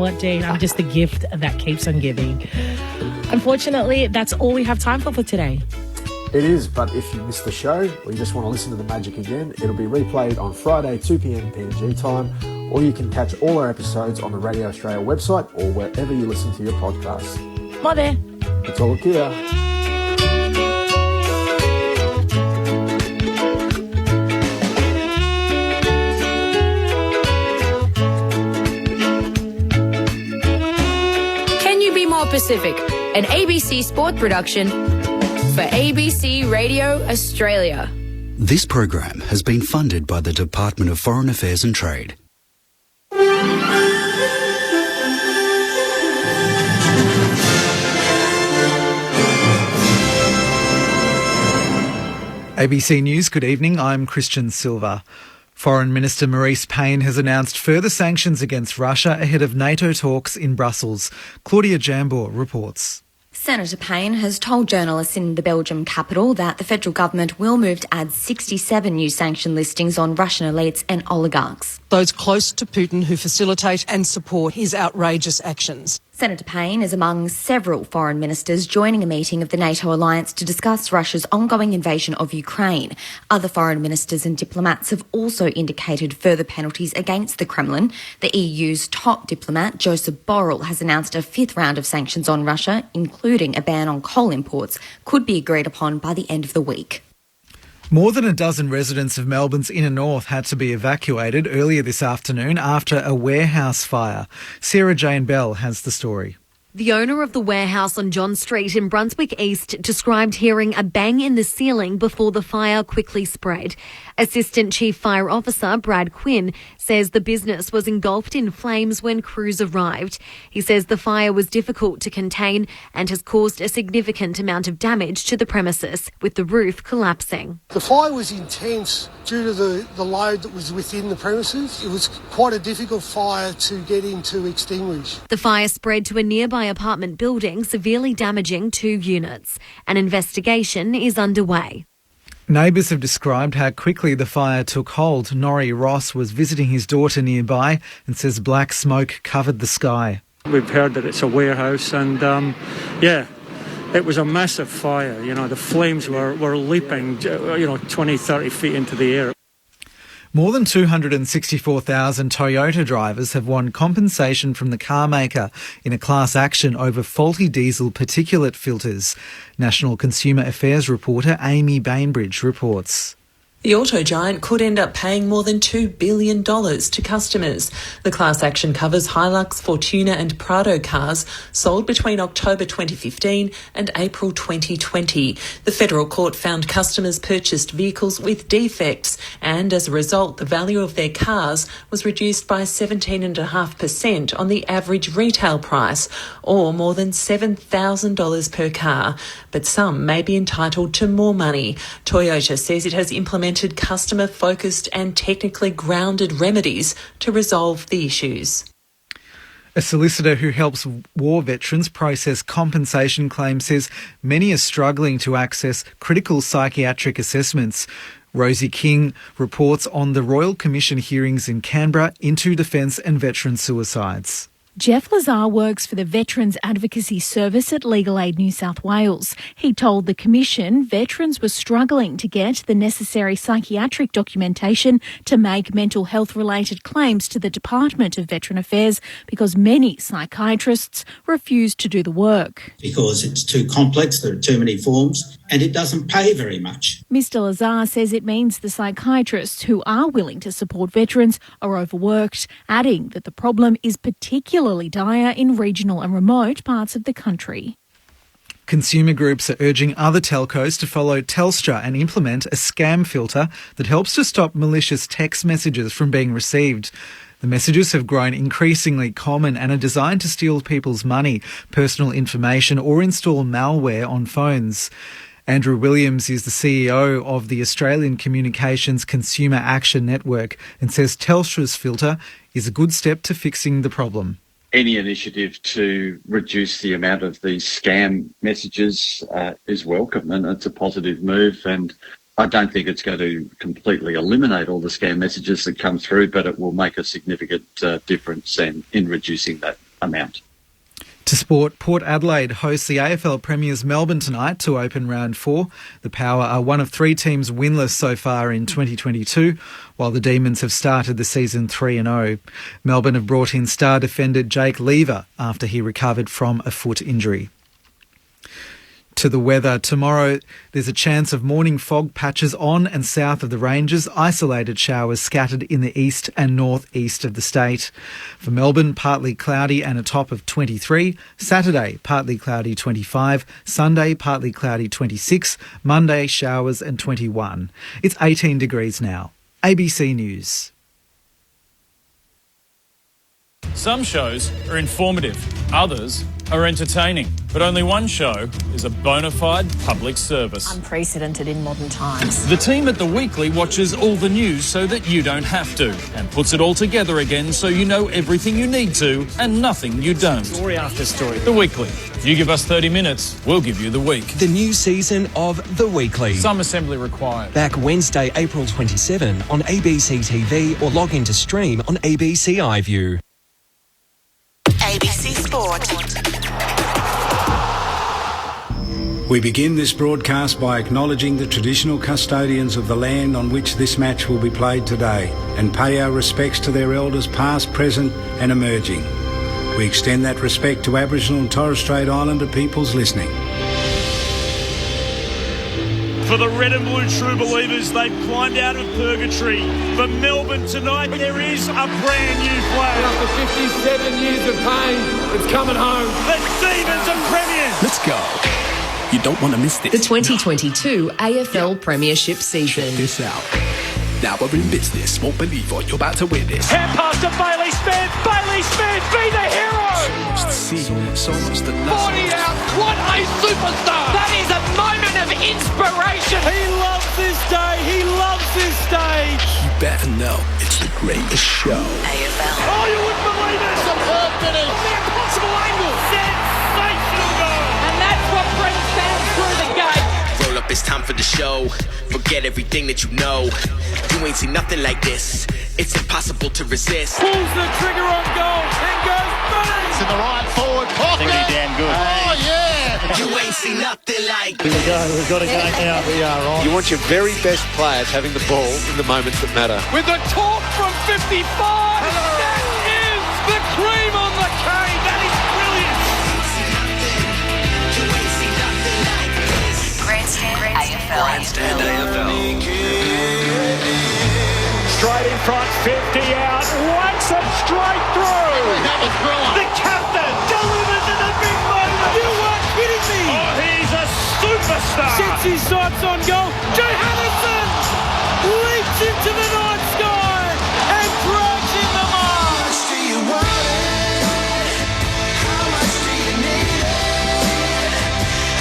What, Dean? I'm just the gift that keeps on giving. Unfortunately, that's all we have time for today. It is, but if you missed the show or you just want to listen to the magic again, it'll be replayed on Friday, 2 p.m. PNG time, or you can catch all our episodes on the Radio Australia website or wherever you listen to your podcasts. Bye there. It's all clear. Can You Be More Pacific? An ABC Sport production for ABC Radio Australia. This program has been funded by the Department of Foreign Affairs and Trade. ABC News, good evening. I'm Christian Silva. Foreign Minister Maurice Payne has announced further sanctions against Russia ahead of NATO talks in Brussels. Claudia Jambor reports. Senator Payne has told journalists in the Belgium capital that the federal government will move to add 67 new sanction listings on Russian elites and oligarchs. Those close to Putin who facilitate and support his outrageous actions. Senator Payne is among several foreign ministers joining a meeting of the NATO alliance to discuss Russia's ongoing invasion of Ukraine. Other foreign ministers and diplomats have also indicated further penalties against the Kremlin. The EU's top diplomat, Joseph Borrell, has announced a fifth round of sanctions on Russia, including a ban on coal imports, could be agreed upon by the end of the week. More than a dozen residents of Melbourne's inner north had to be evacuated earlier this afternoon after a warehouse fire. Sarah Jane Bell has the story. The owner of the warehouse on John Street in Brunswick East described hearing a bang in the ceiling before the fire quickly spread. Assistant Chief Fire Officer Brad Quinn says the business was engulfed in flames when crews arrived. He says the fire was difficult to contain and has caused a significant amount of damage to the premises, with the roof collapsing. The fire was intense due to the load that was within the premises. It was quite a difficult fire to get in to extinguish. The fire spread to a nearby apartment building, severely damaging 2 units. An investigation is underway. Neighbours have described how quickly the fire took hold. Norrie Ross was visiting his daughter nearby and says black smoke covered the sky. We've heard that it's a warehouse and, it was a massive fire. You know, the flames were leaping, 20, 30 feet into the air. More than 264,000 Toyota drivers have won compensation from the car maker in a class action over faulty diesel particulate filters. National Consumer Affairs reporter Amy Bainbridge reports. The auto giant could end up paying more than $2 billion to customers. The class action covers Hilux, Fortuna and Prado cars sold between October 2015 and April 2020. The federal court found customers purchased vehicles with defects and, as a result, the value of their cars was reduced by 17.5% on the average retail price, or more than $7,000 per car. But some may be entitled to more money. Toyota says it has implemented customer-focused and technically grounded remedies to resolve the issues. A solicitor who helps war veterans process compensation claims says many are struggling to access critical psychiatric assessments. Rosie King reports on the Royal Commission hearings in Canberra into defence and veteran suicides. Jeff Lazar works for the Veterans Advocacy Service at Legal Aid New South Wales. He told the Commission veterans were struggling to get the necessary psychiatric documentation to make mental health-related claims to the Department of Veteran Affairs because many psychiatrists refuse to do the work. Because it's too complex, there are too many forms, and it doesn't pay very much. Mr Lazar says it means the psychiatrists who are willing to support veterans are overworked, adding that the problem is particularly dire in regional and remote parts of the country. Consumer groups are urging other telcos to follow Telstra and implement a scam filter that helps to stop malicious text messages from being received. The messages have grown increasingly common and are designed to steal people's money, personal information or install malware on phones. Andrew Williams is the CEO of the Australian Communications Consumer Action Network and says Telstra's filter is a good step to fixing the problem. Any initiative to reduce the amount of these scam messages is welcome, and it's a positive move. And I don't think it's going to completely eliminate all the scam messages that come through, but it will make a significant difference in reducing that. amount. To sport, Port Adelaide hosts the AFL Premiers Melbourne tonight to open round 4. The Power are one of 3 teams winless so far in 2022, while the Demons have started the season 3-0. Melbourne have brought in star defender Jake Lever after he recovered from a foot injury. To the weather. Tomorrow, there's a chance of morning fog patches on and south of the ranges, isolated showers scattered in the east and northeast of the state. For Melbourne, partly cloudy and a top of 23. Saturday, partly cloudy 25. Sunday, partly cloudy 26. Monday, showers and 21. It's 18 degrees now. ABC News. Some shows are informative, others are entertaining, but only one show is a bona fide public service. Unprecedented in modern times. The team at The Weekly watches all the news so that you don't have to, and puts it all together again so you know everything you need to and nothing you don't. Story after story. The Weekly. If you give us 30 minutes, we'll give you the week. The new season of The Weekly. Some assembly required. Back Wednesday, April 27 on ABC TV or log in to stream on ABC iView. ABC Sport. We begin this broadcast by acknowledging the traditional custodians of the land on which this match will be played today and pay our respects to their elders past, present and emerging. We extend that respect to Aboriginal and Torres Strait Islander peoples listening. For the red and blue true believers, they've climbed out of purgatory. For Melbourne tonight, there is a brand new flag. After 57 years of pain, it's coming home. The Demons are premiers. Let's go. You don't want to miss this. The 2022 AFL Premiership season. Check this out. Now we're in business. Won't believe what you're about to witness. Hand pass to Bailey Smith. Bailey Smith, be the hero. So much to see, so much to know. 40 out. What a superstar. That is a moment of inspiration. He loves this day. He loves this stage. You better know it's the greatest show. AFL. Oh, you wouldn't believe it. Superb finish. The impossible angle. Sensational goal. And that's what brings fans through the gate. Roll up, it's time for the show. Forget everything that you know. You ain't seen nothing like this. It's impossible to resist. Pulls the trigger on goal and goes bang. It's in the right forward pocket. Pretty damn good. Oh, yeah. You ain't seen nothing like Here we go. We've got a game now. We are on. You want your very best players having the ball in the moments that matter. With a talk from 55. That is the cream on the cake. That is brilliant. Grandstand AFL. Grandstand AFL. Straight in front, 50 out, whacks it straight through. The captain delivers in a big moment. You weren't kidding me. Oh, he's a superstar. Sets his sights on goal. Johannesson leaps into the night sky and drags in the mark. How much do you want it? How much do you need it?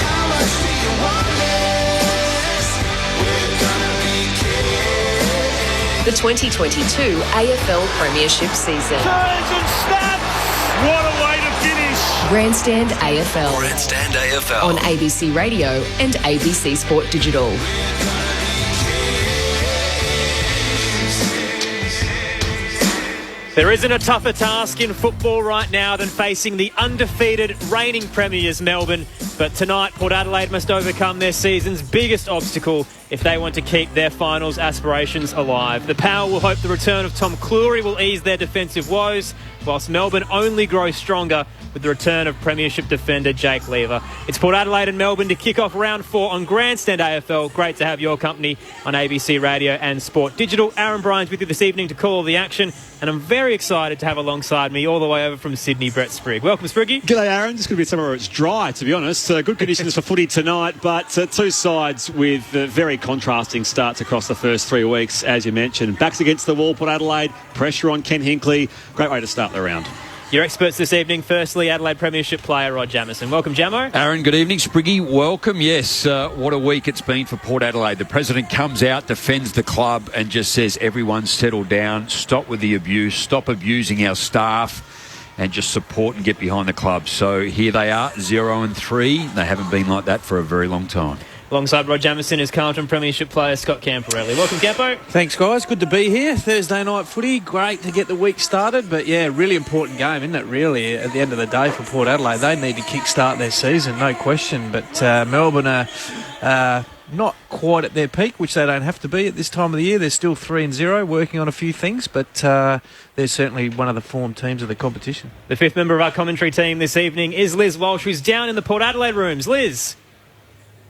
How much do you want this? We're gonna be kidding. The 2022 AFL Premiership season. Turns and snaps. What a way to finish. Grandstand AFL. Grandstand AFL. On ABC Radio and ABC Sport Digital. There isn't a tougher task in football right now than facing the undefeated reigning premiers Melbourne. But tonight, Port Adelaide must overcome their season's biggest obstacle if they want to keep their finals aspirations alive. The Power will hope the return of Tom Cleary will ease their defensive woes, whilst Melbourne only grows stronger with the return of Premiership defender Jake Lever. It's Port Adelaide and Melbourne to kick off round 4 on Grandstand AFL. Great to have your company on ABC Radio and Sport Digital. Aaron Bryan's with you this evening to call the action, and I'm very excited to have alongside me all the way over from Sydney, Brett Sprigg. Welcome, Spriggy. G'day, Aaron. It's going to be somewhere where it's dry, to be honest. Good conditions for footy tonight, but two sides with very contrasting starts across the first 3 weeks, as you mentioned. Backs against the wall, Port Adelaide, pressure on Ken Hinkley. Great way to start the round. Your experts this evening, firstly, Adelaide Premiership player Rod Jamieson. Welcome, Jamo. Aaron, good evening. Spriggy, welcome. Yes, what a week it's been for Port Adelaide. The president comes out, defends the club and just says, everyone settle down, stop with the abuse, stop abusing our staff and just support and get behind the club. So here they are, 0-3. They haven't been like that for a very long time. Alongside Rod Jamieson is Carlton Premiership player Scott Camporelli. Welcome, Campo. Thanks, guys. Good to be here. Thursday night footy. Great to get the week started. But, yeah, really important game, isn't it, really, at the end of the day for Port Adelaide? They need to kick-start their season, no question. But Melbourne are not quite at their peak, which they don't have to be at this time of the year. They're still 3-0, working on a few things, but they're certainly one of the form teams of the competition. The fifth member of our commentary team this evening is Liz Walsh, who's down in the Port Adelaide rooms. Liz.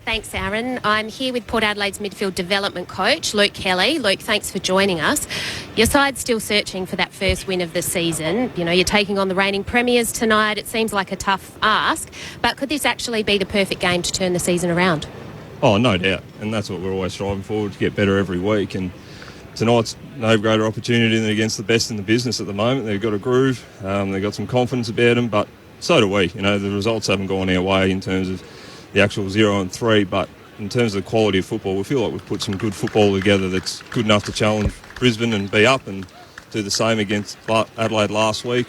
Thanks, Aaron. I'm here with Port Adelaide's midfield development coach, Luke Kelly. Luke, thanks for joining us. Your side's still searching for that first win of the season. You know, you're taking on the reigning premiers tonight. It seems like a tough ask, but could this actually be the perfect game to turn the season around? Oh, no doubt. And that's what we're always striving for, to get better every week. And tonight's no greater opportunity than against the best in the business at the moment. They've got a groove. They've got some confidence about them, but so do we. You know, the results haven't gone our way in terms of the actual 0-3, but in terms of the quality of football, we feel like we've put some good football together that's good enough to challenge Brisbane and be up and do the same against Adelaide last week.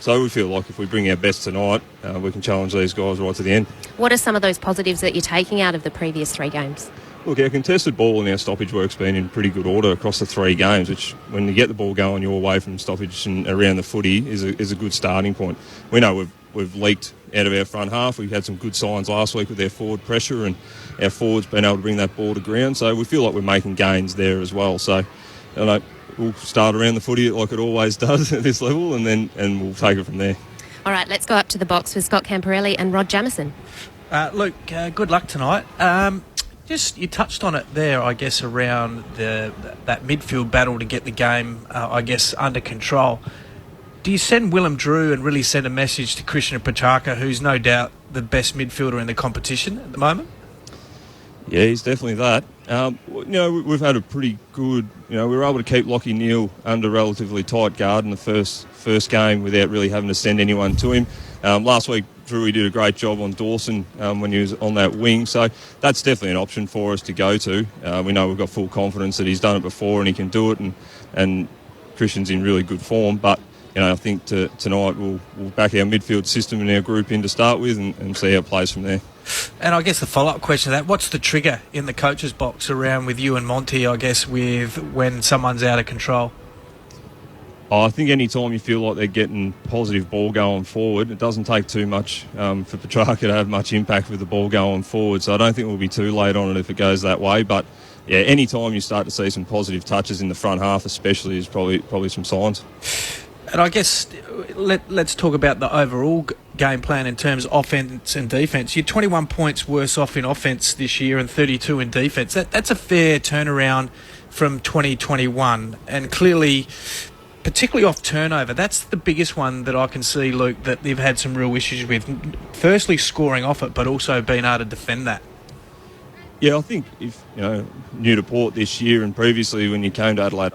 So we feel like if we bring our best tonight, we can challenge these guys right to the end. What are some of those positives that you're taking out of the previous 3 games? Look, our contested ball and our stoppage work's been in pretty good order across the 3 games, which when you get the ball going your way from stoppage and around the footy is a good starting point. We know we've leaked out of our front half. We had some good signs last week with our forward pressure, and our forwards been able to bring that ball to ground. So we feel like we're making gains there as well. So, you know, we'll start around the footy like it always does at this level, and we'll take it from there. All right, let's go up to the box with Scott Camporelli and Rod Jamieson. Luke, good luck tonight. Just you touched on it there, I guess, around that midfield battle to get the game, I guess, under control. Do you send Willem Drew and really send a message to Christian Petrarca, who's no doubt the best midfielder in the competition at the moment? Yeah, he's definitely that. You know, we've had a pretty good, you know, we were able to keep Lachie Neale under relatively tight guard in the first game without really having to send anyone to him. Last week, Drewy did a great job on Dawson when he was on that wing, so that's definitely an option for us to go to. We know we've got full confidence that he's done it before and he can do it, and Christian's in really good form, but you know, I think tonight we'll back our midfield system and our group in to start with and see how it plays from there. And I guess the follow-up question to that, what's the trigger in the coach's box around with you and Monty, I guess, with when someone's out of control? I think any time you feel like they're getting positive ball going forward, it doesn't take too much for Petrarca to have much impact with the ball going forward. So I don't think we'll be too late on it if it goes that way. But yeah, any time you start to see some positive touches in the front half especially is probably some signs. And I guess let's talk about the overall game plan in terms of offence and defence. You're 21 points worse off in offence this year and 32 in defence. That's a fair turnaround from 2021. And clearly, particularly off turnover, that's the biggest one that I can see, Luke, that they've had some real issues with. Firstly, scoring off it, but also being able to defend that. Yeah, I think if, you know, new to Port this year and previously when you came to Adelaide,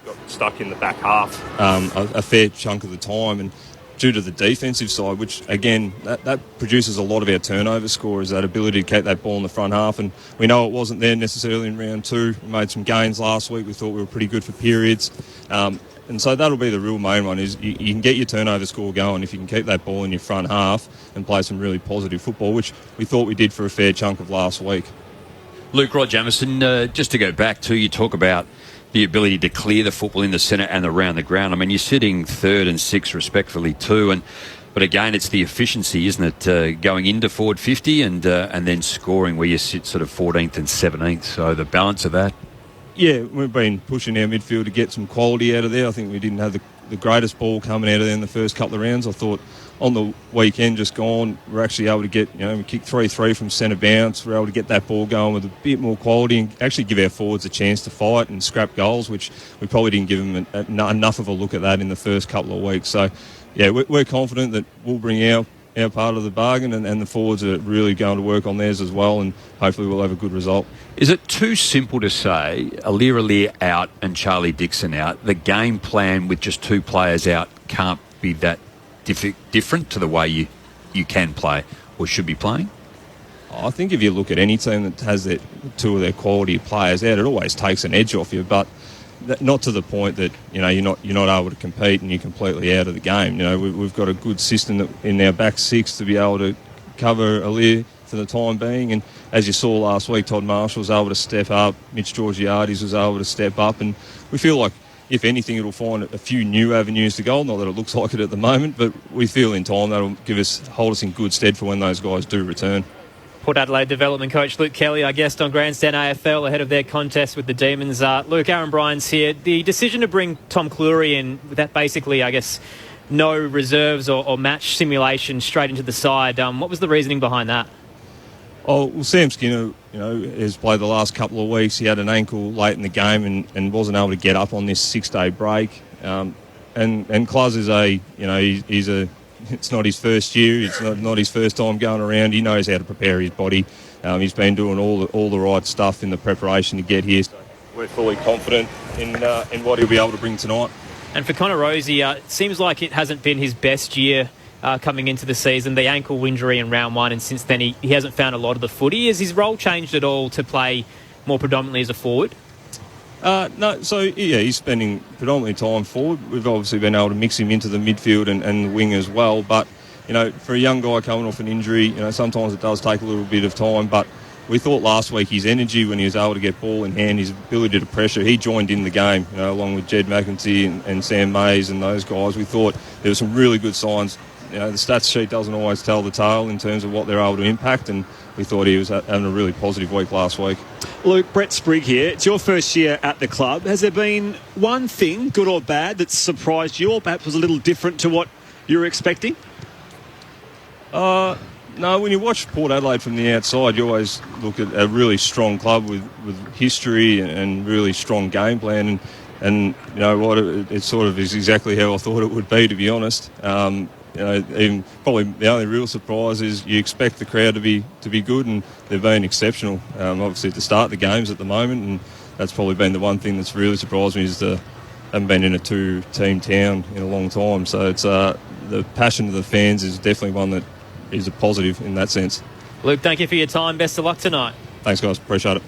got stuck in the back half a fair chunk of the time, and due to the defensive side, which again that produces a lot of our turnover scores, that ability to keep that ball in the front half, and we know it wasn't there necessarily in round 2. We made some gains last week. We thought we were pretty good for periods, and so that'll be the real main one, is you can get your turnover score going if you can keep that ball in your front half and play some really positive football, which we thought we did for a fair chunk of last week. Luke, Rod Jamieson, just to go back to, you talk about the ability to clear the football in the centre and around the ground. I mean, you're sitting 3rd and 6th respectively too, but again, it's the efficiency, isn't it? Going into forward 50 and then scoring where you sit sort of 14th and 17th. So the balance of that. Yeah, we've been pushing our midfield to get some quality out of there. I think we didn't have the greatest ball coming out of there in the first couple of rounds. I thought on the weekend just gone, we're actually able to get, you know, we kicked 3-3 from centre bounce. We're able to get that ball going with a bit more quality and actually give our forwards a chance to fight and scrap goals, which we probably didn't give them enough of a look at that in the first couple of weeks. So, yeah, we're confident that we'll bring our part of the bargain, and the forwards are really going to work on theirs as well, and hopefully we'll have a good result. Is it too simple to say, Alira out and Charlie Dixon out, the game plan with just 2 players out can't be that different to the way you can play or should be playing? I think if you look at any team that has 2 of their quality players out, it always takes an edge off you, but not to the point that, you know, you're not able to compete and you're completely out of the game. You know, we've got a good system in our back 6 to be able to cover Alir, for the time being. And as you saw last week, Todd Marshall was able to step up, Mitch Georgiades was able to step up, and we feel like, if anything, it'll find a few new avenues to goal. Not that it looks like it at the moment, but we feel in time that'll hold us in good stead for when those guys do return. Port Adelaide development coach Luke Kelly, our guest on Grandstand AFL ahead of their contest with the Demons. Luke, Aaron Bryant's here. The decision to bring Tom Cleary in with that basically, I guess, no reserves or match simulation straight into the side, what was the reasoning behind that? Oh, well, Sam Skinner, has played the last couple of weeks. He had an ankle late in the game and wasn't able to get up on this 6-day break. And Cluz is it's not his first year. It's not his first time going around. He knows how to prepare his body. He's been doing all the right stuff in the preparation to get here. So we're fully confident in what he'll be able to bring tonight. And for Connor Rozee, it seems like it hasn't been his best year coming into the season. The ankle injury in round one, and since then he hasn't found a lot of the footy. Has his role changed at all to play more predominantly as a forward? No, so yeah, he's spending predominantly time forward. We've obviously been able to mix him into the midfield and the wing as well. But, for a young guy coming off an injury, sometimes it does take a little bit of time. But we thought last week his energy when he was able to get ball in hand, his ability to pressure, he joined in the game, along with Jed McEntee and Sam Mays and those guys. We thought there were some really good signs. The stats sheet doesn't always tell the tale in terms of what they're able to impact, and we thought he was having a really positive week last week. Luke, Brett Sprigg here. It's your first year at the club. Has there been one thing, good or bad, that's surprised you or perhaps was a little different to what you were expecting? No, when you watch Port Adelaide from the outside, you always look at a really strong club with history and really strong game plan. And you know what, it sort of is exactly how I thought it would be, to be honest. Even probably the only real surprise is you expect the crowd to be good, and they've been exceptional. Obviously, to start the games at the moment, and that's probably been the one thing that's really surprised me is haven't been in a two-team town in a long time. So it's the passion of the fans is definitely one that is a positive in that sense. Luke, thank you for your time. Best of luck tonight. Thanks, guys. Appreciate it.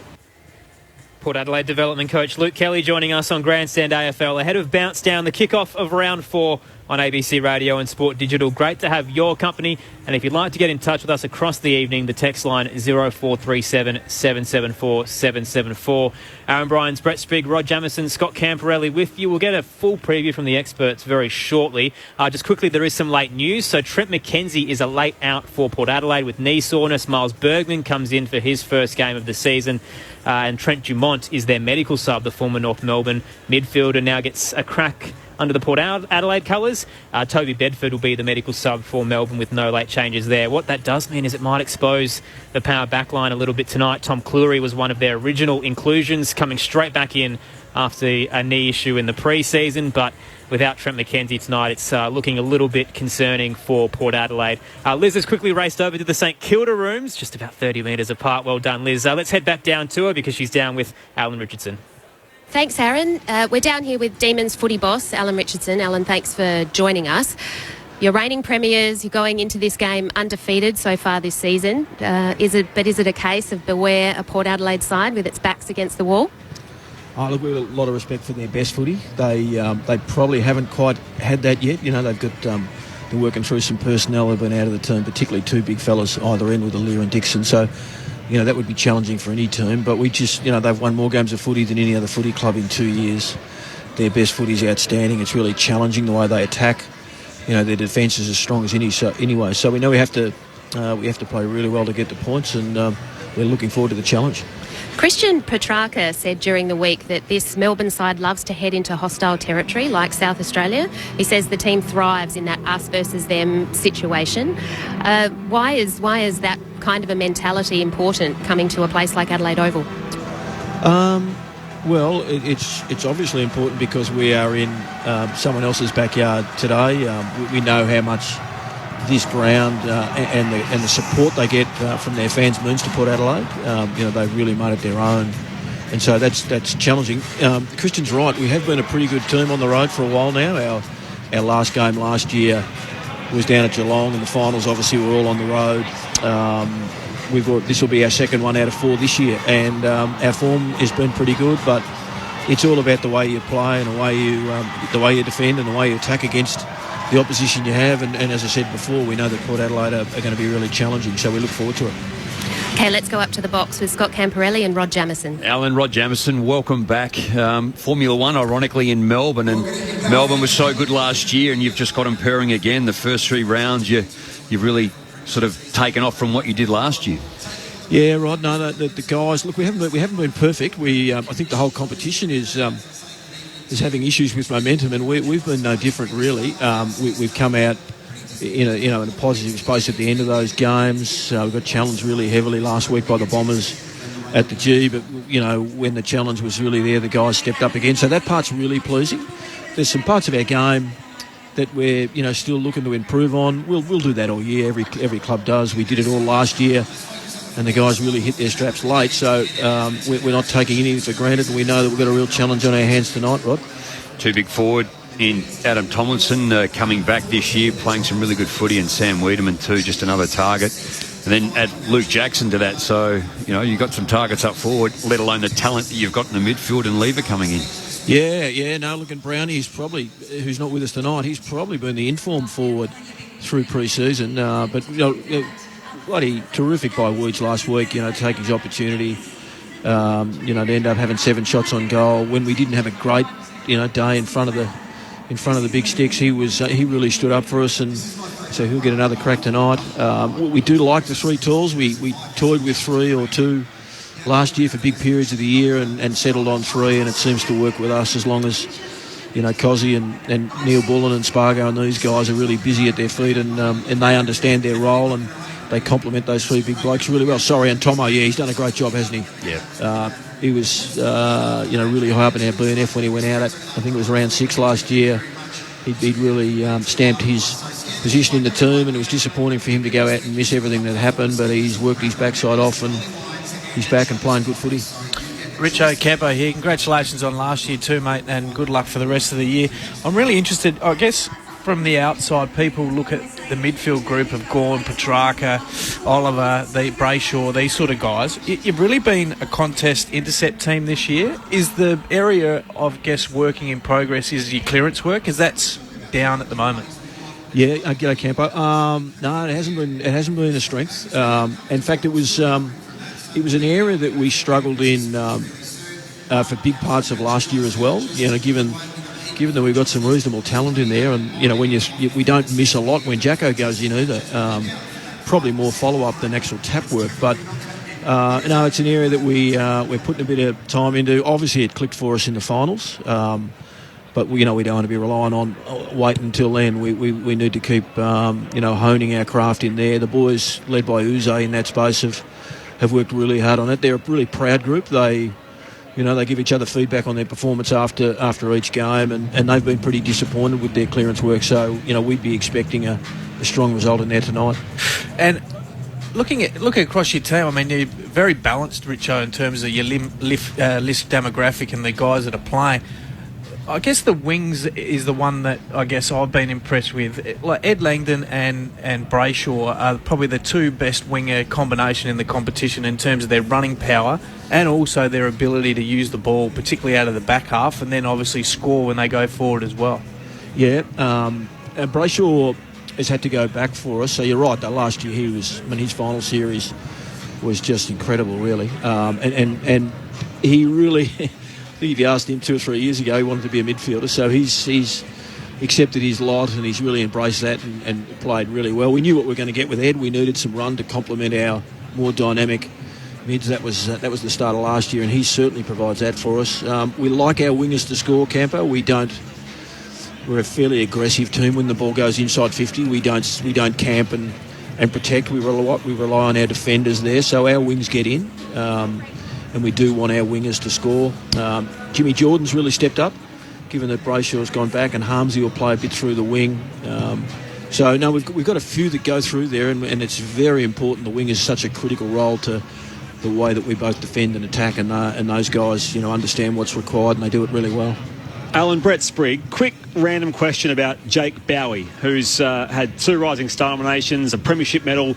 Port Adelaide development coach Luke Kelly joining us on Grandstand AFL ahead of Bounce Down, the kickoff of round 4 on ABC Radio and Sport Digital. Great to have your company, and if you'd like to get in touch with us across the evening, the text line 0437 774 774. Aaron Bryans, Brett Sprigg, Rod Jamieson, Scott Camporelli with you. We'll get a full preview from the experts very shortly. Just quickly, there is some late news. So Trent McKenzie is a late out for Port Adelaide with knee soreness. Miles Bergman comes in for his first game of the season. And Trent Dumont is their medical sub, the former North Melbourne midfielder, now gets a crack under the Port Adelaide colours. Toby Bedford will be the medical sub for Melbourne with no late changes there. What that does mean is it might expose the power backline a little bit tonight. Tom Cleary was one of their original inclusions, coming straight back in after a knee issue in the pre-season, but without Trent McKenzie tonight, it's looking a little bit concerning for Port Adelaide. Liz has quickly raced over to the St Kilda rooms, just about 30 metres apart. Well done, Liz. Let's head back down to her because she's down with Alan Richardson. Thanks, Aaron. We're down here with Demons footy boss, Alan Richardson. Alan, thanks for joining us. You're reigning premiers. You're going into this game undefeated so far this season. Is it a case of beware a Port Adelaide side with its backs against the wall? Oh, look, we've got a lot of respect for their best footy. They probably haven't quite had that yet. You know, they've got they're working through some personnel that have been out of the team, particularly two big fellas either end with Aaliyah and Dixon. So, you know, that would be challenging for any team. But we just, you know, they've won more games of footy than any other footy club in 2 years. Their best footy is outstanding. It's really challenging the way they attack. You know, their defence is as strong as any. So anyway, so we know we have to play really well to get the points, and we're looking forward to the challenge. Christian Petrarca said during the week that this Melbourne side loves to head into hostile territory like South Australia. He says the team thrives in that us versus them situation. Why is that kind of a mentality important coming to a place like Adelaide Oval? Well, it's obviously important because we are in someone else's backyard today. We know how much this ground and the support they get from their fans means to Port Adelaide. You know, they've really made it their own, and so that's challenging. Christian's right. We have been a pretty good team on the road for a while now. Our last game last year was down at Geelong, and the finals obviously were all on the road. This will be our second one out of 4 this year, and our form has been pretty good, but it's all about the way you play and the way you defend and the way you attack against the opposition you have, and as I said before, we know that Port Adelaide are going to be really challenging, so we look forward to it. Okay, let's go up to the box with Scott Camporelli and Rod Jamieson. Alan, Rod Jamieson, welcome back. Formula One, ironically, in Melbourne, and Melbourne was so good last year, and you've just got them purring again. The first 3 rounds, you've really sort of taken off from what you did last year. Yeah, Rod. No, the guys. Look, we haven't been perfect. I think the whole competition is having issues with momentum, and we've been no different really. We've come out in a positive space at the end of those games. We got challenged really heavily last week by the Bombers at the G, but when the challenge was really there, the guys stepped up again. So that part's really pleasing. There's some parts of our game that we're still looking to improve on. We'll do that all year. Every club does. We did it all last year, and the guys really hit their straps late. So we're not taking anything for granted, and we know that we've got a real challenge on our hands tonight, Rod. 2 big forward in Adam Tomlinson coming back this year, playing some really good footy, and Sam Wiedemann too, just another target. And then add Luke Jackson to that, so you've got some targets up forward, let alone the talent that you've got in the midfield, and Lever coming in. Yeah. No, look, and Brownie who's not with us tonight, he's probably been the inform forward through pre-season. But bloody terrific by Woods last week. Take his opportunity. To end up having 7 shots on goal when we didn't have a great day in front of the big sticks. He really stood up for us, and so he'll get another crack tonight. We do like the 3 tools. We toyed with 3 or 2 last year for big periods of the year and settled on 3, and it seems to work with us as long as Cozzy and Neil Bullen and Spargo and these guys are really busy at their feet, and they understand their role, and they complement those 3 big blokes really well. Sorry, and Tomo, he's done a great job, hasn't he? Yeah. He was really high up in our BNF when he went out at, I think it was round 6 last year. He'd really stamped his position in the team, and it was disappointing for him to go out and miss everything that happened, but he's worked his backside off, and he's back and playing good footy. Richo Campo here. Congratulations on last year too, mate, and good luck for the rest of the year. I'm really interested, I guess, from the outside, people look at the midfield group of Gawn, Petrarca, Oliver, Brayshaw, these sort of guys. You've really been a contest intercept team this year. Is the area of, working in progress is your clearance work? Because that's down at the moment. Yeah, g'day Campo. No, it hasn't been a strength. In fact, it was an area that we struggled in for big parts of last year as well. Given that we've got some reasonable talent in there, and when we don't miss a lot when Jacko goes in either. Probably more follow-up than actual tap work, but no, it's an area that we're putting a bit of time into. Obviously, it clicked for us in the finals, but we don't want to be relying on waiting until then. We need to keep honing our craft in there. The boys, led by Uze in that space, have worked really hard on it. They're a really proud group. They give each other feedback on their performance after each game, and they've been pretty disappointed with their clearance work. So, we'd be expecting a strong result in there tonight. And looking across your team, I mean, you're very balanced, Richo, in terms of your list demographic and the guys that are playing. I guess the wings is the one that I've been impressed with. Like Ed Langdon and Brayshaw are probably the 2 best winger combination in the competition in terms of their running power and also their ability to use the ball, particularly out of the back half, and then obviously score when they go forward as well. Yeah, Brayshaw has had to go back for us. So you're right. That last year his final series was just incredible, really, and he really. I think if you asked him 2 or 3 years ago, he wanted to be a midfielder, so he's accepted his lot and he's really embraced that and played really well. We knew what we were going to get with Ed. We needed some run to complement our more dynamic mids. That was the start of last year, and he certainly provides that for us. We like our wingers to score, Campo. We're a fairly aggressive team when the ball goes inside 50. We don't camp and protect. We rely on our defenders there, so our wings get in. And we do want our wingers to score. Jimmy Jordan's really stepped up, given that Brayshaw's gone back, and Harmsy will play a bit through the wing. So, no, we've got a few that go through there, and it's very important. The wing is such a critical role to the way that we both defend and attack, and those guys, understand what's required, and they do it really well. Alan, Brett Sprigg, quick random question about Jake Bowie, who's had 2 Rising Star nominations, a premiership medal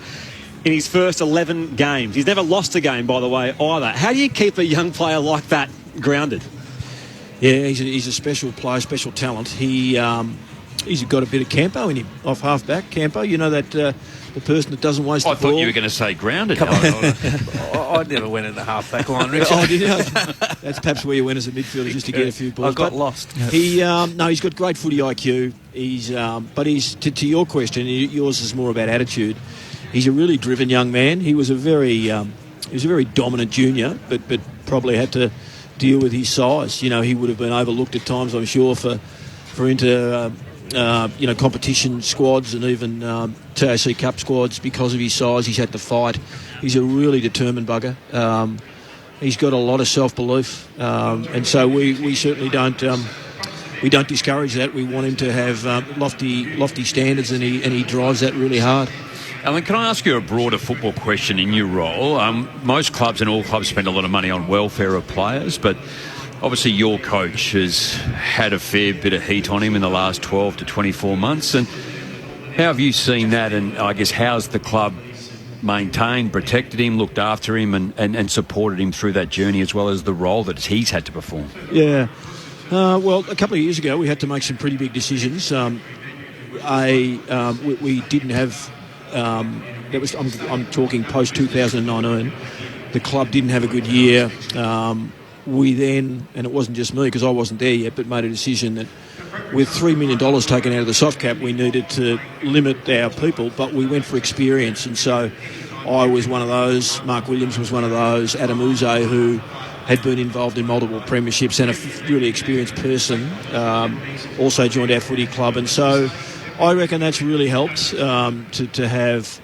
in his first 11 games. He's never lost a game, by the way, either. How do you keep a young player like that grounded? Yeah, he's a special player, special talent. He he's got a bit of Campo in him, off half-back. Campo, you know, that the person that doesn't waste the ball. I thought you were going to say grounded. I never went in the half-back line, Richard. Oh, did you? That's perhaps where you went as a midfielder, just to get a few balls. I got lost. He's got great footy IQ. But he's to your question, yours is more about attitude. He's a really driven young man. He was a very dominant junior, but probably had to deal with his size. You know, he would have been overlooked at times, I'm sure, for into competition squads and even TAC Cup squads because of his size. He's had to fight. He's a really determined bugger. He's got a lot of self-belief, and so we certainly don't discourage that. We want him to have lofty standards, and he drives that really hard. Alan, can I ask you a broader football question in your role? Most clubs and all clubs spend a lot of money on welfare of players, but obviously your coach has had a fair bit of heat on him in the last 12 to 24 months. And how have you seen that? And I guess how's the club maintained, protected him, looked after him and supported him through that journey as well as the role that he's had to perform? Yeah. Well, a couple of years ago we had to make some pretty big decisions. We didn't have... I'm talking post 2019. The club didn't have a good year. We then, and it wasn't just me because I wasn't there yet, but made a decision that with $3 million taken out of the soft cap, we needed to limit our people, but we went for experience. And so I was one of those. Mark Williams was one of those. Adam Uze, who had been involved in multiple premierships and a really experienced person, also joined our footy club. And so I reckon that's really helped to have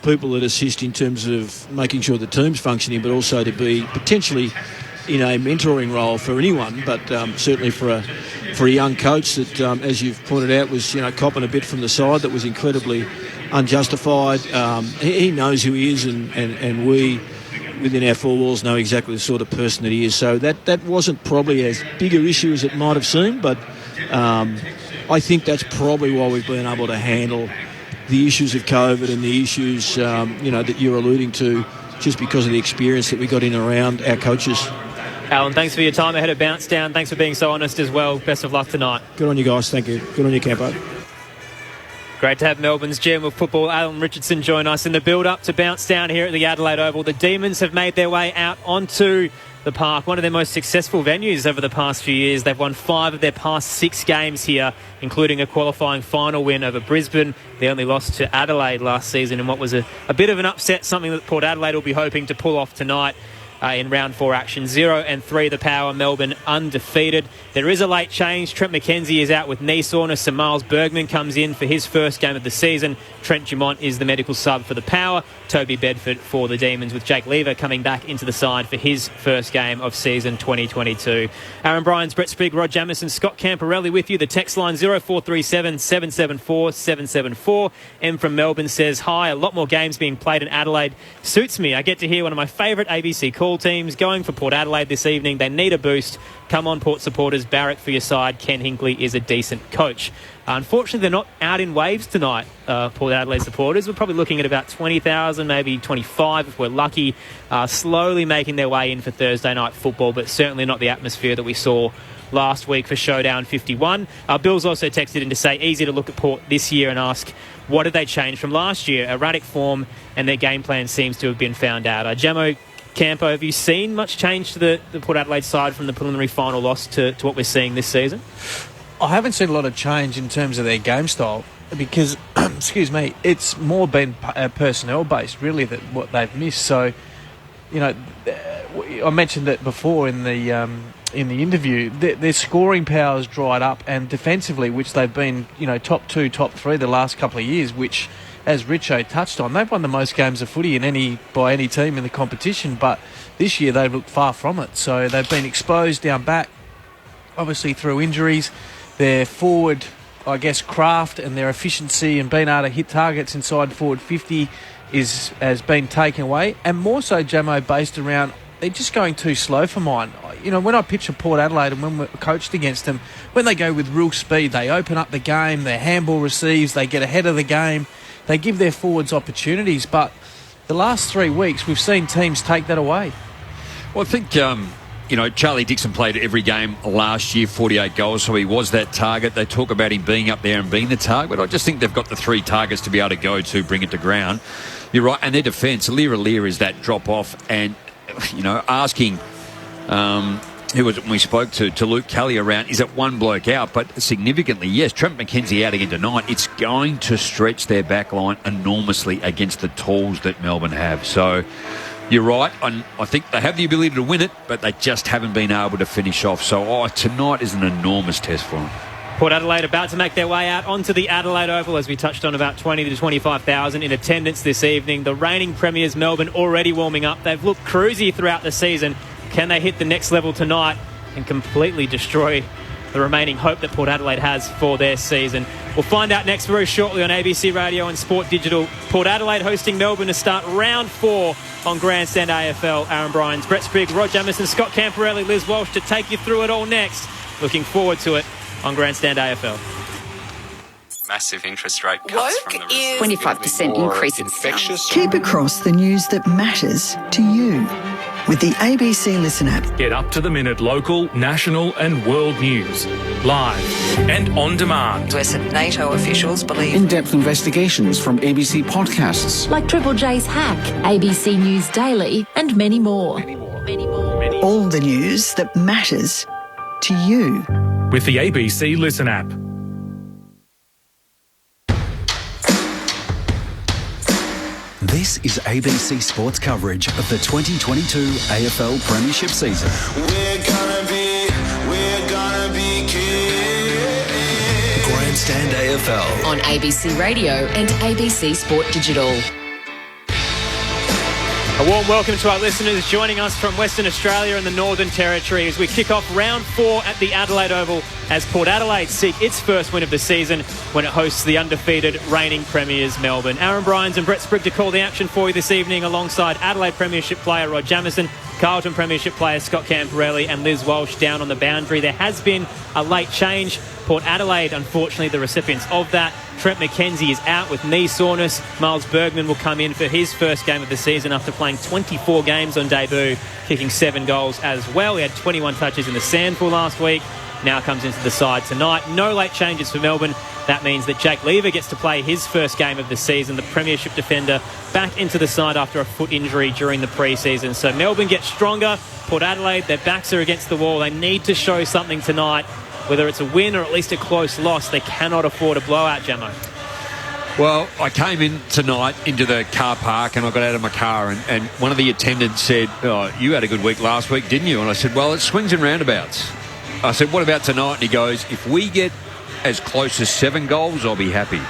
people that assist in terms of making sure the team's functioning, but also to be potentially in a mentoring role for anyone, but certainly for a young coach that, as you've pointed out, was copping a bit from the side that was incredibly unjustified. He knows who he is, and we within our four walls know exactly the sort of person that he is. So that wasn't probably as big an issue as it might have seemed, but I think that's probably why we've been able to handle the issues of COVID and the issues that you're alluding to, just because of the experience that we got in around our coaches. Alan, thanks for your time ahead of Bounce Down. Thanks for being so honest as well. Best of luck tonight. Good on you guys. Thank you. Good on you, Campo. Great to have Melbourne's GM of football, Alan Richardson, join us in the build-up to Bounce Down here at the Adelaide Oval. The Demons have made their way out onto the park, one of their most successful venues over the past few years. They've won 5 of their past 6 games here, including a qualifying final win over Brisbane. They only lost to Adelaide last season in what was a bit of an upset, something that Port Adelaide will be hoping to pull off tonight. In round 4 action. 0-3 the Power, Melbourne undefeated. There is a late change. Trent McKenzie is out with knee soreness, so Miles Bergman comes in for his first game of the season. Trent Dumont is the medical sub for the Power. Toby Bedford for the Demons, with Jake Lever coming back into the side for his first game of season 2022. Aaron Bryans, Brett Sprigg, Rod Jamieson, Scott Camporelli with you. The text line 0437 774 774. M from Melbourne says, hi, a lot more games being played in Adelaide. Suits me. I get to hear one of my favourite ABC call teams going for Port Adelaide this evening. They need a boost. Come on, Port supporters. Barrack for your side. Ken Hinkley is a decent coach. Unfortunately, they're not out in waves tonight, Port Adelaide supporters. We're probably looking at about 20,000, maybe 25 if we're lucky, slowly making their way in for Thursday night football, but certainly not the atmosphere that we saw last week for Showdown 51. Bill's also texted in to say, easy to look at Port this year and ask, what did they change from last year? Erratic form, and their game plan seems to have been found out. Jamo, Campo, have you seen much change to the Port Adelaide side from the preliminary final loss to what we're seeing this season? I haven't seen a lot of change in terms of their game style because, excuse me, it's more been personnel-based, really, that what they've missed. So, I mentioned that before in the interview, their scoring power's dried up, and defensively, which they've been, top 2, top 3 the last couple of years, which, as Richo touched on, they've won the most games of footy by any team in the competition, but this year they've looked far from it. So they've been exposed down back, obviously through injuries. Their forward, I guess, craft and their efficiency and being able to hit targets inside forward 50 has been taken away. And more so, Jamo, based around, they're just going too slow for mine. When I picture Port Adelaide and when we're coached against them, when they go with real speed, they open up the game, their handball receives, they get ahead of the game, they give their forwards opportunities. But the last 3 weeks, we've seen teams take that away. Well, I think Charlie Dixon played every game last year, 48 goals, so he was that target. They talk about him being up there and being the target, but I just think they've got the 3 targets to be able to go to, bring it to ground. You're right, and their defence, Lear is that drop-off, and, asking... who was it when we spoke to Luke Kelly around, is it one bloke out? But significantly, yes, Trent McKenzie out again tonight. It's going to stretch their back line enormously against the tools that Melbourne have. So you're right. I think they have the ability to win it, but they just haven't been able to finish off. So tonight is an enormous test for them. Port Adelaide about to make their way out onto the Adelaide Oval, as we touched on, about 20 to 25,000 in attendance this evening. The reigning premiers, Melbourne, already warming up. They've looked cruisy throughout the season. Can they hit the next level tonight and completely destroy the remaining hope that Port Adelaide has for their season? We'll find out next very shortly on ABC Radio and Sport Digital. Port Adelaide hosting Melbourne to start round 4 on Grandstand AFL. Aaron Bryans, Brett Sprigg, Rod Jamieson, Scott Camporelli, Liz Walsh to take you through it all next. Looking forward to it on Grandstand AFL. Massive interest rate cuts from the 25% increase. Infectious. Keep across the news that matters to you with the ABC Listen app. Get up-to-the-minute local, national and world news. Live and on demand. US and NATO officials believe... In-depth investigations from ABC podcasts. Like Triple J's Hack, ABC News Daily and many more. All the news that matters to you. With the ABC Listen app. This is ABC Sports coverage of the 2022 AFL Premiership season. We're gonna be kids. Grandstand AFL. On ABC Radio and ABC Sport Digital. A warm welcome to our listeners joining us from Western Australia and the Northern Territory as we kick off round 4 at the Adelaide Oval as Port Adelaide seek its first win of the season when it hosts the undefeated reigning premiers Melbourne. Aaron Bryans and Brett Sprigg to call the action for you this evening alongside Adelaide Premiership player Rod Jamieson, Carlton Premiership player Scott Camporelli and Liz Walsh down on the boundary. There has been a late change. Port Adelaide, unfortunately, the recipients of that. Trent McKenzie is out with knee soreness. Miles Bergman will come in for his first game of the season after playing 24 games on debut, kicking 7 goals as well. He had 21 touches in the SANFL last week. Now comes into the side tonight. No late changes for Melbourne. That means that Jake Lever gets to play his first game of the season. The Premiership defender back into the side after a foot injury during the pre-season. So Melbourne gets stronger. Port Adelaide, their backs are against the wall. They need to show something tonight. Whether it's a win or at least a close loss, they cannot afford a blowout, Jamo. Well, I came in tonight into the car park and I got out of my car and one of the attendants said, "Oh, you had a good week last week, didn't you?" And I said, "Well, it swings and roundabouts." I said, "What about tonight?" And he goes, "If we get as close as 7 goals, I'll be happy."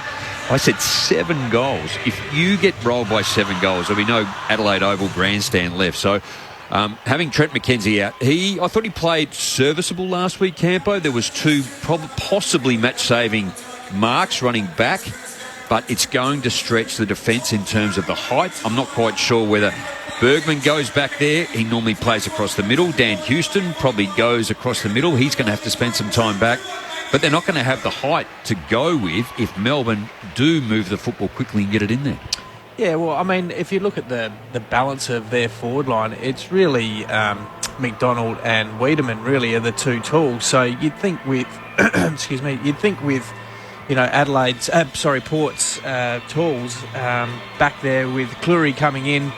I said, 7 goals? If you get rolled by 7 goals, there'll be no Adelaide Oval grandstand left. So having Trent McKenzie out, I thought he played serviceable last week, Campo. There was 2 possibly match-saving marks running back, but it's going to stretch the defence in terms of the height. I'm not quite sure whether Bergman goes back there. He normally plays across the middle. Dan Houston probably goes across the middle. He's going to have to spend some time back. But they're not going to have the height to go with if Melbourne do move the football quickly and get it in there. Yeah, well, I mean, if you look at the balance of their forward line, it's really McDonald and Wiedemann really are the 2 tools. So you'd think with, Port's tools back there with Cleary coming in,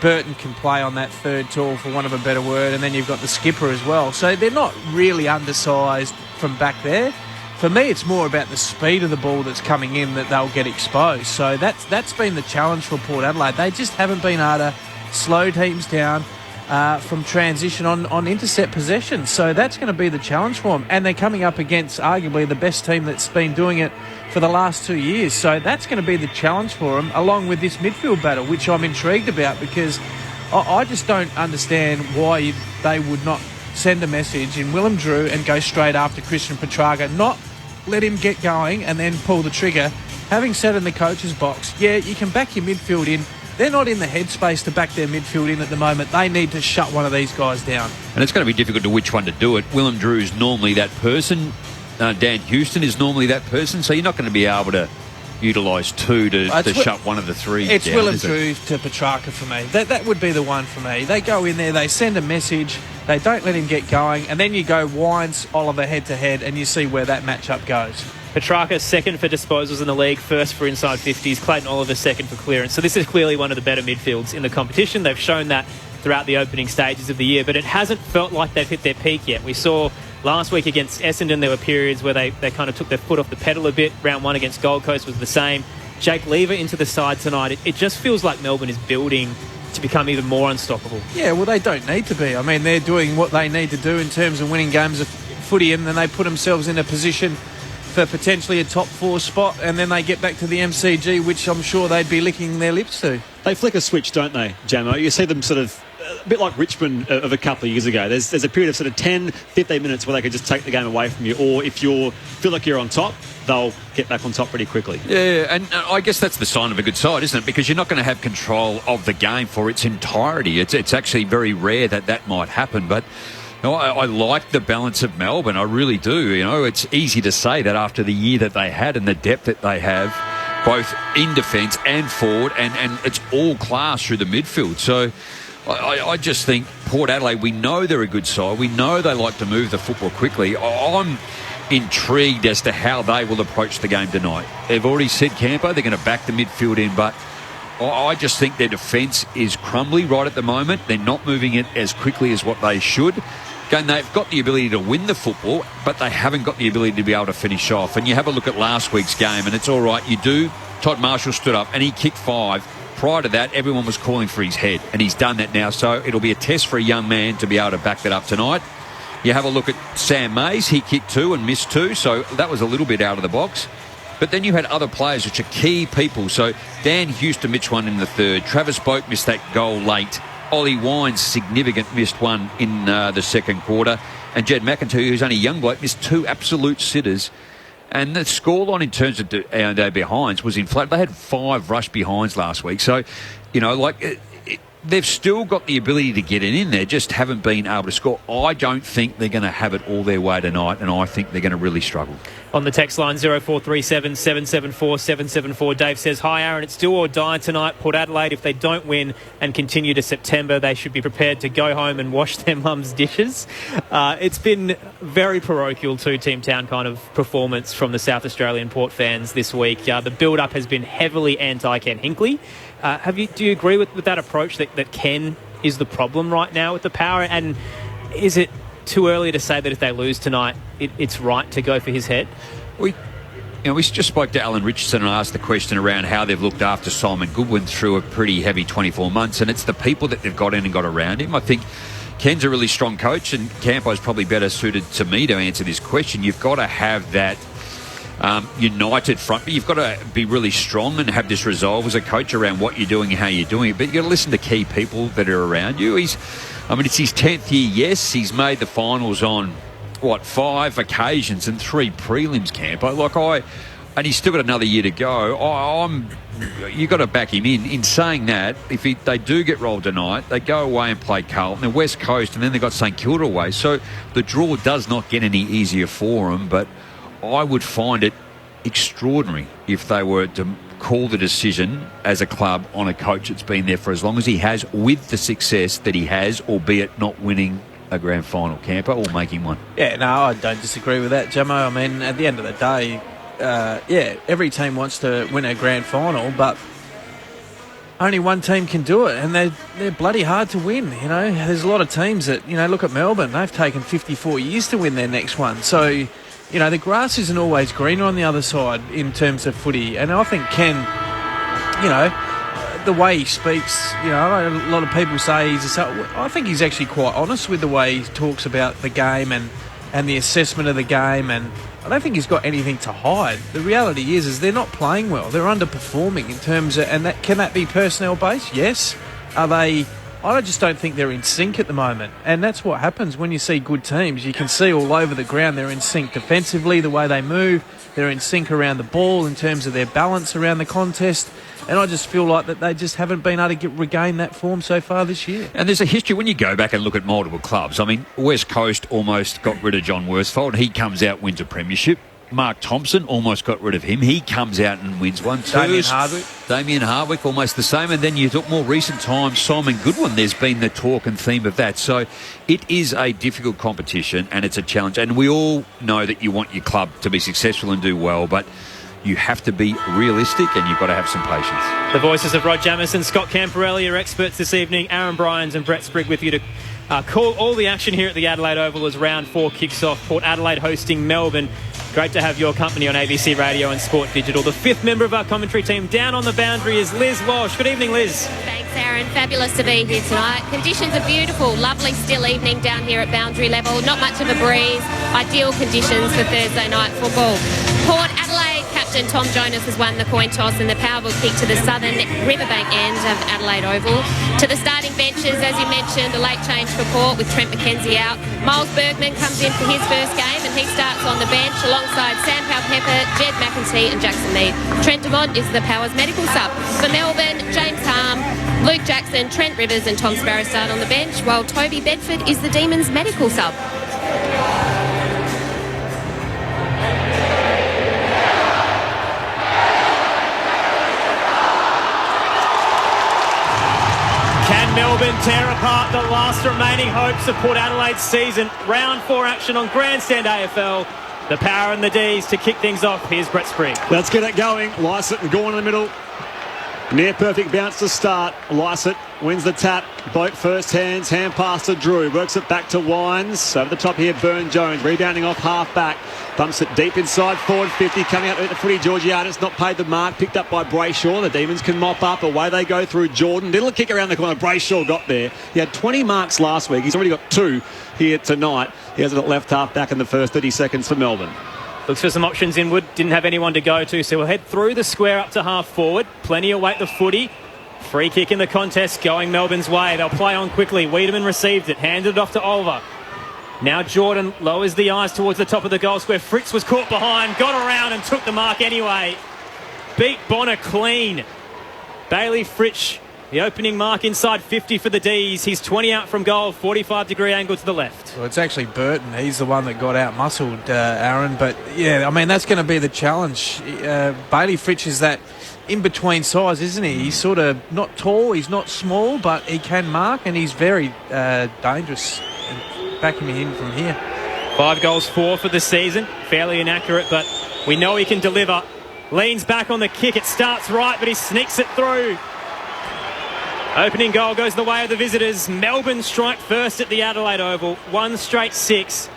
Burton can play on that 3rd tool, for want of a better word, and then you've got the skipper as well. So they're not really undersized from back there. For me, it's more about the speed of the ball that's coming in that they'll get exposed. So that's been the challenge for Port Adelaide. They just haven't been able to slow teams down from transition on intercept possession. So that's going to be the challenge for them. And they're coming up against arguably the best team that's been doing it for the last 2 years. So that's going to be the challenge for them, along with this midfield battle, which I'm intrigued about because I just don't understand why they would not send a message in Willem Drew and go straight after Christian Petrarca, not let him get going and then pull the trigger. Having said in the coach's box, yeah, you can back your midfield in. They're not in the headspace to back their midfield in at the moment. They need to shut one of these guys down. And it's going to be difficult to which one to do it. Willem Drew is normally that person. Dan Houston is normally that person. So you're not going to be able to utilise 2 to shut one of the 3 It's down, Willem Drew to Petrarca for me. That would be the one for me. They go in there, they send a message. They don't let him get going, and then you go Wines, Oliver head-to-head, and you see where that matchup goes. Petrarca second for disposals in the league, first for inside 50s. Clayton Oliver second for clearance. So this is clearly one of the better midfields in the competition. They've shown that throughout the opening stages of the year, but it hasn't felt like they've hit their peak yet. We saw last week against Essendon, there were periods where they kind of took their foot off the pedal a bit. Round one against Gold Coast was the same. Jake Lever into the side tonight. It just feels like Melbourne is building to become even more unstoppable. Yeah, well, they don't need to be. I mean, they're doing what they need to do in terms of winning games of footy, and then they put themselves in a position for potentially a top 4 spot, and then they get back to the MCG, which I'm sure they'd be licking their lips to. They flick a switch, don't they, Jamo? You see them sort of a bit like Richmond of a couple of years ago. There's a period of sort of 10, 15 minutes where they could just take the game away from you, or if you feel like you're on top, they'll get back on top pretty quickly. Yeah, and I guess that's the sign of a good side, isn't it? Because you're not going to have control of the game for its entirety. It's actually very rare that might happen, but I like the balance of Melbourne. I really do. You know, it's easy to say that after the year that they had and the depth that they have, both in defence and forward, and it's all class through the midfield. So I just think Port Adelaide, we know they're a good side. We know they like to move the football quickly. I'm intrigued as to how they will approach the game tonight. They've already said, Campo, they're going to back the midfield in, but I just think their defence is crumbly right at the moment. They're not moving it as quickly as what they should. Again, they've got the ability to win the football, but they haven't got the ability to be able to finish off. And you have a look at last week's game, and it's all right. You do. Todd Marshall stood up, and he kicked 5. Prior to that, everyone was calling for his head, and he's done that now. So it'll be a test for a young man to be able to back that up tonight. You have a look at Sam Mays. He kicked 2 and missed 2, so that was a little bit out of the box. But then you had other players which are key people. So Dan Houston missed 1 in the third. Travis Boak missed that goal late. Ollie Wines, significant, missed 1 in the second quarter. And Jed McIntyre, who's only a young bloke, missed 2 absolute sitters. And the scoreline in terms of their behinds was inflated. They had 5 rush behinds last week. So, you know, like they've still got the ability to get it in there, just haven't been able to score. I don't think they're going to have it all their way tonight, and I think they're going to really struggle. On the text line, 0437 774 774, Dave says, hi Aaron, it's do or die tonight. Port Adelaide, if they don't win and continue to September, they should be prepared to go home and wash their mum's dishes. It's been very parochial two-team town kind of performance from the South Australian Port fans this week. The build-up has been heavily anti-Ken Hinkley. Do you agree with that approach that Ken is the problem right now with the Power? And is it too early to say that if they lose tonight, it's right to go for his head? We just spoke to Alan Richardson and asked the question around how they've looked after Simon Goodwin through a pretty heavy 24 months, and it's the people that they've got in and got around him. I think Ken's a really strong coach, and Campo's probably better suited to me to answer this question. You've got to have that united front, but you've got to be really strong and have this resolve as a coach around what you're doing and how you're doing it. But you've got to listen to key people that are around you. It's his 10th year, yes. He's made the finals on, 5 occasions and 3 prelims, Campo. And he's still got another year to go. You've got to back him in. In saying that, if they do get rolled tonight, they go away and play Carlton, the West Coast, and then they've got St Kilda away. So the draw does not get any easier for them, but I would find it extraordinary if they were to call the decision as a club on a coach that's been there for as long as he has, with the success that he has, albeit not winning a grand final, Camper, or making one. Yeah, no, I don't disagree with that, Jamo. I mean, at the end of the day, every team wants to win a grand final, but only one team can do it, and they're bloody hard to win. You know, there's a lot of teams that, look at Melbourne. They've taken 54 years to win their next one. So, the grass isn't always greener on the other side in terms of footy. And I think Ken, the way he speaks, a lot of people say I think he's actually quite honest with the way he talks about the game and the assessment of the game, and I don't think he's got anything to hide. The reality is they're not playing well. They're underperforming in terms of, and can that be personnel based? Yes. Are they? I just don't think they're in sync at the moment. And that's what happens when you see good teams. You can see all over the ground they're in sync defensively, the way they move. They're in sync around the ball in terms of their balance around the contest. And I just feel like that they just haven't been able to regain that form so far this year. And there's a history when you go back and look at multiple clubs. I mean, West Coast almost got rid of John Worsfold. He comes out, wins a premiership. Mark Thompson, almost got rid of him. He comes out and wins one. Damien Hardwick, almost the same. And then you took more recent times, Simon Goodwin. There's been the talk and theme of that. So it is a difficult competition and it's a challenge. And we all know that you want your club to be successful and do well, but you have to be realistic and you've got to have some patience. The voices of Rod Jamieson, Scott Camporelli, your experts this evening. Aaron Bryans and Brett Sprigg with you to call all the action here at the Adelaide Oval as round 4 kicks off. Port Adelaide hosting Melbourne. Great to have your company on ABC Radio and Sport Digital. The 5th member of our commentary team down on the boundary is Liz Walsh. Good evening, Liz. Thanks, Aaron. Fabulous to be here tonight. Conditions are beautiful. Lovely still evening down here at boundary level. Not much of a breeze. Ideal conditions for Thursday night football. Port Adelaide captain Tom Jonas has won the coin toss and the powerball kick to the southern riverbank end of Adelaide Oval. To the starting benches, as you mentioned, a late change for Port with Trent McKenzie out. Miles Bergman comes in for his first game and he starts on the bench alongside Sam Powell-Pepper, Jed McEntee and Jackson Mead. Trent Dumont is the Powers medical sub. For Melbourne, James Harm, Luke Jackson, Trent Rivers and Tom Sparrow start on the bench, while Toby Bedford is the Demons medical sub. Can Melbourne tear apart the last remaining hopes of Port Adelaide's season? Round 4 action on Grandstand AFL. The Power and the D's to kick things off. Here's Brett Sprigg. Let's get it going. Lysett and Gorn in the middle. Near perfect bounce to start. Lysett wins the tap. Boat first hands. Hand pass to Drew. Works it back to Wines. Over the top here, Burne-Jones. Rebounding off half back. Bumps it deep inside forward 50. Coming out at the footy, Georgiadis not paid the mark. Picked up by Brayshaw. The Demons can mop up. Away they go through Jordan. Little kick around the corner. Brayshaw got there. He had 20 marks last week. He's already got 2 here tonight. He has it at left half back in the first 30 seconds for Melbourne. Looks for some options inward. Didn't have anyone to go to, so we'll head through the square up to half forward. Plenty of weight the footy. Free kick in the contest going Melbourne's way. They'll play on quickly. Wiedemann received it. Handed it off to Olver. Now Jordan lowers the eyes towards the top of the goal square. Fritz was caught behind. Got around and took the mark anyway. Beat Bonner clean. Bailey Fritsch, the opening mark inside 50 for the D's. He's 20 out from goal. 45-degree angle to the left. Well, it's actually Burton. He's the one that got out-muscled, Aaron. But, yeah, I mean, that's going to be the challenge. Bailey Fritsch is that in-between size, isn't he? He's sort of not tall, he's not small, but he can mark, and he's very dangerous. Backing me in from here. 5 goals, 4 for the season. Fairly inaccurate, but we know he can deliver. Leans back on the kick. It starts right, but he sneaks it through. Opening goal goes the way of the visitors. Melbourne strike first at the Adelaide Oval. 1 straight 6.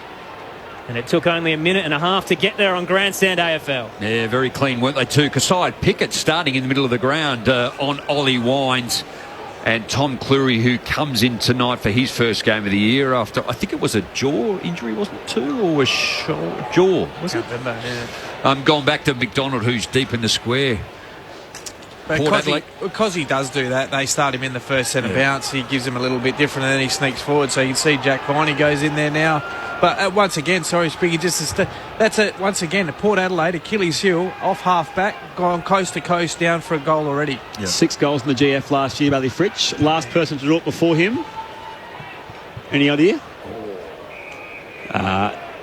And it took only a minute and a half to get there on Grandstand AFL. Yeah, very clean, weren't they too? Kasai Pickett starting in the middle of the ground on Ollie Wines. And Tom Cleary, who comes in tonight for his first game of the year after, I think it was a jaw injury, wasn't it, too? Or was jaw, was it? Gone back to McDonald, who's deep in the square. Because he does do that, they start him in the first set of bounce. He gives him a little bit different, and then he sneaks forward. So you can see Jack Viney goes in there now. But once again, sorry, Spiggy, that's it. Once again, Port Adelaide, Achilles heel, off half back, gone coast to coast, down for a goal already. Yeah. 6 goals in the GF last year, Bailey Fritsch. Last person to do it before him. Any idea?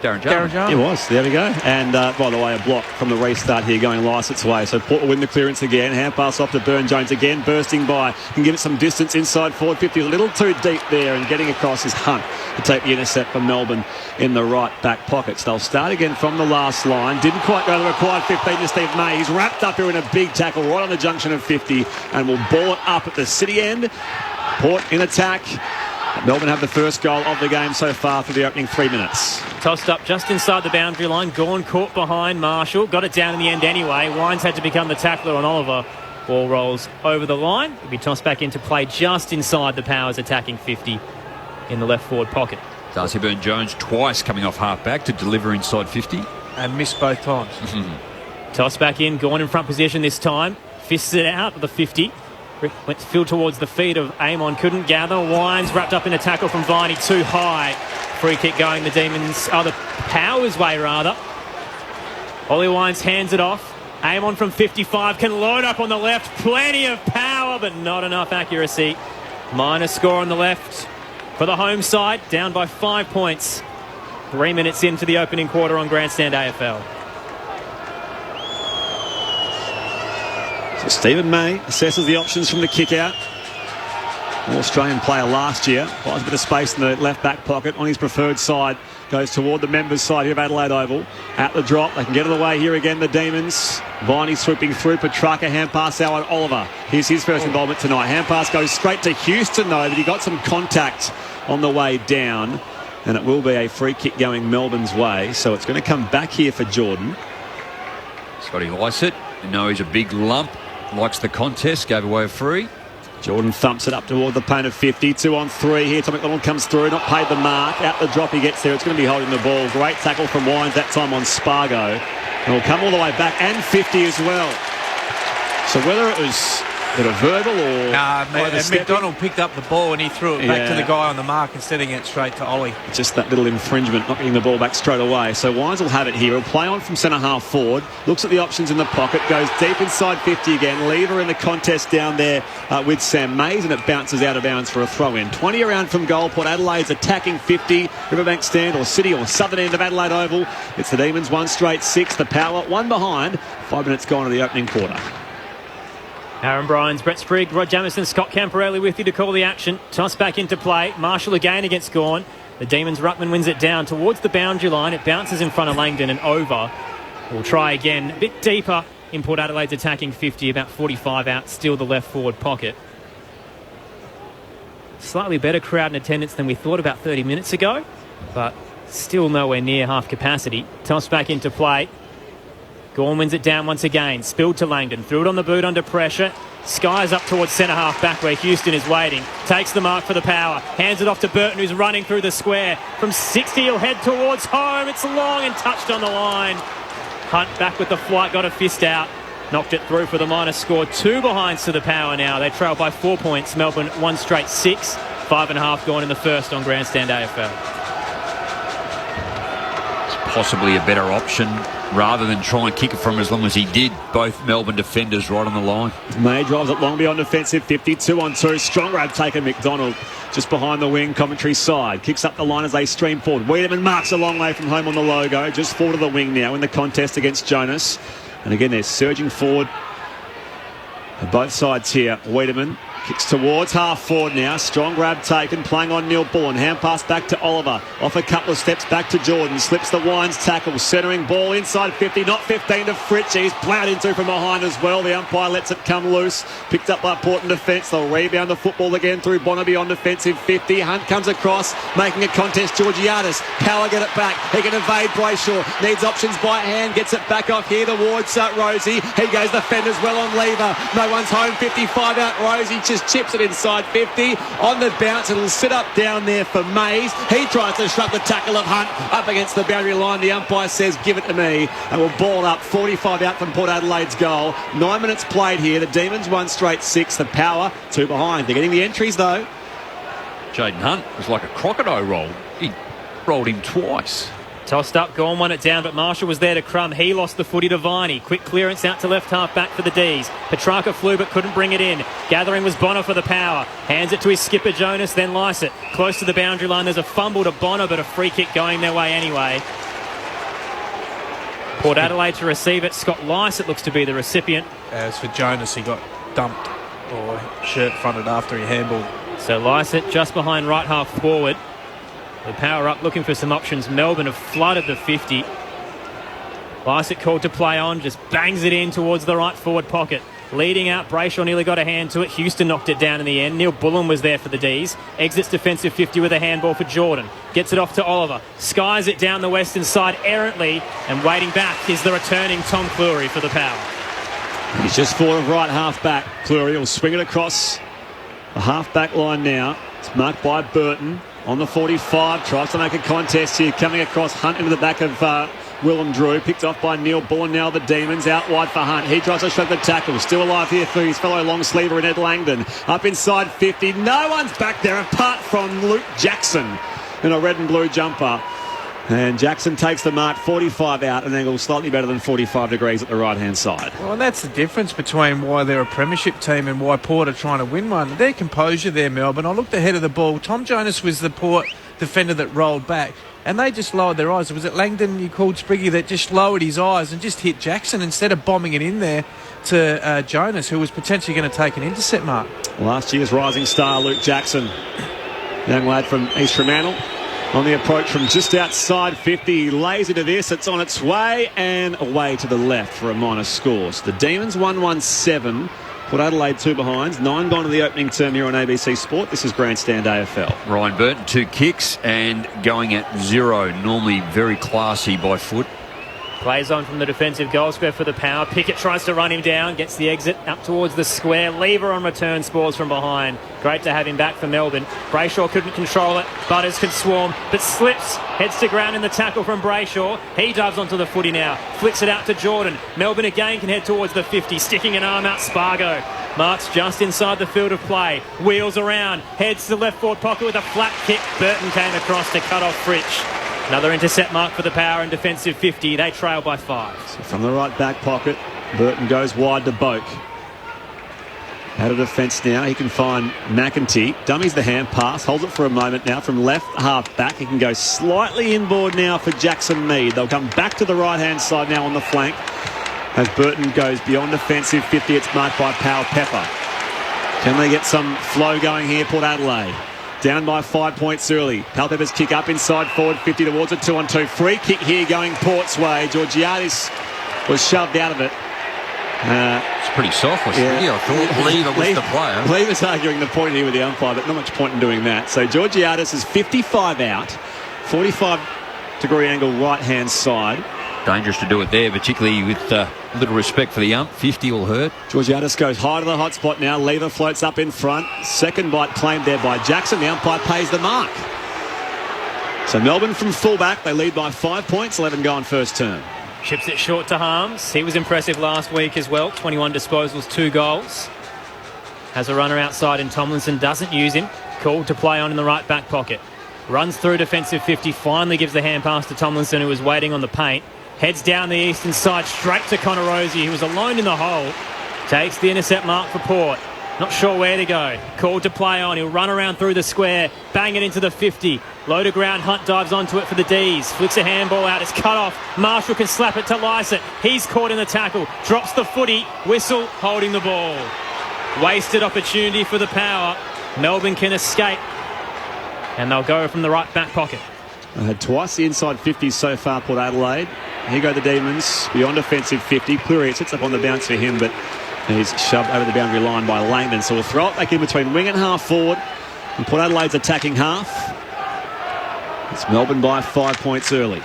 Darren Jarman. It was. There we go. And by the way, a block from the restart here going Lycett's way. So Port will win the clearance again. Hand pass off to Burne-Jones again. Bursting by. Can give it some distance inside forward 50. A little too deep there. And getting across is Hunt to take the intercept for Melbourne in the right back pockets. They'll start again from the last line. Didn't quite go to the required 15 to Steve May. He's wrapped up here in a big tackle right on the junction of 50. And will ball it up at the city end. Port in attack. Melbourne have the first goal of the game so far for the opening 3 minutes. Tossed up just inside the boundary line. Gorn caught behind Marshall. Got it down in the end anyway. Wines had to become the tackler on Oliver. Ball rolls over the line. It'll be tossed back into play just inside the Powers attacking 50 in the left forward pocket. Darcy Burne-Jones twice coming off half back to deliver inside 50. And missed both times. Toss back in. Gorn in front position this time. Fists it out of the 50. Went to field towards the feet of Amon. Couldn't gather. Wines wrapped up in a tackle from Viney. Too high. Free kick going the Demons. The Powers way rather. Ollie Wines hands it off. Amon from 55 can load up on the left. Plenty of power, but not enough accuracy. Minor score on the left for the home side. Down by 5 points. 3 minutes into the opening quarter on Grandstand AFL. So Stephen May assesses the options from the kick-out. Australian player last year. Buys a bit of space in the left-back pocket on his preferred side. Goes toward the members' side here of Adelaide Oval. At the drop, they can get it away here again, the Demons. Viney swooping through, Petrarca, hand pass out on Oliver. Here's his first involvement tonight. Hand pass goes straight to Houston, though, but he got some contact on the way down. And it will be a free kick going Melbourne's way. So it's going to come back here for Jordan. Scotty likes it. You know he's a big lump. Likes the contest. Gave away a free. Jordan thumps it up toward the paint of 50. 2 on 3 here. Tom McDonald comes through. Not paid the mark. At the drop he gets there. It's going to be holding the ball. Great tackle from Wines that time on Spargo. And will come all the way back. And 50 as well. So whether it was a verbal or... McDonald picked up the ball and he threw it back to the guy on the mark instead of getting it straight to Ollie. Just that little infringement, not getting the ball back straight away. So Wines will have it here. He'll play on from centre-half forward. Looks at the options in the pocket. Goes deep inside 50 again. Lever in the contest down there with Sam Mays, and it bounces out of bounds for a throw-in. 20 around from goal. Port Adelaide's attacking 50. Riverbank stand or City or southern end of Adelaide Oval. It's the Demons, 1 straight 6. The Power, 1 behind. 5 minutes gone in the opening quarter. Aaron Bryans, Brett Sprigg, Rod Jamieson, Scott Camporelli with you to call the action. Toss back into play. Marshall again against Gawn. The Demons ruckman wins it down towards the boundary line. It bounces in front of Langdon and over. We'll try again. A bit deeper in Port Adelaide's attacking 50. About 45 out. Still the left forward pocket. Slightly better crowd in attendance than we thought about 30 minutes ago. But still nowhere near half capacity. Toss back into play. Gawn wins it down once again. Spilled to Langdon. Threw it on the boot under pressure. Skies up towards centre-half back where Houston is waiting. Takes the mark for the Power. Hands it off to Burton, who's running through the square. From 60, he'll head towards home. It's long and touched on the line. Hunt back with the flight. Got a fist out. Knocked it through for the minus score. 2 behinds to the Power now. They trail by 4 points. Melbourne 1 straight 6. 5.5 gone in the first on Grandstand AFL. It's possibly a better option rather than try and kick it from as long as he did. Both Melbourne defenders right on the line. May drives it long beyond defensive 50. 2 on 2. Strong grab taken. McDonald just behind the wing, commentary side. Kicks up the line as they stream forward. Wiedemann marks a long way from home on the logo. Just forward of the wing now in the contest against Jonas. And again, they're surging forward. Both sides here. Wiedemann kicks towards half forward now. Strong grab taken, playing on Neil Bullen. Hand pass back to Oliver. Off a couple of steps back to Jordan. Slips the Wines tackle. Centering ball inside 50, not 15 to Fritz. He's plowed into from behind as well. The umpire lets it come loose. Picked up by Port in defence. They'll rebound the football again through Bonnaby on defensive 50. Hunt comes across, making a contest. Georgiadis. Power get it back. He can evade Brayshaw. Needs options by hand. Gets it back off here towards Rosie. He goes defenders well on Lever. No one's home. 55 out Rosie. Just chips it inside 50 on the bounce. It'll sit up down there for Mays. He tries to shrug the tackle of Hunt up against the boundary line. The umpire says give it to me, and we'll ball up. 45 out from Port Adelaide's goal. 9 minutes played here. The Demons 1 straight 6. The Power 2 behind. They're getting the entries though. Jaden Hunt was like a crocodile roll. He rolled him twice. Tossed up, Gawn won it down, but Marshall was there to crumb. He lost the footy to Viney. Quick clearance out to left half back for the D's. Petrarca flew but couldn't bring it in. Gathering was Bonner for the Power. Hands it to his skipper Jonas, then Lycett. Close to the boundary line. There's a fumble to Bonner, but a free kick going their way anyway. Port Adelaide to receive it. Scott Lycett looks to be the recipient. As for Jonas, he got dumped or shirt fronted after he handballed. So Lycett just behind right half forward. The Power up looking for some options. Melbourne have flooded the 50. Lycett called to play on, just bangs it in towards the right forward pocket. Leading out, Brayshaw nearly got a hand to it. Houston knocked it down in the end. Neil Bullen was there for the D's. Exits defensive 50 with a handball for Jordan. Gets it off to Oliver. Skies it down the western side errantly. And waiting back is the returning Tom Cleary for the Power. He's just forward of right half back. Cleary will swing it across the half back line now. It's marked by Burton. On the 45, tries to make a contest here, coming across Hunt into the back of Willem Drew, picked off by Neil Bullen. Now the Demons out wide for Hunt. He tries to shrug the tackle, still alive here for his fellow long sleever in Ed Langdon. Up inside 50, no one's back there apart from Luke Jackson in a red and blue jumper. And Jackson takes the mark, 45 out, an angle slightly better than 45 degrees at the right-hand side. Well, and that's the difference between why they're a premiership team and why Port are trying to win one. Their composure there, Melbourne. I looked ahead of the ball. Tom Jonas was the Port defender that rolled back. and they just lowered their eyes. Was it Langdon you called, Spriggy, that just lowered his eyes and just hit Jackson instead of bombing it in there to Jonas, who was potentially going to take an intercept mark? Last year's rising star, Luke Jackson, young lad from East Fremantle, on the approach from just outside 50. He lays into this. It's on its way and away to the left for a minor score. So the Demons 1-1-7. Port Adelaide 2 behinds. 9 gone to the opening term here on ABC Sport. This is Grandstand AFL. Ryan Burton, 2 kicks and going at 0. Normally very classy by foot. Plays on from the defensive goal square for the Power. Pickett tries to run him down, gets the exit up towards the square. Lever on return, scores from behind. Great to have him back for Melbourne. Brayshaw couldn't control it. Butters could swarm, but slips. Heads to ground in the tackle from Brayshaw. He dives onto the footy now. Flicks it out to Jordan. Melbourne again can head towards the 50. Sticking an arm out, Spargo. Marks just inside the field of play. Wheels around. Heads to the left forward pocket with a flat kick. Burton came across to cut off Fritsch. Another intercept mark for the Power in defensive 50. They trail by 5. So from the right back pocket, Burton goes wide to Boak. Out of defence now, he can find McEntee. Dummies the hand pass, holds it for a moment now from left half back. He can go slightly inboard now for Jackson Mead. They'll come back to the right-hand side now on the flank. As Burton goes beyond defensive 50, it's marked by Powell Pepper. Can they get some flow going here, Port Adelaide? Down by 5 points early. Pepper's kick up inside forward 50 towards a 2-on-2. Free kick here going Port's way. Georgiadis was shoved out of it. It's pretty soft, wasn't it? I thought Lever was the player. Lever's arguing the point here with the umpire, but not much point in doing that. So Georgiadis is 55 out. 45-degree angle right-hand side. Dangerous to do it there, particularly with little respect for the ump. 50 will hurt. Georgiadis goes high to the hot spot now. Lever floats up in front. Second bite claimed there by Jackson. The umpire pays the mark. So Melbourne from fullback. They lead by 5 points. 11 gone first term. Chips it short to Harms. He was impressive last week as well. 21 disposals, 2 goals. Has a runner outside and Tomlinson doesn't use him. Called to play on in the right back pocket. Runs through defensive 50. Finally gives the hand pass to Tomlinson, who was waiting on the paint. Heads down the eastern side straight to Connor Rosie, who was alone in the hole. Takes the intercept mark for Port. Not sure where to go. Called to play on. He'll run around through the square. Bang it into the 50. Low to ground. Hunt dives onto it for the D's. Flicks a handball out. It's cut off. Marshall can slap it to Lysett. He's caught in the tackle. Drops the footy. Whistle holding the ball. Wasted opportunity for the Power. Melbourne can escape. And they'll go from the right back pocket. Had twice the inside 50s so far, Port Adelaide. Here go the Demons beyond offensive 50. Cleary sits up on the bounce for him, but he's shoved over the boundary line by Langdon. So we'll throw it back in between wing and half forward. And Port Adelaide's attacking half. It's Melbourne by 5 points early.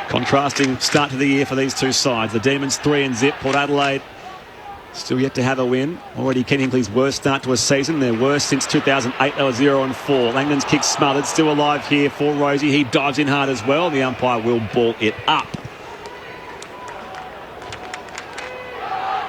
Contrasting start to the year for these two sides. The Demons 3 and zip. Port Adelaide still yet to have a win. Already Ken Hinkley's worst start to a season. Their worst since 2008. They were 0-4. Langdon's kick smothered. Still alive here for Rosie. He dives in hard as well. The umpire will ball it up.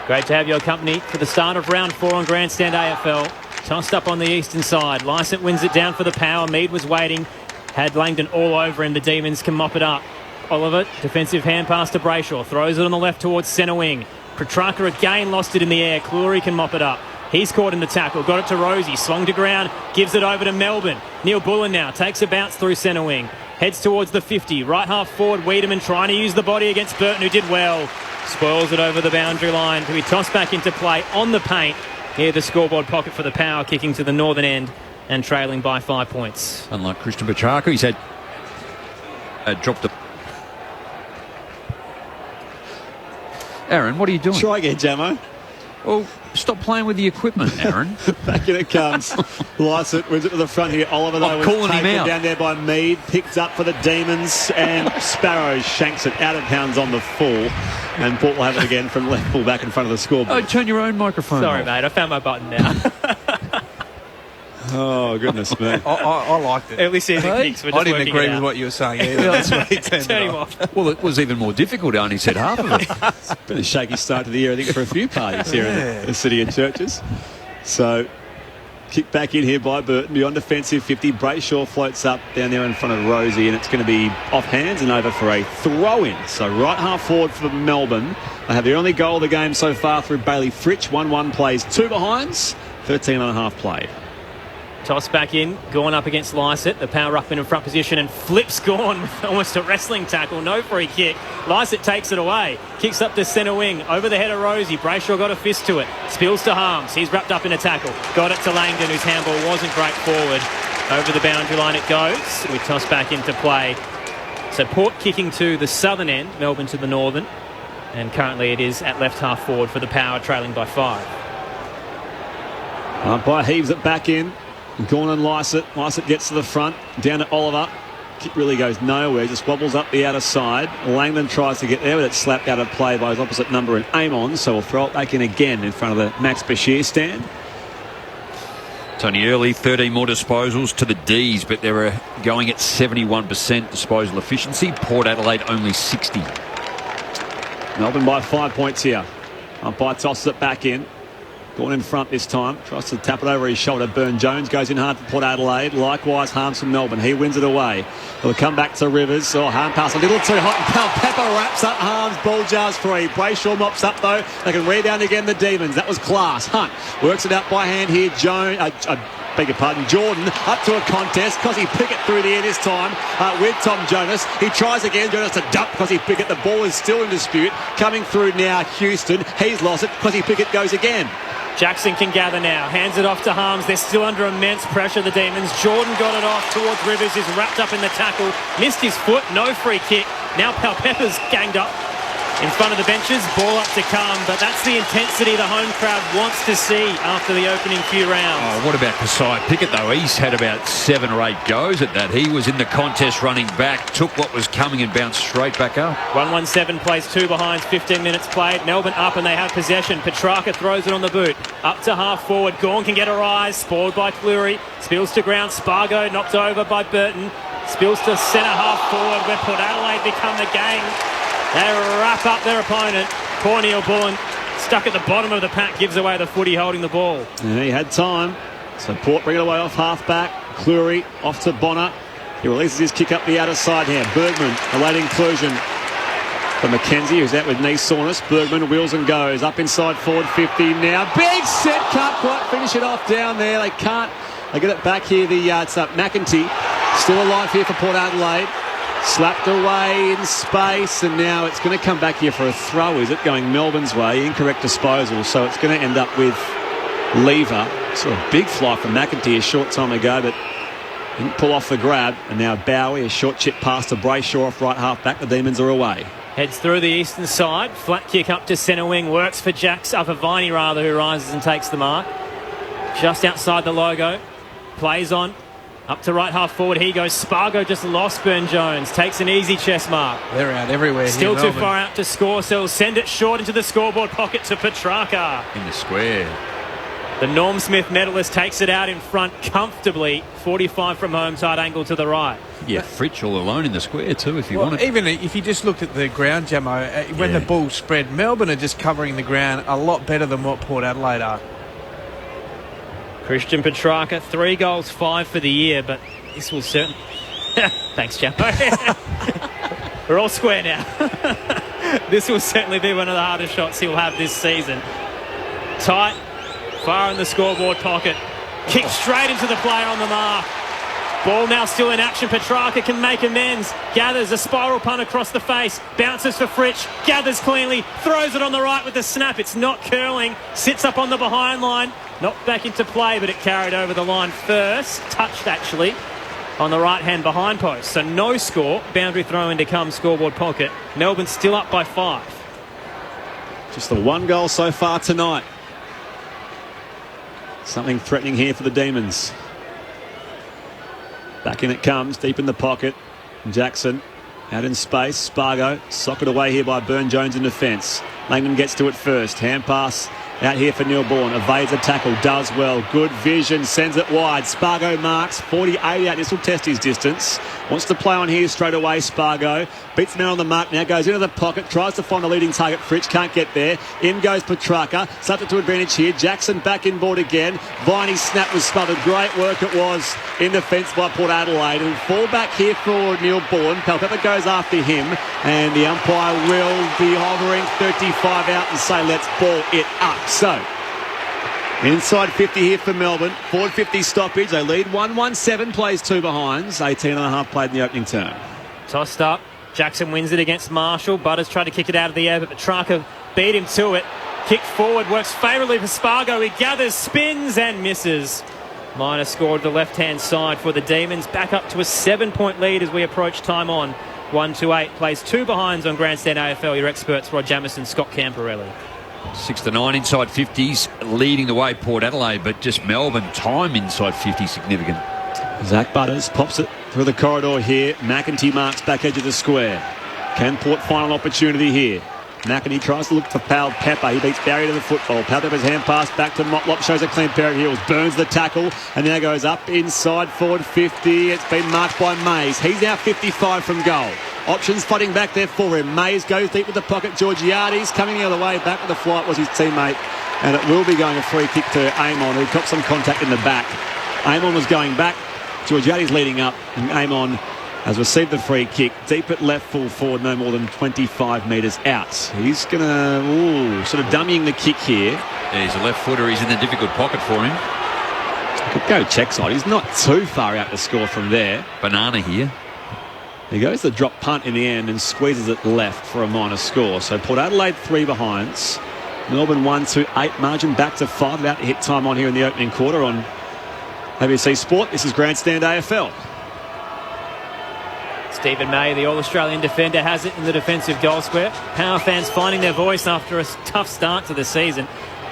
Great to have your company for the start of round 4 on Grandstand AFL. Tossed up on the eastern side. Lysett wins it down for the Power. Mead was waiting. Had Langdon all over him. The Demons can mop it up. Oliver, defensive hand pass to Brayshaw. Throws it on the left towards centre wing. Petrarca again lost it in the air. Cleary can mop it up. He's caught in the tackle. Got it to Rosie. Swung to ground. Gives it over to Melbourne. Neil Bullen now takes a bounce through centre wing. Heads towards the 50. Right half forward. Wiedemann trying to use the body against Burton, who did well. Spoils it over the boundary line to be tossed back into play on the paint. Here the scoreboard pocket for the Power, kicking to the northern end and trailing by 5 points. Unlike Christian Petrarca, he's had dropped the... Aaron, what are you doing? Try again, Jamo. Well, stop playing with the equipment, Aaron. Back in it comes. Lysett wins it to the front here. Oliver, though, was taken down there by Mead. Picked up for the Demons. And Sparrow shanks it out of bounds on the full. And Port will have it again from left full back in front of the scoreboard. Oh, turn your own microphone Sorry, off. mate. I found my button now. Oh, goodness me. I liked it. Early season kicks. I didn't agree with what you were saying either. That's why he turned him off. Well, it was even more difficult. I only said half of it. Been a shaky start to the year, I think, for a few parties here in the City of Churches. So, kick back in here by Burton. Beyond defensive 50. Brayshaw floats up down there in front of Rosie, and it's going to be off hands and over for a throw-in. So, right half forward for Melbourne. They have the only goal of the game so far through Bailey Fritsch. 1-1 plays 2 behinds. 13 and a half played. Toss back in. Gorn up against Lysett. The power ruckman in front position and flips Gorn with almost a wrestling tackle. No free kick. Lysett takes it away. Kicks up to centre wing. Over the head of Rosie. Brayshaw got a fist to it. Spills to Harms. He's wrapped up in a tackle. Got it to Langdon, whose handball wasn't great forward. Over the boundary line it goes. We toss back into play. So Port kicking to the southern end. Melbourne to the northern. And currently it is at left half forward for the Power, trailing by 5. Umpire heaves it back in. Gorn and Lysett. Lysett gets to the front. Down to Oliver. Kick really goes nowhere. Just wobbles up the outer side. Langdon tries to get there, but it's slapped out of play by his opposite number and Amon. So we'll throw it back in again in front of the Max Bashir stand. Tony Early, 13 more disposals to the D's, but they're going at 71% disposal efficiency. Port Adelaide only 60. Melbourne by 5 points here. Umpire tosses it back in. Gorn in front this time. Tries to tap it over his shoulder. Burn-Jones goes in hard for Port Adelaide. Likewise, Harms from Melbourne. He wins it away. He'll come back to Rivers. Harm pass a little too hot. Pepper wraps up Harms. Ball jars free. Brayshaw mops up though. They can rebound again the Demons. That was class. Hunt works it out by hand here. Beg your pardon, Jordan up to a contest. Cosy Pickett through the air this time with Tom Jonas. He tries again. Jonas to dump Cosy Pickett. The ball is still in dispute. Coming through now, Houston. He's lost it. Cosy Pickett goes again. Jackson can gather now. Hands it off to Harms. They're still under immense pressure, the Demons. Jordan got it off towards Rivers. He's wrapped up in the tackle. Missed his foot. No free kick. Now Palpepper's ganged up in front of the benches. Ball up to come. But that's the intensity the home crowd wants to see after the opening few rounds. Oh, what about Kasai Pickett, though? He's had about 7 or 8 goes at that. He was in the contest running back, took what was coming and bounced straight back up. 1-1-7 plays 2 behind, 15 minutes played. Melbourne up and they have possession. Petrarca throws it on the boot. Up to half forward. Gorn can get a rise. Spoiled by Fleury. Spills to ground. Spargo knocked over by Burton. Spills to centre half forward where Port Adelaide become the gang. They wrap up their opponent. Poor Neil Bullen, stuck at the bottom of the pack, gives away the footy holding the ball. And he had time. So Port bring it away off half-back. Cleary off to Bonner. He releases his kick up the outer side here. Bergman awaiting inclusion for McKenzie, who's out with knee soreness. Bergman wheels and goes. Up inside forward 50 now. Big set, can't quite finish it off down there. They can't. They get it back here. It's McEntee. Still alive here for Port Adelaide. Slapped away in space, and now it's going to come back here for a throw, is it? Going Melbourne's way, incorrect disposal, so it's going to end up with Lever. Sort of big fly from McEntee a short time ago, but didn't pull off the grab. And now Bowie, a short chip pass to Brayshaw off right half back. The Demons are away. Heads through the eastern side, flat kick up to centre wing, works for Viney rather, who rises and takes the mark. Just outside the logo, plays on. Up to right half forward he goes. Spargo just lost Burn-Jones. Takes an easy chest mark. They're out everywhere. Still here, too Melbourne. far out to score, so he'll send it short into the scoreboard pocket to Petrarca. In the square. The Norm Smith medalist takes it out in front comfortably. 45 from home, tight angle to the right. Yeah, Fritsch all alone in the square too if you Well, want it. even if you just looked at the ground, Jamo, when the ball spread, Melbourne are just covering the ground a lot better than what Port Adelaide are. Christian Petrarca, 3 goals, 5 for the year, but this will certainly... Thanks, Jamo. We're all square now. This will certainly be one of the hardest shots he'll have this season. Tight, far in the scoreboard pocket. Kick straight into the player on the mark. Ball now still in action. Petrarca can make amends. Gathers a spiral punt across the face. Bounces for Fritsch. Gathers cleanly. Throws it on the right with the snap. It's not curling. Sits up on the behind line. Knocked back into play, but it carried over the line first. Touched, actually, on the right-hand behind post. So no score. Boundary throw in to come scoreboard pocket. Melbourne still up by 5. Just the 1 goal so far tonight. Something threatening here for the Demons. Back in it comes, deep in the pocket. Jackson out in space. Spargo socked away here by Burn-Jones in defence. Langdon gets to it first. Hand pass out here for Neil Bourne. Evades a tackle, does well. Good vision, sends it wide. Spargo marks 48 out. This will test his distance. Wants to play on here straight away. Spargo beats the man on the mark now. Goes into the pocket. Tries to find a leading target. Fritsch can't get there. In goes Petrarca. Subject to advantage here. Jackson back in board again. Viney's snap was smothered. Great work it was in defence by Port Adelaide. And fall back here for Neil Bourne. Palpepper goes after him. And the umpire will be hovering 35 out and say let's ball it up. So Inside 50 here for Melbourne. Forward 50 stoppage. They lead 1-1-7, plays 2 behinds. 18.5 played in the opening term. Tossed up. Jackson wins it against Marshall. Butters tried to kick it out of the air, but Petrarca beat him to it. Kick forward, works favourably for Spargo. He gathers, spins and misses. Minor scored the left-hand side for the Demons. Back up to a 7-point lead as we approach time on. 1-8. Plays 2 behinds on Grandstand AFL. Your experts, Rod Jamieson, Scott Camporelli. 6-9 inside 50s, leading the way Port Adelaide, but just Melbourne time inside 50 significant. Zach Butters pops it through the corridor here. McEntee marks back edge of the square. Can Port final opportunity here? McEntee tries to look for Pal Pepper. He beats Barry to the football. Pal Pepper's hand pass back to Motlop. Shows a clean pair of heels. Burns the tackle and now goes up inside forward 50. It's been marked by Mays. He's now 55 from goal. Options fighting back there for him. Mays goes deep with the pocket. Georgiades coming the other way. Back with the flight was his teammate. And it will be going a free kick to Amon, who got some contact in the back. Amon was going back. Georgiades leading up. And Amon has received the free kick. Deep at left, full forward, no more than 25 metres out. He's going to, sort of dummying the kick here. Yeah, he's a left footer. He's in a difficult pocket for him. Could go check side. He's not too far out to score from there. Banana here. He goes the drop punt in the end and squeezes it left for a minor score. So Port Adelaide 3 behinds. Melbourne 1-8. Margin back to 5. About to hit time on here in the opening quarter on ABC Sport. This is Grandstand AFL. Stephen May, the All-Australian defender, has it in the defensive goal square. Power fans finding their voice after a tough start to the season.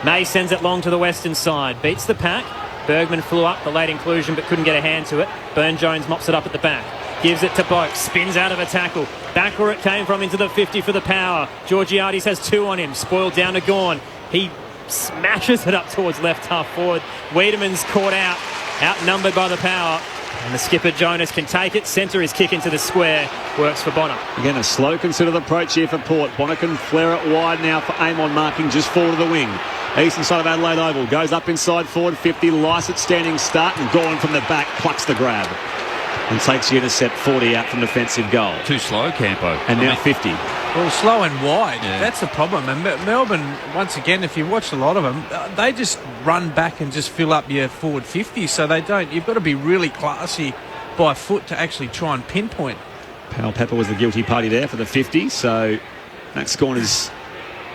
May sends it long to the western side. Beats the pack. Bergman flew up the late inclusion but couldn't get a hand to it. Burne-Jones mops it up at the back. Gives it to Boak. Spins out of a tackle. Back where it came from into the 50 for the Power. Georgiades has 2 on him. Spoiled down to Gawn. He smashes it up towards left half forward. Wiedemann's caught out. Outnumbered by the Power. And the skipper Jonas can take it. Centre his kick into the square. Works for Bonner. Again, a slow considered approach here for Port. Bonner can flare it wide now for Amon, marking just forward of the wing. Eastern side of Adelaide Oval. Goes up inside forward 50. Lycett standing start and Gawn from the back plucks the grab. And takes the intercept 40 out from defensive goal. Too slow, Campo. And now 50. Well, slow and wide. Yeah. That's the problem. And Melbourne, once again, if you watch a lot of them, they just run back and just fill up your forward 50. So they don't. You've got to be really classy by foot to actually try and pinpoint. Pal Pepper was the guilty party there for the 50. So Max Gawn is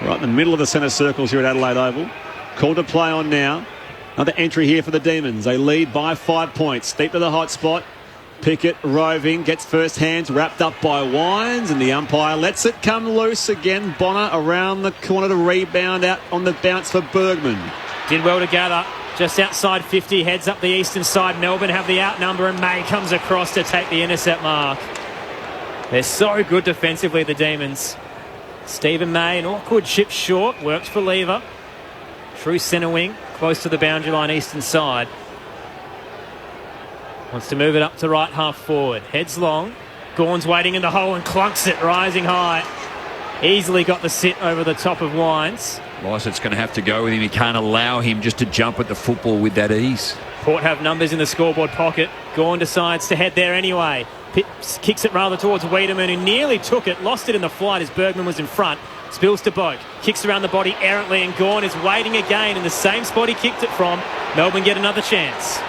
right in the middle of the centre circles here at Adelaide Oval. Called to play on now. Another entry here for the Demons. They lead by 5 points. Deep to the hot spot. Pickett roving, gets first hands, wrapped up by Wines, and the umpire lets it come loose again. Bonner around the corner to rebound out on the bounce for Bergman. Did well to gather. Just outside 50, heads up the eastern side. Melbourne have the outnumber and May comes across to take the intercept mark. They're so good defensively, the Demons. Stephen May, an awkward chip short, works for Lever. True centre wing, close to the boundary line eastern side. Wants to move it up to right half forward. Heads long. Gawn's waiting in the hole and clunks it, rising high. Easily got the sit over the top of Wines. Lycett's going to have to go with him. He can't allow him just to jump at the football with that ease. Port have numbers in the scoreboard pocket. Gawn decides to head there anyway. Kicks it rather towards Wiedemann, who nearly took it. Lost it in the flight as Bergman was in front. Spills to Boak. Kicks around the body errantly and Gawn is waiting again in the same spot he kicked it from. Melbourne get another chance.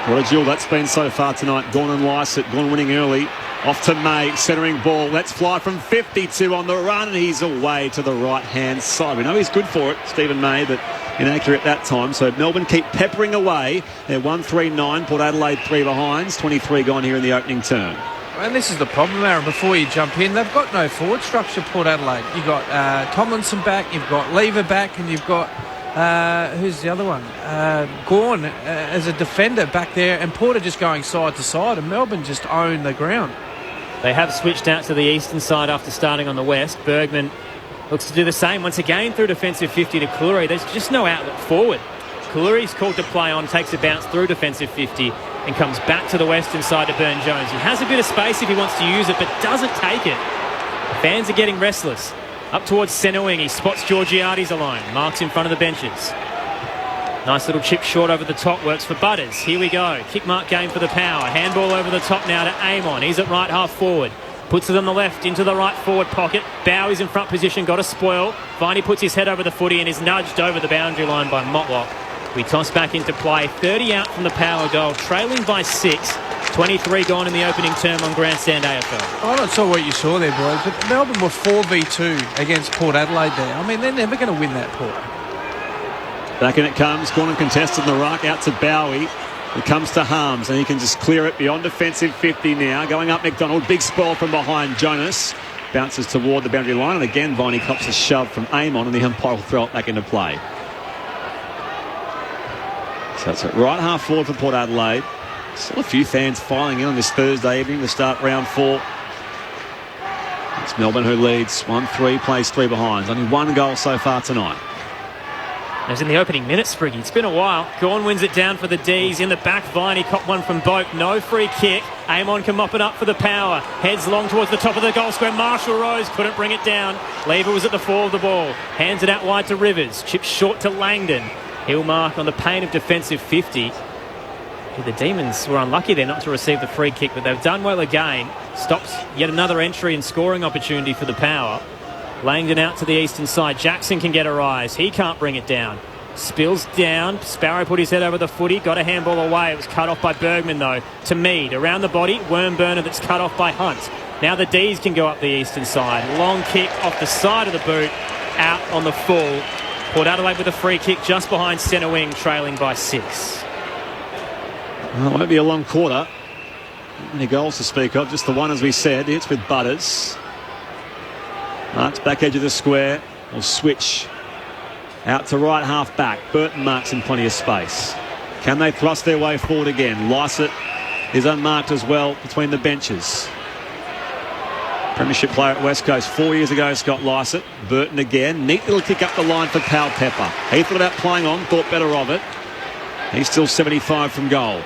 What a duel that's been so far tonight. Gawn and Lycett. Gawn winning early. Off to May. Centering ball. Let's fly from 52 on the run. And he's away to the right-hand side. We know he's good for it, Stephen May, but inaccurate that time. So Melbourne keep peppering away. They're 1-3-9. Port Adelaide 3 behinds. 23 gone here in the opening term. And this is the problem, Aaron, before you jump in. They've got no forward structure, Port Adelaide. You've got Tomlinson back. You've got Lever back. And you've got... who's the other one? Gawn as a defender back there, and Porter just going side to side, and Melbourne just own the ground. They have switched out to the eastern side after starting on the west. Bergman looks to do the same once again through defensive 50 to Clurey. There's just no outlet forward. Clurey's called to play on, takes a bounce through defensive 50 and comes back to the western side to Burne-Jones. He has a bit of space if he wants to use it, but doesn't take it. Fans are getting restless. Up towards centre wing, he spots Georgiades alone. Marks in front of the benches. Nice little chip short over the top, works for Butters. Here we go. Kick mark game for the Power. Handball over the top now to Amon. He's at right half forward. Puts it on the left into the right forward pocket. Bowie's in front position, got a spoil. Viney puts his head over the footy and is nudged over the boundary line by Motlop. We toss back into play. 30 out from the power goal, trailing by 6. 23 gone in the opening term on Grandstand AFL. I'm not sure what you saw there, boys, but Melbourne were 4v2 against Port Adelaide there. I mean, they're never going to win that, Port. Back in it comes. Corner contested in the ruck. Out to Bowie. It comes to Harms, and he can just clear it beyond defensive 50 now. Going up McDonald. Big spoil from behind Jonas. Bounces toward the boundary line, and again Viney cops a shove from Amon, and the umpire will throw it back into play. So it's at right half forward for Port Adelaide. Still a few fans filing in on this Thursday evening to start round 4. It's Melbourne who leads 1-3, plays 3 behinds. Only 1 goal so far tonight. It was in the opening minute, Spriggy. It's been a while. Gawn wins it down for the D's. In the back, Viney caught one from Boak. No free kick. Amon can mop it up for the power. Heads long towards the top of the goal square. Marshall Rose couldn't bring it down. Lever was at the fore of the ball. Hands it out wide to Rivers. Chips short to Langdon. He'll mark on the pain of defensive 50. The Demons were unlucky there not to receive the free kick, but they've done well again. Stops yet another entry and scoring opportunity for the power. Langdon out to the eastern side. Jackson can get a rise. He can't bring it down. Spills down. Sparrow put his head over the footy. Got a handball away. It was cut off by Bergman, though. To Mead. Around the body. Worm burner that's cut off by Hunt. Now the D's can go up the eastern side. Long kick off the side of the boot. Out on the full. Port Adelaide with a free kick just behind centre wing, trailing by 6. Well, it won't be a long quarter. Not many goals to speak of. Just the one, as we said. It's with Butters. Marks back edge of the square. Will switch out to right half back. Burton marks in plenty of space. Can they thrust their way forward again? Lysett is unmarked as well between the benches. Premiership player at West Coast 4 years ago, Scott Lysett. Burton again. Neat little kick up the line for Pal Pepper. He thought about playing on, thought better of it. He's still 75 from goal.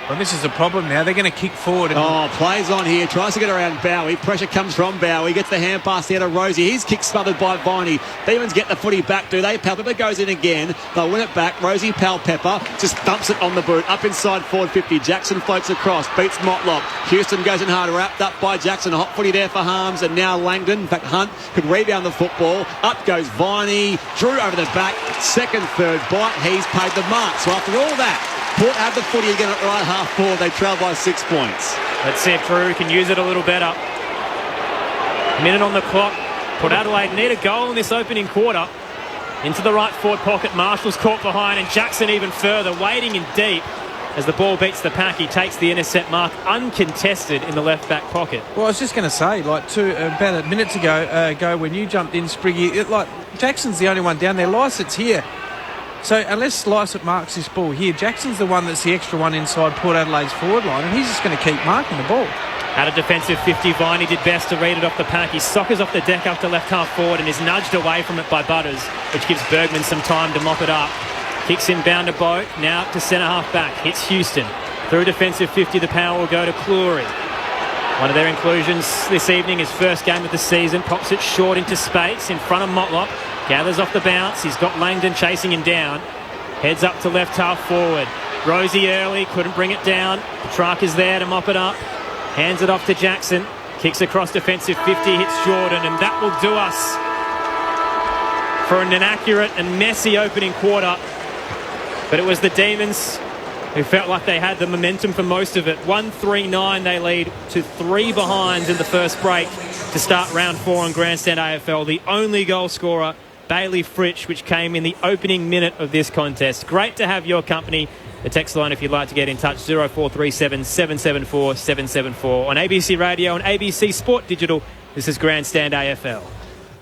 Well, this is a problem now. They're going to kick forward. Plays on here. Tries to get around Bowie. Pressure comes from Bowie. Gets the hand pass there to Rosie. He's kick smothered by Viney. Demons get the footy back, do they? Palpepper goes in again. They'll win it back. Rosie Palpepper just thumps it on the boot. Up inside forward 50. Jackson floats across. Beats Motlop. Houston goes in hard. Wrapped up by Jackson. Hot footy there for Harms. And now Langdon. In fact, Hunt could rebound the football. Up goes Viney. Drew over the back. Second, third bite. He's paid the mark. So after all that, Port have the footy again at right half forward. They trail by 6 points. Let's see if Drew can use it a little better. Minute on the clock. Port Adelaide need a goal in this opening quarter. Into the right forward pocket. Marshall's caught behind, and Jackson even further, waiting in deep. As the ball beats the pack, he takes the intercept mark uncontested in the left back pocket. Well, I was just going to say, about a minute ago when you jumped in, Spriggy, Jackson's the only one down there. Lysett's here. So unless Lysett marks this ball here, Jackson's the one that's the extra one inside Port Adelaide's forward line, and he's just going to keep marking the ball. At a defensive 50, Viney did best to read it off the pack. He soccers off the deck up to left half forward and is nudged away from it by Butters, which gives Bergman some time to mop it up. Kicks inbound to Boat, now to centre half back. Hits Houston. Through defensive 50, the power will go to Cleary. One of their inclusions this evening, his first game of the season. Pops it short into space in front of Motlop. Gathers off the bounce. He's got Langdon chasing him down. Heads up to left half forward. Rosie early, couldn't bring it down. Petrarca's there to mop it up. Hands it off to Jackson. Kicks across defensive 50, hits Jordan, and that will do us for an inaccurate and messy opening quarter. But it was the Demons who felt like they had the momentum for most of it. 1-3-9 they lead to 3 behinds in the first break to start round 4 on Grandstand AFL. The only goal scorer, Bailey Fritsch, which came in the opening minute of this contest. Great to have your company. The text line, if you'd like to get in touch, 0437 774 774. On ABC Radio and ABC Sport Digital, this is Grandstand AFL.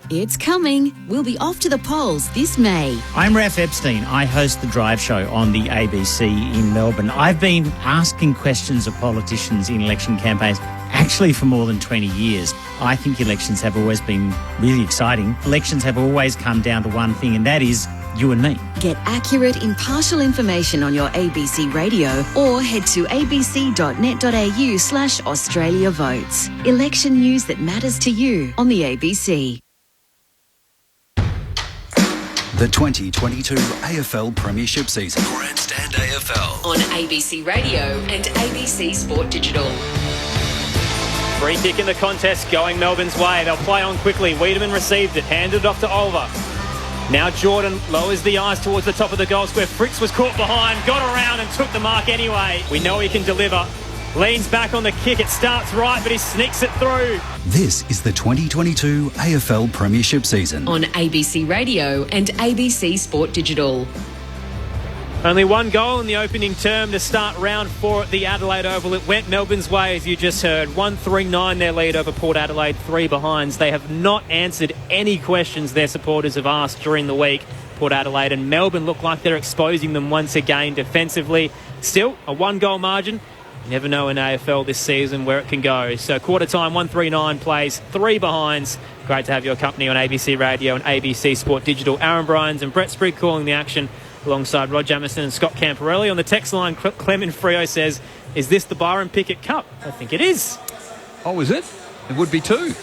It's coming. We'll be off to the polls this May. I'm Raph Epstein. I host The Drive Show on the ABC in Melbourne. I've been asking questions of politicians in election campaigns actually for more than 20 years. I think elections have always been really exciting. Elections have always come down to one thing, and that is you and me. Get accurate, impartial information on your ABC radio or head to abc.net.au/Australia Votes. Election news that matters to you on the ABC. The 2022 AFL Premiership season. Grandstand AFL. On ABC Radio and ABC Sport Digital. Free kick in the contest going Melbourne's way. They'll play on quickly. Wiedemann received it. Handed it off to Olver. Now Jordan lowers the eyes towards the top of the goal square. Fricks was caught behind, got around and took the mark anyway. We know he can deliver. Leans back on the kick. It starts right, but he sneaks it through. This is the 2022 AFL Premiership season. On ABC Radio and ABC Sport Digital. Only one goal in the opening term to start round 4 at the Adelaide Oval. It went Melbourne's way, as you just heard. 1-3-9 their lead over Port Adelaide, 3 behinds. They have not answered any questions their supporters have asked during the week. Port Adelaide and Melbourne look like they're exposing them once again defensively. Still, a 1-goal margin. You never know in AFL this season where it can go. So quarter time, 1-3-9 plays, 3 behinds. Great to have your company on ABC Radio and ABC Sport Digital. Aaron Bryans and Brett Sprigg calling the action alongside Rod Jamieson and Scott Camporelli. On the text line, Clement Frio says, is this the Byron Pickett Cup? I think it is. Oh, is it? It would be too.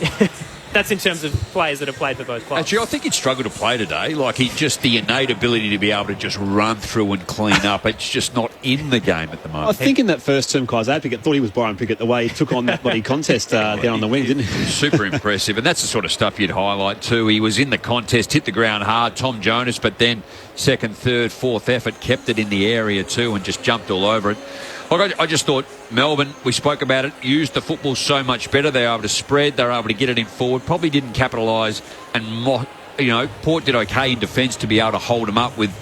That's in terms of players that have played for both clubs. Actually, I think he'd struggled to play today. Like, just the innate ability to be able to just run through and clean up. It's just not in the game at the moment. I think in that first term, Kaiser Pickett thought he was Byron Pickett the way he took on that bloody contest down on the wing, didn't he? Super impressive. And that's the sort of stuff you'd highlight too. He was in the contest, hit the ground hard, Tom Jonas, but then second, third, fourth effort, kept it in the area too and just jumped all over it. Look, I just thought Melbourne, we spoke about it, used the football so much better. They were able to spread, they were able to get it in forward, probably didn't capitalise, and Port did okay in defence to be able to hold them up with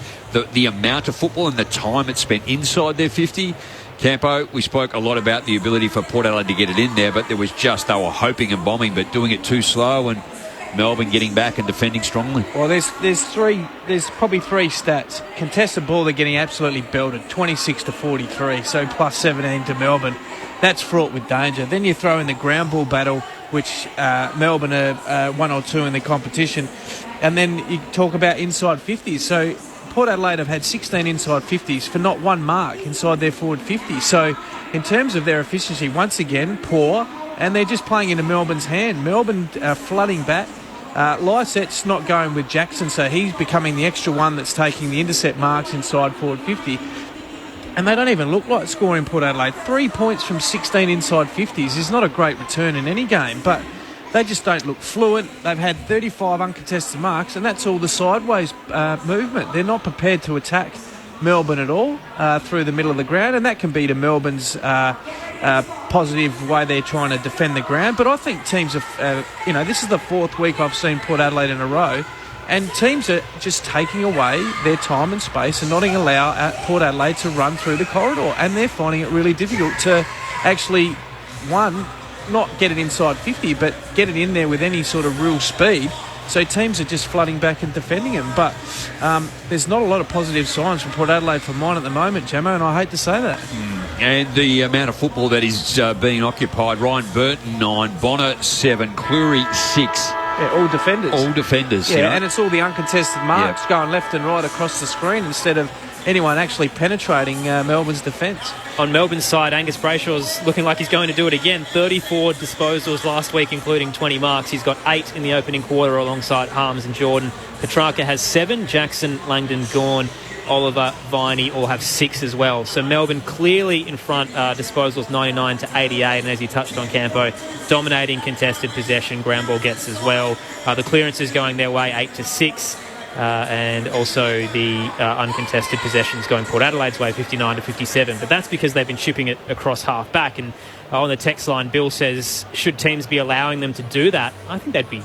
the amount of football and the time it spent inside their 50. Campo, we spoke a lot about the ability for Port Adelaide to get it in there, but they were hoping and bombing, but doing it too slow, and Melbourne getting back and defending strongly. Well, there's probably 3 stats. Contested ball, they're getting absolutely belted, 26-43, so plus 17 to Melbourne. That's fraught with danger. Then you throw in the ground ball battle, which Melbourne are 1 or 2 in the competition, and then you talk about inside 50s. So Port Adelaide have had 16 inside 50s for not one mark inside their forward 50. So in terms of their efficiency, once again, poor, and they're just playing into Melbourne's hand. Melbourne flooding back. Lysette's not going with Jackson, so he's becoming the extra one that's taking the intercept marks inside forward 50. And they don't even look like scoring Port Adelaide. 3 points from 16 inside 50s is not a great return in any game, but they just don't look fluent. They've had 35 uncontested marks, and that's all the sideways movement. They're not prepared to attack Melbourne at all through the middle of the ground, and that can be to Melbourne's positive way they're trying to defend the ground. But I think teams are, this is the 4th week I've seen Port Adelaide in a row, and teams are just taking away their time and space and not allow Port Adelaide to run through the corridor, and they're finding it really difficult to actually, not get it inside 50, but get it in there with any sort of real speed. So teams are just flooding back and defending them. But there's not a lot of positive signs from Port Adelaide for mine at the moment, Jamo, and I hate to say that. And the amount of football that is being occupied, Ryan Burton 9, Bonner 7, Cleary 6. Yeah, all defenders. All defenders. Yeah, and it's all the uncontested marks going left and right across the screen instead of anyone actually penetrating Melbourne's defence. On Melbourne's side, Angus Brayshaw's looking like he's going to do it again. 34 disposals last week, including 20 marks. He's got 8 in the opening quarter alongside Harms and Jordan. Petrarca has 7. Jackson, Langdon, Gawn, Oliver, Viney all have 6 as well. So Melbourne clearly in front, disposals 99-88, and as you touched on, Campo, dominating contested possession. Ground ball gets as well. The clearances going their way 8-6. And also the uncontested possessions going Port Adelaide's way 59-57, but that's because they've been shipping it across half back. And on the text line, Bill says, should teams be allowing them to do that? I think they'd be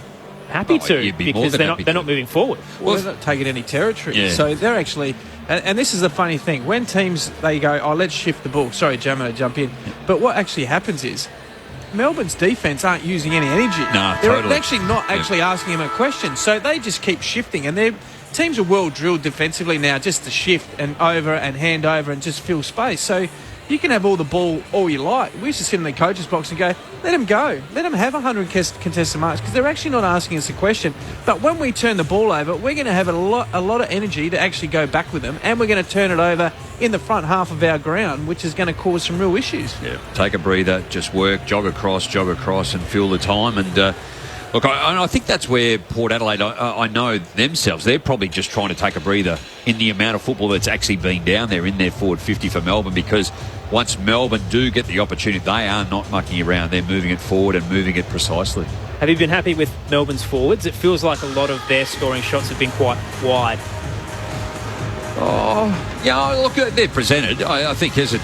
happy to, because they're not moving forward. Well, they're not taking any territory. Yeah. So they're actually, and this is the funny thing, when teams, they go, let's shift the ball. Sorry, Jamo, jump in. But what actually happens is Melbourne's defence aren't using any energy. No, they're totally. actually not actually asking him a question. So they just keep shifting, and their teams are well drilled defensively now just to shift and over and hand over and just fill space. So you can have all the ball all you like. We used to sit in the coach's box and go, let them go. Let them have 100 contested marks, because they're actually not asking us a question. But when we turn the ball over, we're going to have a lot of energy to actually go back with them, and we're going to turn it over in the front half of our ground, which is going to cause some real issues. Yeah, take a breather, just work, jog across, and fill the time. And look, I think that's where Port Adelaide, I know themselves, they're probably just trying to take a breather in the amount of football that's actually been down there in their forward 50 for Melbourne, because once Melbourne do get the opportunity, they are not mucking around. They're moving it forward and moving it precisely. Have you been happy with Melbourne's forwards? It feels like a lot of their scoring shots have been quite wide. Oh, yeah, look, they're presented. I think as it,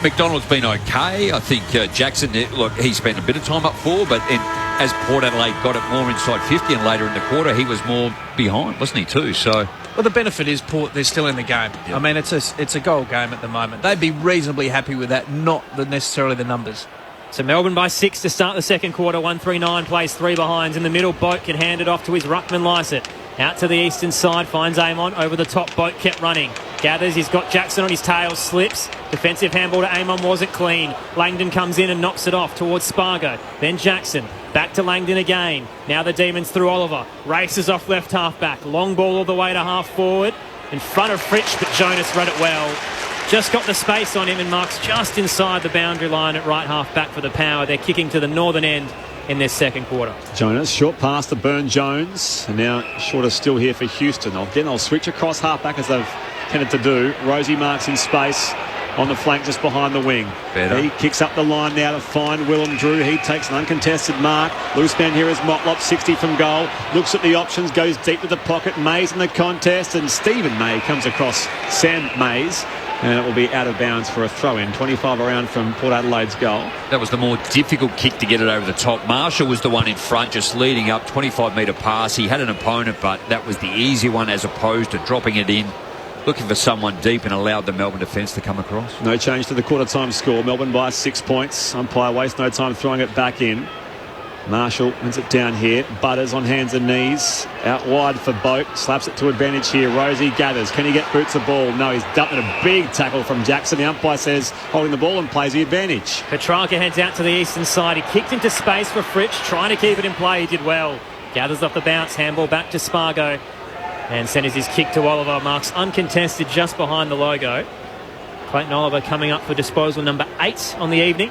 McDonald's been okay. I think Jackson, look, he spent a bit of time up forward, but as Port Adelaide got it more inside 50 and later in the quarter, he was more behind, wasn't he, too? So, well, the benefit is Port, they're still in the game. Yep. I mean, it's a goal game at the moment. They'd be reasonably happy with that, not necessarily the numbers. So Melbourne by 6 to start the second quarter. 1-3-9 plays 3 behinds. In the middle, Boat can hand it off to his ruckman Lysett. Out to the eastern side, finds Amon. Over the top, Boat kept running. Gathers, he's got Jackson on his tail, slips. Defensive handball to Amon wasn't clean. Langdon comes in and knocks it off towards Spargo. Then Jackson, back to Langdon again. Now the Demons through Oliver. Races off left half back. Long ball all the way to half forward. In front of Fritsch, but Jonas read it well. Just got the space on him and marks just inside the boundary line at right half back for the Power. They're kicking to the northern end in this second quarter. Jonas, short pass to Burn-Jones. And now Shorter still here for Houston. They'll switch across half back as they've tended to do. Rosie marks in space on the flank just behind the wing. Better. He kicks up the line now to find Willem Drew. He takes an uncontested mark. Loose man here is Motlop, 60 from goal. Looks at the options, goes deep to the pocket. Mays in the contest, and Stephen May comes across Sam Mays. And it will be out of bounds for a throw-in. 25 around from Port Adelaide's goal. That was the more difficult kick to get it over the top. Marshall was the one in front, just leading up, 25-metre pass. He had an opponent, but that was the easy one as opposed to dropping it in, looking for someone deep, and allowed the Melbourne defence to come across. No change to the quarter-time score. Melbourne by 6 points. Umpire wastes no time throwing it back in. Marshall wins it down here. Butters on hands and knees. Out wide for Boat. Slaps it to advantage here. Rosie gathers. Can he get Boots a ball? No, he's dumped a big tackle from Jackson. The umpire says holding the ball and plays the advantage. Petrarca heads out to the eastern side. He kicked into space for Fritsch, trying to keep it in play. He did well. Gathers off the bounce. Handball back to Spargo. And sends his kick to Oliver. Marks uncontested just behind the logo. Clayton Oliver coming up for disposal number 8 on the evening.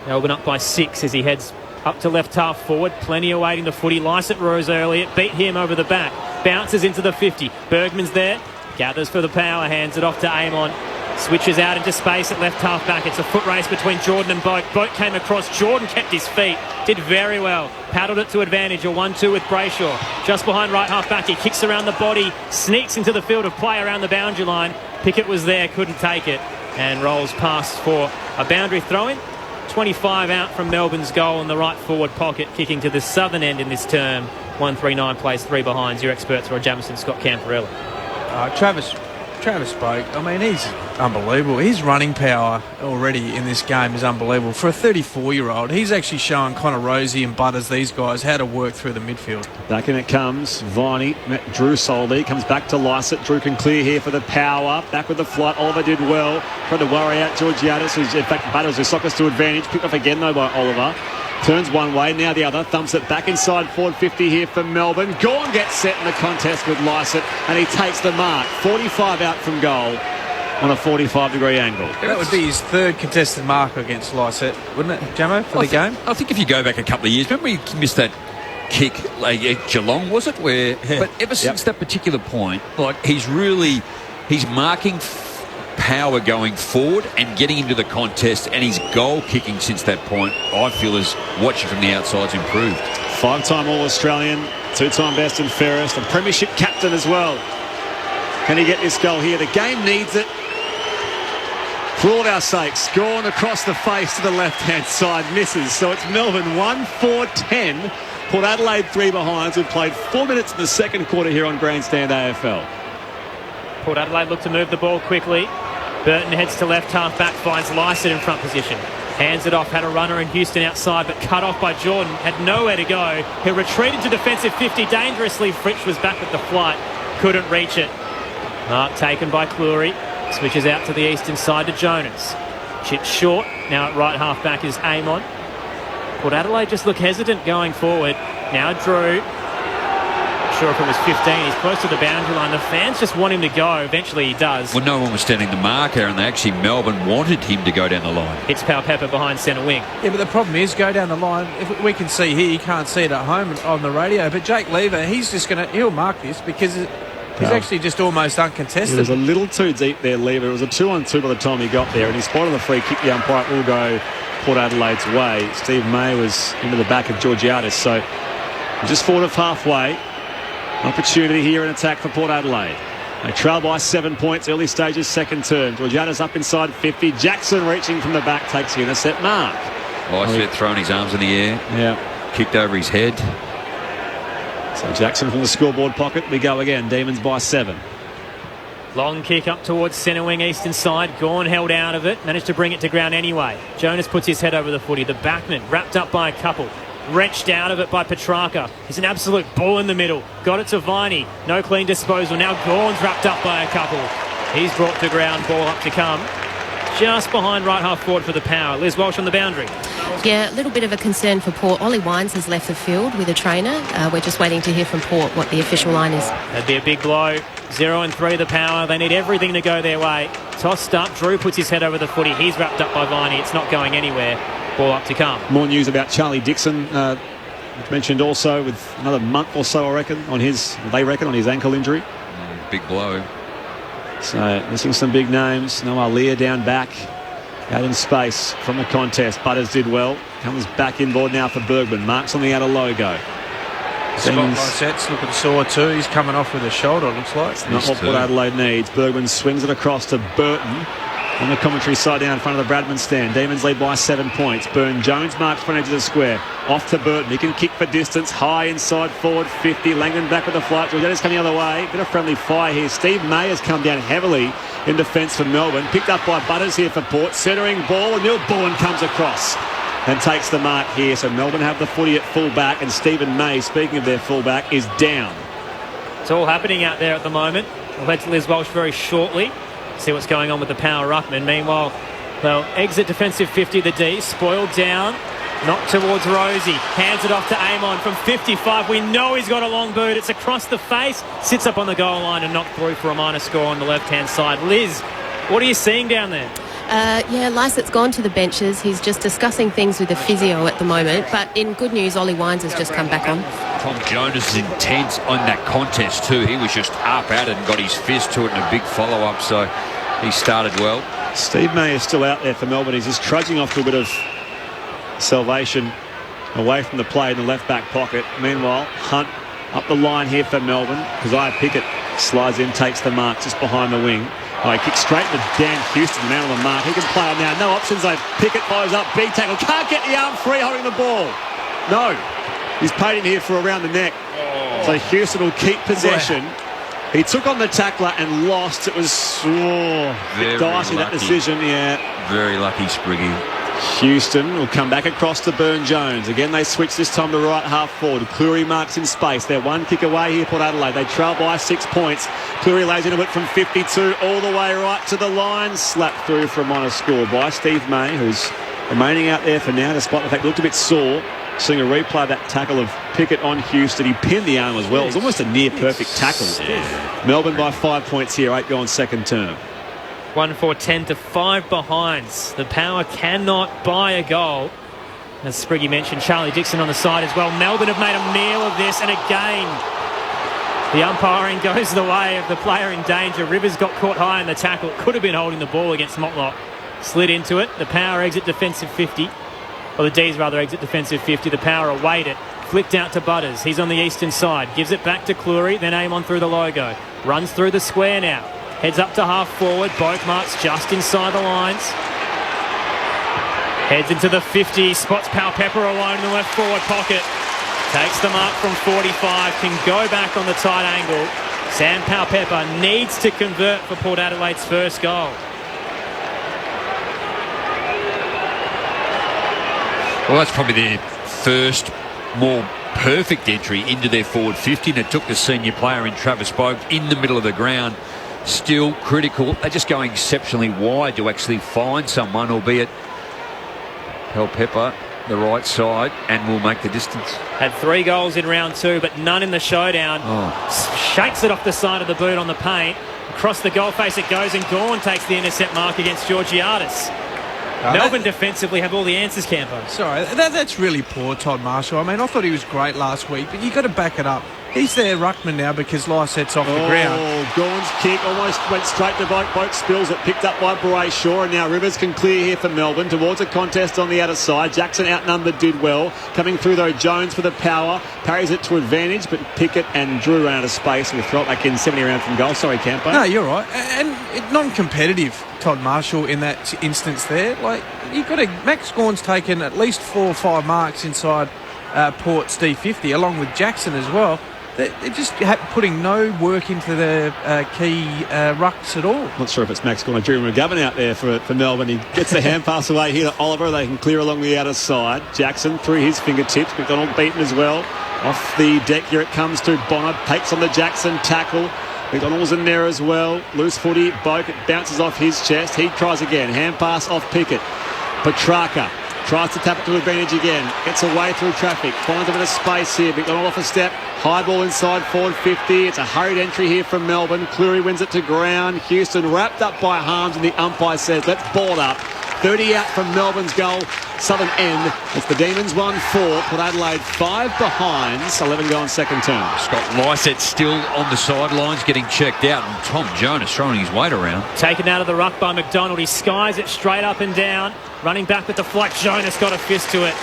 Melbourne up by 6 as he heads up to left half forward. Plenty awaiting the footy. Lysett rose early. It beat him over the back. Bounces into the 50. Bergman's there. Gathers for the Power. Hands it off to Amon. Switches out into space at left half back. It's a foot race between Jordan and Boat. Boat came across. Jordan kept his feet. Did very well. Paddled it to advantage. A 1-2 with Brayshaw. Just behind right half back. He kicks around the body. Sneaks into the field of play around the boundary line. Pickett was there. Couldn't take it. And rolls past for a boundary throw-in. 25 out from Melbourne's goal in the right forward pocket, kicking to the southern end in this term. 1-3-9 plays 3 behinds. Your experts are Jamison, Scott Camperella. Travis Boak, I mean, he's unbelievable. His running power already in this game is unbelievable. For a 34-year-old, he's actually showing Connor Rosie and Butters, these guys, how to work through the midfield. Back in it comes. Viney met Drew solely. Comes back to Lysett. Drew can clear here for the Power. Back with the flight. Oliver did well. Tried to worry out Georgiadis, who's in fact Butters, who sockers to advantage. Picked off again, though, by Oliver. Turns one way, now the other. Thumps it back inside forward 50 here for Melbourne. Gawn gets set in the contest with Lysett, and he takes the mark. 45 out from goal on a 45-degree angle. That would be his 3rd contested mark against Lysett, wouldn't it, Jamo, for the game? I think if you go back a couple of years, remember we missed that kick at Geelong, was it? But ever since that particular point, he's marking power going forward and getting into the contest, and his goal kicking since that point, I feel, is watching from the outside's improved. 5-time All-Australian, 2-time best and fairest, and premiership captain as well. Can he get this goal here? The game needs it. For all our sakes, Gawn across the face to the left-hand side, misses. So it's Melbourne 1-4-10. Port Adelaide 3 behinds. We've played 4 minutes in the second quarter here on Grandstand AFL. Port Adelaide look to move the ball quickly. Burton heads to left half back, finds Lysett in front position. Hands it off, had a runner in Houston outside, but cut off by Jordan. Had nowhere to go. He retreated to defensive 50 dangerously. Fritsch was back with the flight. Couldn't reach it. Mark taken by Cleary. Switches out to the eastern side to Jonas. Chip short. Now at right half back is Amon. Port Adelaide just look hesitant going forward. Now Drew. Sure if it was 15. He's close to the boundary line. The fans just want him to go. Eventually he does. Well, no one was standing the mark there, and Melbourne wanted him to go down the line. Hits Pal Pepper behind centre wing. Yeah, but the problem is, go down the line. If we can see here, you can't see it at home on the radio, but Jake Lever, he'll mark this because He's actually just almost uncontested. It was a little too deep there, Lever. It was a 2-on-2 by the time he got there, and he spotted the free kick. The umpire will go Port Adelaide's way. Steve May was into the back of Georgiadis, so just forward of halfway. Opportunity here in attack for Port Adelaide. They trail by 7 points, early stages, second term. Georgiadis up inside 50. Jackson reaching from the back takes the intercept mark. Lycett throwing his arms in the air. Yeah. Kicked over his head. So Jackson from the scoreboard pocket. We go again. Demons by 7. Long kick up towards centre wing, eastern side. Gawn held out of it. Managed to bring it to ground anyway. Jonas puts his head over the footy. The backman wrapped up by a couple. Wrenched out of it by Petrarca. He's an absolute bull in the middle. Got it to Viney. No clean disposal. Now Gawn's wrapped up by a couple. He's brought to ground. Ball up to come. Just behind right half forward for the Power. Liz Walsh on the boundary. Yeah, a little bit of a concern for Port. Ollie Wines has left the field with a trainer. We're just waiting to hear from Port what the official line is. That'd be a big blow. 0-3 the Power. They need everything to go their way. Tossed up. Drew puts his head over the footy. He's wrapped up by Viney. It's not going anywhere. Ball up to come. More news about Charlie Dixon. Mentioned also with another month or so, I reckon, on his ankle injury. Big blow. So missing some big names. Noah Lear down back. Out in space from the contest. Butters did well. Comes back inboard now for Bergman. Marks on the outer logo. Scott Lycett's looking sore too. He's coming off with a shoulder, looks like. Not what Port Adelaide needs. Bergman swings it across to Burton. On the commentary side down in front of the Bradman stand. Demons lead by 7 points. Burn-Jones marks front edge of the square. Off to Burton. He can kick for distance. High inside forward 50. Langdon back with the flight. Georgiadis coming the other way. Bit of friendly fire here. Steve May has come down heavily in defence for Melbourne. Picked up by Butters here for Port. Centering ball. And Neil Bullen comes across and takes the mark here. So Melbourne have the footy at full back. And Stephen May, speaking of their full back, is down. It's all happening out there at the moment. We'll head to Liz Walsh very shortly. See what's going on with the Power ruckman. Meanwhile, they'll exit defensive 50, the D. Spoiled down. Knocked towards Rosie. Hands it off to Amon from 55. We know he's got a long boot. It's across the face. Sits up on the goal line and knocked through for a minor score on the left-hand side. Liz, what are you seeing down there? Lycett's gone to the benches. He's just discussing things with the physio at the moment. But in good news, Ollie Wines has just come back on. Tom Jonas is intense on that contest too. He was just up at it and got his fist to it in a big follow-up. So he started well. Steve May is still out there for Melbourne. He's just trudging off to a bit of salvation away from the play in the left-back pocket. Meanwhile, Hunt up the line here for Melbourne. Keziah Pickett slides in, takes the mark just behind the wing. He kicks straight to Dan Houston, the man on the mark. He can play it now. No options though. Pickett follows up. Big tackle. Can't get the arm free holding the ball. No. He's paid him here for around the neck. So Houston will keep possession. He took on the tackler and lost. It was dicey, that decision. Yeah. Very lucky, Spriggy. Houston will come back across to Burn-Jones. Again, they switch this time to right half forward. Cleary marks in space. They're one kick away here, Port Adelaide. They trail by 6 points. Cleary lays into it from 52 all the way right to the line. Slapped through for a minor score by Steve May, who's remaining out there for now, despite the fact he looked a bit sore. Seeing a replay of that tackle of Pickett on Houston. He pinned the arm as well. It was almost a near-perfect tackle. Melbourne by 5 points here, 8 gone second term. 1-4-10 to 5 behinds. The Power cannot buy a goal. As Spriggy mentioned, Charlie Dixon on the side as well. Melbourne have made a meal of this, and again, the umpiring goes the way of the player in danger. Rivers got caught high in the tackle. Could have been holding the ball against Motlop. Slid into it. The Power exit defensive 50. Or the D's rather exit defensive 50. The Power await it. Flicked out to Butters. He's on the eastern side. Gives it back to Cleary. Then Amon through the logo. Runs through the square now. Heads up to half forward. Both marks just inside the lines. Heads into the 50. Spots Powell Pepper alone in the left forward pocket. Takes the mark from 45. Can go back on the tight angle. Sam Powell Pepper needs to convert for Port Adelaide's first goal. Well, that's probably their first more perfect entry into their forward 50, and it took the senior player in Travis Bogue in the middle of the ground. Still critical. They're just going exceptionally wide to actually find someone, albeit Powell Pepper, the right side, and will make the distance. Had 3 goals in round 2, but none in the showdown. Shakes it off the side of the boot on the paint. Across the goal face it goes, and Gawn takes the intercept mark against Georgiadis. Melbourne defensively have all the answers, Campo. Sorry, that's really poor, Todd Marshall. I mean, I thought he was great last week, but you've got to back it up He's their ruckman now because Lycett's off the ground. Oh, Gawn's kick almost went straight to Boat Spills. It picked up by Brayshaw, and now Rivers can clear here for Melbourne towards a contest on the outer side. Jackson outnumbered, did well. Coming through though, Jones for the power. Parries it to advantage, but Pickett and Drew ran out of space. We'll throw it back in 70 around from goal. Sorry, Campo. No, you're right. And non-competitive, Todd Marshall, in that instance there. Like, you've got to... Max Gawn's taken at least 4 or 5 marks inside Port's D50, along with Jackson as well. They're just putting no work into the key rucks at all. Not sure if it's Max Gawn or Drew McGovern out there for Melbourne. He gets the hand pass away here to Oliver. They can clear along the outer side. Jackson through his fingertips. McDonald beaten as well. Off the deck here it comes to Bonner. Takes on the Jackson tackle. McDonald's in there as well. Loose footy. Boak, it bounces off his chest. He tries again. Hand pass off Pickett. Petrarca tries to tap it to advantage again. Gets away through traffic. Finds a bit of space here. McDonald off a step. High ball inside forward 50. It's a hurried entry here from Melbourne. Cleary wins it to ground. Houston wrapped up by Harms, and the umpire says, let's ball it up. 30 out from Melbourne's goal. Southern end. It's the Demons 1-4. Port Adelaide 5 behinds. 11 going second term. Scott Lycett still on the sidelines getting checked out, and Tom Jonas throwing his weight around. Taken out of the ruck by McDonald. He skies it straight up and down. Running back with the flight. Jonas got a fist to it.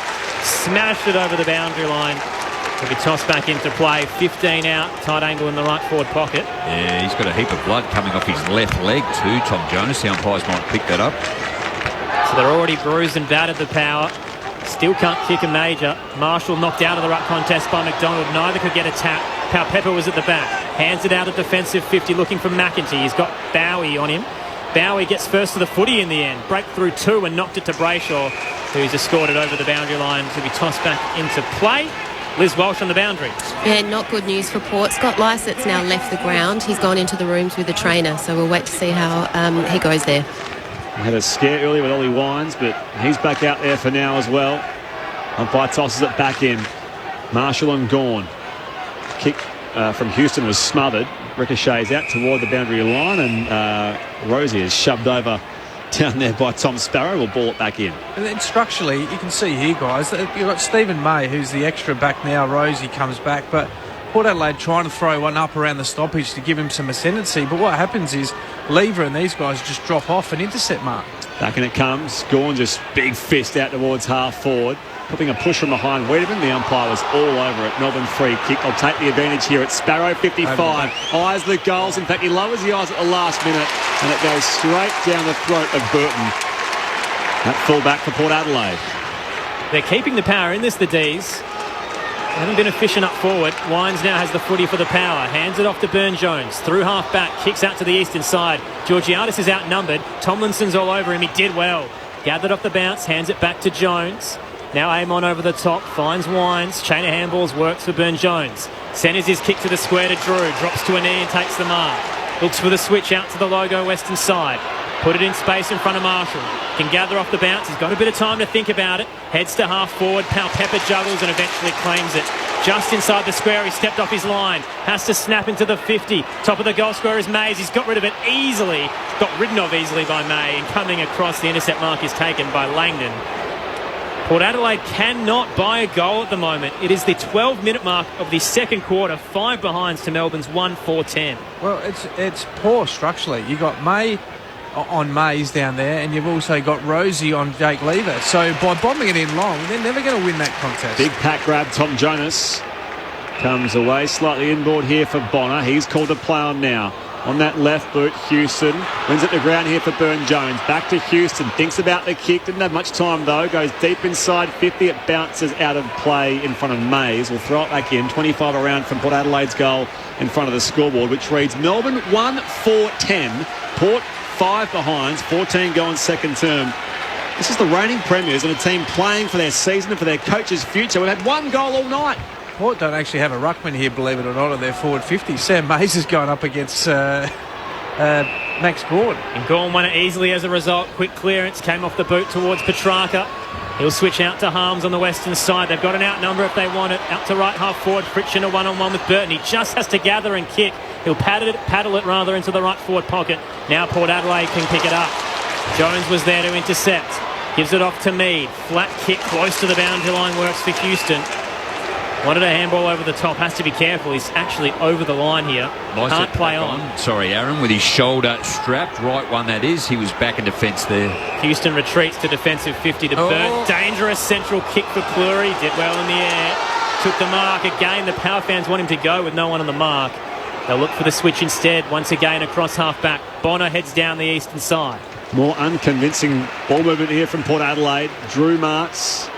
Smashed it over the boundary line. He'll be tossed back into play. 15 out. Tight angle in the right forward pocket. Yeah, he's got a heap of blood coming off his left leg too, Tom Jonas. The umpires might pick that up. So they're already bruised and battered, the Power. Still can't kick a major. Marshall knocked out of the ruck contest by McDonald. Neither could get a tap. Pepper was at the back. Hands it out at defensive 50 looking for McEntee. He's got Bowie on him. Bowie gets first to the footy in the end. Breakthrough 2 and knocked it to Brayshaw, who's escorted over the boundary line to be tossed back into play. Liz Walsh on the boundary. Yeah, not good news for Port. Scott Lycett's now left the ground. He's gone into the rooms with the trainer, so we'll wait to see how he goes there. Had a scare earlier with Ollie Wines, but he's back out there for now as well. Umpire tosses it back in. Marshall and Gawn. Kick from Houston was smothered. Ricochets out toward the boundary line, and Rosie is shoved over down there by Tom Sparrow. Will ball it back in. And then structurally, you can see here, guys, that you've got Stephen May, who's the extra back now. Rosie comes back, but Port Adelaide trying to throw one up around the stoppage to give him some ascendancy. But what happens is Lever and these guys just drop off an intercept mark. Back and it comes. Gawn just big fist out towards half forward. Putting a push from behind Wiedemann. The umpire was all over it. Melbourne free kick. I'll take the advantage here at Sparrow 55. Eyes the goals. In fact, he lowers the eyes at the last minute, and it goes straight down the throat of Burton. That full-back for Port Adelaide. They're keeping the Power in this, the D's. They haven't been efficient up forward. Wines now has the footy for the Power. Hands it off to Burn-Jones. Through half-back. Kicks out to the eastern side. Georgiadis is outnumbered. Tomlinson's all over him. He did well. Gathered off the bounce. Hands it back to Jones. Now Amon over the top. Finds Wines. Chain of handballs works for Burn-Jones. Centres his kick to the square to Drew. Drops to a knee and takes the mark. Looks for the switch out to the logo western side. Put it in space in front of Marshall. Can gather off the bounce. He's got a bit of time to think about it. Heads to half forward. Pepper juggles and eventually claims it. Just inside the square, he stepped off his line. Has to snap into the 50. Top of the goal square is Mays. He's got rid of it easily. Got ridden of easily by May. And coming across, the intercept mark is taken by Langdon. Port Adelaide cannot buy a goal at the moment. It is the 12-minute mark of the second quarter. 5 behinds to Melbourne's 1-4-10. Well, it's poor structurally. You got May on Mays down there, and you've also got Rosie on Jake Lever. So by bombing it in long, they're never going to win that contest. Big pack grab. Tom Jonas comes away slightly inboard here for Bonner. He's called to play on now. On that left boot, Houston wins it to ground here for Burn-Jones. Back to Houston. Thinks about the kick. Didn't have much time though. Goes deep inside 50. It bounces out of play in front of Mays. We'll throw it back in. 25 around from Port Adelaide's goal in front of the scoreboard, which reads Melbourne 1-4-10. Port 5 behinds. 14 going second term. This is the reigning premiers and a team playing for their season and for their coach's future. We've had one goal all night. Port don't actually have a ruckman here, believe it or not, at their forward 50. Sam Mays is going up against Max Gawn. And Gawn won it easily as a result. Quick clearance came off the boot towards Petrarca. He'll switch out to Harms on the western side. They've got an outnumber if they want it. Out to right half forward. Friction a one-on-one with Burton. He just has to gather and kick. He'll paddle it into the right forward pocket. Now Port Adelaide can pick it up. Jones was there to intercept. Gives it off to Mead. Flat kick close to the boundary line works for Houston. Wanted a handball over the top. Has to be careful. He's actually over the line here. Can't play on. Sorry, Aaron, with his shoulder strapped. Right one, that is. He was back in defence there. Houston retreats to defensive 50 to Burt. Dangerous central kick for Pleury. Did well in the air. Took the mark again. The Power fans want him to go with no one on the mark. They'll look for the switch instead. Once again across half-back. Bonner heads down the eastern side. More unconvincing ball movement here from Port Adelaide. Drew marks.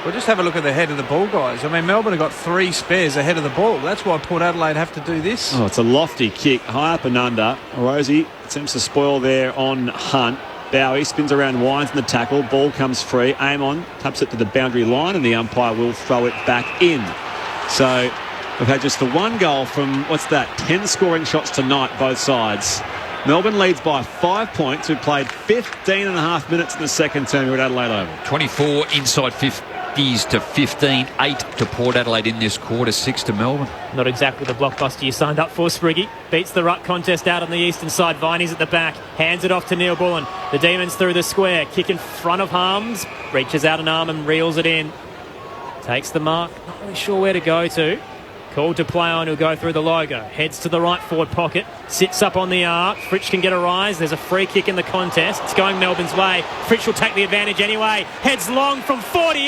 Well, just have a look at the head of the ball, guys. I mean, Melbourne have got 3 spares ahead of the ball. That's why Port Adelaide have to do this. Oh, it's a lofty kick, high up and under. Rosie seems to spoil there on Hunt. Bowie spins around, winds in the tackle. Ball comes free. Amon taps it to the boundary line, and the umpire will throw it back in. So we've had just the one goal from, 10 scoring shots tonight, both sides. Melbourne leads by 5 points. We've played 15 and a half minutes in the second term here at Adelaide Oval. 24 inside 50s to 15, 8 to Port Adelaide in this quarter, 6 to Melbourne. Not exactly the blockbuster you signed up for, Spriggy. Beats the ruck contest out on the eastern side. Viney's at the back. Hands it off to Neil Bullen. The Demons through the square. Kick in front of Harms. Reaches out an arm and reels it in. Takes the mark. Not really sure where to go to. Called to play on, who'll go through the logo. Heads to the right forward pocket. Sits up on the arc. Fritsch can get a rise. There's a free kick in the contest. It's going Melbourne's way. Fritsch will take the advantage anyway. Heads long from 48.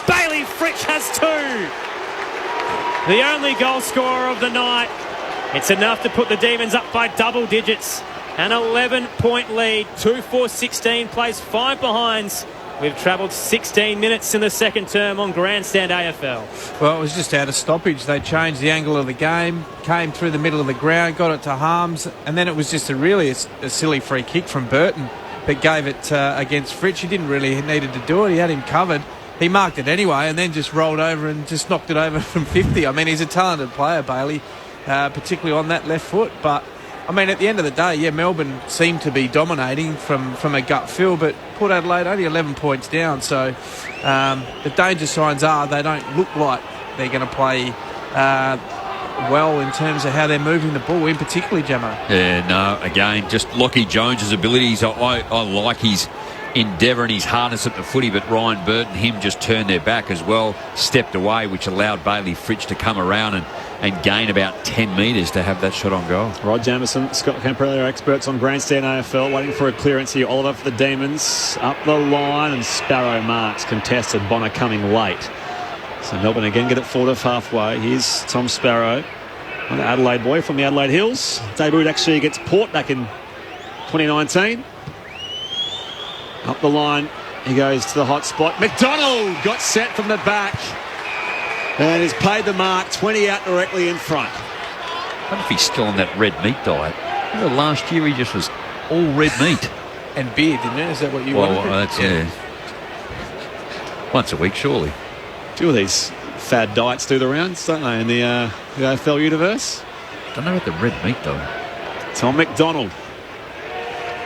Bailey Fritsch has 2. The only goal scorer of the night. It's enough to put the Demons up by double digits. An 11-point lead. 2-4-16 plays 5 behinds. We've travelled 16 minutes in the second term on Grandstand AFL. Well, it was just out of stoppage. They changed the angle of the game, came through the middle of the ground, got it to Harms, and then it was just a silly free kick from Burton, but gave it against Fritsch. He didn't really needed to do it. He had him covered. He marked it anyway and then just rolled over and just knocked it over from 50. I mean, he's a talented player, Bailey, particularly on that left foot, but I mean, at the end of the day, yeah, Melbourne seemed to be dominating from a gut feel, but Port Adelaide only 11 points down. So the danger signs are they don't look like they're going to play well in terms of how they're moving the ball, in particularly, Jamo. Yeah, no, again, just Lockie Jones's abilities. I like his endeavour and his hardness at the footy, but Ryan Burt and him just turned their back as well, stepped away, which allowed Bailey Fritsch to come around and gain about 10 metres to have that shot on goal. Rod Jamieson, Scott Camperelli are experts on Grandstand AFL, waiting for a clearance here. Oliver for the Demons, up the line, and Sparrow marks, contested. Bonner coming late. So Melbourne again get it forward of halfway. Here's Tom Sparrow, an Adelaide boy from the Adelaide Hills. Debuted actually against Port back in 2019. Up the line, he goes to the hot spot. McDonald got set from the back and has paid the mark, 20 out directly in front. I wonder if he's still on that red meat diet. Remember last year he just was all red meat. And beer, didn't it? Is that what you wanted? Well, that's, yeah. Once a week, surely. A few of these fad diets do the rounds, don't they, in the AFL universe? Don't know about the red meat, though. Tom McDonald.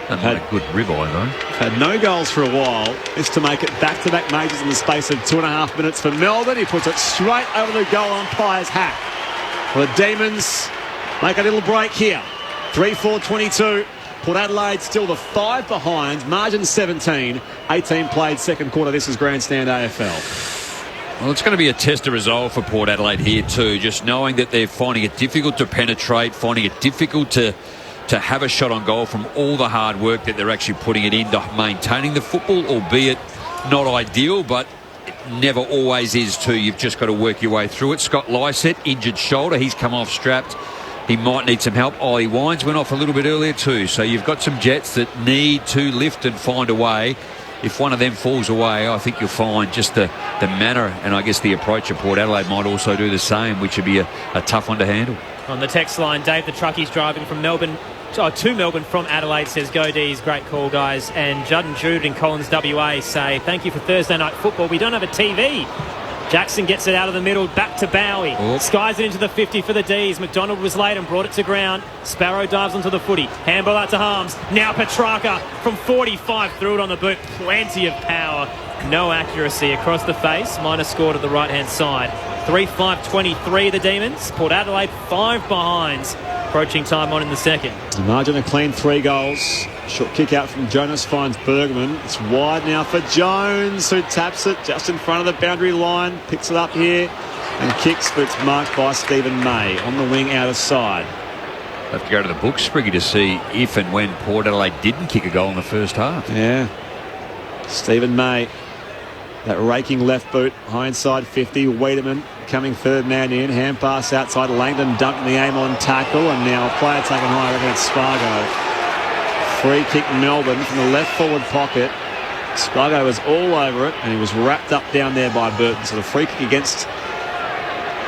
Had a good ribeye, though. Had no goals for a while. Is to make it back-to-back majors in the space of 2.5 minutes for Melbourne. He puts it straight over the goal umpire's hat. Well, the Demons make a little break here. 3-4-22. Port Adelaide still the 5 behind. Margin 17. 18 played second quarter. This is Grandstand AFL. Well, it's going to be a test of resolve for Port Adelaide here too. Just knowing that they're finding it difficult to penetrate, finding it difficult to have a shot on goal from all the hard work that they're actually putting it into maintaining the football, albeit not ideal, but it never always is too. You've just got to work your way through it. Scott Lycett, injured shoulder. He's come off strapped. He might need some help. Ollie Wines went off a little bit earlier too. So you've got some Jets that need to lift and find a way. If one of them falls away, I think you'll find just the manner and I guess the approach of Port Adelaide might also do the same, which would be a tough one to handle. On the text line, Dave the truckie's driving from Melbourne to Melbourne from Adelaide, says go D's, great call guys. And Judd and Jude in Collins WA say thank you for Thursday night football. We don't have a TV. Jackson gets it out of the middle, back to Bowie. Skies it into the 50 for the D's. McDonald was late and brought it to ground. Sparrow dives onto the footy. Handball out to Harms. Now Petrarca from 45 threw it on the boot. Plenty of power. No accuracy across the face. Minor score to the right-hand side. 3-5-23 the Demons. Port Adelaide 5 behinds. Approaching time on in the second. The margin a clean 3 goals. Short kick out from Jonas finds Bergman. It's wide now for Jones, who taps it just in front of the boundary line. Picks it up here and kicks, but it's marked by Stephen May on the wing out of side. Have to go to the book, Spriggy, to see if and when Port Adelaide didn't kick a goal in the first half. Yeah. Stephen May. That raking left boot, high inside 50. Wiedemann coming third man in. Hand pass outside. Langdon dumping the aim on tackle. And now a player taken high. I reckon it's Spargo. Free kick Melbourne from the left forward pocket. Spargo was all over it and he was wrapped up down there by Burton. So the free kick against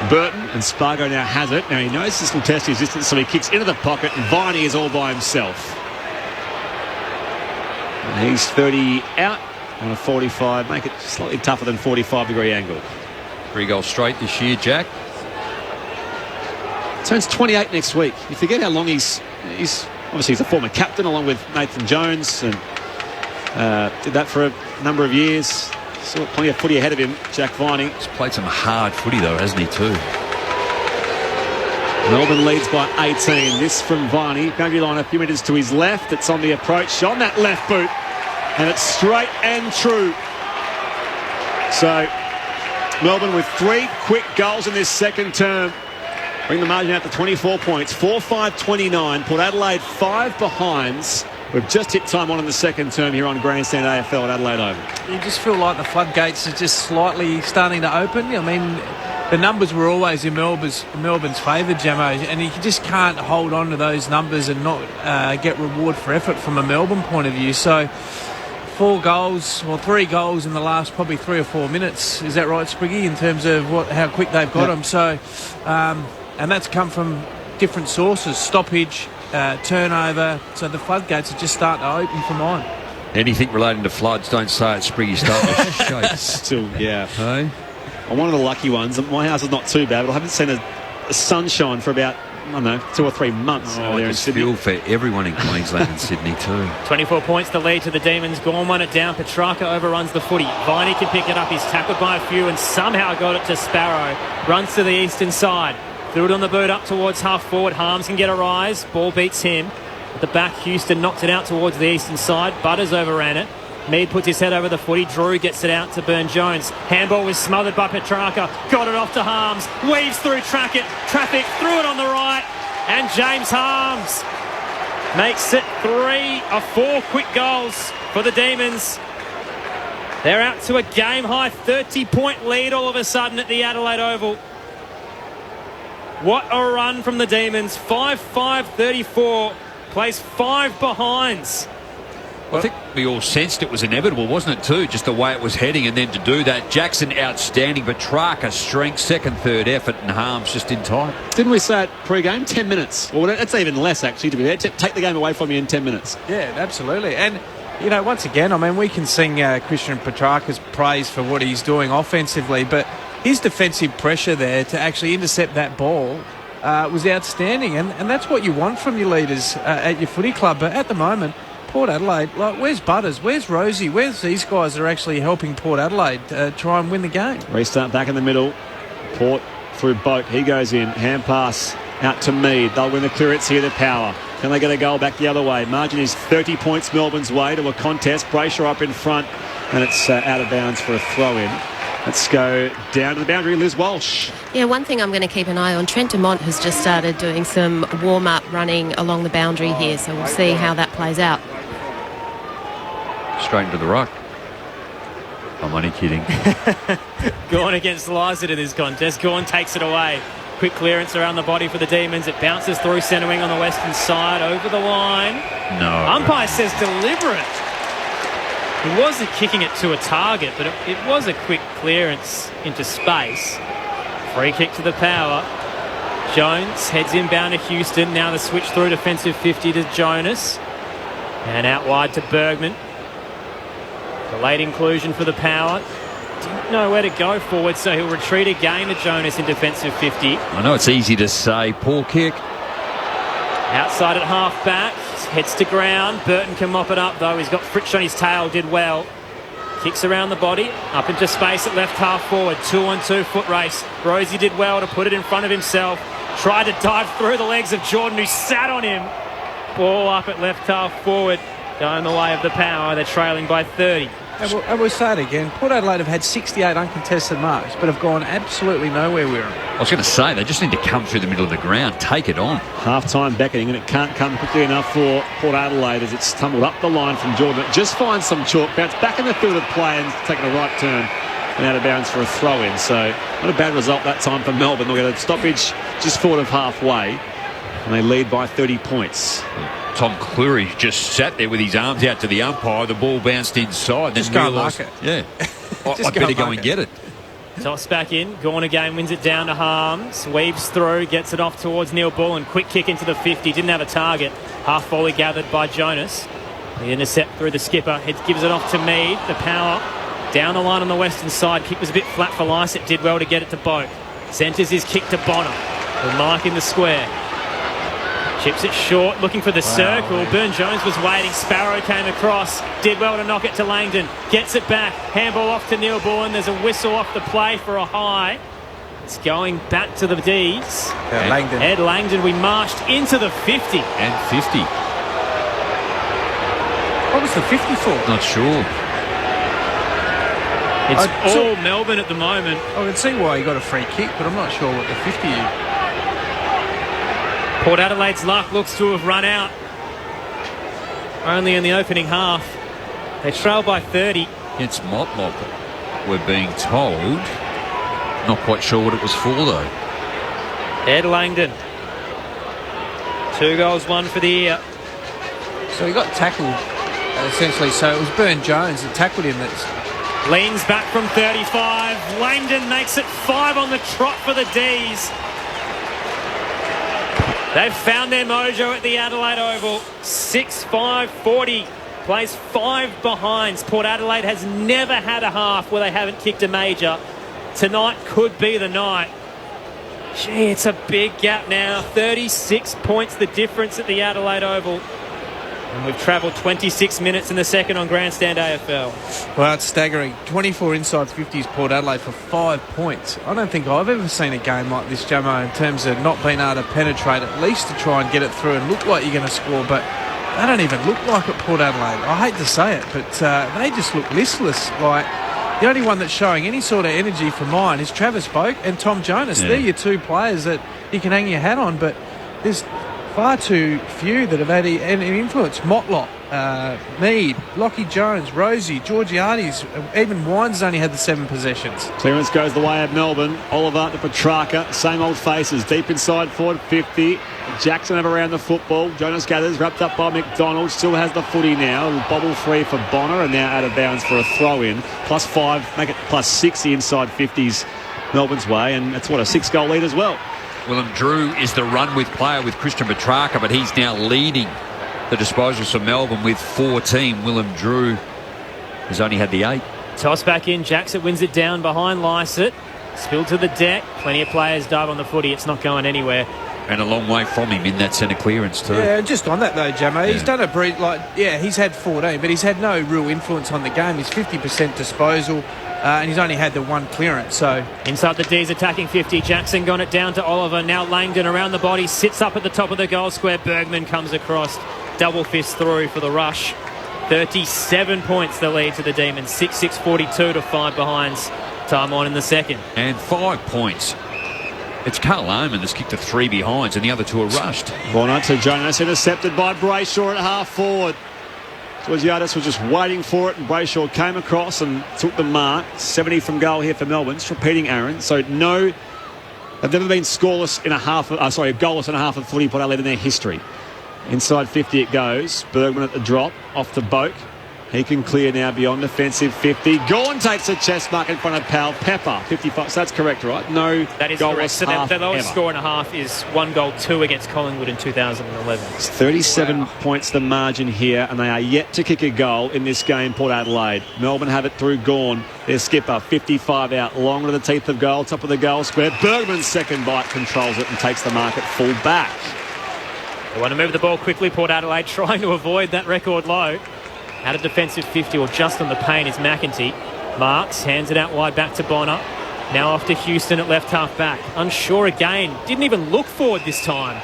Burton, and Spargo now has it. Now he knows this will test his distance, so he kicks into the pocket and Viney is all by himself. And he's 30 out on a 45. Make it slightly tougher than 45-degree angle. 3 goals straight this year, Jack. Turns 28 next week. You forget how long he's obviously he's a former captain along with Nathan Jones, and did that for a number of years. Still plenty of footy ahead of him, Jack Viney. He's played some hard footy though, hasn't he, too? Melbourne leads by 18. This from Viney. Boundary line a few metres to his left. It's on the approach. On that left boot. And it's straight and true. So Melbourne with 3 quick goals in this second term. Bring the margin out to 24 points. 4-5-29. Port Adelaide 5 behinds. We've just hit time on in the second term here on Grandstand AFL at Adelaide Oval. You just feel like the floodgates are just slightly starting to open. I mean, the numbers were always in Melbourne's favour, Jamo, and you just can't hold on to those numbers and not get reward for effort from a Melbourne point of view. So 3 goals in the last probably 3 or 4 minutes. Is that right, Spriggy, in terms of how quick they've got them? So, and that's come from different sources, stoppage, turnover. So the floodgates are just starting to open for mine. Anything relating to floods, don't say it, Spriggy. Start with shake. Still, yeah. Hey? I'm one of the lucky ones. My house is not too bad, but I haven't seen a sunshine for about, I don't know, 2 or 3 months over there in Sydney. Feel for everyone in Queensland and Sydney too. 24 points the lead to the Demons. Gorman it down. Petrarca overruns the footy. Viney can pick it up. He's tackled by a few and somehow got it to Sparrow. Runs to the eastern side. Threw it on the boot up towards half forward. Harms can get a rise. Ball beats him. At the back, Houston knocked it out towards the eastern side. Butters overran it. Mead puts his head over the footy. Drew gets it out to Burn-Jones. Handball was smothered by Petrarca. Got it off to Harms. Weaves through traffic. Threw it on the right. And James Harms makes it 3 of 4 quick goals for the Demons. They're out to a game-high 30-point lead all of a sudden at the Adelaide Oval. What a run from the Demons. 5-5-34. Plays 5 behinds. I think we all sensed it was inevitable, wasn't it, too? Just the way it was heading, and then to do that. Jackson outstanding. Petrarca strength, second, third effort, and Harms just in time. Didn't we say it pre-game? 10 minutes. Well, that's even less, actually, to be fair. Take the game away from you in 10 minutes. Yeah, absolutely. And, you know, once again, I mean, we can sing Christian Petrarca's praise for what he's doing offensively, but his defensive pressure there to actually intercept that ball was outstanding. And that's what you want from your leaders at your footy club. But at the moment, Port Adelaide, like, where's Butters? Where's Rosie? Where's these guys that are actually helping Port Adelaide try and win the game? Restart back in the middle. Port through Boat. He goes in. Hand pass out to Mead. They'll win the clearance here to Power. Can they get a goal back the other way? Margin is 30 points Melbourne's way to a contest. Brayshaw up in front. And it's out of bounds for a throw-in. Let's go down to the boundary. Liz Walsh. Yeah, one thing I'm going to keep an eye on, Trent Dumont has just started doing some warm-up running along the boundary here, so we'll see how that plays out. Straight into the ruck. I'm only kidding. Gawn against Lycett in this contest. Gawn takes it away. Quick clearance around the body for the Demons. It bounces through centre wing on the western side, over the line. No. Umpire says deliberate. He wasn't kicking it to a target, but it was a quick clearance into space. Free kick to the Power. Jones heads inbound to Houston. Now the switch through defensive 50 to Jonas. And out wide to Bergman. Delayed inclusion for the Power. Didn't know where to go forward, so he'll retreat again to Jonas in defensive 50. I know it's easy to say. Poor kick. Outside at half back. Heads to ground. Burton can mop it up, though. He's got Fritsch on his tail. Did well. Kicks around the body. Up into space at left half forward. 2-on-2 foot race. Rosie did well to put it in front of himself. Tried to dive through the legs of Jordan, who sat on him. Ball up at left half forward. going the way of the Power. They're trailing by 30. And we'll say it again. Port Adelaide have had 68 uncontested marks, but have gone absolutely nowhere with them. I was going to say, they just need to come through the middle of the ground, take it on. Half-time beckoning, and it can't come quickly enough for Port Adelaide as it's tumbled up the line from Jordan. It just finds some chalk, bounce back in the field of play and taking a right turn and out of bounds for a throw-in. So not a bad result that time for Melbourne. They'll get a stoppage just forward of halfway, and they lead by 30 points. Tom Cleary just sat there with his arms out to the umpire. The ball bounced inside. Just go and mark it. Yeah. I better go and get it. Toss back in. Gorn again wins it down to Harms. Weaves through, gets it off towards Neil Bullen. Quick kick into the 50. Didn't have a target. Half volley gathered by Jonas. The intercept through the skipper. Gives it off to Mead. The Power down the line on the western side. Kick was a bit flat for Lycett. Did well to get it to Boak. Centres his kick to Bonner. The mark in the square. Chips it short, looking for the circle. Burne-Jones was waiting. Sparrow came across. Did well to knock it to Langdon. Gets it back. Handball off to Neil Bullen. There's a whistle off the play for a high. It's going back to the D's. Langdon. Ed Langdon, we marched into the 50. And 50. What was the 50 for? Not sure. It's all Melbourne at the moment. I can see why he got a free kick, but I'm not sure what the 50 is. Port Adelaide's luck looks to have run out. Only in the opening half. They trail by 30. It's Motlop, we're being told. Not quite sure what it was for, though. Ed Langdon. 2 goals, 1 for the year. So he got tackled, essentially. So it was Burne-Jones that tackled him. Leans back from 35. Langdon makes it 5 on the trot for the D's. They've found their mojo at the Adelaide Oval. 6-5-40. Plays 5 behinds. Port Adelaide has never had a half where they haven't kicked a major. Tonight could be the night. Gee, it's a big gap now. 36 points the difference at the Adelaide Oval. And we've travelled 26 minutes in the second on Grandstand AFL. Well, it's staggering. 24 inside 50s Port Adelaide for 5 points. I don't think I've ever seen a game like this, Jamo, in terms of not being able to penetrate, at least to try and get it through and look like you're going to score. But they don't even look like it, Port Adelaide. I hate to say it, but they just look listless. Like, the only one that's showing any sort of energy for mine is Travis Boak and Tom Jonas. Yeah. They're your 2 players that you can hang your hat on, but there's far too few that have had any influence. Motlop, Mead, Lockie Jones, Rosie, Georgiades, even Wines only had the 7 possessions. Clearance goes the way of Melbourne. Oliver to Petrarca, same old faces, deep inside forward 50. Jackson have around the football. Jonas gathers, wrapped up by McDonald, still has the footy now. Bobble free for Bonner and now out of bounds for a throw-in. +5, make it +6 the inside 50s Melbourne's way, and that's what, a 6-goal lead as well. Willem Drew is the run-with player with Christian Petrarca, but he's now leading the disposals for Melbourne with 14. Willem Drew has only had the 8. Toss back in. Jackson wins it down behind Lycett. Spilled to the deck. Plenty of players dive on the footy. It's not going anywhere. And a long way from him in that centre clearance too. Yeah, just on that though, Jamo, he's done a breed he's had 14, but he's had no real influence on the game. He's 50% disposal. And he's only had the 1 clearance. So inside the D's attacking 50. Jackson got it down to Oliver. Now Langdon around the body. Sits up at the top of the goal square. Bergman comes across. Double fist through for the rush. 37 points the lead to the Demons. 6-6-42 to 5 behinds. Time on in the second. And 5 points. It's Carl Oman that's kicked the 3 behinds and the other 2 are rushed. Bonner to Jonas, intercepted by Brayshaw at half forward. Georgiades was just waiting for it, and Brayshaw came across and took the mark. 70 from goal here for Melbourne. Just repeating, Aaron. So they've never been scoreless in a half. Goalless in a half of footy Port Adelaide in their history. Inside 50 it goes. Bergman at the drop, off to Boak. He can clear now beyond defensive 50. Gorn takes a chest mark in front of Pal Pepper. 55. So that's correct, right? No, that is correct. So the lowest score in a half is 1 goal 2 against Collingwood in 2011. It's 37 points the margin here, and they are yet to kick a goal in this game, Port Adelaide. Melbourne have it through Gorn. Their skipper, 55 out, long to the teeth of goal, top of the goal square. Bergman's second bite controls it and takes the mark at full back. They want to move the ball quickly, Port Adelaide, trying to avoid that record low. Out of defensive 50 or just on the paint is McEntee. Marks, hands it out wide back to Bonner. Now off to Houston at left half back. Unsure again. Didn't even look forward this time.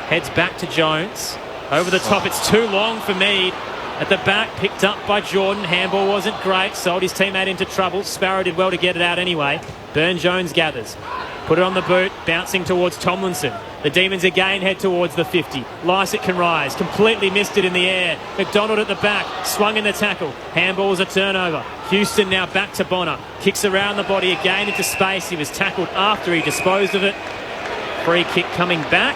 Heads back to Jones. Over the top, it's too long for Mead. At the back, picked up by Jordan. Handball wasn't great. Sold his teammate into trouble. Sparrow did well to get it out anyway. Burne-Jones gathers. Put it on the boot, bouncing towards Tomlinson. The Demons again head towards the 50. Lycett can rise. Completely missed it in the air. McDonald at the back. Swung in the tackle. Handball's a turnover. Houston now back to Bonner. Kicks around the body again into space. He was tackled after he disposed of it. Free kick coming back.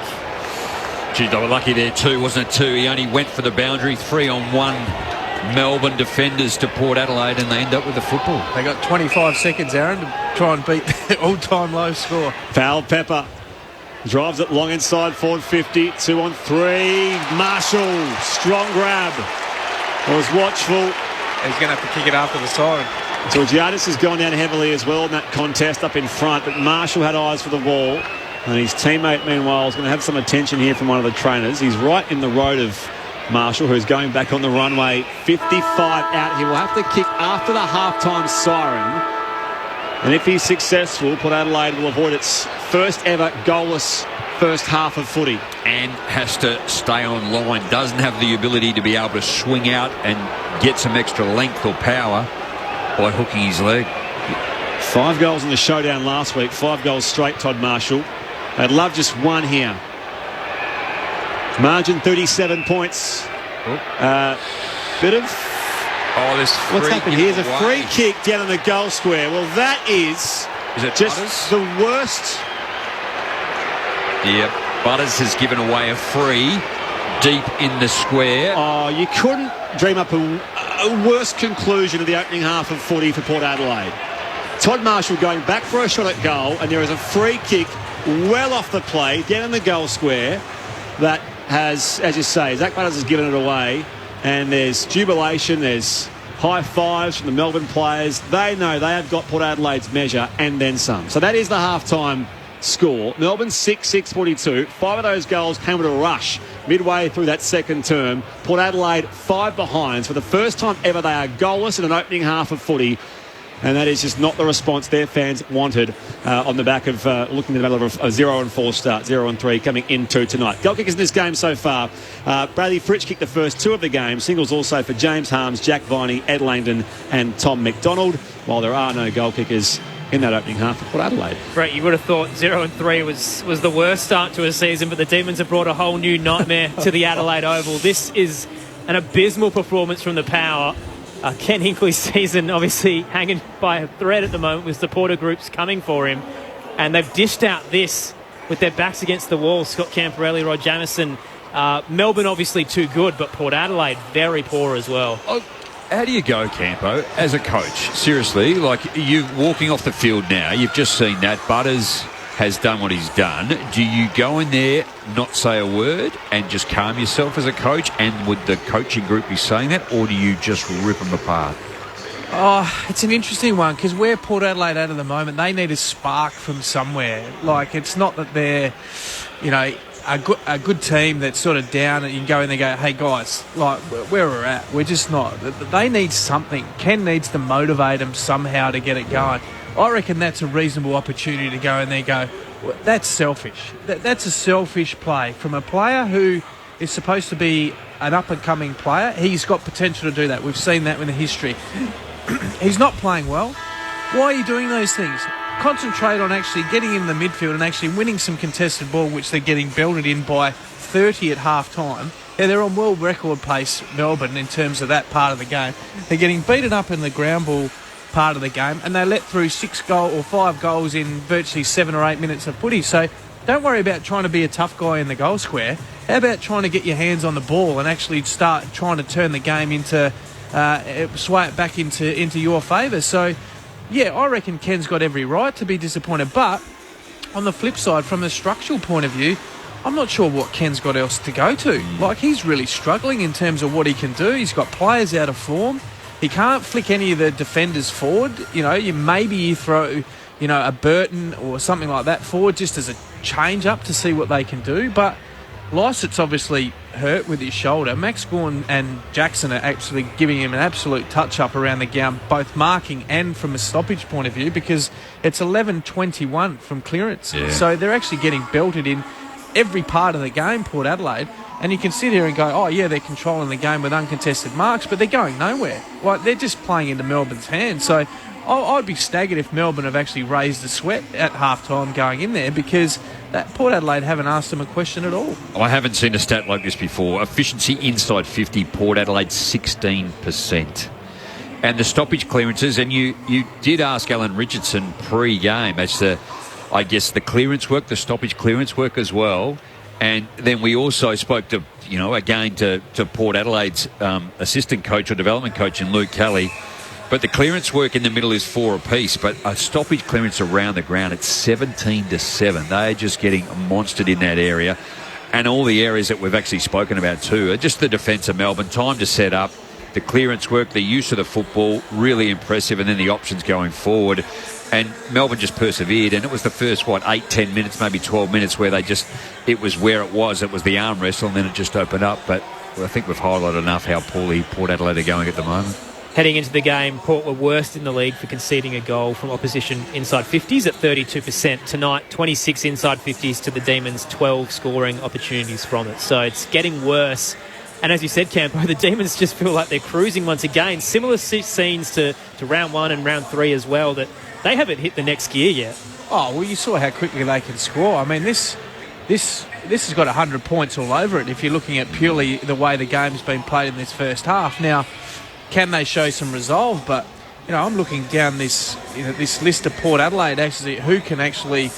Gee, they were lucky there too, wasn't it, too? He only went for the boundary. 3-on-1 Melbourne defenders to Port Adelaide, and they end up with the football. They got 25 seconds, Aaron, to try and beat the all-time low score. Foul Pepper. Drives it long inside forward 50. 2-on-3. Marshall. Strong grab. Was watchful. He's going to have to kick it after the siren. Georgiadis has gone down heavily as well in that contest up in front, but Marshall had eyes for the ball. And his teammate, meanwhile, is going to have some attention here from one of the trainers. He's right in the road of Marshall, who's going back on the runway. 55 out. He will have to kick after the halftime siren. And if he's successful, Port Adelaide will avoid its first ever goalless first half of footy. And has to stay on line. Doesn't have the ability to be able to swing out and get some extra length or power by hooking his leg. 5 goals in the showdown last week. 5 goals straight, Todd Marshall. I'd love just one here. Margin 37 points. Bit of... Oh, this what's happened here? There's a free kick down in the goal square. Well, that is it just Butters? The worst. Yep, Butters has given away a free deep in the square. Oh, you couldn't dream up a worse conclusion of the opening half of footy for Port Adelaide. Todd Marshall going back for a shot at goal, and there is a free kick well off the play down in the goal square that has, as you say, Zach Butters has given it away, and there's jubilation, there's high fives from the Melbourne players. They know they have got Port Adelaide's measure and then some. So that is the halftime score. Melbourne 6-42. 5 of those goals came with a rush midway through that second term. Port Adelaide 5 behinds. For the first time ever, they are goalless in an opening half of footy. And that is just not the response their fans wanted on the back of looking at the battle of a 0-4 start, 0-3 coming into tonight. Goal kickers in this game so far. Bradley Fritsch kicked the first 2 of the game. Singles also for James Harms, Jack Viney, Ed Langdon and Tom McDonald, while there are no goal kickers in that opening half for Port Adelaide. Brett, you would have thought 0-3 was the worst start to a season, but the Demons have brought a whole new nightmare to the Adelaide Oval. This is an abysmal performance from the Power. Ken Hinkley's season obviously hanging by a thread at the moment with supporter groups coming for him, and they've dished out this with their backs against the wall. Scott Camporelli, Rod Jamieson. Melbourne obviously too good, but Port Adelaide very poor as well. Oh, how do you go, Campo, as a coach? Seriously, like, you're walking off the field now, you've just seen that Butters has done what he's done. Do you go in there, not say a word, and just calm yourself as a coach? And would the coaching group be saying that, or do you just rip them apart? Oh, it's an interesting one, because where Port Adelaide at the moment, they need a spark from somewhere. Like, it's not that they're, you know, a good team that's sort of down, and you can go in there and go, hey guys, like, where we're at, we're just not. They need something. Ken needs to motivate them somehow to get it going. I reckon that's a reasonable opportunity to go in there and go, well, that's selfish. That's a selfish play from a player who is supposed to be an up-and-coming player. He's got potential to do that. We've seen that in the history. He's not playing well. Why are you doing those things? Concentrate on actually getting in the midfield and actually winning some contested ball, which they're getting belted in by 30 at half-time. Yeah, they're on world record pace, Melbourne, in terms of that part of the game. They're getting beaten up in the ground ball part of the game, and they let through 5 goals in virtually 7 or 8 minutes of footy. So don't worry about trying to be a tough guy in the goal square. How about trying to get your hands on the ball and actually start trying to turn the game into sway it back into your favour? So yeah, I reckon Ken's got every right to be disappointed, but on the flip side, from a structural point of view, I'm not sure what Ken's got else to go to. Like, he's really struggling in terms of what he can do. He's got players out of form. He can't flick any of the defenders forward. You know, you throw, you know, a Burton or something like that forward just as a change-up to see what they can do. But Lycett's obviously hurt with his shoulder. Max Gawn and Jackson are actually giving him an absolute touch-up around the ground, both marking and from a stoppage point of view, because it's 11-21 from clearance. Yeah. So they're actually getting belted in every part of the game, Port Adelaide. And you can sit here and go, oh, yeah, they're controlling the game with uncontested marks, but they're going nowhere. Like, they're just playing into Melbourne's hands. So I'd be staggered if Melbourne have actually raised the sweat at half-time going in there, because that Port Adelaide haven't asked them a question at all. I haven't seen a stat like this before. Efficiency inside 50, Port Adelaide 16%. And the stoppage clearances, and you did ask Alan Richardson pre-game as to, I guess, the clearance work, the stoppage clearance work as well. And then we also spoke to, again to Port Adelaide's assistant coach or development coach in Luke Kelly. But the clearance work in the middle is 4 apiece, but a stoppage clearance around the ground, it's 17-7. They're just getting monstered in that area. And all the areas that we've actually spoken about too are just the defence of Melbourne, time to set up, the clearance work, the use of the football, really impressive, and then the options going forward. And Melbourne just persevered, and it was the first, 8, 10 minutes, maybe 12 minutes where it was where it was the arm wrestle, and then it just opened up. But I think we've highlighted enough how poorly Port Adelaide are going at the moment. Heading into the game, Port were worst in the league for conceding a goal from opposition inside 50s at 32%. Tonight, 26 inside 50s to the Demons, 12 scoring opportunities from it. So it's getting worse. And as you said, Campo, the Demons just feel like they're cruising once again. Similar scenes to round 1 and round 3 as well, that they haven't hit the next gear yet. Oh, well, you saw how quickly they can score. I mean, this has got 100 points all over it if you're looking at purely the way the game's been played in this first half. Now, can they show some resolve? But, I'm looking down this list of Port Adelaide, actually, who can actually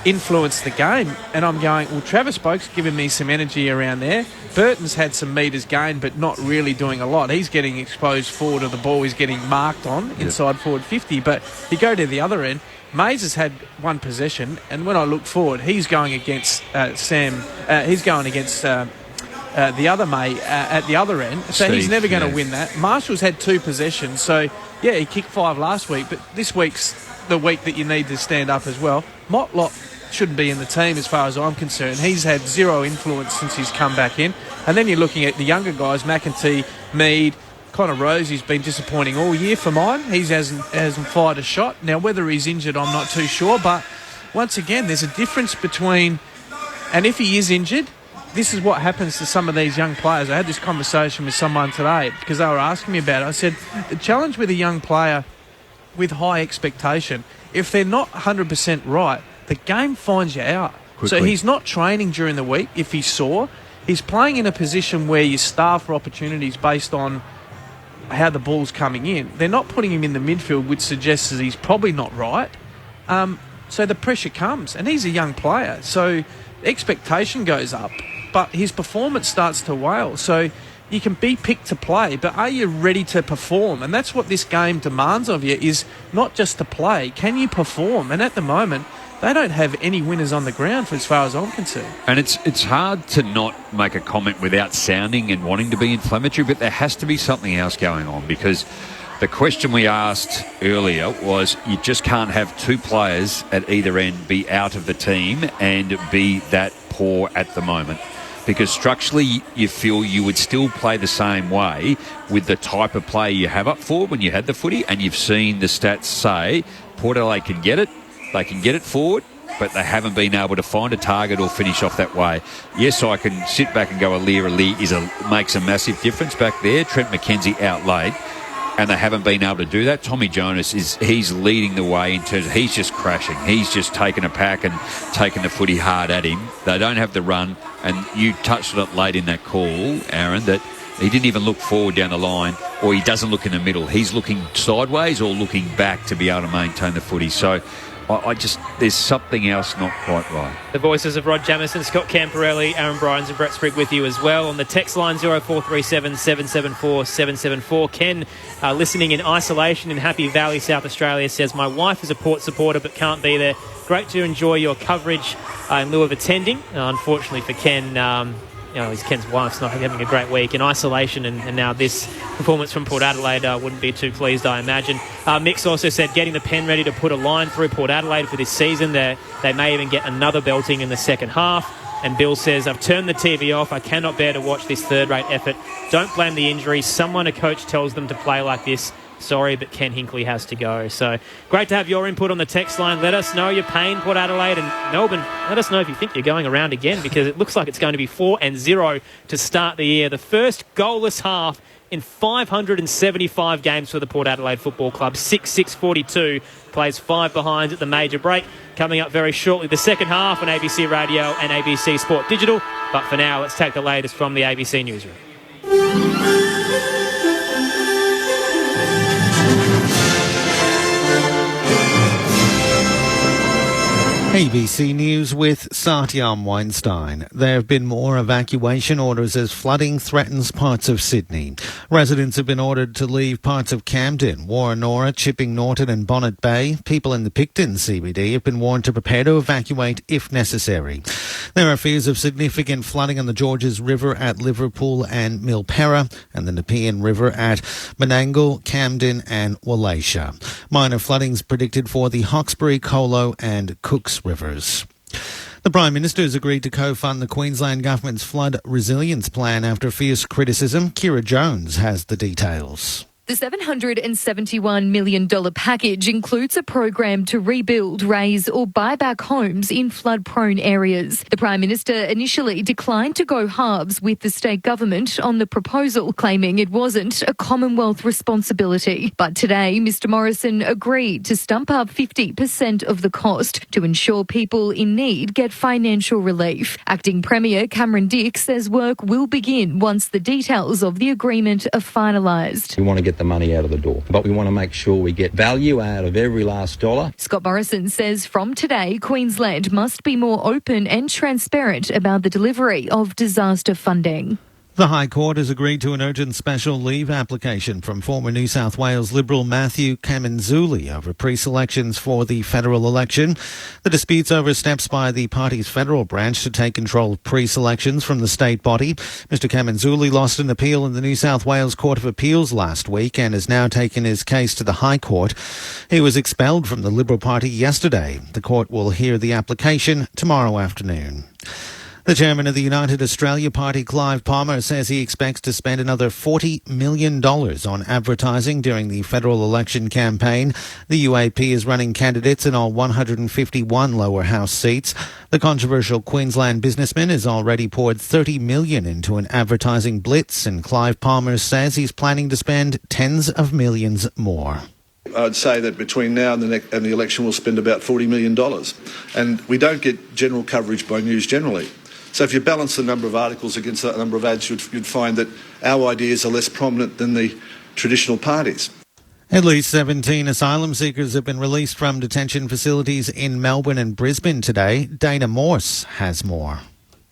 influence the game. And I'm going, well, Travis Boak's giving me some energy around there. Burton's had some metres gained, but not really doing a lot. He's getting exposed forward of the ball. He's getting marked on inside forward 50. But you go to the other end, Mays has had one possession, and when I look forward, he's going against he's going against the other May at the other end. So Steve, he's never going to win that. Marshall's had 2 possessions. So, yeah, he kicked 5 last week, but this week's the week that you need to stand up as well. Motlop shouldn't be in the team as far as I'm concerned. He's had 0 influence since he's come back in. And then you're looking at the younger guys, McEntee, Mead, Connor Rose. He's been disappointing all year for mine. He hasn't fired a shot. Now, whether he's injured, I'm not too sure. But once again, there's a difference between... And if he is injured, this is what happens to some of these young players. I had this conversation with someone today because they were asking me about it. I said, the challenge with a young player with high expectation, if they're not 100% right, the game finds you out. Quickly. So he's not training during the week if he's sore. He's playing in a position where you starve for opportunities based on how the ball's coming in. They're not putting him in the midfield, which suggests that he's probably not right. So the pressure comes, and he's a young player. So expectation goes up, but his performance starts to wail. So you can be picked to play, but are you ready to perform? And that's what this game demands of you, is not just to play. Can you perform? And at the moment, they don't have any winners on the ground as far as I'm concerned. And it's hard to not make a comment without sounding and wanting to be inflammatory, but there has to be something else going on, because the question we asked earlier was, you just can't have 2 players at either end be out of the team and be that poor at the moment. Because structurally, you feel you would still play the same way with the type of play you have up forward when you had the footy, and you've seen the stats say Port Adelaide can get it, they can get it forward, but they haven't been able to find a target or finish off that way. Yes, I can sit back and go Aliir makes a massive difference back there. Trent McKenzie out late, and they haven't been able to do that. Tommy Jonas, he's leading the way in terms of, he's just crashing. He's just taking a pack and taking the footy hard at him. They don't have the run, and you touched on it late in that call, Aaron, that he didn't even look forward down the line, or he doesn't look in the middle. He's looking sideways or looking back to be able to maintain the footy. So there's something else not quite right. The voices of Rod Jamieson, Scott Camporelli, Aaron Bryans and Brett Sprigg with you as well. On the text line 0437 774 774. Ken, listening in isolation in Happy Valley, South Australia, says, my wife is a Port supporter but can't be there. Great to enjoy your coverage in lieu of attending. Unfortunately for Ken, Ken's wife's not having a great week in isolation, and now this performance from Port Adelaide wouldn't be too pleased, I imagine. Mix also said getting the pen ready to put a line through Port Adelaide for this season. They may even get another belting in the second half. And Bill says, I've turned the TV off. I cannot bear to watch this third-rate effort. Don't blame the injury. A coach tells them to play like this. Sorry, but Ken Hinkley has to go. So great to have your input on the text line. Let us know your pain, Port Adelaide and Melbourne. Let us know if you think you're going around again, because it looks like it's going to be 4-0 to start the year. The first goalless half in 575 games for the Port Adelaide Football Club. 6-6-42, plays 5 behinds at the major break. Coming up very shortly, the second half on ABC Radio and ABC Sport Digital. But for now, let's take the latest from the ABC Newsroom. ABC News with Satyam Weinstein. There have been more evacuation orders as flooding threatens parts of Sydney. Residents have been ordered to leave parts of Camden, Warrenora, Chipping Norton and Bonnet Bay. People in the Picton CBD have been warned to prepare to evacuate if necessary. There are fears of significant flooding on the Georges River at Liverpool and Milperra, and the Nepean River at Menangle, Camden and Wallacia. Minor floodings predicted for the Hawkesbury, Colo and Cooks rivers. The Prime Minister has agreed to co-fund the Queensland Government's flood resilience plan after fierce criticism. Kira Jones has the details. The $771 million package includes a program to rebuild, raise or buy back homes in flood-prone areas. The Prime Minister initially declined to go halves with the state government on the proposal, claiming it wasn't a Commonwealth responsibility. But today, Mr Morrison agreed to stump up 50% of the cost to ensure people in need get financial relief. Acting Premier Cameron Dick says work will begin once the details of the agreement are finalised. We want to get the money out of the door, but we want to make sure we get value out of every last dollar. Scott Morrison says from today, Queensland must be more open and transparent about the delivery of disaster funding. The High Court has agreed to an urgent special leave application from former New South Wales Liberal Matthew Kamenzuli over pre-selections for the federal election. The dispute's over steps by the party's federal branch to take control of pre-selections from the state body. Mr Kamenzuli lost an appeal in the New South Wales Court of Appeals last week and has now taken his case to the High Court. He was expelled from the Liberal Party yesterday. The court will hear the application tomorrow afternoon. The chairman of the United Australia Party, Clive Palmer, says he expects to spend another $40 million on advertising during the federal election campaign. The UAP is running candidates in all 151 lower house seats. The controversial Queensland businessman has already poured $30 million into an advertising blitz, and Clive Palmer says he's planning to spend tens of millions more. I'd say that between now and the election we'll spend about $40 million. And we don't get general coverage by news generally. So if you balance the number of articles against the number of ads, you'd find that our ideas are less prominent than the traditional parties. At least 17 asylum seekers have been released from detention facilities in Melbourne and Brisbane today. Dana Morse has more.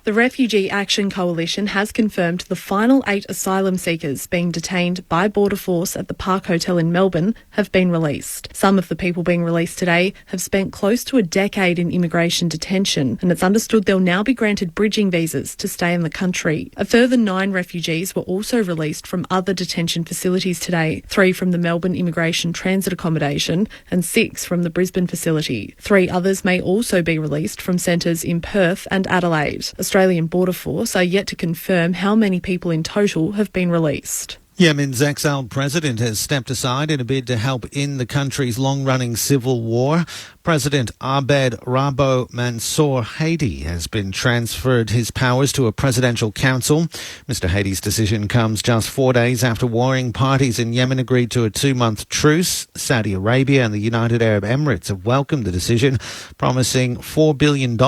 The Refugee Action Coalition has confirmed the final 8 asylum seekers being detained by Border Force at the Park Hotel in Melbourne have been released. Some of the people being released today have spent close to a decade in immigration detention, and it's understood they'll now be granted bridging visas to stay in the country. A further 9 refugees were also released from other detention facilities today, 3 from the Melbourne Immigration Transit Accommodation and 6 from the Brisbane facility. 3 others may also be released from centres in Perth and Adelaide. Australian Border Force are yet to confirm how many people in total have been released. Yemen's exiled president has stepped aside in a bid to help end the country's long-running civil war. President Abed Rabo Mansour Hadi has been transferred his powers to a presidential council. Mr Hadi's decision comes just 4 days after warring parties in Yemen agreed to a 2-month truce. Saudi Arabia and the United Arab Emirates have welcomed the decision, promising $4 billion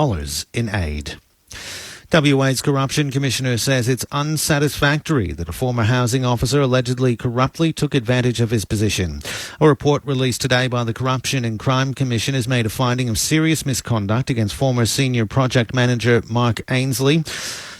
in aid. WA's Corruption Commissioner says it's unsatisfactory that a former housing officer allegedly corruptly took advantage of his position. A report released today by the Corruption and Crime Commission has made a finding of serious misconduct against former senior project manager Mark Ainsley.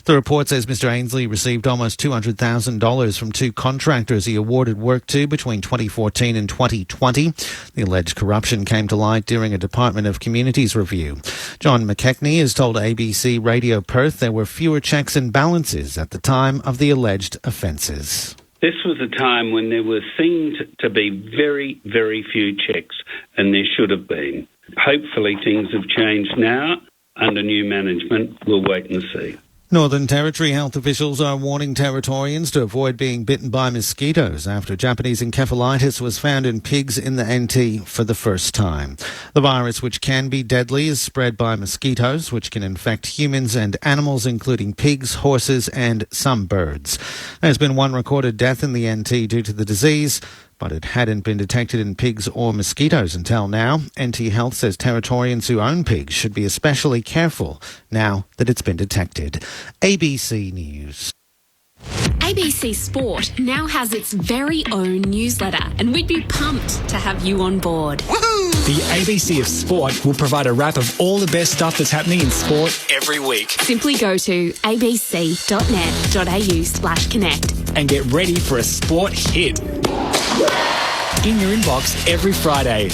The report says Mr Ainsley received almost $200,000 from 2 contractors he awarded work to between 2014 and 2020. The alleged corruption came to light during a Department of Communities review. John McKechnie has told ABC Radio Perth there were fewer checks and balances at the time of the alleged offences. This was a time when there were seen to be very, very few checks, and there should have been. Hopefully things have changed now. Under new management, we'll wait and see. Northern Territory health officials are warning Territorians to avoid being bitten by mosquitoes after Japanese encephalitis was found in pigs in the NT for the first time. The virus, which can be deadly, is spread by mosquitoes, which can infect humans and animals, including pigs, horses and some birds. There's been one recorded death in the NT due to the disease, but it hadn't been detected in pigs or mosquitoes until now. NT Health says Territorians who own pigs should be especially careful now that it's been detected. ABC News. ABC Sport now has its very own newsletter, and we'd be pumped to have you on board. The ABC of Sport will provide a wrap of all the best stuff that's happening in sport every week. Simply go to abc.net.au/connect and get ready for a sport hit in your inbox every Friday.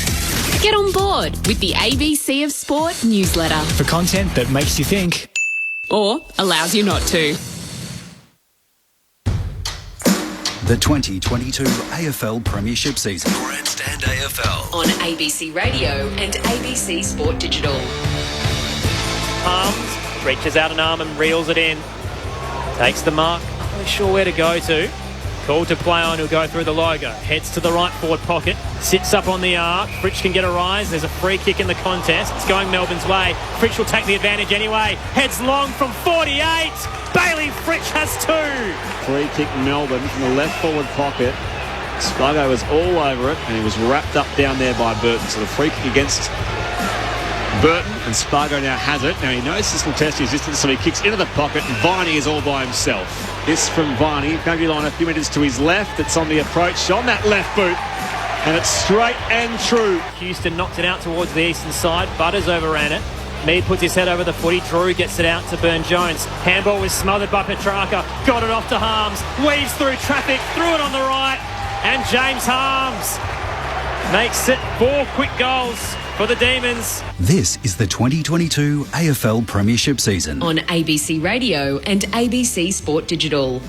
Get on board with the ABC of Sport newsletter for content that makes you think or allows you not to. The 2022 AFL Premiership season. Grandstand AFL. On ABC Radio and ABC Sport Digital. Arms, reaches out an arm and reels it in. Takes the mark, not really sure where to go to. Called to play on, he'll go through the logo. Heads to the right forward pocket. Sits up on the arc. Fritsch can get a rise. There's a free kick in the contest. It's going Melbourne's way. Fritsch will take the advantage anyway. Heads long from 48. Bailey Fritsch has two. Free kick Melbourne from the left forward pocket. Spargo was all over it and he was wrapped up down there by Burton. So the free kick against Burton, and Spargo now has it. Now he knows this will test his distance, so he kicks into the pocket, and Viney is all by himself. This from Viney, boundary line a few metres to his left. It's on the approach, on that left boot, and it's straight and true. Houston knocked it out towards the eastern side. Butters overran it. Mead puts his head over the footy. Drew gets it out to Burn-Jones. Handball was smothered by Petrarca. Got it off to Harms. Weaves through traffic, threw it on the right, and James Harms makes it 4 quick goals for the Demons. This is the 2022 AFL Premiership season. On ABC Radio and ABC Sport Digital.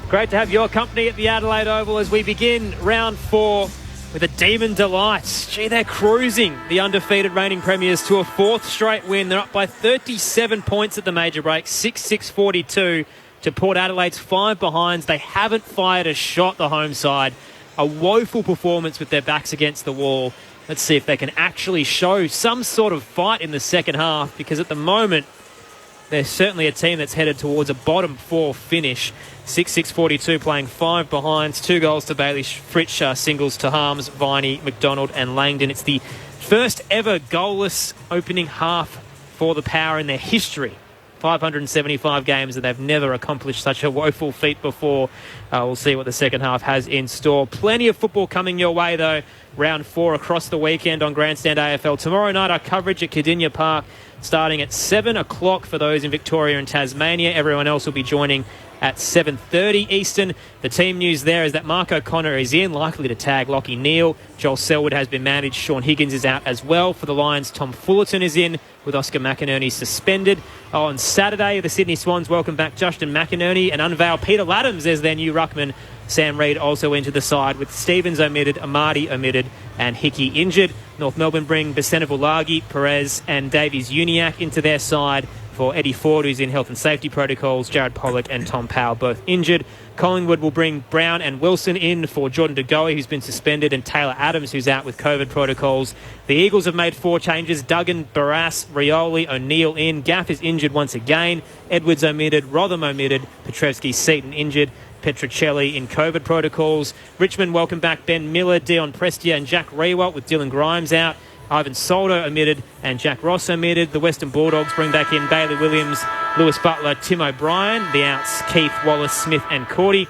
Great to have your company at the Adelaide Oval as we begin round 4 with a Demon delight. Gee, they're cruising the undefeated reigning premiers to a 4th straight win. They're up by 37 points at the major break, 6-6-42 to Port Adelaide's 5 behinds. They haven't fired a shot, the home side. A woeful performance with their backs against the wall. Let's see if they can actually show some sort of fight in the second half, because at the moment, they're certainly a team that's headed towards a bottom 4 finish. 6-6-42 playing 5 behinds, 2 goals to Bailey Fritsch, singles to Harms, Viney, McDonald and Langdon. It's the first ever goalless opening half for the Power in their history. 575 games, and they've never accomplished such a woeful feat before. We'll see what the second half has in store. Plenty of football coming your way, though. Round 4 across the weekend on Grandstand AFL. Tomorrow night, our coverage at Cardinia Park starting at 7 o'clock for those in Victoria and Tasmania. Everyone else will be joining at 7:30 Eastern. The team news there is that Mark O'Connor is in, likely to tag Lachie Neale. Joel Selwood has been managed. Sean Higgins is out as well. For the Lions, Tom Fullerton is in, with Oscar McInerney suspended. On Saturday, the Sydney Swans welcome back Justin McInerney and unveil Peter Laddams as their new ruckman. Sam Reid also into the side, with Stevens omitted, Amadi omitted and Hickey injured. North Melbourne bring Besenevulagi, Perez and Davies Uniacke into their side for Eddie Ford, who's in health and safety protocols. Jared Pollock and Tom Powell both injured. Collingwood will bring Brown and Wilson in for Jordan De Goey, who's been suspended, and Taylor Adams, who's out with COVID protocols. The Eagles have made 4 changes. Duggan, Barras, Rioli, O'Neill in. Gaff is injured once again. Edwards omitted. Rotham omitted. Petrevsky, Seaton injured. Petrocelli in COVID protocols. Richmond welcome back Ben Miller, Dion Prestia and Jack Rewalt, with Dylan Grimes out. Ivan Soldo omitted and Jack Ross omitted. The Western Bulldogs bring back in Bailey Williams, Lewis Butler, Tim O'Brien. The outs, Keith, Wallace, Smith and Cordy.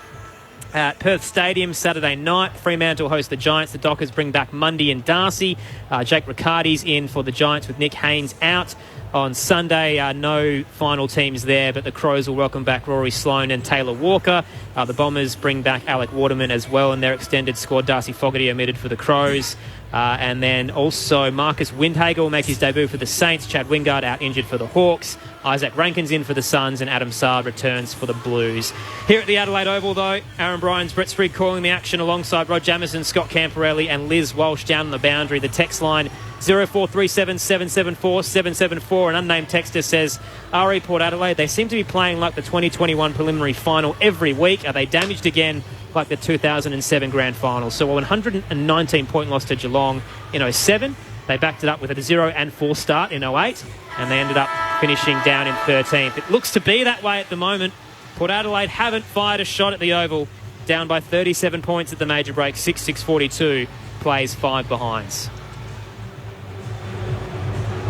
At Perth Stadium Saturday night, Fremantle host the Giants. The Dockers bring back Mundy and Darcy. Jake Riccardi's in for the Giants with Nick Haynes out. On Sunday, no final teams there, but the Crows will welcome back Rory Sloane and Taylor Walker. The Bombers bring back Alec Waterman as well in their extended squad. Darcy Fogarty omitted for the Crows. And then also Marcus Windhager will make his debut for the Saints. Chad Wingard out injured for the Hawks. Isaac Rankin's in for the Suns, and Adam Saad returns for the Blues. Here at the Adelaide Oval, though, Aaron Bryans, Brett Sprigg calling the action alongside Rod Jamieson, Scott Camporelli and Liz Walsh down on the boundary. The text line 0437 774 774. An unnamed texter says, RE Port Adelaide, they seem to be playing like the 2021 preliminary final every week. Are they damaged again like the 2007 grand final? So a 119-point loss to Geelong in 07. They backed it up with a 0-4 start in 08, and they ended up finishing down in 13th. It looks to be that way at the moment. Port Adelaide haven't fired a shot at the Oval. Down by 37 points at the major break, 6-6-42, plays 5 behinds.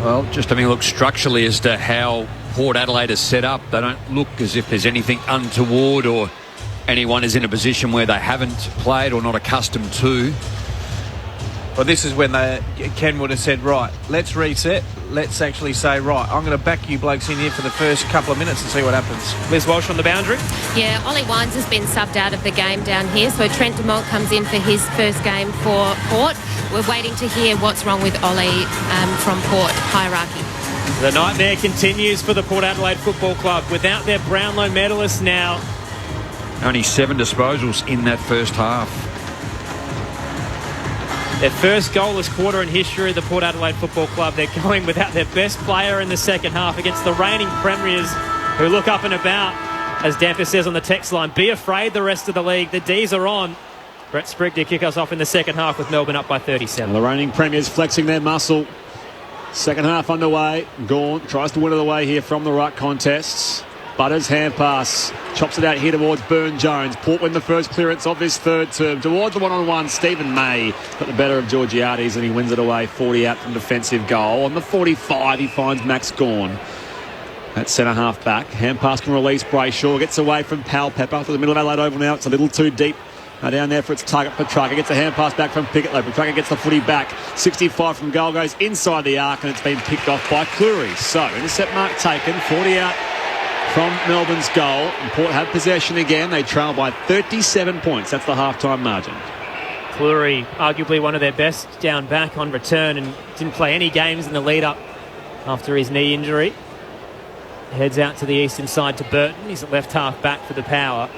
Well, just having a look structurally as to how Port Adelaide is set up, they don't look as if there's anything untoward or anyone is in a position where they haven't played or not accustomed to. Well, this is when Ken would have said, right, let's reset. Let's actually say, right, I'm going to back you blokes in here for the first couple of minutes and see what happens. Liz Walsh on the boundary. Yeah, Ollie Wines has been subbed out of the game down here, so Trent Dumont comes in for his first game for Port. We're waiting to hear what's wrong with Ollie from Port hierarchy. The nightmare continues for the Port Adelaide Football Club. Without their Brownlow medalists now. Only 7 disposals in that first half. Their first goalless quarter in history of the Port Adelaide Football Club. They're going without their best player in the second half against the reigning premiers who look up and about. As Damper says on the text line, be afraid the rest of the league. The D's are on. Brett Sprigg to kick us off in the second half with Melbourne up by 37. The reigning premiers flexing their muscle. Second half underway. Gaunt tries to win it away here from the ruck contests. Butters hand pass, chops it out here towards Burne-Jones. Port win the first clearance of this third term. Towards the one-on-one, Stephen May got the better of Georgiades and he wins it away, 40 out from defensive goal. On the 45, he finds Max Gawn. That centre half back. Hand pass can release Brayshaw. Gets away from Pal Pepper to the middle of Adelaide Oval now. It's a little too deep. Down there for its target, Petrarca gets a hand pass back from Pickett. Petrarca gets the footy back. 65 from goal, goes inside the arc and it's been picked off by Cleary. So, intercept mark taken, 40 out from Melbourne's goal. And Port have possession again. They trail by 37 points. That's the half-time margin. Cleary, arguably one of their best down back on return and didn't play any games in the lead-up after his knee injury. Heads out to the eastern side to Burton. He's at left half back for the Power.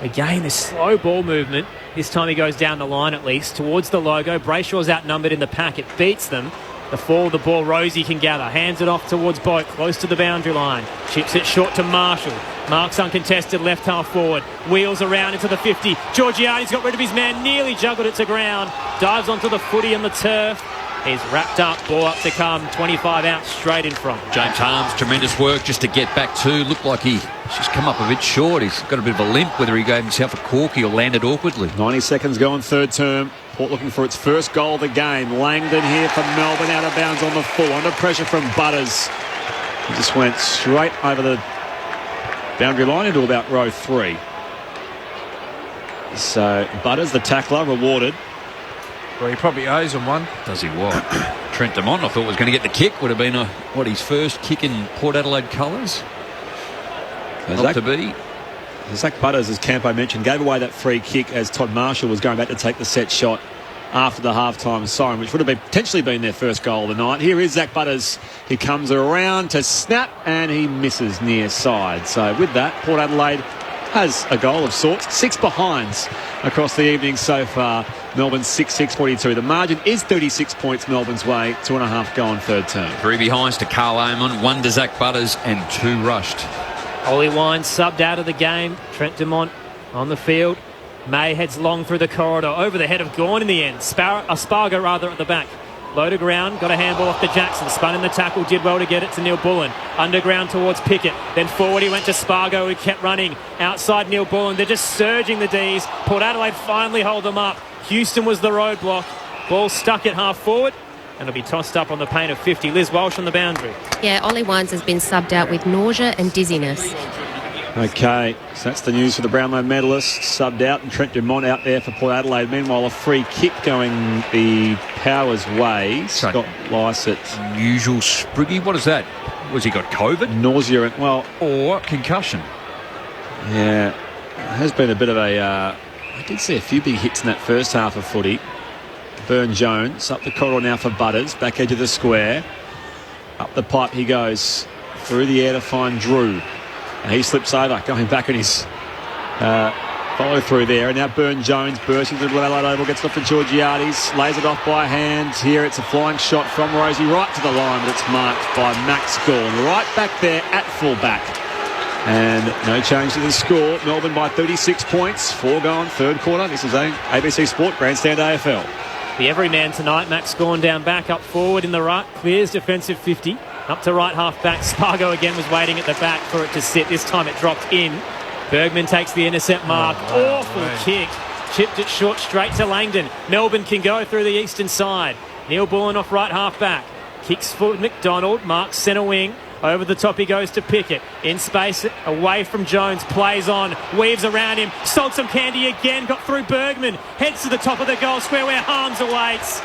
Again, the slow ball movement. This time he goes down the line at least towards the logo. Brayshaw's outnumbered in the pack. It beats them. The fall of the ball, Rosie can gather. Hands it off towards Boat, close to the boundary line. Chips it short to Marshall. Marks uncontested, left half forward. Wheels around into the 50. Georgiades got rid of his man, nearly juggled it to ground. Dives onto the footy on the turf. He's wrapped up, ball up to come. 25 out, straight in front. James Harms, tremendous work just to get back to. Looked like he's just come up a bit short. He's got a bit of a limp, whether he gave himself a corky or landed awkwardly. 90 seconds going third term. Port looking for its first goal of the game. Langdon here from Melbourne, out of bounds on the full. Under pressure from Butters. He just went straight over the boundary line into about row 3. So Butters, the tackler, rewarded. Well, he probably owes him one. Does he what? Trent Dumont, I thought was going to get the kick. Would have been his first kick in Port Adelaide colours. Not to be. Zach Butters, as Campo mentioned, gave away that free kick as Todd Marshall was going back to take the set shot after the half-time siren, which would have potentially been their first goal of the night. Here is Zach Butters. He comes around to snap and he misses near side. So with that, Port Adelaide has a goal of sorts. 6 behinds across the evening so far. Melbourne 6-6-42. The margin is 36 points Melbourne's way. 2.5 go on third term. 3 behinds to Carl Amon, 1 to Zach Butters and 2 rushed. Ollie Wines subbed out of the game. Trent Dumont on the field. May heads long through the corridor over the head of Gawn in the end. Spargo at the back. Low to ground, got a handball off to Jackson. Spun in the tackle, did well to get it to Neil Bullen. Underground towards Pickett. Then forward he went to Spargo, who kept running. Outside Neil Bullen. They're just surging the D's. Port Adelaide finally hold them up. Houston was the roadblock. Ball stuck at half forward. And it'll be tossed up on the paint of 50. Liz Walsh on the boundary. Yeah, Ollie Wines has been subbed out with nausea and dizziness. Okay, so that's the news for the Brownlow medalists. Subbed out and Trent Dumont out there for Port Adelaide. Meanwhile, a free kick going the Powers' way. Scott Lycett. Unusual Spriggy. What is that? Was he got COVID? Nausea and, well... Or concussion. Yeah, it has been a bit of a... I did see a few big hits in that first half of footy. Burn-Jones up the corridor now for Butters. Back edge of the square. Up the pipe he goes. Through the air to find Drew. And he slips over, going back on his follow through there. And now Burn-Jones bursting through the Adelaide Oval, gets it off for Georgiades, lays it off by hand. Here it's a flying shot from Rosie right to the line, but it's marked by Max Gawn. Right back there at full-back. And no change to the score. Melbourne by 36 points. 4 gone, third quarter. This is ABC Sport Grandstand AFL. The everyman tonight, Max Gawn down back, up forward in the ruck, clears defensive 50. Up to right half back. Spargo again was waiting at the back for it to sit. This time it dropped in. Bergman takes the intercept mark. Awful kick. Chipped it short straight to Langdon. Melbourne can go through the eastern side. Neil Bullen off right half back. Kicks for McDonald. Marks centre wing. Over the top he goes to Pickett. In space, away from Jones. Plays on. Weaves around him. Sold some candy again. Got through Bergman. Heads to the top of the goal square where Harms awaits.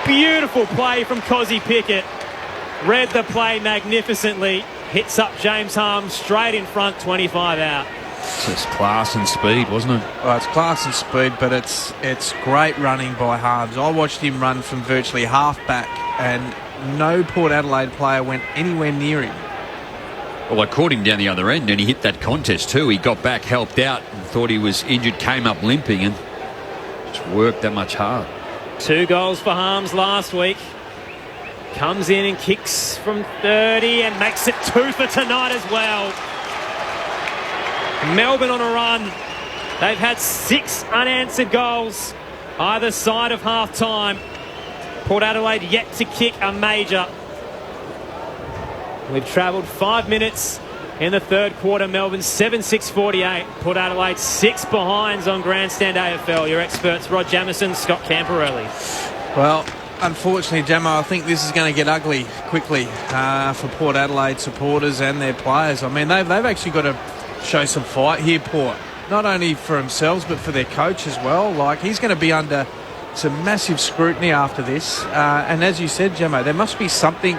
Beautiful play from Cozzy Pickett. Read the play magnificently. Hits up James Harms straight in front, 25 out. It's class and speed, wasn't it? Well, it's class and speed, but it's great running by Harms. I watched him run from virtually half back, and no Port Adelaide player went anywhere near him. Well, I caught him down the other end, and he hit that contest too. He got back, helped out, and thought he was injured, came up limping, and just worked that much hard. 2 goals for Harms last week. Comes in and kicks from 30 and makes it 2 for tonight as well. Melbourne on a run. They've had 6 unanswered goals either side of half-time. Port Adelaide yet to kick a major. We've travelled 5 minutes in the third quarter. Melbourne 7-6-48. Port Adelaide 6 behinds on Grandstand AFL. Your experts Rod Jamieson, Scott Camporelli. Well, unfortunately, Jamo, I think this is going to get ugly quickly for Port Adelaide supporters and their players. I mean, they've actually got to show some fight here, Port. Not only for themselves, but for their coach as well. Like, he's going to be under some massive scrutiny after this. And as you said, Jamo, there must be something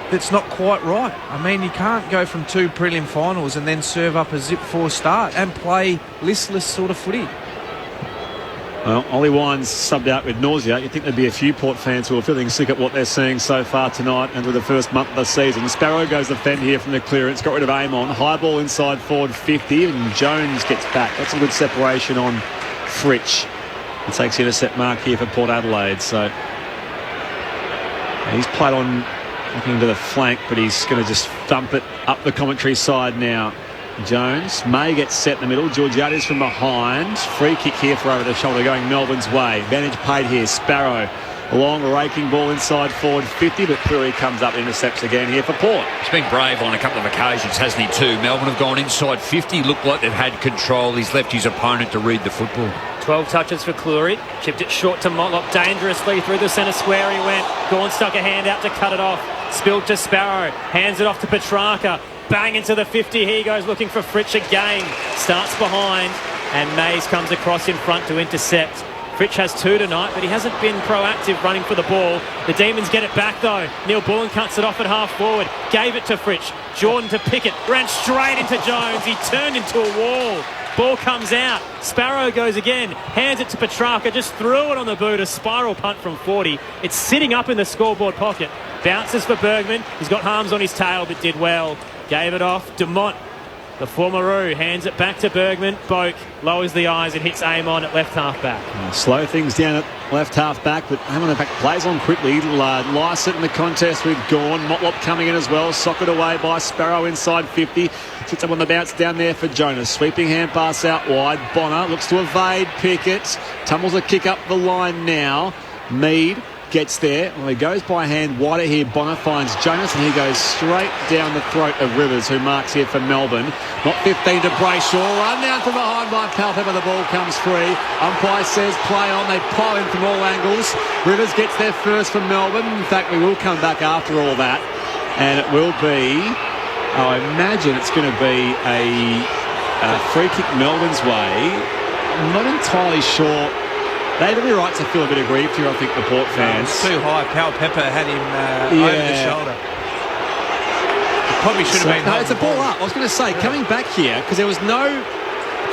that's not quite right. I mean, you can't go from 2 prelim finals and then serve up a zip 4 start and play listless sort of footy. Well, Ollie Wines subbed out with nausea. You'd think there'd be a few Port fans who are feeling sick at what they're seeing so far tonight and through the first month of the season. Sparrow goes the fend here from the clearance. Got rid of Amon. High ball inside forward 50 and Jones gets back. That's a good separation on Fritsch. He takes the intercept mark here for Port Adelaide. So he's played on looking to the flank, but he's going to just thump it up the commentary side now. Jones may get set in the middle. Georgiades from behind. Free kick here for over the shoulder going Melbourne's way. Advantage paid here. Sparrow. A long raking ball inside forward 50, but Cleary comes up and intercepts again here for Port. He's been brave on a couple of occasions, hasn't he, too? Melbourne have gone inside 50. Looked like they've had control. He's left his opponent to read the football. 12 touches for Cleary. Chipped it short to Motlop dangerously through the centre square he went. Gawn stuck a hand out to cut it off. Spilled to Sparrow. Hands it off to Petrarca. Bang into the 50. He goes looking for Fritsch again. Starts behind. And Mays comes across in front to intercept. Fritsch has 2 tonight, but he hasn't been proactive running for the ball. The Demons get it back, though. Neil Bullen cuts it off at half forward. Gave it to Fritsch. Jordan to Pickett. Ran straight into Jones. He turned into a wall. Ball comes out. Sparrow goes again. Hands it to Petrarca. Just threw it on the boot. A spiral punt from 40. It's sitting up in the scoreboard pocket. Bounces for Bergman. He's got Harms on his tail, but did well. Gave it off. Dumont, the former hands it back to Bergman. Boak lowers the eyes and hits Amon at left half back. Slow things down at left half back, but Amon in fact plays on quickly. Lycett in the contest with Gawn. Motlop coming in as well. Socket away by Sparrow inside 50. Sits up on the bounce down there for Jonas. Sweeping hand pass out wide. Bonner looks to evade Pickett. Tumbles a kick up the line now. Mead gets there. Well, he goes by hand wider here. Bonner finds Jonas and he goes straight down the throat of Rivers, who marks here for Melbourne. Not 15 to Brayshaw. Run down from behind by Palpepper. The ball comes free. Umpire says play on. They pile in from all angles. Rivers gets there first for Melbourne. In fact, we will come back after all that. And it will be, I imagine it's going to be a free kick Melbourne's way. I'm not entirely sure. They had every right to feel a bit aggrieved here, I think, the Port fans. It's too high. Palpepper had him over the shoulder. It probably should have been. No, it's a ball up. I was going to say, coming back here, because there was no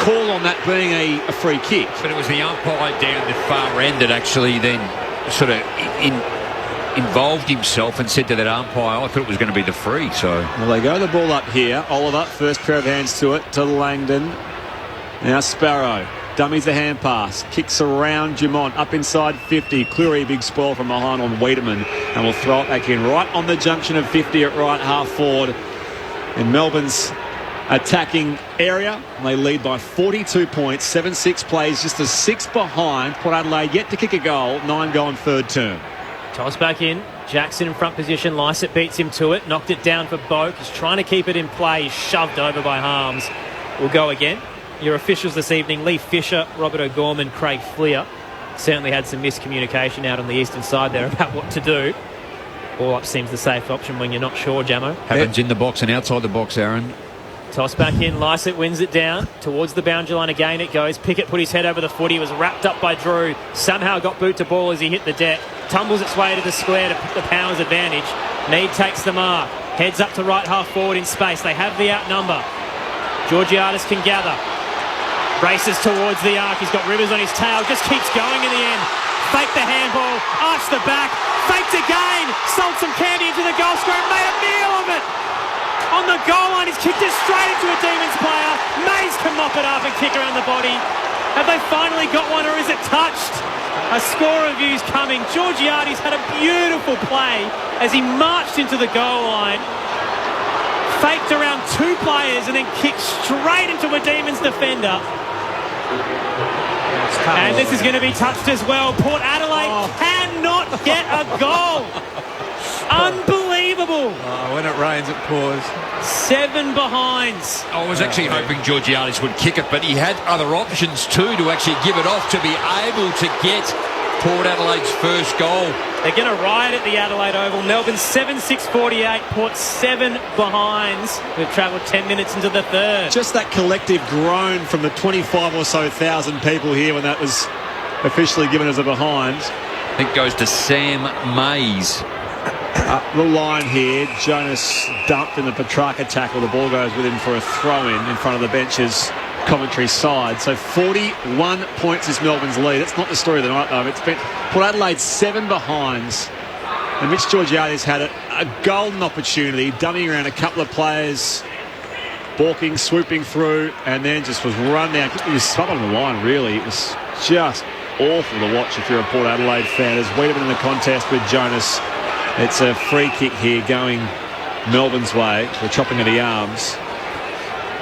call on that being a free kick. But it was the umpire down the far end that actually then sort of involved himself and said to that umpire, I thought it was going to be the free. So well, they go the ball up here. Oliver, first pair of hands to it, to Langdon. Now Sparrow. Dummies the hand pass. Kicks around Dumont. Up inside 50. Cleary, big spoil from behind on Wiedemann. And will throw it back in right on the junction of 50 at right half forward in Melbourne's attacking area. They lead by 42 points. 7-6 plays, just a 6 behind. Port Adelaide yet to kick a goal. 9 go on third term. Toss back in. Jackson in front position. Lysett beats him to it. Knocked it down for Boak. He's trying to keep it in play. He's shoved over by Harms. We'll go again. Your officials this evening, Lee Fisher, Robert O'Gorman, Craig Fleer. Certainly had some miscommunication out on the eastern side there about what to do. All up seems the safe option when you're not sure, Jamo. Happens in the box and outside the box, Aaron. Toss back in. Lysett wins it down. Towards the boundary line again it goes. Pickett put his head over the foot. He was wrapped up by Drew. Somehow got boot to ball as he hit the deck. Tumbles its way to the square to put the Powers advantage. Mead takes the mark. Heads up to right half forward in space. They have the outnumber. Georgiadis can gather. Races towards the arc. He's got Rivers on his tail. Just keeps going in the end. Fake the handball. Arch the back. Faked again. Sold some candy into the goal square and made a meal of it. On the goal line, he's kicked it straight into a Demons player. Mays can mop it up and kick around the body. Have they finally got one, or is it touched? A score review's coming. Georgiadis had a beautiful play as he marched into the goal line. Faked around 2 players and then kicked straight into a Demons defender. And this is going to be touched as well. Port Adelaide cannot get a goal. Unbelievable. When it rains, it pours. 7 behinds. I was actually hoping Georgiadis would kick it, but he had other options too to actually give it off to be able to get Port Adelaide's first goal. They're going to riot at the Adelaide Oval. Melbourne 7-6-48. Port 7 behinds. We've travelled 10 minutes into the third. Just that collective groan from the 25 or so thousand people here when that was officially given as a behind. I think goes to Sam Mays. Up the line here, Jonas dumped in the Petrarca tackle. The ball goes with him for a throw-in front of the bench's commentary side. So 41 points is Melbourne's lead. It's not the story of the night, though. It's been Port Adelaide 7 behinds. And Mitch Georgiadis had a golden opportunity, dummying around a couple of players, balking, swooping through, and then just was run down. He was spot on the line, really. It was just awful to watch if you're a Port Adelaide fan. There's Wiedemann in the contest with Jonas. It's a free kick here going Melbourne's way. We're chopping at the arms.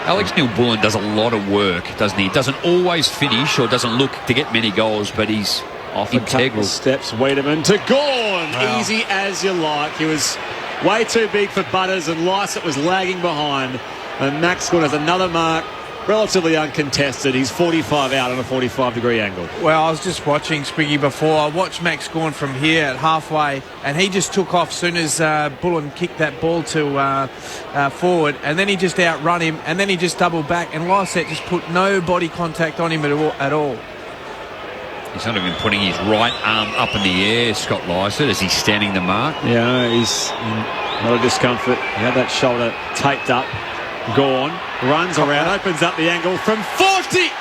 Alex Neil-Bullen does a lot of work, doesn't he? Doesn't always finish or doesn't look to get many goals, but he's off a couple of steps. Wiedemann to Gawn. Wow. Easy as you like. He was way too big for Butters, and Lysett was lagging behind. And Max Gawn has another mark, relatively uncontested. He's 45 out on a 45-degree angle. Well, I was just watching Spriggy before. I watched Max Gawn from here at halfway, and he just took off as soon as Bullen kicked that ball to forward, and then he just outrun him, and then he just doubled back, and Lysett just put no body contact on him at all. He's not even putting his right arm up in the air, Scott Lysett, as he's standing the mark. Yeah, he's in a lot of discomfort. He had that shoulder taped up. Gawn runs around, opens up the angle from 48.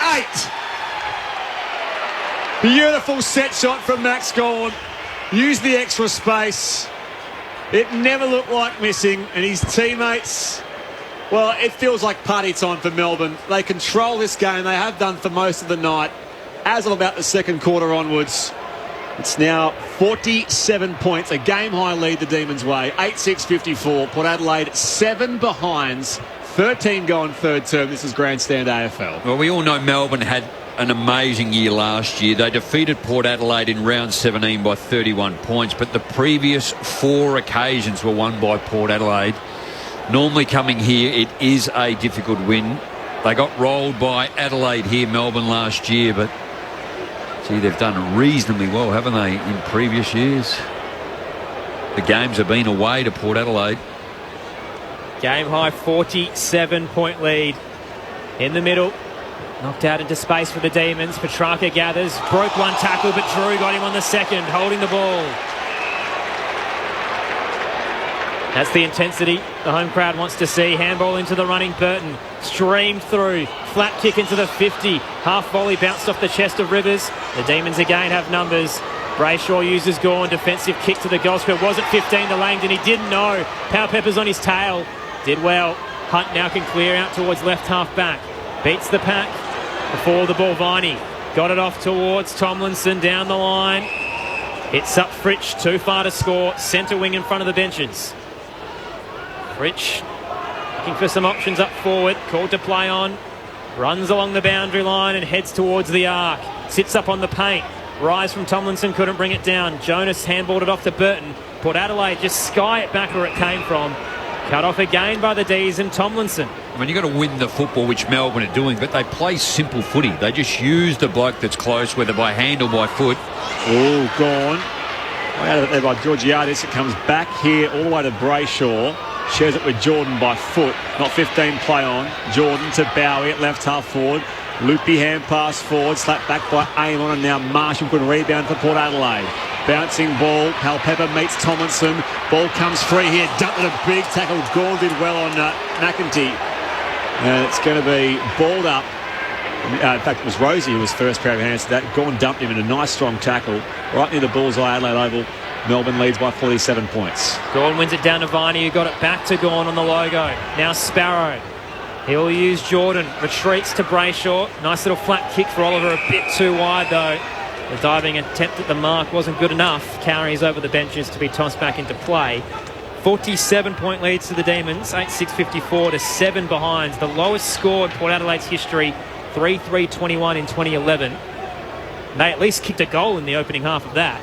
Beautiful set shot from Max Gawn. Used the extra space. It never looked like missing, and his teammates, well, it feels like party time for Melbourne. They control this game. They have done for most of the night. As of about the second quarter onwards, it's now 47 points, a game-high lead the Demons' way. 8-6-54. Port Adelaide 7 behinds. 13 go on third term. This is Grandstand AFL. Well, we all know Melbourne had an amazing year last year. They defeated Port Adelaide in round 17 by 31 points, but the previous 4 occasions were won by Port Adelaide. Normally coming here, it is a difficult win. They got rolled by Adelaide here, Melbourne, last year, but gee, they've done reasonably well, haven't they, in previous years? The games have been away to Port Adelaide. Game high 47-point lead in the middle. Knocked out into space for the Demons. Petrarca gathers. Broke one tackle, but Drew got him on the second, holding the ball. That's the intensity the home crowd wants to see. Handball into the running Burton. Streamed through. Flat kick into the 50. Half volley bounced off the chest of Rivers. The Demons again have numbers. Brayshaw uses Gawn. Defensive kick to the goal square. Wasn't 15 to Langdon. He didn't know. Power Pepper's on his tail. Did well. Hunt now can clear out towards left half back. Beats the pack. Before the ball, Viney. Got it off towards Tomlinson down the line. Hits up Fritsch. Too far to score. Centre wing in front of the benches. Fritsch looking for some options up forward. Called to play on. Runs along the boundary line and heads towards the arc. Sits up on the paint. Rise from Tomlinson, couldn't bring it down. Jonas handballed it off to Burton. Port Adelaide just sky it back where it came from. Cut off again by the D's and Tomlinson. I mean, you've got to win the football, which Melbourne are doing, but they play simple footy. They just use the bloke that's close, whether by hand or by foot. Oh, gone. Out of it there by Georgiadis. It comes back here all the way to Brayshaw. Shares it with Jordan by foot. Not 15 play on. Jordan to Bowie at left half forward. Loopy hand pass forward. Slapped back by Amon, and now Marshall could rebound for Port Adelaide. Bouncing ball. Pal Pepper meets Tomlinson. Ball comes free here. Dumped with a big tackle. Gawn did well on McEntee. And it's going to be balled up. In fact, it was Rosie who was first pair of hands to that. Gawn dumped him in a nice strong tackle. Right near the bullseye, Adelaide Oval. Melbourne leads by 47 points. Gawn wins it down to Viney, who got it back to Gawn on the logo. Now Sparrow. He'll use Jordan. Retreats to Brayshaw. Nice little flat kick for Oliver. A bit too wide, though. The diving attempt at the mark wasn't good enough. Carries over the benches to be tossed back into play. 47-point leads to the Demons. 8-6-54 to 7 behinds. The lowest score in Port Adelaide's history. 3-3-21 in 2011. They at least kicked a goal in the opening half of that.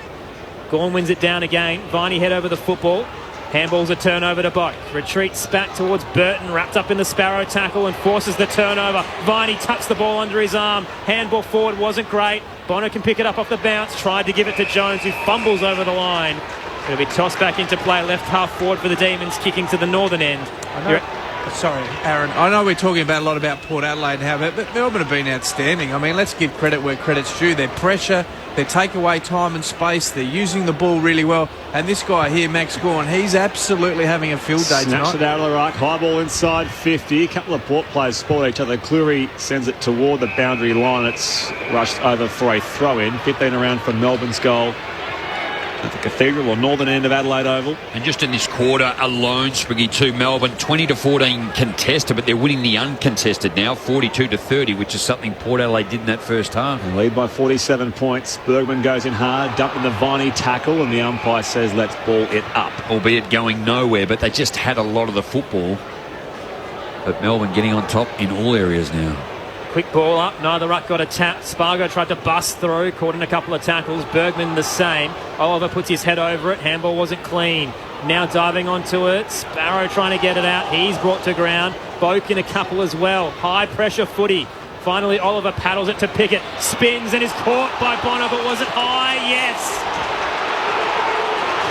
Gawn wins it down again. Viney head over the football. Handballs a turnover to Boak. Retreats back towards Burton, wrapped up in the Sparrow tackle and forces the turnover. Viney tucks the ball under his arm. Handball forward wasn't great. Bono can pick it up off the bounce. Tried to give it to Jones, who fumbles over the line. It'll be tossed back into play. Left half forward for the Demons, kicking to the northern end. Sorry, Aaron. I know we're talking a lot about Port Adelaide and how, but Melbourne have been outstanding. I mean, let's give credit where credit's due. Their pressure, their take away time and space, they're using the ball really well. And this guy here, Max Gawn, he's absolutely having a field day tonight. Snatched it out of the right. High ball inside 50. A couple of Port players spoil each other. Cleary sends it toward the boundary line. It's rushed over for a throw-in. 15 around from Melbourne's goal at the Cathedral or northern end of Adelaide Oval. And just in this quarter alone, Spriggy, to Melbourne, 20-14 contested, but they're winning the uncontested now, 42-30, which is something Port Adelaide did in that first half. And lead by 47 points. Bergman goes in hard, dumping the Viney tackle, and the umpire says let's ball it up. Albeit going nowhere, but they just had a lot of the football. But Melbourne getting on top in all areas now. Quick ball up, neither ruck got a tap. Spargo tried to bust through, caught in a couple of tackles. Bergman the same. Oliver puts his head over it. Handball wasn't clean. Now diving onto it. Sparrow trying to get it out. He's brought to ground. Boak in a couple as well. High pressure footy. Finally Oliver paddles it to Pickett. Spins and is caught by Bonner, but was it high? Yes!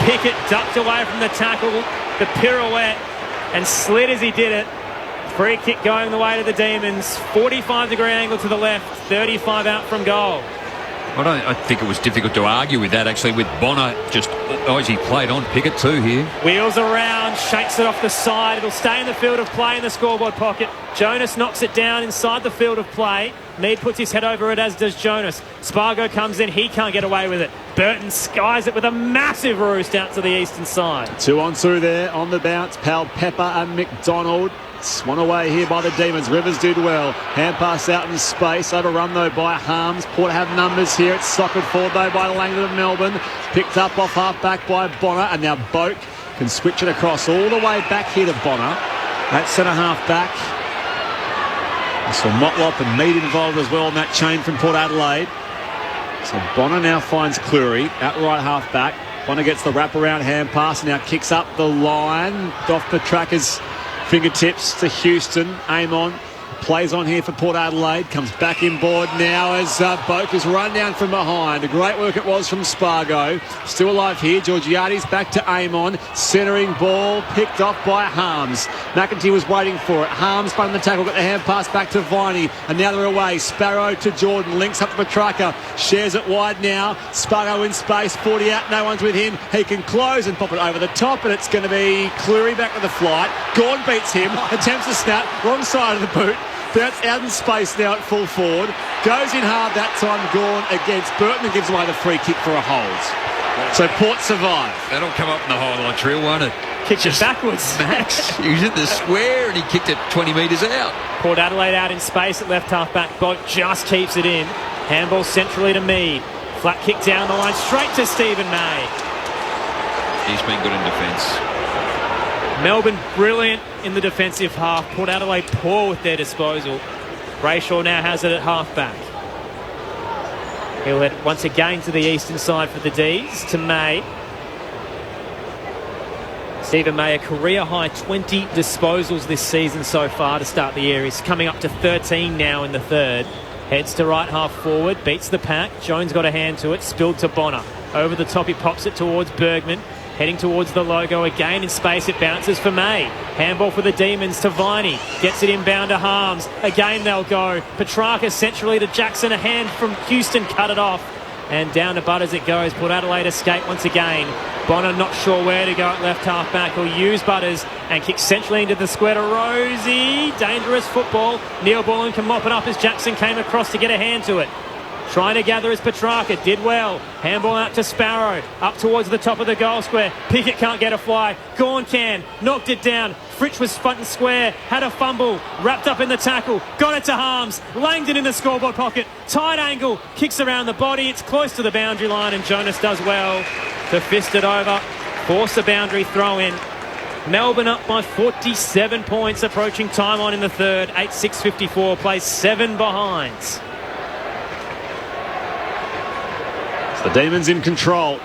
Pickett ducked away from the tackle. The pirouette and slid as he did it. Free kick going the way to the Demons. 45-degree angle to the left. 35 out from goal. I think it was difficult to argue with that, actually, with Bonner just as he played on Pickett too here. Wheels around, shakes it off the side. It'll stay in the field of play in the scoreboard pocket. Jonas knocks it down inside the field of play. Mead puts his head over it, as does Jonas. Spargo comes in. He can't get away with it. Burton skies it with a massive roost out to the eastern side. 2-on-2 there on the bounce. Pal Pepper and McDonald. Swung away here by the Demons. Rivers did well. Hand pass out in space. Overrun though by Harms. Port have numbers here. It's socketed forward though by Langdon of Melbourne. Picked up off half back by Bonner. And now Boak can switch it across all the way back here to Bonner. At centre half back. So Motlop and Mead involved as well in that chain from Port Adelaide. So Bonner now finds Cleary at right half back. Bonner gets the wraparound hand pass and now kicks up the line. Off Petraka's fingertips to Houston. Amon Plays on here for Port Adelaide. Comes back inboard now as Boak is run down from behind. A great work it was from Spargo. Still alive here. Georgiades back to Amon. Centering ball picked off by Harms. McEntee was waiting for it. Harms spun the tackle. Got the hand pass back to Viney. And now they're away. Sparrow to Jordan. Links up to Petrarca. Shares it wide now. Spargo in space. 40 out. No one's with him. He can close and pop it over the top. And it's going to be Cleary back with the flight. Gawn beats him. Attempts a snap. Wrong side of the boot. Bounce out in space now at full forward. Goes in hard that time. Gawn against Burton and gives away the free kick for a hold. So Port survive. That'll come up in the highlight reel, won't it? Kicked it backwards. Max, he was in the square and he kicked it 20 metres out. Port Adelaide out in space at left half back. Boak just keeps it in. Handball centrally to Mead. Flat kick down the line straight to Stephen May. He's been good in defence. Melbourne brilliant in the defensive half. Port Adelaide poor with their disposal. Brayshaw now has it at half back. He'll head once again to the eastern side for the D's. To May. Stephen May, a career-high 20 disposals this season so far to start the year. He's coming up to 13 now in the third. Heads to right half forward, beats the pack. Jones got a hand to it, spilled to Bonner. Over the top, he pops it towards Bergman. Heading towards the logo again in space, it bounces for May. Handball for the Demons to Viney. Gets it inbound to Harms. Again they'll go. Petrarca centrally to Jackson. A hand from Houston cut it off. And down to Butters it goes. Port Adelaide escape once again. Bonner not sure where to go at left half back. He'll use Butters and kick centrally into the square to Rosie. Dangerous football. Neil Bullen can mop it up as Jackson came across to get a hand to it. Trying to gather as Petrarca did well. Handball out to Sparrow. Up towards the top of the goal square. Pickett can't get a fly. Gawn can. Knocked it down. Fritsch was front and square. Had a fumble. Wrapped up in the tackle. Got it to Harms. Langdon in the scoreboard pocket. Tight angle. Kicks around the body. It's close to the boundary line and Jonas does well to fist it over. Force a boundary throw in. Melbourne up by 47 points. Approaching time on in the third. 8:6:54. Plays 7 behinds. The Demons in control.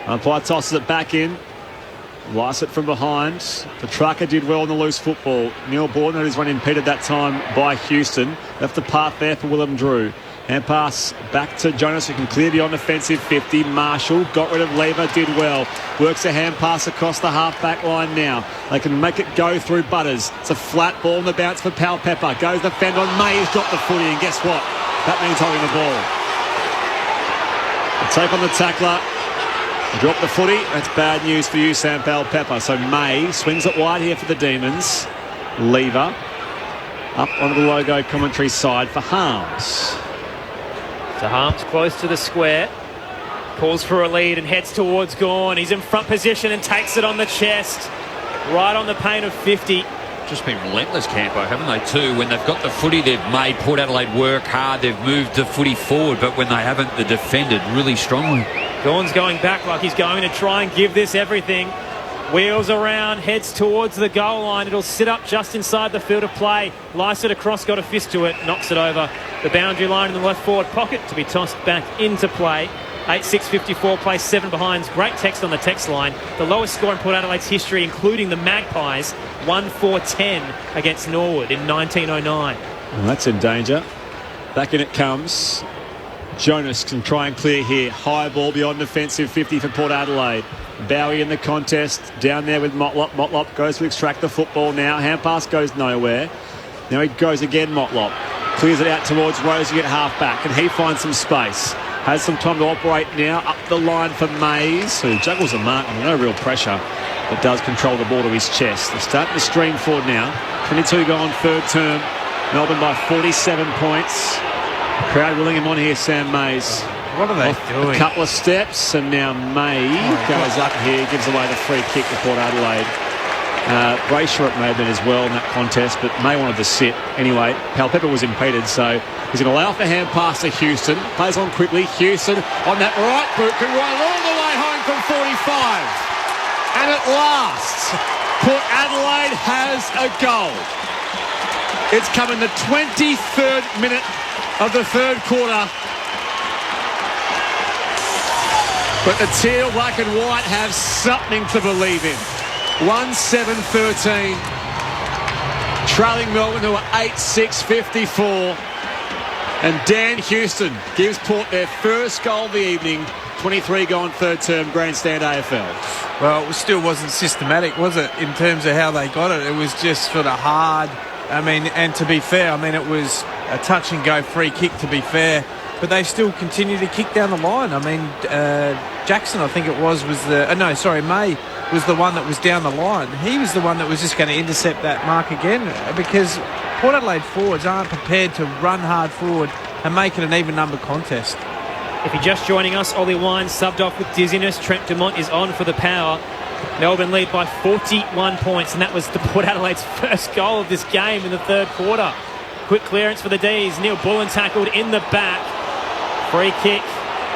Umpire tosses it back in. Lycett from behind. Petrarca did well in the loose football. Neil Borden had his run impeded that time by Houston. Left the path there for Willem Drew. Hand pass back to Jonas, who can clear beyond offensive 50. Marshall got rid of Lever, did well. Works a hand pass across the half-back line now. They can make it go through Butters. It's a flat ball and the bounce for Pal Pepper. Goes the fend on May. He's dropped the footy and guess what? That means holding the ball. Take on the tackler. Drop the footy. That's bad news for you, Sam Pal Pepper. So May swings it wide here for the Demons. Lever up onto the logo commentary side for Harms. So Harms close to the square. Calls for a lead and heads towards Gawn. He's in front position and takes it on the chest. Right on the paint of 50. Just been relentless, Campo, haven't they, too? When they've got the footy, they've made Port Adelaide work hard. They've moved the footy forward, but when they haven't, they've defended really strongly. Gawn's going back like he's going to try and give this everything. Wheels around, heads towards the goal line. It'll sit up just inside the field of play. Lycett across, got a fist to it, knocks it over the boundary line in the left forward pocket to be tossed back into play. 8:6:54, plays 7 behinds. Great text on the text line. The lowest score in Port Adelaide's history, including the Magpies, 1-4-10 against Norwood in 1909. Well, that's in danger. Back in it comes. Jonas can try and clear here. High ball beyond defensive 50 for Port Adelaide. Bowie in the contest. Down there with Motlop. Motlop goes to extract the football now. Hand pass goes nowhere. Now he goes again, Motlop. Clears it out towards Rosie at half back. And he finds some space. Has some time to operate now. Up the line for Mays, who juggles a mark and no real pressure, but does control the ball to his chest. They're starting to stream forward now. 22 gone, third term. Melbourne by 47 points. Crowd willing him on here, Sam Mays. What are they doing? A couple of steps, and now May goes up here, gives away the free kick to Port Adelaide. Brayshaw may have been as well in that contest, but May wanted to sit. Anyway, Palpepper was impeded, so he's going to allow for hand pass to Houston. Plays on quickly. Houston on that right boot can run all the way home from 45. And at last, Port Adelaide has a goal. It's come in the 23rd minute of the third quarter. But the teal, black and white have something to believe in. 1-7-13. trailing Melbourne, who are 8-6-54. And Dan Houston gives Port their first goal of the evening. 23 gone, third term, grandstand AFL. Well, it still wasn't systematic, was it, in terms of how they got it? It was just sort of hard. I mean, and to be fair, I mean, it was a touch-and-go free kick, to be fair. But they still continue to kick down the line. I mean, Jackson, I think it was May was the one that was down the line. He was the one that was just going to intercept that mark again, because Port Adelaide forwards aren't prepared to run hard forward and make it an even number contest. If you're just joining us, Ollie Wine subbed off with dizziness. Trent Dumont is on for the Power. Melbourne lead by 41 points, and that was the Port Adelaide's first goal of this game in the third quarter. Quick clearance for the D's. Neil Bullen tackled in the back. Free kick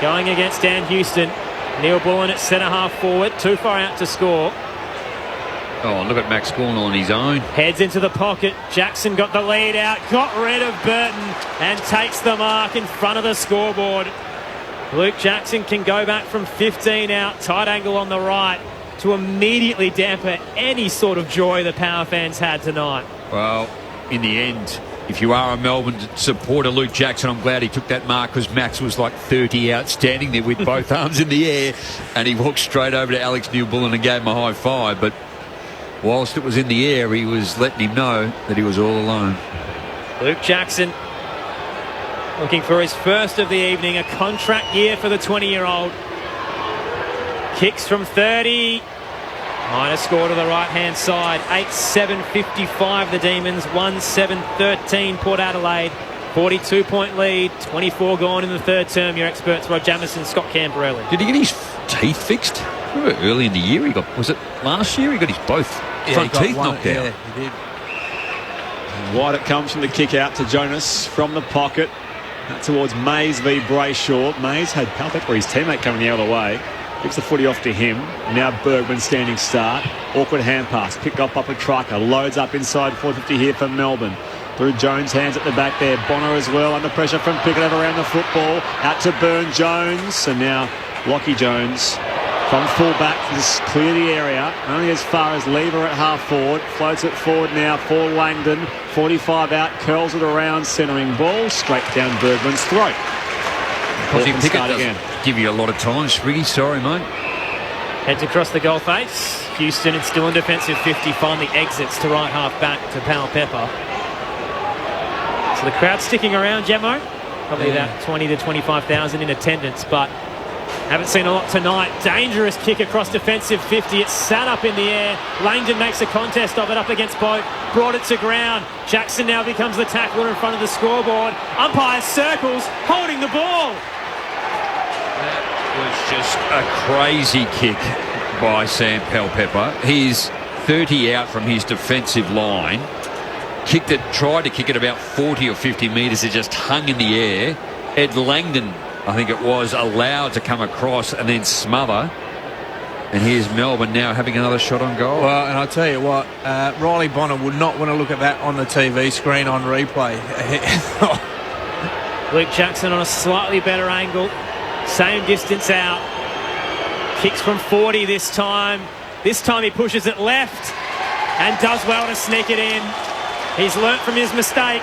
going against Dan Houston. Neil Bullen at centre-half forward, too far out to score. Oh, look at Max Gornall on his own. Heads into the pocket. Jackson got the lead out, got rid of Burton, and takes the mark in front of the scoreboard. Luke Jackson can go back from 15 out, tight angle on the right, to immediately damper any sort of joy the Power fans had tonight. Well, in the end, if you are a Melbourne supporter, Luke Jackson, I'm glad he took that mark, because Max was like 30 out standing there with both arms in the air, and he walked straight over to Alex Neil-Bullen and gave him a high five. But whilst it was in the air, he was letting him know that he was all alone. Luke Jackson looking for his first of the evening, a contract year for the 20-year-old. Kicks from 30. Minor score to the right-hand side. 8-7-55 the Demons. 1-7-13 Port Adelaide. 42-point lead. 24 gone in the third term. Your experts, Rod Jamieson, Scott Camperelli. Did he get his teeth fixed? Remember early in the year was it last year? He got his both front teeth knocked out. Yeah, he did. Wide it comes from the kick out to Jonas from the pocket. Towards Mays v Brayshaw. Mays had Palpepper, his teammate, coming the other way. Gives the footy off to him. Now Bergman standing start. Awkward hand pass. Picked up a trucker. Loads up inside 450 here for Melbourne. Through Jones, hands at the back there. Bonner as well. Under pressure from Pickett around the football. Out to Burn Jones. And now Lockie Jones from full-back to just clear the area. Only as far as Lever at half-forward. Floats it forward now for Langdon. 45 out. Curls it around. Centering ball. Straight down Bergman's throat. Pickett doesn't give you a lot of time, Spriggy. Sorry, mate. Heads across the goal face. Houston, it's still in defensive 50, finally exits to right half back to Powell-Pepper. So the crowd sticking around, Gemmo. Probably about 20 to 25,000 in attendance, but haven't seen a lot tonight. Dangerous kick across defensive 50. It's sat up in the air. Langdon makes a contest of it up against Boat. Brought it to ground. Jackson now becomes the tackler in front of the scoreboard. Umpire circles, holding the ball. That was just a crazy kick by Sam Powell-Pepper. He's 30 out from his defensive line. Tried to kick it about 40 or 50 metres. It just hung in the air. Ed Langdon, I think it was, allowed to come across and then smother. And here's Melbourne now having another shot on goal. Well, and I'll tell you what, Riley Bonner would not want to look at that on the TV screen on replay. Luke Jackson on a slightly better angle. Same distance out. Kicks from 40 this time. This time he pushes it left and does well to sneak it in. He's learnt from his mistake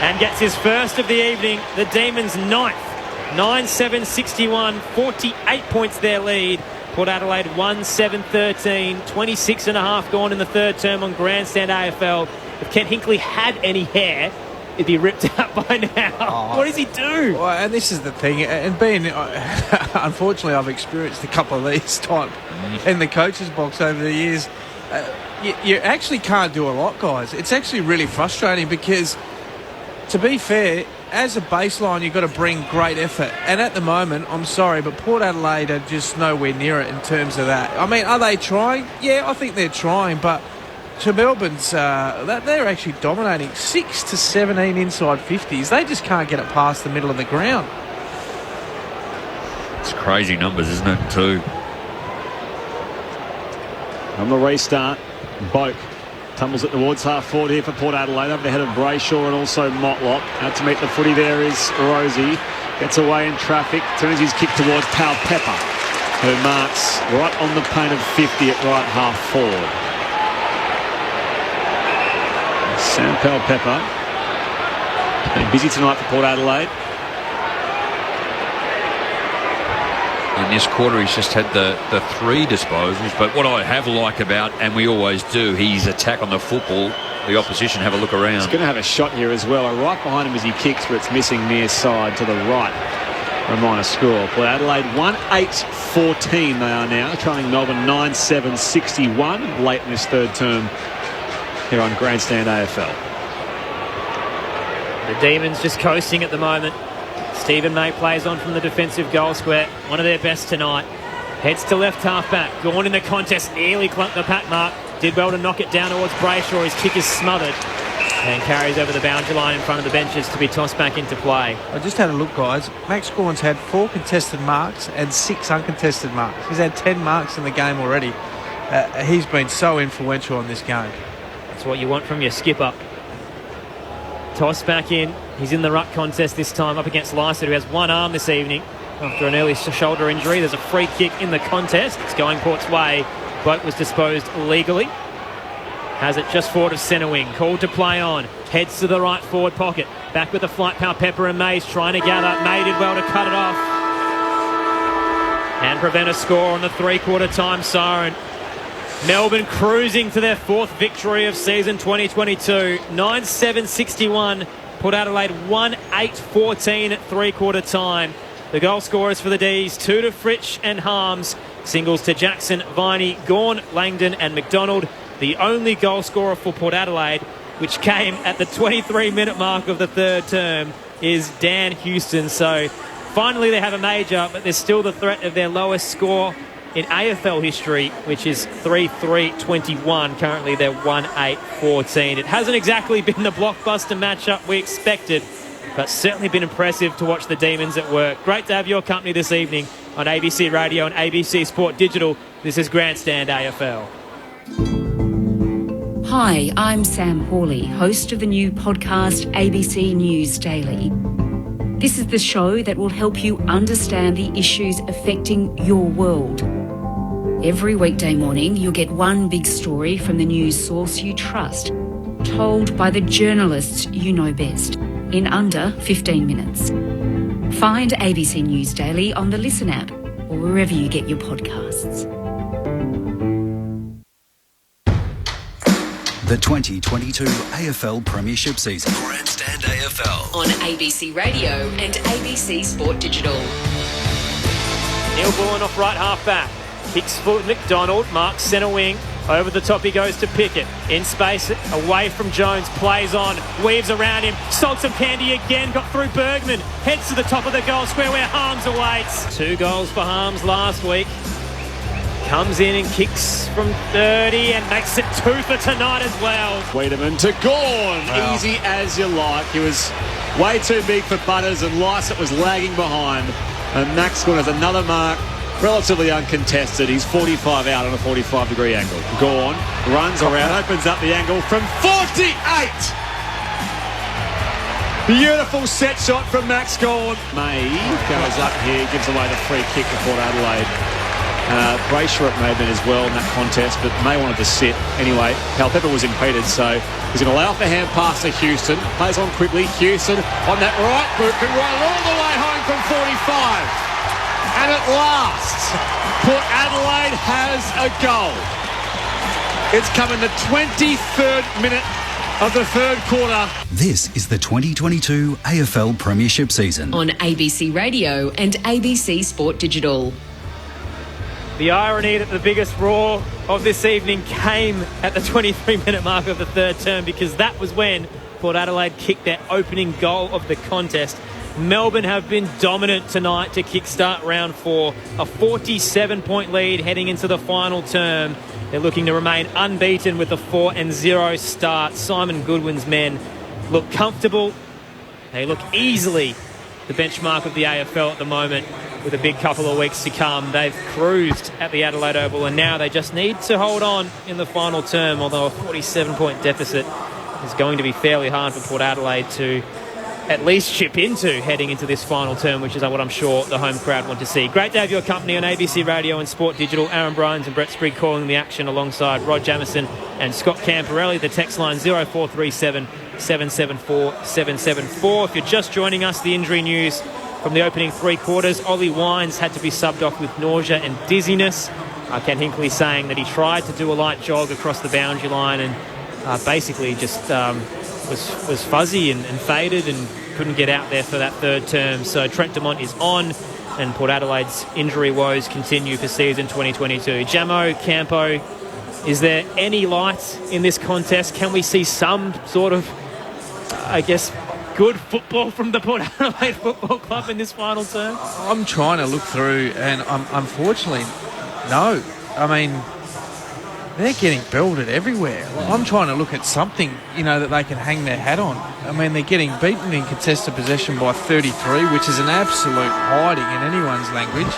and gets his first of the evening. The Demons' ninth. 9-7-61. 48 points their lead. Port Adelaide 1-7-13. 26 and a half gone in the third term on Grandstand AFL. If Ken Hinkley had any hair, he'd be ripped out by now. What does he do? Well, and this is the thing, and being unfortunately I've experienced a couple of these type in the coach's box over the years. You actually can't do a lot, guys. It's actually really frustrating because, to be fair, as a baseline you've got to bring great effort, and at the moment, I'm sorry, but Port Adelaide are just nowhere near it in terms of that. I mean, are they trying? Yeah, I think they're trying, but to Melbourne's, they're actually dominating 6 to 17 inside 50s. They just can't get it past the middle of the ground. It's crazy numbers, isn't it, too? On the restart, Boak tumbles it towards half forward here for Port Adelaide, over the head of Brayshaw and also Motlop. Out to meet the footy there is Rosie. Gets away in traffic, turns his kick towards Powell-Pepper, who marks right on the paint of 50 at right half forward. Sam Pepper. Been busy tonight for Port Adelaide. In this quarter, he's just had the 3 disposals. But what I have liked about, and we always do, his attack on the football, the opposition have a look around. He's going to have a shot here as well. Right behind him as he kicks, but it's missing near side to the right. A minor score. Port Adelaide 1-8-14 they are now, trailing Melbourne 9-7-61 late in this third term here on Grandstand AFL. The Demons just coasting at the moment. Stephen May plays on from the defensive goal square. One of their best tonight. Heads to left half back. Gone in the contest. Nearly clumped the pack mark. Did well to knock it down towards Brayshaw. His kick is smothered. And carries over the boundary line in front of the benches to be tossed back into play. I just had a look, guys. Max Gawn's had 4 contested marks and 6 uncontested marks. He's had 10 marks in the game already. He's been so influential in this game. That's what you want from your skipper. Toss back in. He's in the ruck contest this time up against Lycett, who has one arm this evening after an early shoulder injury. There's a free kick in the contest. It's going Port's way. Bloke was disposed legally. Has it just forward of centre wing. Called to play on. Heads to the right forward pocket. Back with the flight power. Pepper and Mays trying to gather. May did well to cut it off and prevent a score on the three-quarter time siren. Melbourne cruising to their 4th victory of season 2022. 9-7-61. Port Adelaide 1-8-14 at three-quarter time. The goal scorers for the D's, 2 to Fritsch and Harms. Singles to Jackson, Viney, Gawn, Langdon and McDonald. The only goal scorer for Port Adelaide, which came at the 23-minute mark of the third term, is Dan Houston. So finally they have a major, but there's still the threat of their lowest score in AFL history, which is 3-3-21. Currently they're 1-8-14. It hasn't exactly been the blockbuster matchup we expected, but certainly been impressive to watch the Demons at work. Great to have your company this evening on ABC Radio and ABC Sport Digital. This is Grandstand AFL. Hi, I'm Sam Hawley, host of the new podcast ABC News Daily. This is the show that will help you understand the issues affecting your world. Every weekday morning, you'll get one big story from the news source you trust, told by the journalists you know best, in under 15 minutes. Find ABC News Daily on the Listen app or wherever you get your podcasts. The 2022 AFL Premiership season. Grandstand AFL. On ABC Radio and ABC Sport Digital. Neil Bullen off right half back. Kicks for McDonald. Marks centre wing. Over the top he goes to Pickett. In space, away from Jones. Plays on. Weaves around him. Salts some candy again. Got through Bergman. Heads to the top of the goal square where Harms awaits. 2 goals for Harms last week. Comes in and kicks from 30 and makes it 2 for tonight as well. Wiedemann to Gawn. Wow. Easy as you like. He was way too big for Butters and Lycett was lagging behind. And Max Gawn has another mark, relatively uncontested. He's 45 out on a 45-degree angle. Gawn runs around, opens up the angle from 48. Beautiful set shot from Max Gawn. May goes up here, gives away the free kick to Port Adelaide. Brayshaw may have been as well in that contest, but May wanted to sit. Anyway, Pepper was impeded, so he's going to allow off the hand pass to Houston. Plays on quickly. Houston on that right boot can run all the way home from 45. And at last, Port Adelaide has a goal. It's come in the 23rd minute of the third quarter. This is the 2022 AFL Premiership season. On ABC Radio and ABC Sport Digital. The irony that the biggest roar of this evening came at the 23-minute mark of the third term, because that was when Port Adelaide kicked their opening goal of the contest. Melbourne have been dominant tonight to kickstart round 4. A 47-point lead heading into the final term. They're looking to remain unbeaten with a 4-0 start. Simon Goodwin's men look comfortable. They look easily the benchmark of the AFL at the moment. With a big couple of weeks to come, they've cruised at the Adelaide Oval, and now they just need to hold on in the final term, although a 47-point deficit is going to be fairly hard for Port Adelaide to at least chip into heading into this final term, which is what I'm sure the home crowd want to see. Great to have your company on ABC Radio and Sport Digital. Aaron Bryans and Brett Sprigg calling the action alongside Rod Jamieson and Scott Camporelli. The text line 0437 774 774. If you're just joining us, the injury news from the opening three quarters. Ollie Wines had to be subbed off with nausea and dizziness. Ken Hinkley saying that he tried to do a light jog across the boundary line and basically just was fuzzy and faded and couldn't get out there for that third term. So Trent Dumont is on, and Port Adelaide's injury woes continue for season 2022. Jamo, Campo, is there any light in this contest? Can we see some sort of, good football from the Port Adelaide Football Club in this final term? I'm trying to look through, and unfortunately, no. I mean, they're getting belted everywhere. I'm trying to look at something, that they can hang their hat on. I mean, they're getting beaten in contested possession by 33, which is an absolute hiding in anyone's language.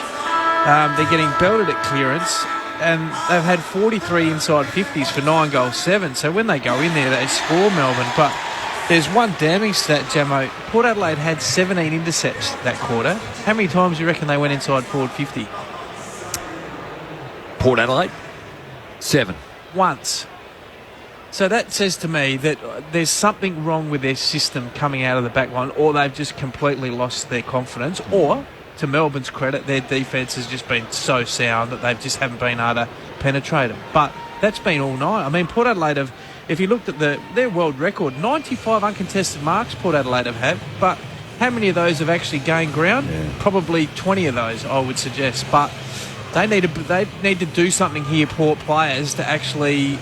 They're getting belted at clearance, and they've had 43 inside 50s for 9 goals 7. So when they go in there, they score Melbourne. But there's one damning stat, Jamo. Port Adelaide had 17 intercepts that quarter. How many times do you reckon they went inside forward 50? Port Adelaide? 7. Once. So that says to me that there's something wrong with their system coming out of the back line, or they've just completely lost their confidence, or, to Melbourne's credit, their defence has just been so sound that they just haven't been able to penetrate them. But that's been all night. I mean, Port Adelaide have, if you looked at their world record, 95 uncontested marks Port Adelaide have had, but how many of those have actually gained ground? Yeah. Probably 20 of those, I would suggest. But they need to do something here, Port players, to actually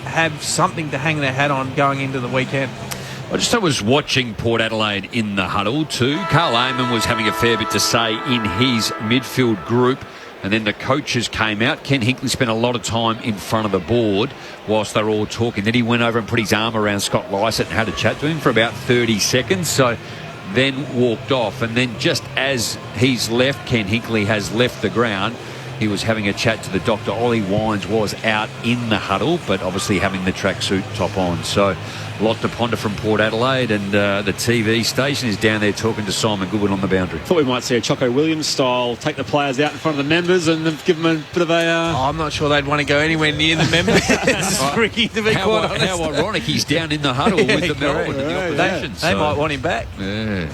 have something to hang their hat on going into the weekend. I was watching Port Adelaide in the huddle too. Carl Amon was having a fair bit to say in his midfield group, and then the coaches came out. Ken Hinkley spent a lot of time in front of the board whilst they were all talking. Then he went over and put his arm around Scott Lycett and had a chat to him for about 30 seconds. So then walked off, and then just as he's left, Ken Hinkley has left the ground, he was having a chat to the doctor. Ollie Wines was out in the huddle, but obviously having the tracksuit top on. So a lot to ponder from Port Adelaide, and the TV station is down there talking to Simon Goodwin on the boundary. Thought we might see a Choco Williams style, take the players out in front of the members and give them a bit of a... I'm not sure they'd want to go anywhere near the members. It's tricky to be quite honest. How ironic, he's down in the huddle with the Melbourne and the opposition. They might want him back. Yeah.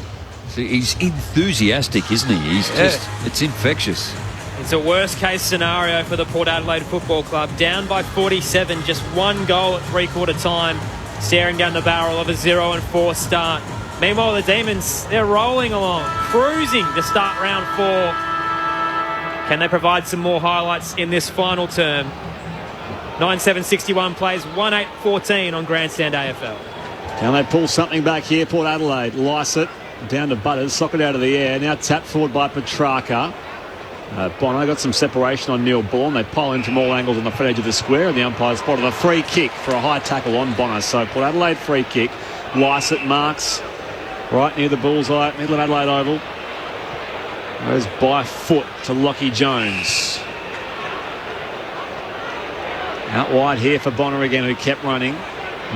See, he's enthusiastic, isn't he? He's just, it's infectious. It's a worst-case scenario for the Port Adelaide Football Club. Down by 47, just one goal at three-quarter time, staring down the barrel of a 0-4 start. Meanwhile, the Demons, they're rolling along, cruising to start round 4. Can they provide some more highlights in this final term? 9-7-61 plays 1-8-14 on Grandstand AFL. Can they pull something back here, Port Adelaide? Lycett down to Butters, socket out of the air. Now tapped forward by Petrarca. Bono got some separation on Neil Bourne. They pile in from all angles on the front edge of the square, and the umpire spotted a free kick for a high tackle on Bono. So Port Adelaide free kick. Lycett marks right near the bullseye, middle of Adelaide Oval. Goes by foot to Lockie Jones. Out wide here for Bonner again, who kept running.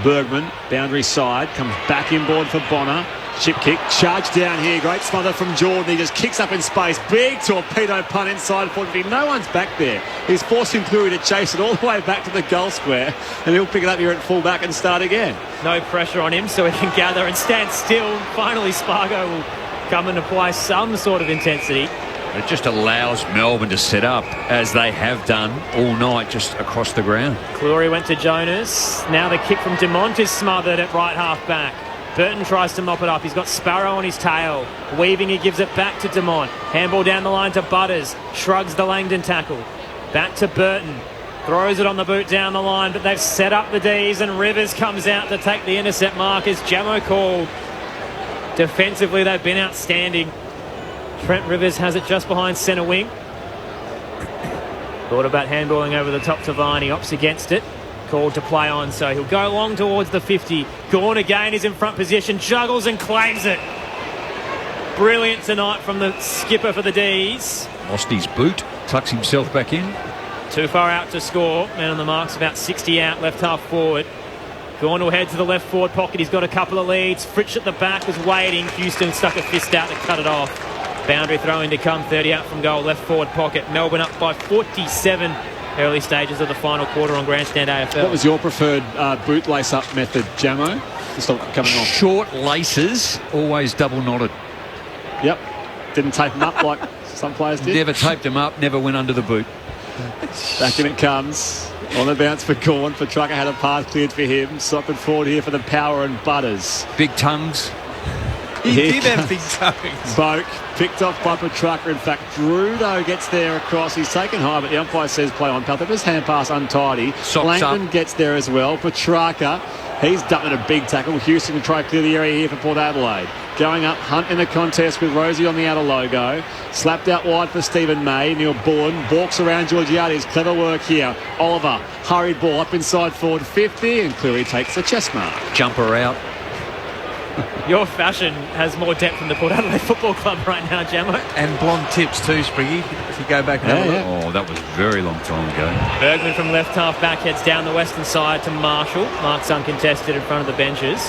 Bergman, boundary side, comes back inboard for Bonner. Chip kick, charge down here, great smother from Jordan. He just kicks up in space, big torpedo punt inside 40. No one's back there. He's forcing Cleary to chase it all the way back to the goal square, and he'll pick it up here at full back and start again. No pressure on him, so he can gather and stand still. Finally, Spargo will come and apply some sort of intensity. It just allows Melbourne to set up, as they have done all night, just across the ground. Cleary went to Jonas. Now the kick from Dumont is smothered at right half back. Burton tries to mop it up. He's got Sparrow on his tail. Weaving, he gives it back to Dumont. Handball down the line to Butters. Shrugs the Langdon tackle. Back to Burton. Throws it on the boot down the line, but they've set up the Ds, and Rivers comes out to take the intercept mark as Jamo called. Defensively, they've been outstanding. Trent Rivers has it just behind centre wing. Thought about handballing over the top to Vine. He opts against it. Called to play on, so he'll go long towards the 50. Gawn again is in front position, juggles and claims it. Brilliant tonight from the skipper for the Ds. Lost his boot, tucks himself back in. Too far out to score. Man on the mark's about 60 out, left half forward. Gorn will head to the left forward pocket. He's got a couple of leads. Fritsch at the back was waiting. Houston stuck a fist out to cut it off. Boundary throw in to come, 30 out from goal, left forward pocket. Melbourne up by 47. Early stages of the final quarter on Grandstand AFL. What was your preferred boot lace-up method, Jamo? To stop coming off. Short laces, always double knotted. Yep. Didn't tape them up like some players did. Never taped them up, never went under the boot. Back in it comes. On the bounce for Gorn. Petrarca had a path cleared for him. Socked forward here for the Power and Butters. Big tongues. He did have big tongues. Boak picked off by Petrarca. In fact, Drew, though, gets there across. He's taken high, but the umpire says play on. Palpepper's hand pass untidy. Langdon gets there as well. Petrarca, he's done a big tackle. Houston can try to clear the area here for Port Adelaide. Going up, Hunt in the contest with Rosie on the outer logo. Slapped out wide for Stephen May. Neil Bullen balks around Georgiades. Clever work here. Oliver, hurried ball up inside forward 50, and Cleary takes the chest mark. Jumper out. Your fashion has more depth than the Port Adelaide Football Club right now, Jamo. And blonde tips too, Spriggy, if you go back and have a look. Oh, that was a very long time ago. Bergman from left half back heads down the western side to Marshall. Mark's uncontested in front of the benches.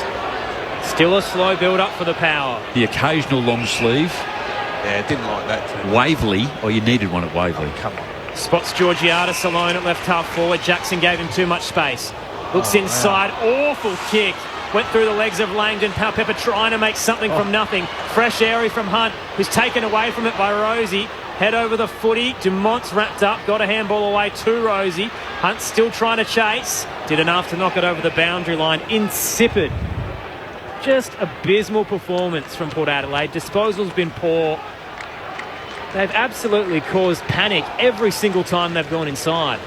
Still a slow build-up for the Power. The occasional long sleeve. Yeah, didn't like that too. Waverley. Oh, you needed one at Waverley. Come on. Spots Georgiades alone at left half forward. Jackson gave him too much space. Looks inside. Wow. Awful kick. Went through the legs of Langdon. Palpepper trying to make something from nothing. Fresh airy from Hunt, who's taken away from it by Rosie. Head over the footy. Dumont's wrapped up. Got a handball away to Rosie. Hunt still trying to chase. Did enough to knock it over the boundary line. Insipid. Just abysmal performance from Port Adelaide. Disposal's been poor. They've absolutely caused panic every single time they've gone inside.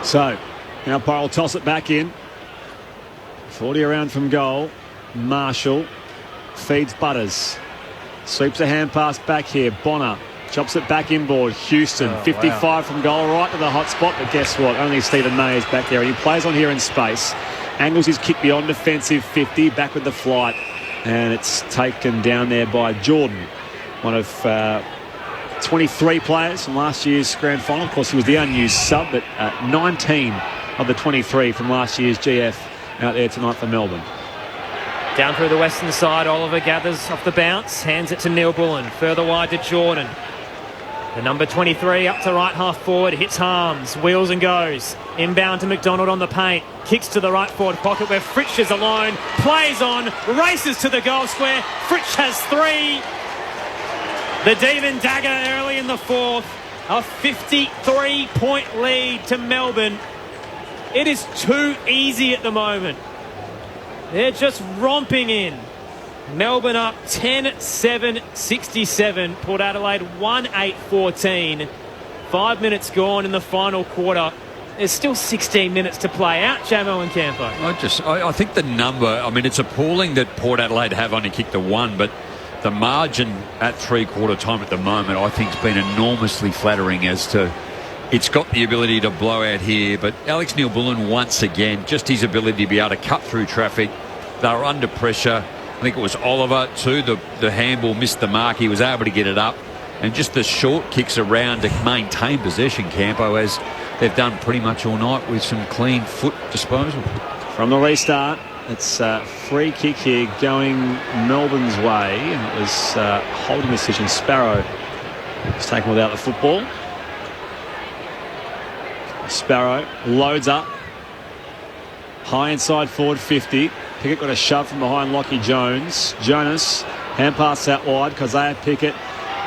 So, now Umpire will toss it back in. 40 around from goal. Marshall feeds Butters. Sweeps a hand pass back here. Bonner chops it back inboard. Houston, 55 from goal, right to the hot spot. But guess what? Only Stephen May is back there. And he plays on here in space. Angles his kick beyond defensive 50. Back with the flight. And it's taken down there by Jordan. One of 23 players from last year's grand final. Of course, he was the unused sub, but 19 of the 23 from last year's GF out there tonight for Melbourne. Down through the western side, Oliver gathers off the bounce, hands it to Neil Bullen, further wide to Jordan. The number 23 up to right half forward, hits Harms, wheels and goes. Inbound to McDonald on the paint, kicks to the right forward pocket where Fritsch is alone, plays on, races to the goal square. Fritsch has 3. The demon dagger early in the fourth, a 53-point lead to Melbourne. It is too easy at the moment. They're just romping in. Melbourne up 10-7-67. Port Adelaide 1-8-14. 5 minutes gone in the final quarter. There's still 16 minutes to play out, Jamo and Campo. I think the number, I mean, it's appalling that Port Adelaide have only kicked the 1, but the margin at three-quarter time at the moment, I think, has been enormously flattering as to it's got the ability to blow out here. But Alex Neil-Bullen, once again, just his ability to be able to cut through traffic. They were under pressure. I think it was Oliver, too. The handball missed the mark. He was able to get it up. And just the short kicks around to maintain possession, Campo, as they've done pretty much all night with some clean foot disposal. From the restart, it's a free kick here going Melbourne's way. And it was holding decision. Sparrow was taken without the football. Sparrow loads up. High inside forward 50. Pickett got a shove from behind Lockie Jones. Jonas, hand pass out wide. Kazaya Pickett,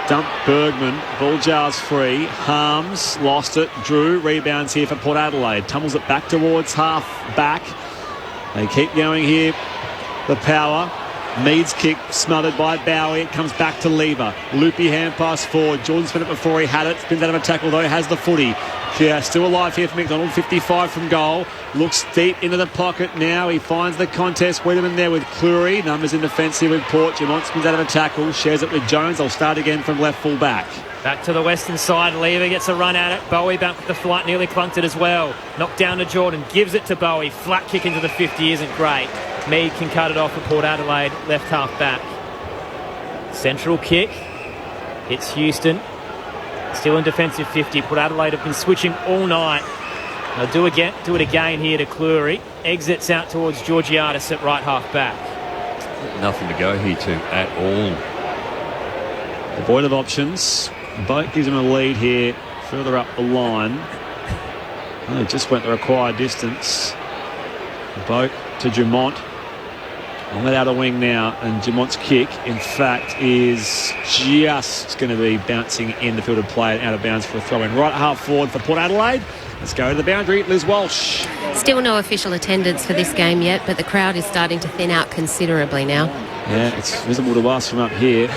dump Bergman. Ball jars free. Harms lost it. Drew rebounds here for Port Adelaide. Tumbles it back towards half back. They keep going here. The Power. Mead's kick smothered by Bowie. It comes back to Lever. Loopy hand pass forward. Jordan spun it before he had it. Spins out of a tackle though. Has the footy. Yeah, still alive here for McDonald. 55 from goal. Looks deep into the pocket now. He finds the contest. Wiedemann there with Cleary. Numbers in defence here with Port. Dumont spins out of a tackle. Shares it with Jones. They'll start again from left full back. Back to the western side. Lever gets a run at it. Bowie back with the flight. Nearly clunked it as well. Knocked down to Jordan. Gives it to Bowie. Flat kick into the 50 isn't great. Mead can cut it off for Port Adelaide. Left half back. Central kick. Hits Houston. Still in defensive 50. Port Adelaide have been switching all night. They'll do it again here to Cleary. Exits out towards Georgiadis at right half back. Nothing to go here to at all. Void of options. Boat gives him a lead here further up the line. Oh, he just went the required distance. Boat to Dumont. On that outer wing now, and Dumont's kick, in fact, is just going to be bouncing in the field of play and out of bounds for a throw-in. Right half forward for Port Adelaide. Let's go to the boundary. Liz Walsh. Still no official attendance for this game yet, but the crowd is starting to thin out considerably now. Yeah, it's visible to us from up here.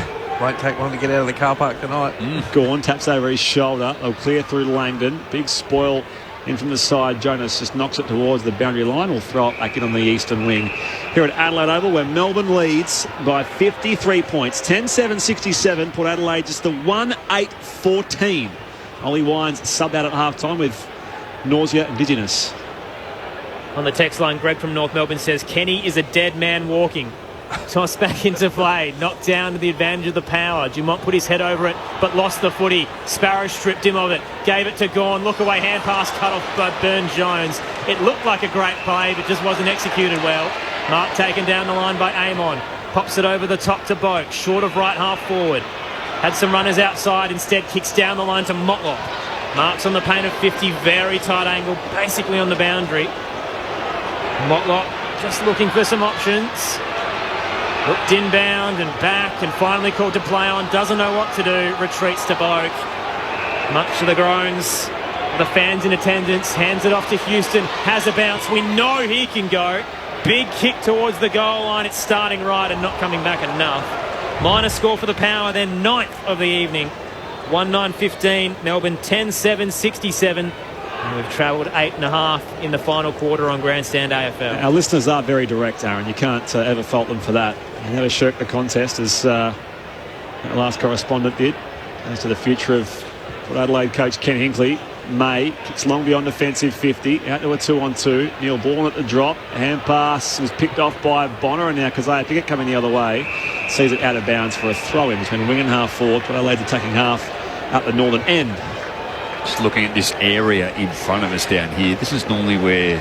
Won't take long to get out of the car park tonight. Gawn taps over his shoulder. They'll clear through Langdon. Big spoil in from the side. Jonas just knocks it towards the boundary line. We'll throw it back in on the eastern wing. Here at Adelaide Oval, where Melbourne leads by 53 points. 10-7-67. Port Adelaide just the 1-8-14. Ollie Wines subbed out at half-time with nausea and dizziness. On the text line, Greg from North Melbourne says, Kenny is a dead man walking. Toss back into play, knocked down to the advantage of the power. Dumont put his head over it, but lost the footy. Sparrow stripped him of it, gave it to Gawn. Look away, hand pass cut off by Burn-Jones. It looked like a great play, but just wasn't executed well. Mark taken down the line by Amon. Pops it over the top to Boak, short of right half forward. Had some runners outside, instead kicks down the line to Motlop. Marks on the paint of 50, very tight angle, basically on the boundary. Motlop just looking for some options. Looked inbound and back and finally called to play on. Doesn't know what to do. Retreats to Boak. Much to the groans of the fans in attendance. Hands it off to Houston. Has a bounce. We know he can go. Big kick towards the goal line. It's starting right and not coming back enough. Minor score for the Power, then 9th of the evening. 1-9-15. Melbourne 10-7-67. And we've travelled 8.5 in the final quarter on Grandstand AFL. Our listeners are very direct, Aaron. You can't ever fault them for that. They never shirk the contest, as our last correspondent did. As to the future of Port Adelaide coach Ken Hinkley. May kicks long beyond defensive 50. Out to a 2-on-2. Neil Bourne at the drop. Hand pass was picked off by Bonner. And now Keziah Pickett coming the other way. Sees it out of bounds for a throw-in between wing and half forward. Port Adelaide's attacking half at the northern end. Just looking at this area in front of us down here, this is normally where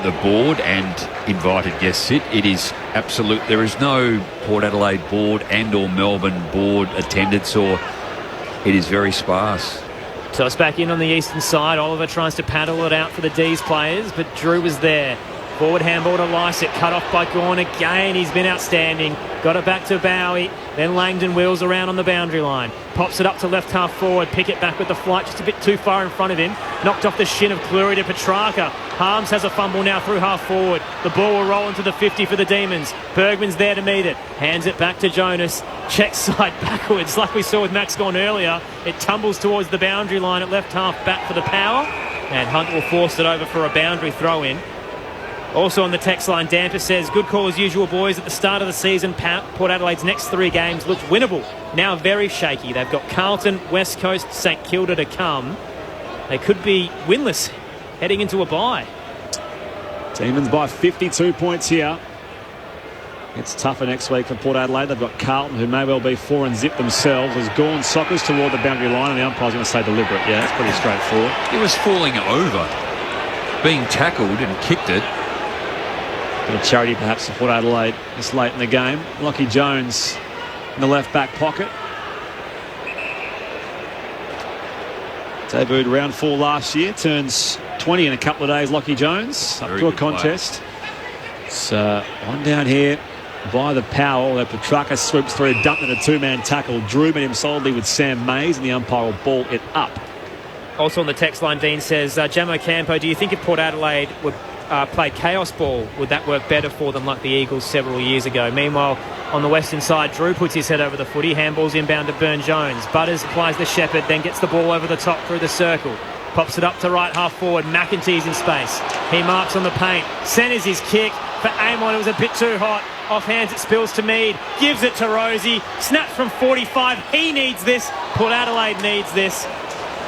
the board and invited guests sit. It is absolute. There is no Port Adelaide board and or Melbourne board attendance, or it is very sparse. Toss back in on the eastern side. Oliver tries to paddle it out for the D's players, but Drew was there. Forward handball to Lycett, cut off by Gawn again. He's been outstanding. Got it back to Bowie. Then Langdon wheels around on the boundary line. Pops it up to left half forward. Pickett back with the flight, just a bit too far in front of him. Knocked off the shin of Cleary to Petrarca. Harms has a fumble now through half forward. The ball will roll into the 50 for the Demons. Bergman's there to meet it. Hands it back to Jonas. Checks side backwards like we saw with Max Gawn earlier. It tumbles towards the boundary line at left half back for the Power. And Hunt will force it over for a boundary throw in. Also on the text line, Damper says, good call as usual, boys. At the start of the season, Port Adelaide's next 3 games looked winnable. Now very shaky. They've got Carlton, West Coast, St Kilda to come. They could be winless heading into a bye. Demons by 52 points here. It's tougher next week for Port Adelaide. They've got Carlton, who may well be 4 and zip themselves. As Gawn soccers toward the boundary line, and the umpire's going to say deliberate. Yeah, it's pretty straightforward. He was falling over, being tackled and kicked it. Bit of charity perhaps for Port Adelaide this late in the game. Lockie Jones in the left back pocket. Debuted round 4 last year. Turns 20 in a couple of days, Lockie Jones. Up to a contest. It's one down here by the Power. Although Petrarca swoops through, dumped in a 2-man tackle. Drew met him solidly with Sam Mays, and the umpire will ball it up. Also on the text line, Dean says, Jamo Campo, do you think if Port Adelaide would play chaos ball, would that work better for them like the Eagles several years ago? Meanwhile, on the western side, Drew puts his head over the footy. Handball's inbound to Burn-Jones. Butters applies the Shepherd, then gets the ball over the top through the circle. Pops it up to right half forward. McEntee's in space. He marks on the paint. Centers his kick for Amon. It was a bit too hot. Off hands, it spills to Mead. Gives it to Rosie. Snaps from 45. He needs this. Port Adelaide needs this.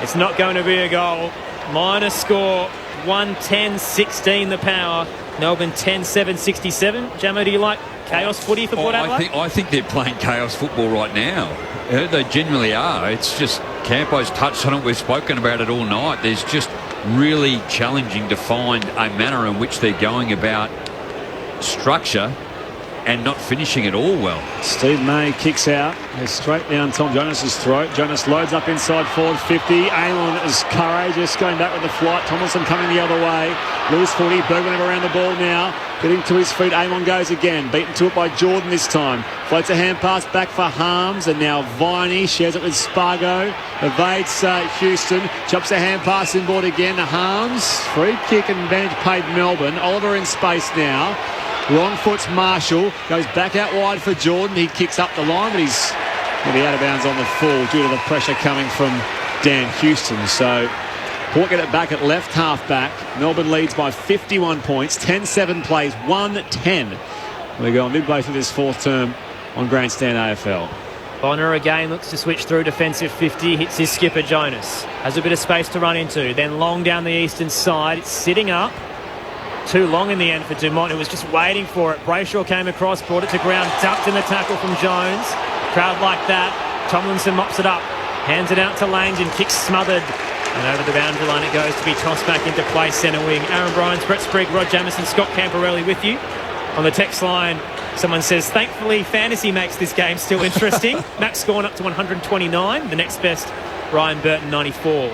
It's not going to be a goal. Minor score. 1-10-16 the Power. Melbourne 10-7-67. Jamo, do you like chaos footy for Port Adelaide? I think they're playing chaos football right now. They genuinely are. It's just Campo's touched on it. We've spoken about it all night. There's just really challenging to find a manner in which they're going about structure and not finishing it all well. Steve May kicks out. He's straight down Tom Jonas's throat. Jonas loads up inside forward 50. Amon is courageous, going back with the flight. Tomlinson coming the other way. Loose footy. Bergman around the ball now. Getting to his feet. Amon goes again. Beaten to it by Jordan this time. Floats a hand pass back for Harms. And now Viney shares it with Spargo. Evades Houston. Chops a hand pass inboard again to Harms. Free kick and advantage paid Melbourne. Oliver in space now. Wrong foot's Marshall. Goes back out wide for Jordan. He kicks up the line, but he's going to be out of bounds on the full due to the pressure coming from Dan Houston. So Port get it back at left half back. Melbourne leads by 51 points. 10-7 plays 1-10. We go on midway through this fourth term on Grandstand AFL. Bonner again looks to switch through defensive 50. Hits his skipper Jonas. Has a bit of space to run into. Then long down the eastern side. It's sitting up. Too long in the end for Dumont, who was just waiting for it. Brayshaw came across, brought it to ground, ducked in the tackle from Jones. Crowd like that. Tomlinson mops it up, hands it out to Langdon, kicks smothered. And over the boundary line it goes to be tossed back into play, centre wing. Aaron Bryans, Brett Sprigg, Rod Jamieson, Scott Camporelli with you. On the text line, someone says, thankfully fantasy makes this game still interesting. Max scoring up to 129. The next best, Ryan Burton, 94.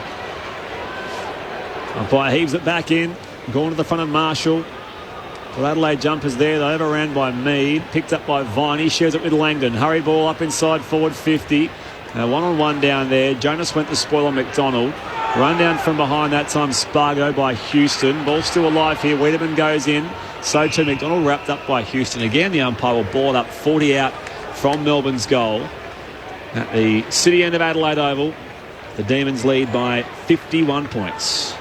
Umpire heaves it back in. Going to the front of Marshall. Well, Adelaide jumpers there. They overran by Mead. Picked up by Viney. Shares it with Langdon. Hurry ball up inside forward 50. One-on-one down there. Jonas went to spoil on McDonald. Run down from behind that time. Spargo by Houston. Ball still alive here. Wiedemann goes in. So too McDonald wrapped up by Houston. Again, the umpire will ball up 40 out from Melbourne's goal. At the city end of Adelaide Oval, the Demons lead by 51 points.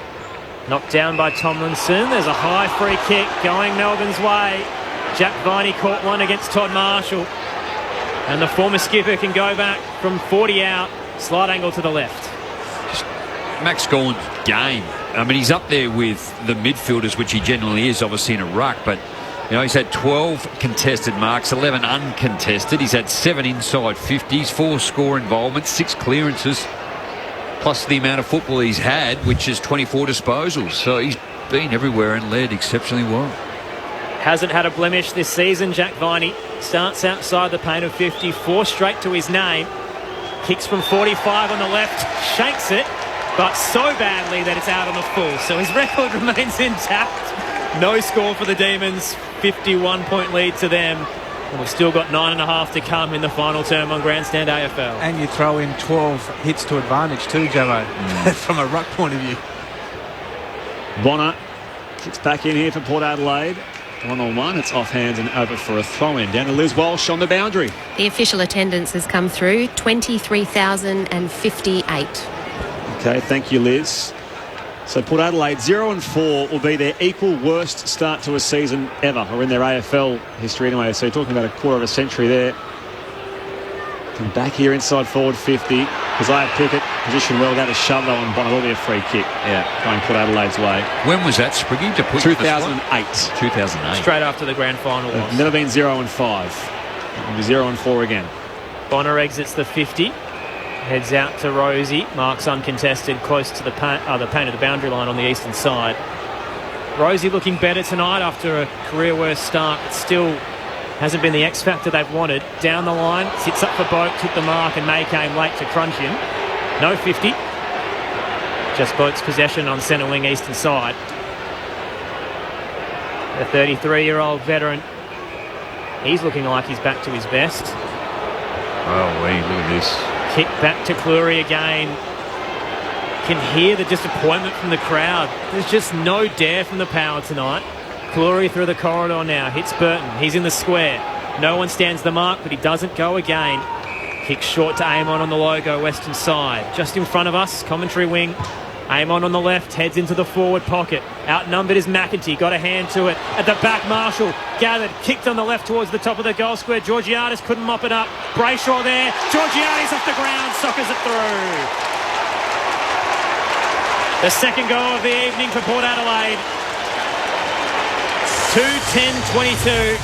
Knocked down by Tomlinson. There's a high free kick going Melbourne's way. Jack Viney caught one against Todd Marshall. And the former skipper can go back from 40 out. Slight angle to the left. Just Max Gorn's game. I mean, he's up there with the midfielders, which he generally is, obviously, in a ruck. But, you know, he's had 12 contested marks, 11 uncontested. He's had 7 inside 50s, 4 score involvements, 6 clearances. Plus the amount of football he's had, which is 24 disposals. So he's been everywhere and led exceptionally well. Hasn't had a blemish this season. Jack Viney starts outside the paint of 50, 4 straight to his name. Kicks from 45 on the left, shakes it, but so badly that it's out on the full. So his record remains intact. No score for the Demons, 51-point lead to them. And we've still got 9.5 to come in the final term on Grandstand AFL. And you throw in 12 hits to advantage too, Jamo, from a ruck point of view. Bonner kicks back in here for Port Adelaide. 1-on-1, it's off hands and over for a throw-in. Down to Liz Walsh on the boundary. The official attendance has come through, 23,058. Okay, thank you, Liz. So Port Adelaide 0-4 will be their equal worst start to a season ever, or in their AFL history anyway. So you're talking about a quarter of a century there. Come back here inside forward 50. Isaiah Pickett positioned well, got a shove though on Bonner. Will be a free kick. Yeah, going Port Adelaide's way. When was that, Spriggy? To put 2008. 2008. Straight after the grand final. They've never been 0-5. It'll be 0-4 again. Bonner exits the 50. Heads out to Rosie. Marks uncontested, close to the paint of the boundary line on the eastern side. Rosie looking better tonight after a career-worst start, but still hasn't been the X-factor they've wanted. Down the line, sits up for Boak, took the mark, and May came late to crunch him. No 50. Just Boak's possession on centre wing eastern side. The 33-year-old veteran, he's looking like he's back to his best. Oh, look at this. Kick back to Cleary again. Can hear the disappointment from the crowd. There's just no dare from the power tonight. Cleary through the corridor now. Hits Burton. He's in the square. No one stands the mark, but he doesn't go again. Kick short to Amon on the logo, western side. Just in front of us, commentary wing. Amon on the left, heads into the forward pocket. Outnumbered is McEntee, got a hand to it. At the back, Marshall gathered, kicked on the left towards the top of the goal square. Georgiades couldn't mop it up. Brayshaw there. Georgiades off the ground, soccers it through. The second goal of the evening for Port Adelaide. 2-10-22.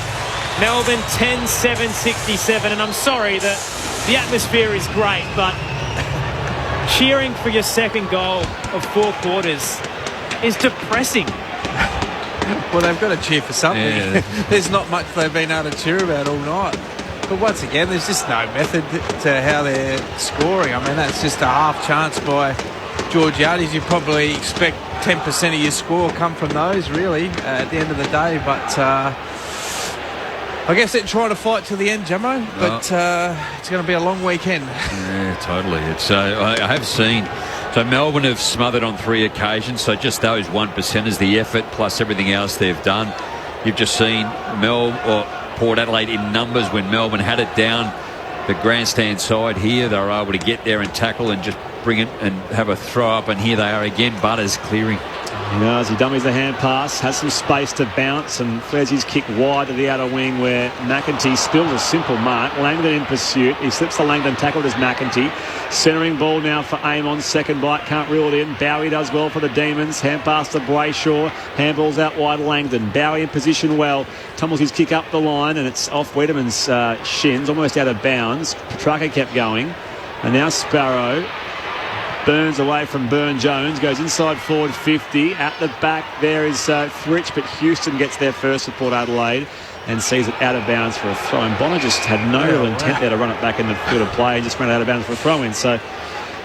Melbourne 10-7-67. And I'm sorry that the atmosphere is great, but cheering for your second goal of 4 quarters is depressing. Well, they've got to cheer for something. Yeah. There's not much they've been able to cheer about all night. But once again, there's just no method to how they're scoring. I mean, that's just a half chance by Georgiades. You probably expect 10% of your score come from those, really, at the end of the day. But I guess they're trying to fight to the end, Jumbo. But it's going to be a long weekend. Yeah, totally. It's I have seen. So Melbourne have smothered on 3 occasions. So just those 1%ers, the effort plus everything else they've done. You've just seen Port Adelaide in numbers when Melbourne had it down the grandstand side here. They were able to get there and tackle and just bring it and have a throw up. And here they are again. Butters clearing. He does. He dummies the hand pass, has some space to bounce, and flares his kick wide to the outer wing where McEntee spills a simple mark. Langdon in pursuit. He slips the Langdon tackle to McEntee. Centering ball now for Amon. Second bite, can't rule it in. Bowie does well for the Demons. Hand pass to Brayshaw. Handballs out wide Langdon. Bowie in position well. Tumbles his kick up the line, and it's off Wiedemann's shins, almost out of bounds. Petrarca kept going. And now Sparrow burns away from Burn-Jones, goes inside forward 50. At the back there is Thritch, but Houston gets there first for Port Adelaide and sees it out of bounds for a throw. And Bonner just had no real intent there to run it back in the field of play and just ran it out of bounds for a throw-in. So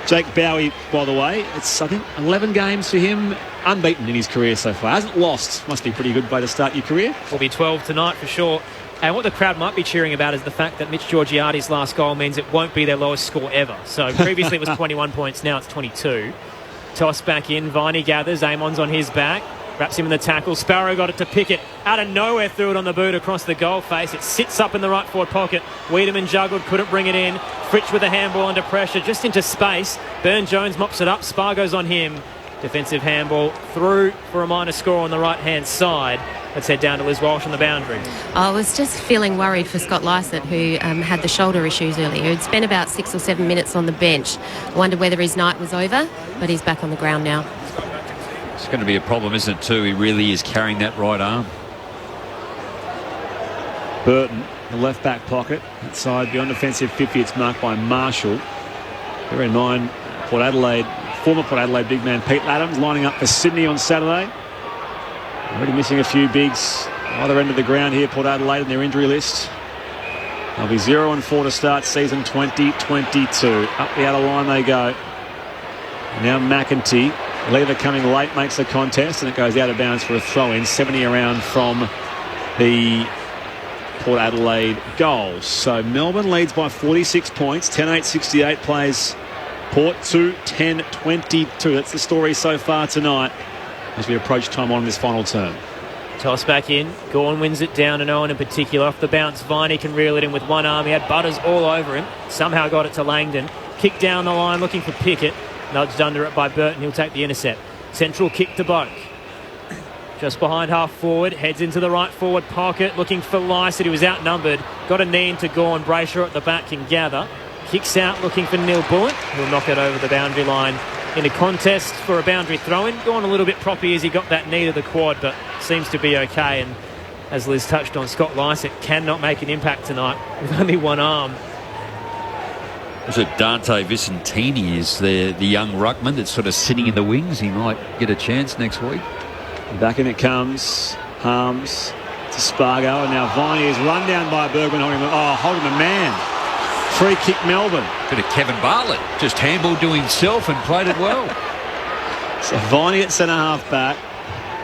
Jake Bowie, by the way, it's, I think, 11 games for him, unbeaten in his career so far. Hasn't lost. Must be a pretty good way to start your career. Will be 12 tonight for sure. And what the crowd might be cheering about is the fact that Mitch Georgiades' last goal means it won't be their lowest score ever. So previously it was 21 points, now it's 22. Toss back in, Viney gathers, Amon's on his back, wraps him in the tackle. Sparrow got it to Pickett, out of nowhere threw it on the boot across the goal face. It sits up in the right forward pocket. Wiedemann juggled, couldn't bring it in. Fritsch with a handball under pressure, just into space. Burn-Jones mops it up, Spargo's on him. Defensive handball through for a minor score on the right-hand side. Let's head down to Liz Walsh on the boundary. I was just feeling worried for Scott Lycett, who had the shoulder issues earlier. He'd spent about 6 or 7 minutes on the bench. I wondered whether his night was over, but he's back on the ground now. It's going to be a problem, isn't it, too? He really is carrying that right arm. Burton, the left back pocket. Inside beyond defensive 50, it's marked by Marshall. Bear in mind, former Port Adelaide big man Pete Laddams lining up for Sydney on Saturday. Already missing a few bigs either end of the ground here, Port Adelaide, in their injury list. They'll be 0-4 to start season 2022. Up the outer line they go. Now McEntee, Lever coming late, makes the contest, and it goes out of bounds for a throw-in. 70 around from the Port Adelaide goals. So Melbourne leads by 46 points. 10-8-68 plays Port 2-10-22. That's the story so far tonight as we approach time on this final term. Toss back in. Gawn wins it down and Owen in particular. Off the bounce, Viney can reel it in with one arm. He had Butters all over him. Somehow got it to Langdon. Kick down the line looking for Pickett. Nudged under it by Burton. He'll take the intercept. Central kick to Boak. Just behind half forward. Heads into the right forward pocket. Looking for Lycett. He was outnumbered. Got a knee into Gawn. Brayshaw at the back can gather. Kicks out looking for Neil Bullitt. He'll knock it over the boundary line. In a contest for a boundary throw-in. Gone a little bit proppy as he got that knee to the quad, but seems to be okay. And as Liz touched on, Scott Lycett cannot make an impact tonight with only one arm. Is it Dante Vicentini is the young ruckman that's sort of sitting in the wings? He might get a chance next week. Back in it comes. Harms to Spargo, and now Viney is run down by Bergman holding the man. Free kick Melbourne. Bit of Kevin Bartlett just handballed to himself and played it well. So Viney at centre half back.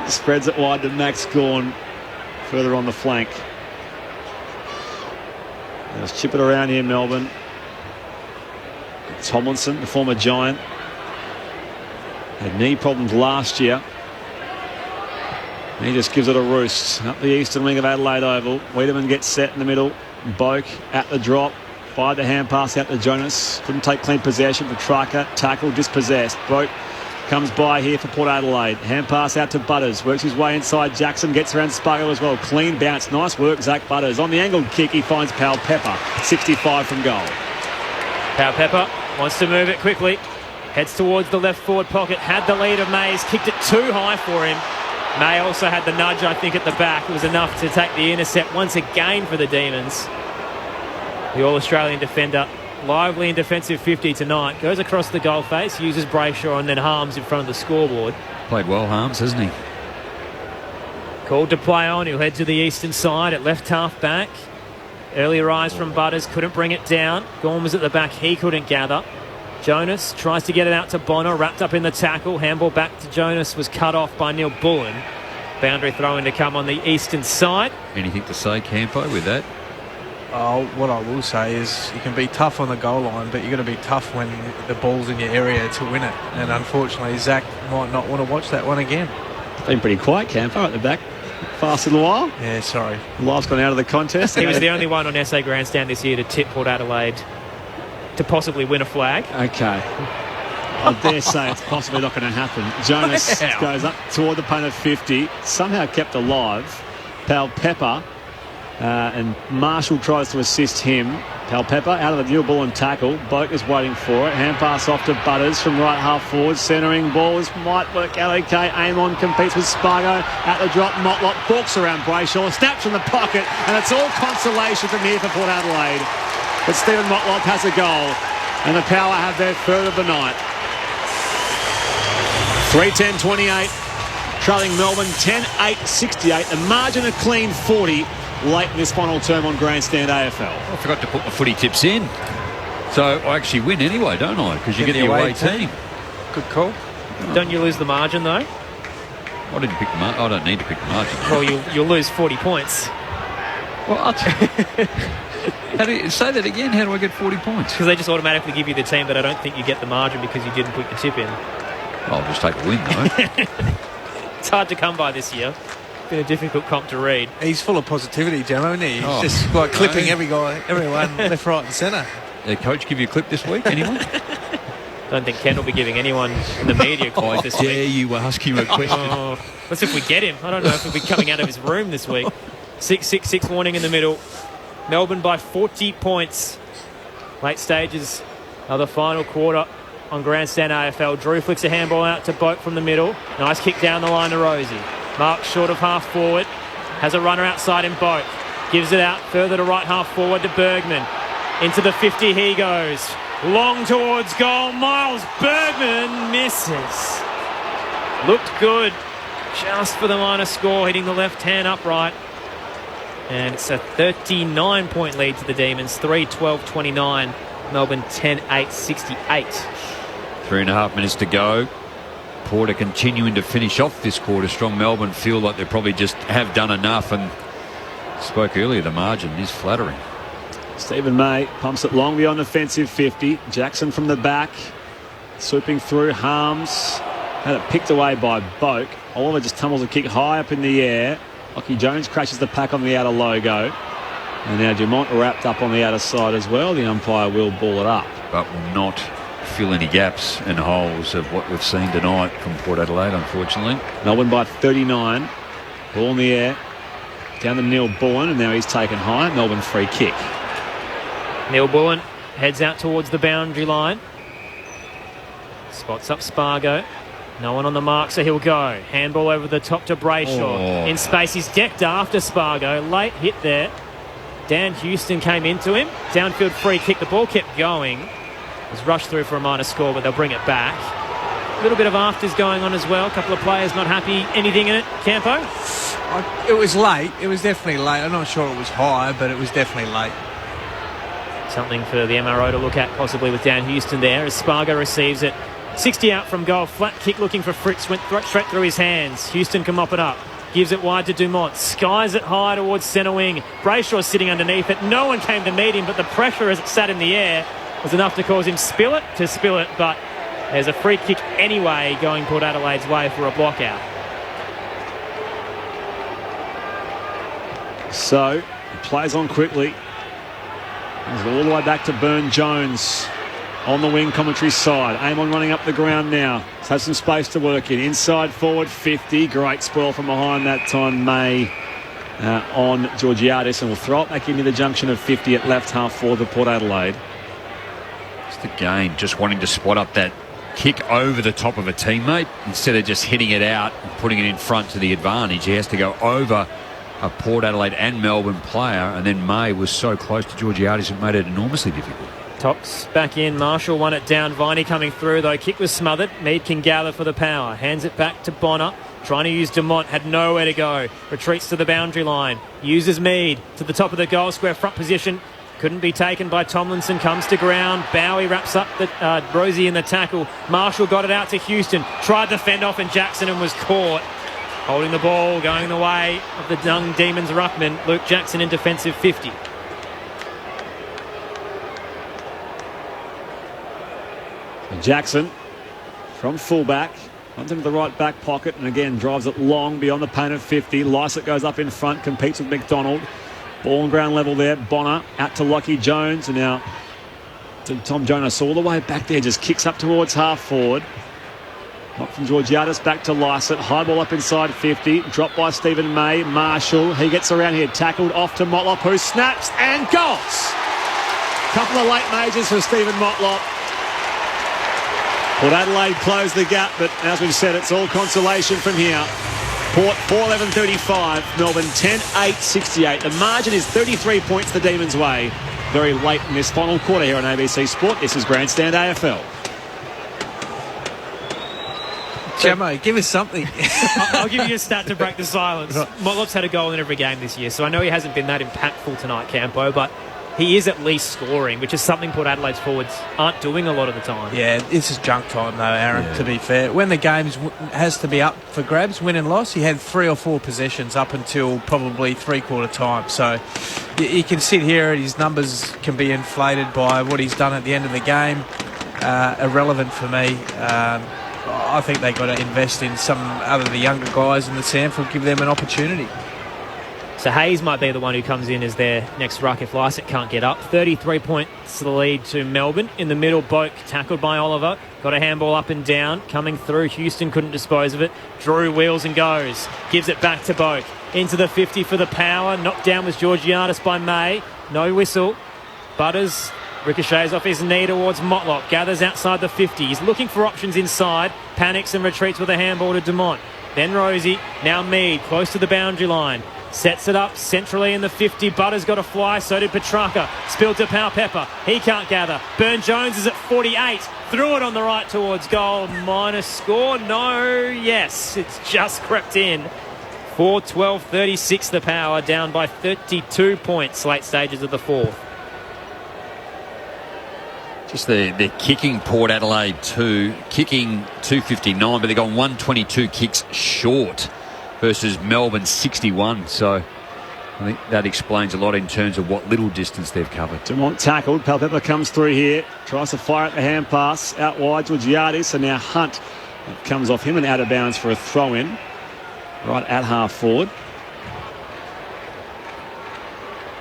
Spreads it wide to Max Gawn further on the flank. Let's chip it around here, Melbourne. Tomlinson, the former Giant, had knee problems last year. And he just gives it a roost. Up the eastern wing of Adelaide Oval. Wiedemann gets set in the middle. Boak at the drop. Fired the hand pass out to Jonas. Couldn't take clean possession. Petrarca tackle dispossessed. Boak comes by here for Port Adelaide. Hand pass out to Butters. Works his way inside. Jackson gets around Spargo as well. Clean bounce. Nice work, Zach Butters. On the angled kick, he finds Powell Pepper. 65 from goal. Powell Pepper wants to move it quickly. Heads towards the left forward pocket. Had the lead of Mays. Kicked it too high for him. May also had the nudge, I think, at the back. It was enough to take the intercept once again for the Demons. The All-Australian defender, lively in defensive 50 tonight, goes across the goal face, uses Brayshaw and then Harms in front of the scoreboard. Played well, Harms, hasn't he? Called to play on. He'll head to the eastern side at left half back. Early rise from Butters, couldn't bring it down. Gorn was at the back, he couldn't gather. Jonas tries to get it out to Bonner, wrapped up in the tackle. Handball back to Jonas was cut off by Neil Bullen. Boundary throw in to come on the eastern side. Anything to say, Campo, with that? Oh, what I will say is you can be tough on the goal line, but you've got to be tough when the ball's in your area to win it. And unfortunately, Zach might not want to watch that one again. Been pretty quiet, Campo, at the back. Fast a little while. Yeah, sorry. Life's gone out of the contest. He was the only one on SA Grandstand this year to tip Port Adelaide to possibly win a flag. Okay. I dare say it's possibly not going to happen. Jonas goes up toward the punt of 50, somehow kept alive. Pal Pepper and Marshall tries to assist him. Pal Pepper out of the Neil Bullen tackle. Boak is waiting for it. Hand pass off to Butters from right half forward. Centering balls might work out okay. Amon competes with Spargo at the drop. Motlop balks around Brayshaw. Snaps from the pocket, and it's all consolation from here for Port Adelaide. But Stephen Motlop has a goal, and the Power have their third of the night. 3:10:28, trailing Melbourne 10-8-68. The margin a clean 40 late in this final term on Grandstand AFL. I forgot to put my footy tips in. So I actually win anyway, don't I? Because you get the away team. Good call. Don't you lose the margin, though? Why did you pick the margin? I don't need to pick the margin. Well, you'll lose 40 points. Well, how do you say that again? How do I get 40 points? Because they just automatically give you the team, but I don't think you get the margin because you didn't put your tip in. I'll just take a win, though. It's hard to come by this year. Been a difficult comp to read. He's full of positivity, Gemma, isn't he? He's just like clipping everyone left, right and centre. Did coach give you a clip this week, anyone? Don't think Ken will be giving anyone in the media clips this week. Dare you ask him a question? Let's see if we get him. I don't know if he'll be coming out of his room this week. 6-6-6 warning in the middle. Melbourne by 40 points. Late stages of the final quarter on Grandstand AFL. Drew flicks a handball out to Boak from the middle. Nice kick down the line to Rosie. Mark short of half forward. Has a runner outside in Boak. Gives it out further to right half forward to Bergman. Into the 50 he goes. Long towards goal. Miles Bergman misses. Looked good. Just for the minor score, hitting the left hand upright. And it's a 39-point lead to the Demons. 3-12-29. Melbourne 10-8-68. 3.5 minutes to go. Port are continuing to finish off this quarter strong. Melbourne feel like they probably just have done enough, and spoke earlier, the margin is flattering. Stephen May pumps it long beyond offensive 50. Jackson from the back, swooping through. Harms had it picked away by Boak. Oliver just tumbles a kick high up in the air. Lockie Jones crashes the pack on the outer logo. And now Dumont wrapped up on the outer side as well. The umpire will ball it up. But will not fill any gaps and holes of what we've seen tonight from Port Adelaide, unfortunately. Melbourne by 39. Ball in the air. Down to Neil Bullen, and now he's taken high. Melbourne free kick. Neil Bullen heads out towards the boundary line. Spots up Spargo. No one on the mark, so he'll go. Handball over the top to Brayshaw. In space, he's decked after Spargo. Late hit there. Dan Houston came into him. Downfield free kick. The ball kept going. It was rushed through for a minor score, but they'll bring it back. A little bit of afters going on as well. A couple of players not happy. Anything in it, Campo? It was late. It was definitely late. I'm not sure it was high, but it was definitely late. Something for the MRO to look at, possibly with Dan Houston there, as Spargo receives it. 60 out from goal. Flat kick looking for Fritz. Went straight through his hands. Houston can mop it up. Gives it wide to Dumont. Skies it high towards centre wing. Brayshaw sitting underneath it. No one came to meet him, but the pressure as it sat in the air was enough to cause him spill it, but there's a free kick anyway going Port Adelaide's way for a block out. So, he plays on quickly. He's all the way back to Burn Jones on the wing commentary side. Amon running up the ground now. Has some space to work in. Inside forward 50. Great spoil from behind that time. May on Georgiadis, and will throw it back into the junction of 50 at left half for the Port Adelaide. Just again, just wanting to spot up that kick over the top of a teammate instead of just hitting it out and putting it in front to the advantage. He has to go over a Port Adelaide and Melbourne player, and then May was so close to Georgiadis it made it enormously difficult. Tox back in. Marshall won it down. Viney coming through, though. Kick was smothered. Mead can gather for the power. Hands it back to Bonner. Trying to use Dumont. Had nowhere to go. Retreats to the boundary line. Uses Mead to the top of the goal square front position. Couldn't be taken by Tomlinson. Comes to ground. Bowie wraps up the Rosie in the tackle. Marshall got it out to Houston. Tried to fend off and Jackson and was caught. Holding the ball, going the way of the Young Demons ruckman. Luke Jackson in defensive 50. Jackson from fullback. Runs into the right back pocket and again drives it long beyond the paint of 50. Lysett goes up in front, competes with McDonald. Ball on ground level there. Bonner out to Lockie Jones and now to Tom Jonas all the way back there. Just kicks up towards half forward. Knock from Georgiadis back to Lysett. High ball up inside 50. Dropped by Stephen May. Marshall. He gets around here. Tackled off to Motlop who snaps and goals. Couple of late majors for Stephen Motlop. Port Adelaide closed the gap, but as we've said, it's all consolation from here. Port 4-11-35, Melbourne 10-8-68. The margin is 33 points the Demons' way. Very late in this final quarter here on ABC Sport. This is Grandstand AFL. Jamo, give us something. I'll give you a stat to break the silence. Motlop's had a goal in every game this year, so I know he hasn't been that impactful tonight, Campo, but he is at least scoring, which is something Port Adelaide's forwards aren't doing a lot of the time. Yeah, this is junk time, though, Aaron, to be fair. When the game has to be up for grabs, win and loss, he had 3 or 4 possessions up until probably three-quarter time. So you can sit here and his numbers can be inflated by what he's done at the end of the game. Irrelevant for me. I think they've got to invest in some other of the younger guys in the sample, give them an opportunity. So Hayes might be the one who comes in as their next ruck if Lysett can't get up. 33 points to the lead to Melbourne. In the middle, Boak tackled by Oliver. Got a handball up and down. Coming through, Houston couldn't dispose of it. Drew wheels and goes. Gives it back to Boak. Into the 50 for the power. Knocked down was Georgiadis by May. No whistle. Butters ricochets off his knee towards Motlop. Gathers outside the 50. He's looking for options inside. Panics and retreats with a handball to Dumont. Then Rosie. Now Mead. Close to the boundary line. Sets it up centrally in the 50. Butters got a fly, so did Petrarca. Spilled to Powell Pepper. He can't gather. Burn-Jones is at 48. Threw it on the right towards goal. Minus score? No. Yes. It's just crept in. 4-12-36 the Power. Down by 32 points late stages of the fourth. Just they're kicking Port Adelaide 2. Kicking 259, but they've gone 122 kicks short versus Melbourne 61. So I think that explains a lot in terms of what little distance they've covered. Dumont tackled. Palpepper comes through here. Tries to fire at the hand pass. Out wide to Giardis. And now Hunt comes off him and out of bounds for a throw-in. Right at half forward.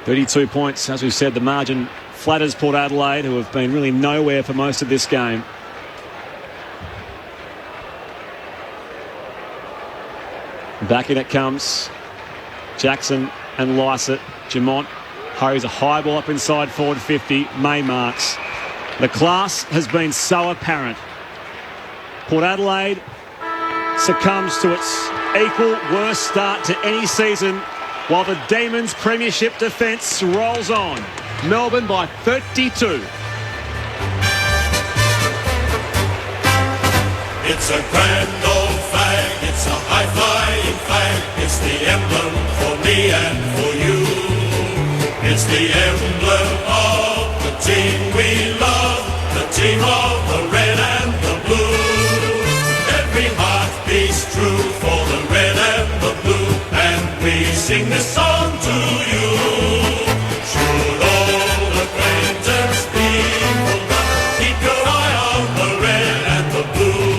32 points. As we've said, the margin flatters Port Adelaide, who have been really nowhere for most of this game. Back in it comes Jackson and Lysett. Dumont hurries a high ball up inside forward 50. May marks. The class has been so apparent. Port Adelaide succumbs to its equal worst start to any season, while the Demons' premiership defence rolls on. Melbourne by 32. It's a grand old flag, it's a high-flying flag, it's the emblem for me and for you. It's the emblem of the team we love, the team of the red and the blue. Every heart beats true for the red and the blue, and we sing this song to you. Should old acquaintance be forgotten, keep your eye on the red and the blue.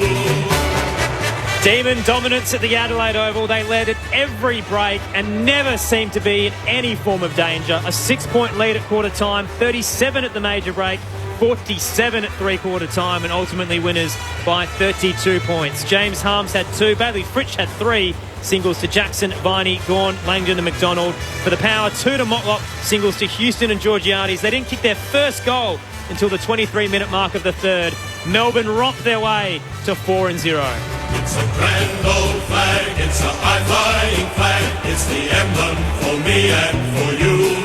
Demon dominance at the Adelaide Oval. They led at every break and never seemed to be in any form of danger. A 6-point lead at quarter time, 37 at the major break, 47 at three-quarter time, and ultimately winners by 32 points. James Harms had 2, Bailey Fritsch had 3, singles to Jackson, Viney, Gawn, Langdon and McDonald. For the Power, 2 to Motlop, singles to Houston and Georgiadis. They didn't kick their first goal until the 23-minute mark of the third. Melbourne romped their way to 4-0. It's a grand old flag, it's a high-flying flag, it's the emblem for me and for you.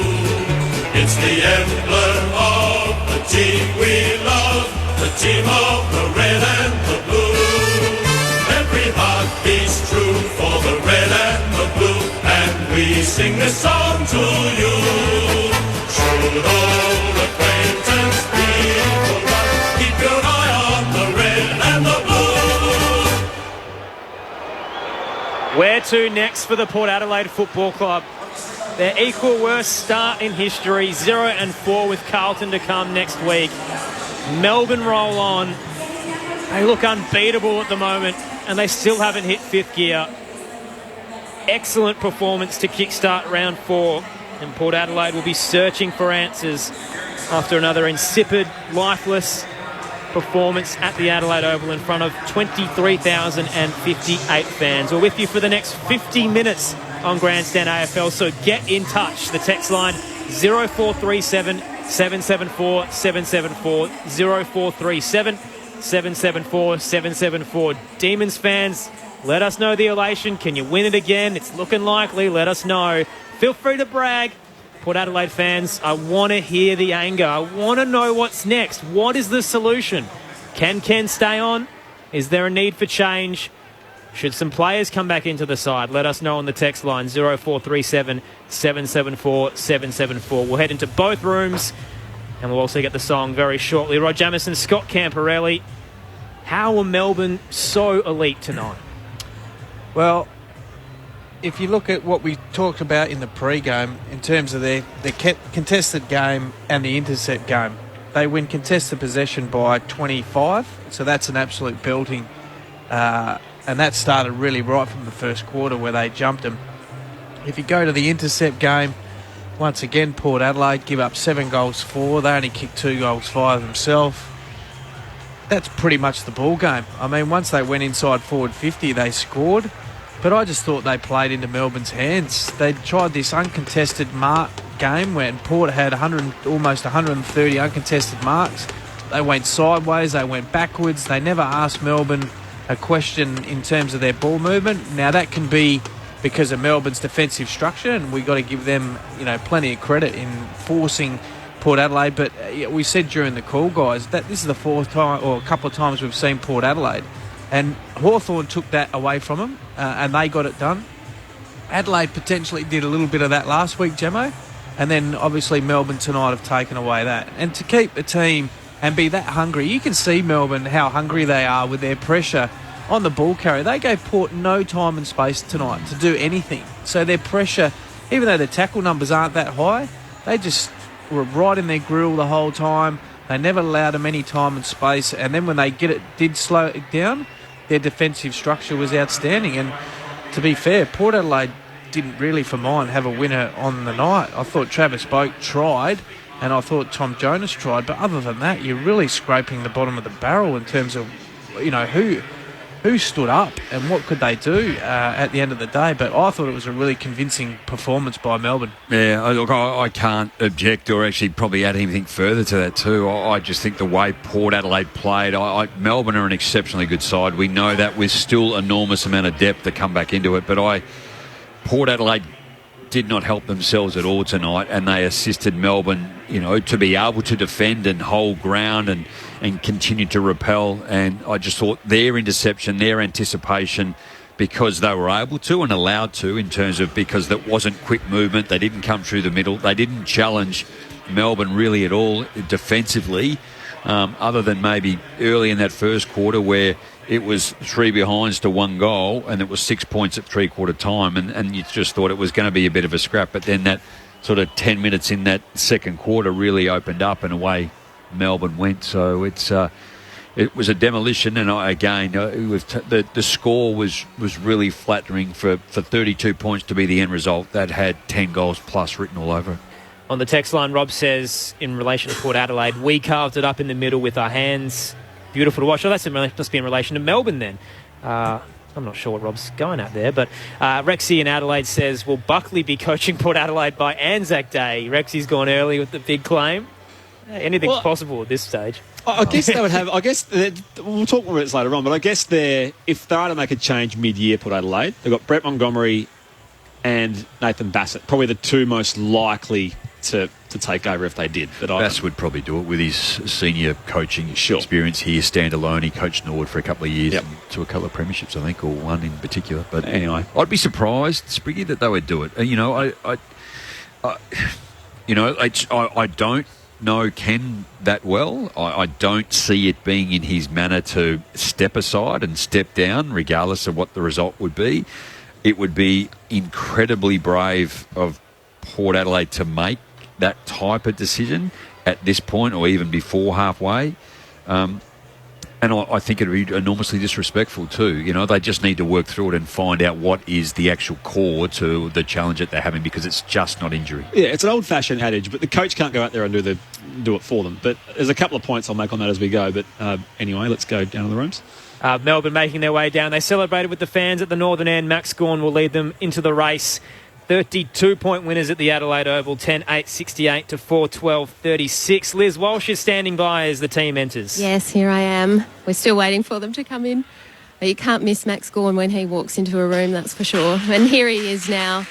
It's the emblem of the team we love, the team of the red and the blue. Every heart beats true for the red and the blue, and we sing this song to you. Should old acquaintance be forgot, keep your eye on the red and the blue. Where to next for the Port Adelaide Football Club? Their equal worst start in history, 0-4 with Carlton to come next week. Melbourne roll on. They look unbeatable at the moment, and they still haven't hit fifth gear. Excellent performance to kickstart round 4, and Port Adelaide will be searching for answers after another insipid, lifeless performance at the Adelaide Oval in front of 23,058 fans. We're with you for the next 50 minutes on Grandstand AFL, so get in touch. The text line 0437 774 774 0437 774 774. Demons fans, let us know the elation. Can you win it again? It's looking likely. Let us know. Feel free to brag. Port Adelaide fans, I want to hear the anger. I want to know what's next. What is the solution? Can Ken stay on? Is there a need for change? Should some players come back into the side? Let us know on the text line 0437 774 774. We'll head into both rooms and we'll also get the song very shortly. Rod Jamieson, Scott Camporelli. How were Melbourne so elite tonight? Well, if you look at what we talked about in the pre-game in terms of their contested game and the intercept game, they win contested possession by 25, so that's an absolute belting. And that started really right from the first quarter where they jumped them. If you go to the intercept game, once again, Port Adelaide give up 7 goals 4. They only kicked 2 goals 5 themselves. That's pretty much the ball game. I mean, once they went inside forward 50, they scored. But I just thought they played into Melbourne's hands. They tried this uncontested mark game when Port had almost 130 uncontested marks. They went sideways, they went backwards. They never asked Melbourne a question in terms of their ball movement. Now, that can be because of Melbourne's defensive structure, and we've got to give them, plenty of credit in forcing Port Adelaide. But we said during the call, guys, that this is the fourth time or a couple of times we've seen Port Adelaide, and Hawthorn took that away from them, and they got it done. Adelaide potentially did a little bit of that last week, Gemmo, and then obviously Melbourne tonight have taken away that. And to keep the team and be that hungry, you can see Melbourne, how hungry they are with their pressure on the ball carrier. They gave Port no time and space tonight to do anything. So their pressure, even though their tackle numbers aren't that high, they just were right in their grill the whole time. They never allowed them any time and space. And then when they did slow it down, their defensive structure was outstanding. And to be fair, Port Adelaide didn't really, for mine, have a winner on the night. I thought Travis Boak tried, and I thought Tom Jonas tried. But other than that, you're really scraping the bottom of the barrel in terms of, who stood up and what could they do at the end of the day. But I thought it was a really convincing performance by Melbourne. Yeah, look, I can't object or actually probably add anything further to that too. I just think the way Port Adelaide played, Melbourne are an exceptionally good side. We know that with still enormous amount of depth to come back into it. But Port Adelaide did not help themselves at all tonight, and they assisted Melbourne, to be able to defend and hold ground and continue to repel. And I just thought their interception, their anticipation, because they were able to and allowed to, in terms of because that wasn't quick movement, they didn't come through the middle, they didn't challenge Melbourne really at all defensively, other than maybe early in that first quarter where it was 3 behinds to 1 goal and it was 6 points at three-quarter time, and you just thought it was going to be a bit of a scrap. But then that sort of 10 minutes in that second quarter really opened up, and away Melbourne went. So it was a demolition, and the score was really flattering for 32 points to be the end result. That had 10 goals plus written all over it. On the text line, Rob says, in relation to Port Adelaide, we carved it up in the middle with our hands. Beautiful to watch. Oh, must be in relation to Melbourne then. I'm not sure what Rob's going at there, but Rexy in Adelaide says, will Buckley be coaching Port Adelaide by Anzac Day? Rexy's gone early with the big claim. Anything's possible at this stage. I guess they would have. We'll talk more about this later on, but I guess if they are to make a change mid-year, Port Adelaide, they've got Brett Montgomery and Nathan Bassett, probably the two most likely to take over if they did. But Bass would probably do it with his senior coaching experience here, standalone. He coached Norwood for a couple of years to a couple of premierships, I think, or one in particular. But anyway, I'd be surprised, Spriggy, that they would do it. I don't know Ken that well. I don't see it being in his manner to step aside and step down, regardless of what the result would be. It would be incredibly brave of Port Adelaide to make that type of decision at this point, or even before halfway. And I think it would be enormously disrespectful too. They just need to work through it and find out what is the actual core to the challenge that they're having, because it's just not injury. Yeah, it's an old-fashioned adage, but the coach can't go out there and do it for them. But there's a couple of points I'll make on that as we go. But anyway, let's go down to the rooms. Melbourne making their way down. They celebrated with the fans at the northern end. Max Gawn will lead them into the race. 32-point winners at the Adelaide Oval, 10-8, 68 to 4-12, 36. Liz Walsh is standing by as the team enters. Yes, here I am. We're still waiting for them to come in. But you can't miss Max Gawn when he walks into a room, that's for sure. And here he is now.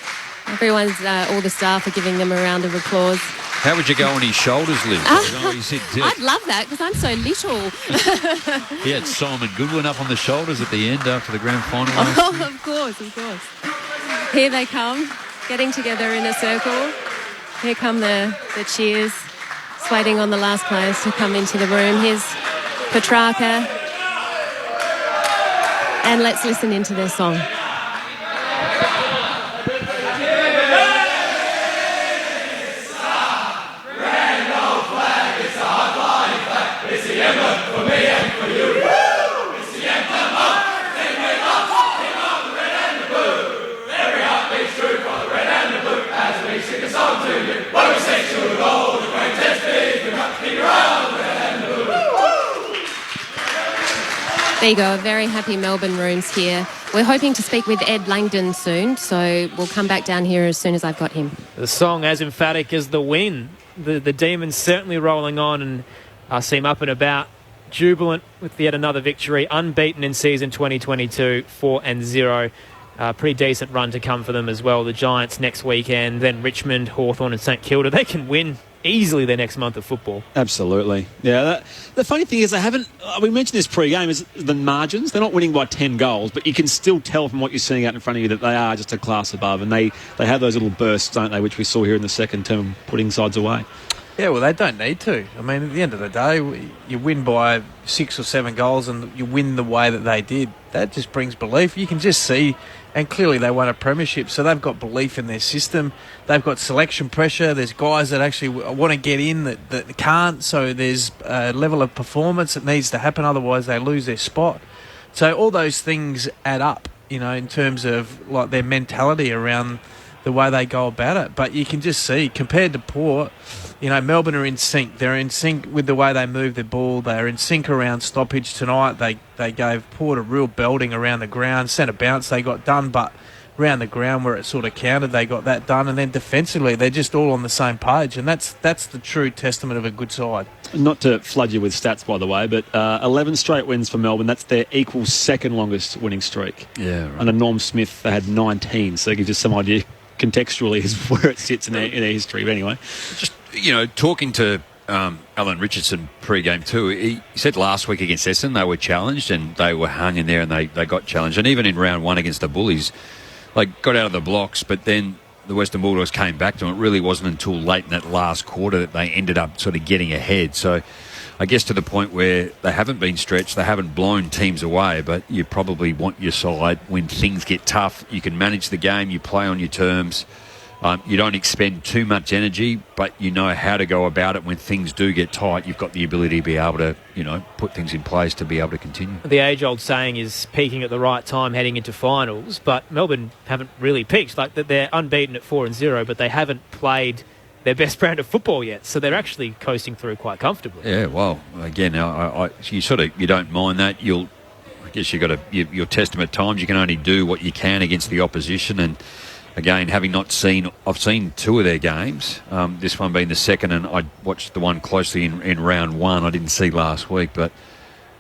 Everyone's, all the staff are giving them a round of applause. How would you go on his shoulders, Liz? I'd love that because I'm so little. He had Simon Goodwin up on the shoulders at the end after the grand final. Oh, of course. Here they come, getting together in a circle. Here come the cheers. Just waiting on the last players to come into the room. Here's Petrarca. And let's listen into their song. There you go, a very happy Melbourne rooms here. We're hoping to speak with Ed Langdon soon, so we'll come back down here as soon as I've got him. The song as emphatic as the win. The Demons certainly rolling on and seem up and about, jubilant with yet another victory, unbeaten in season 2022, 4-0. Pretty decent run to come for them as well. The Giants next weekend, then Richmond, Hawthorn and St Kilda. They can win easily their next month of football. Absolutely. Yeah. The funny thing is they haven't, we mentioned this pre-game, is the margins. They're not winning by 10 goals, but you can still tell from what you're seeing out in front of you that they are just a class above, and they have those little bursts, don't they, which we saw here in the second term, putting sides away. Yeah, well, they don't need to. I mean, at the end of the day, you win by 6 or 7 goals and you win the way that they did. That just brings belief. You can just see, and clearly they won a premiership, so they've got belief in their system. They've got selection pressure. There's guys that actually want to get in that can't, so there's a level of performance that needs to happen, otherwise they lose their spot. So all those things add up, in terms of like their mentality around the way they go about it. But you can just see, compared to Port, Melbourne are in sync. They're in sync with the way they move the ball. They're in sync around stoppage tonight. They gave Port a real belting around the ground. Centre bounce they got done, but around the ground where it sort of counted, they got that done. And then defensively, they're just all on the same page. And that's the true testament of a good side. Not to flood you with stats, by the way, but 11 straight wins for Melbourne. That's their equal second longest winning streak. Yeah, right. Under Norm Smith, they had 19. So it gives you some idea contextually is where it sits in their history. But anyway, just talking to Alan Richardson pre-game too, he said last week against Essendon they were challenged and they were hung in there and they got challenged. And even in round one against the Bullies, they got out of the blocks, but then the Western Bulldogs came back to them. It really wasn't until late in that last quarter that they ended up sort of getting ahead. So I guess to the point where they haven't been stretched, they haven't blown teams away, but you probably want your side when things get tough. You can manage the game, you play on your terms. You don't expend too much energy, but you know how to go about it when things do get tight. You've got the ability to be able to, put things in place to be able to continue. The age-old saying is peaking at the right time heading into finals, but Melbourne haven't really peaked. Like they're unbeaten at 4-0, but they haven't played their best brand of football yet, so they're actually coasting through quite comfortably. Yeah, well, again, you don't mind that. I guess you'll test them at times. You can only do what you can against the opposition, and again, I've seen two of their games, this one being the second, and I watched the one closely in round one. I didn't see last week, but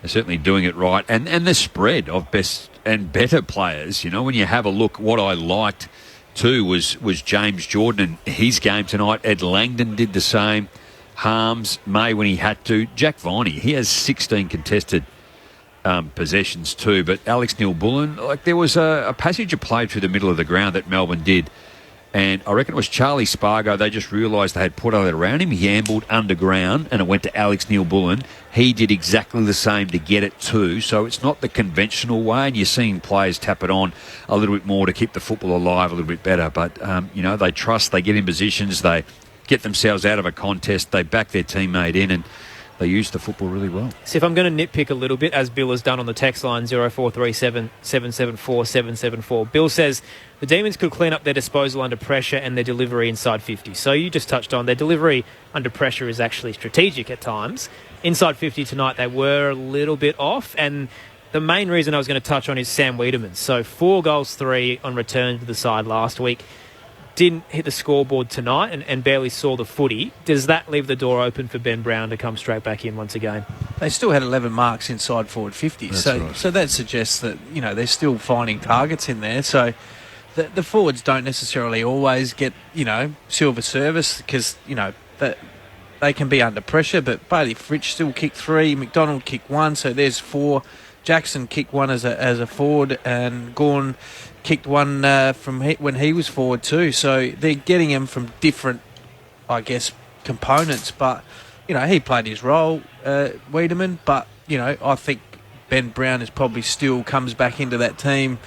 they're certainly doing it right. And the spread of best and better players, when you have a look, what I liked too was James Jordan and his game tonight. Ed Langdon did the same. Harms, May when he had to. Jack Viney, he has 16 contested possessions too. But Alex Neil-Bullen, like there was a passage of play through the middle of the ground that Melbourne did. And I reckon it was Charlie Spargo. They just realised they had put all that around him. He ambled underground and it went to Alex Neil-Bullen. He did exactly the same to get it too. So it's not the conventional way. And you're seeing players tap it on a little bit more to keep the football alive a little bit better. But, they trust, they get in positions, they get themselves out of a contest, they back their teammate in and they use the football really well. So if I'm going to nitpick a little bit, as Bill has done on the text line 0437 774 774, Bill says the Demons could clean up their disposal under pressure and their delivery inside 50. So you just touched on their delivery under pressure is actually strategic at times. Inside 50 tonight, they were a little bit off. And the main reason I was going to touch on is Sam Wiedemann. So 4 goals, 3 on return to the side last week. Didn't hit the scoreboard tonight and barely saw the footy. Does that leave the door open for Ben Brown to come straight back in once again? They still had 11 marks inside forward 50. So that suggests that, they're still finding targets in there. So the forwards don't necessarily always get, silver service because, that they can be under pressure. But Bailey Fritsch still kicked 3, McDonald kicked 1, so there's 4. Jackson kicked 1 as a forward and Gawn kicked 1 from when he was forward too. So they're getting him from different, components. But, he played his role, Wiedemann. But, I think Ben Brown is probably still comes back into that team,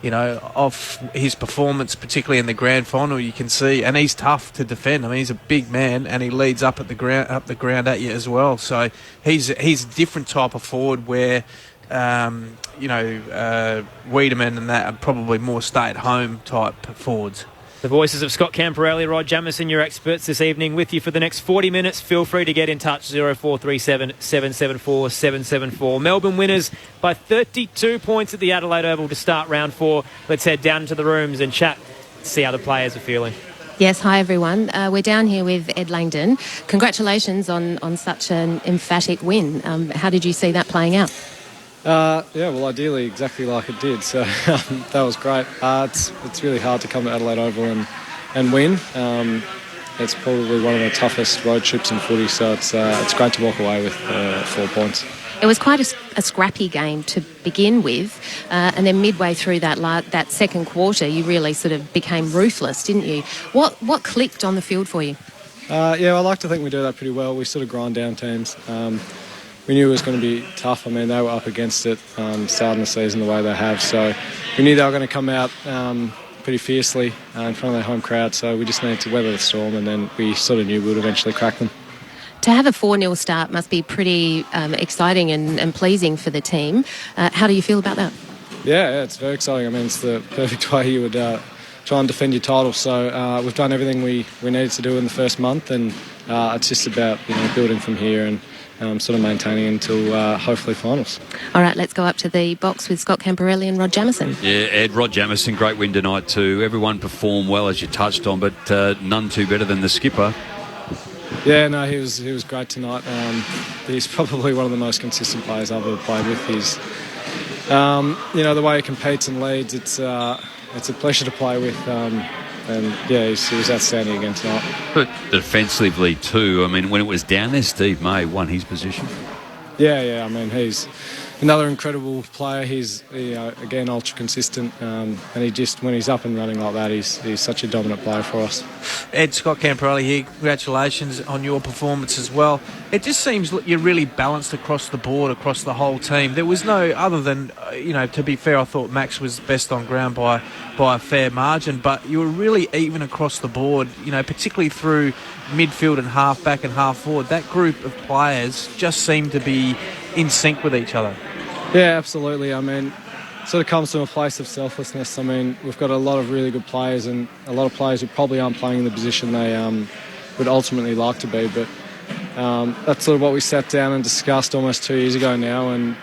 off his performance, particularly in the grand final. You can see, and he's tough to defend. I mean, he's a big man, and he leads up the ground at you as well. So he's a different type of forward where. Wiedemann and that are probably more stay-at-home type forwards. The voices of Scott Camperelli, Rod Jamieson, your experts this evening with you for the next 40 minutes. Feel free to get in touch, 0437 774 774. Melbourne winners by 32 points at the Adelaide Oval to start round 4. Let's head down into the rooms and chat, see how the players are feeling. Yes, hi everyone. We're down here with Ed Langdon. Congratulations on such an emphatic win. How did you see that playing out? Ideally exactly like it did, so that was great. It's really hard to come to Adelaide Oval and win. It's probably one of the toughest road trips in footy, so it's great to walk away with 4 points. It was quite a scrappy game to begin with, and then midway through that second quarter, you really sort of became ruthless, didn't you? What clicked on the field for you? I like to think we do that pretty well. We sort of grind down teams. We knew it was going to be tough. I mean, they were up against it starting the season the way they have. So we knew they were going to come out pretty fiercely in front of their home crowd. So we just needed to weather the storm, and then we sort of knew we would eventually crack them. To have a 4-0 start must be pretty exciting and pleasing for the team. How do you feel about that? Yeah, it's very exciting. I mean, it's the perfect way you would try and defend your title. So we've done everything we needed to do in the first month, and it's just about building from here and sort of maintaining until hopefully finals. All right, let's go up to the box with Scott Camperelli and Rod Jamieson. Yeah, Ed, Rod Jamieson, great win tonight too. Everyone performed well, as you touched on, but none too better than the skipper. Yeah, no, he was great tonight. He's probably one of the most consistent players I've ever played with. He's, the way he competes and leads, it's a pleasure to play with. He was outstanding again tonight. But defensively too, I mean, when it was down there, Steve May won his position. Yeah, I mean, he's another incredible player. He's, again, ultra consistent, and he just, when he's up and running like that, he's such a dominant player for us. Ed, Scott Camperelli here, congratulations on your performance as well. It just seems you're really balanced across the board, across the whole team. There was no, other than, to be fair, I thought Max was best on ground by a fair margin, but you were really even across the board, particularly through midfield and half back and half forward. That group of players just seemed to be in sync with each other. Yeah, absolutely. I mean, it sort of comes from a place of selflessness. I mean, we've got a lot of really good players and a lot of players who probably aren't playing in the position they would ultimately like to be, but that's sort of what we sat down and discussed almost 2 years ago now, and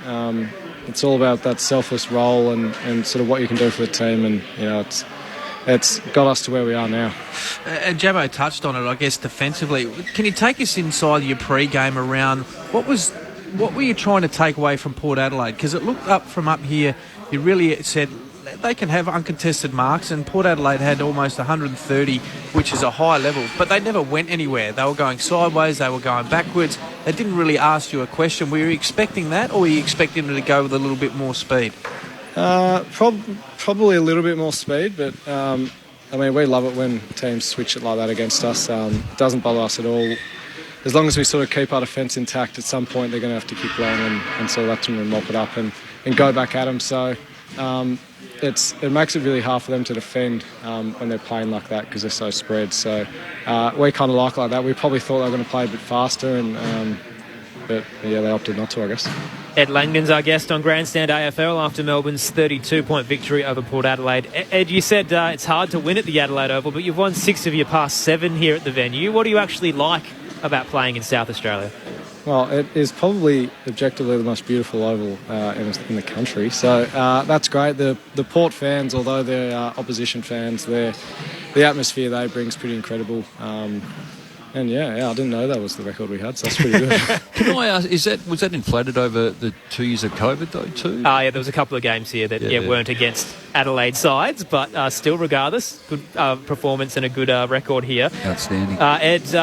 it's all about that selfless role and sort of what you can do for the team, and it's got us to where we are now. And Jabbo touched on it, I guess, defensively. Can you take us inside your pre-game around what were you trying to take away from Port Adelaide? Because it looked up from up here, you really said, they can have uncontested marks, and Port Adelaide had almost 130, which is a high level, but they never went anywhere. They were going sideways, they were going backwards. They didn't really ask you a question. Were you expecting that, or were you expecting them to go with a little bit more speed? Probably a little bit more speed, but we love it when teams switch it like that against us. It doesn't bother us at all. As long as we sort of keep our defence intact, at some point they're going to have to kick long and so that's when we mop it up and go back at them. So it makes it really hard for them to defend when they're playing like that because they're so spread. So we kind of like that. We probably thought they were going to play a bit faster, but they opted not to, I guess. Ed Langdon's our guest on Grandstand AFL after Melbourne's 32-point victory over Port Adelaide. Ed, you said it's hard to win at the Adelaide Oval, but you've won 6 of your past 7 here at the venue. What do you actually like about playing in South Australia? Well, it is probably objectively the most beautiful oval in the country, so that's great. The Port fans, although they're opposition fans, the atmosphere they bring is pretty incredible. And I didn't know that was the record we had, so that's pretty good. Can I ask, was that inflated over the 2 years of COVID though too? There was a couple of games here that weren't against Adelaide sides, but still, regardless, good performance and a good record here. Outstanding. Ed,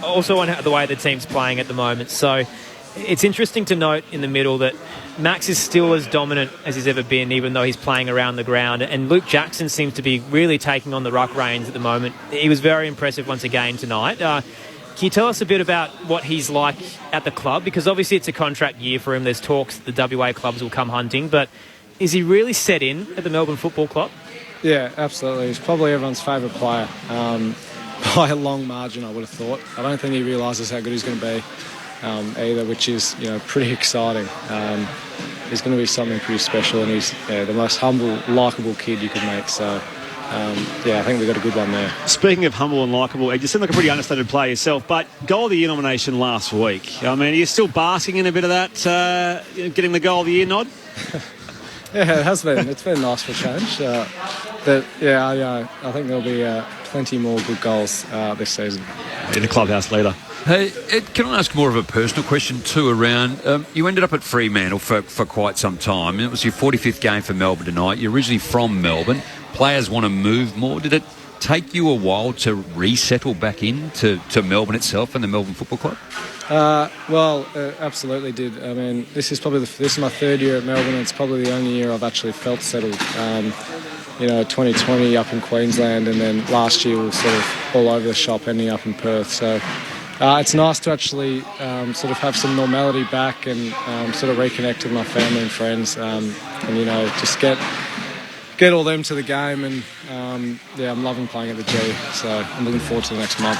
also on the way the team's playing at the moment, so it's interesting to note in the middle that Max is still as dominant as he's ever been, even though he's playing around the ground. And Luke Jackson seems to be really taking on the ruck reins at the moment. He was very impressive once again tonight. Can you tell us a bit about what he's like at the club? Because obviously it's a contract year for him. There's talks that the WA clubs will come hunting. But is he really set in at the Melbourne Football Club? Yeah, absolutely. He's probably everyone's favourite player. By a long margin, I would have thought. I don't think he realises how good he's going to be. Either, which is pretty exciting. He's going to be something pretty special, and he's the most humble, likeable kid you could make. So, I think we've got a good one there. Speaking of humble and likeable, you seem like a pretty understated player yourself, but Goal of the Year nomination last week. I mean, are you still basking in a bit of that, getting the Goal of the Year nod? Yeah, it has been. It's been nice for a change. But I think there'll be plenty more good goals this season. You're the clubhouse leader. Hey, Ed, can I ask more of a personal question too around, you ended up at Fremantle for quite some time. It was your 45th game for Melbourne tonight. You're originally from Melbourne. Players want to move more. Did it take you a while to resettle back into Melbourne itself and the Melbourne Football Club? Absolutely did. I mean, this is my 3rd year at Melbourne, and it's probably the only year I've actually felt settled. 2020 up in Queensland, and then last year we were sort of all over the shop, ending up in Perth. So it's nice to actually sort of have some normality back and sort of reconnect with my family and friends, and just get all them to the game. And I'm loving playing at the G, so I'm looking forward to the next month.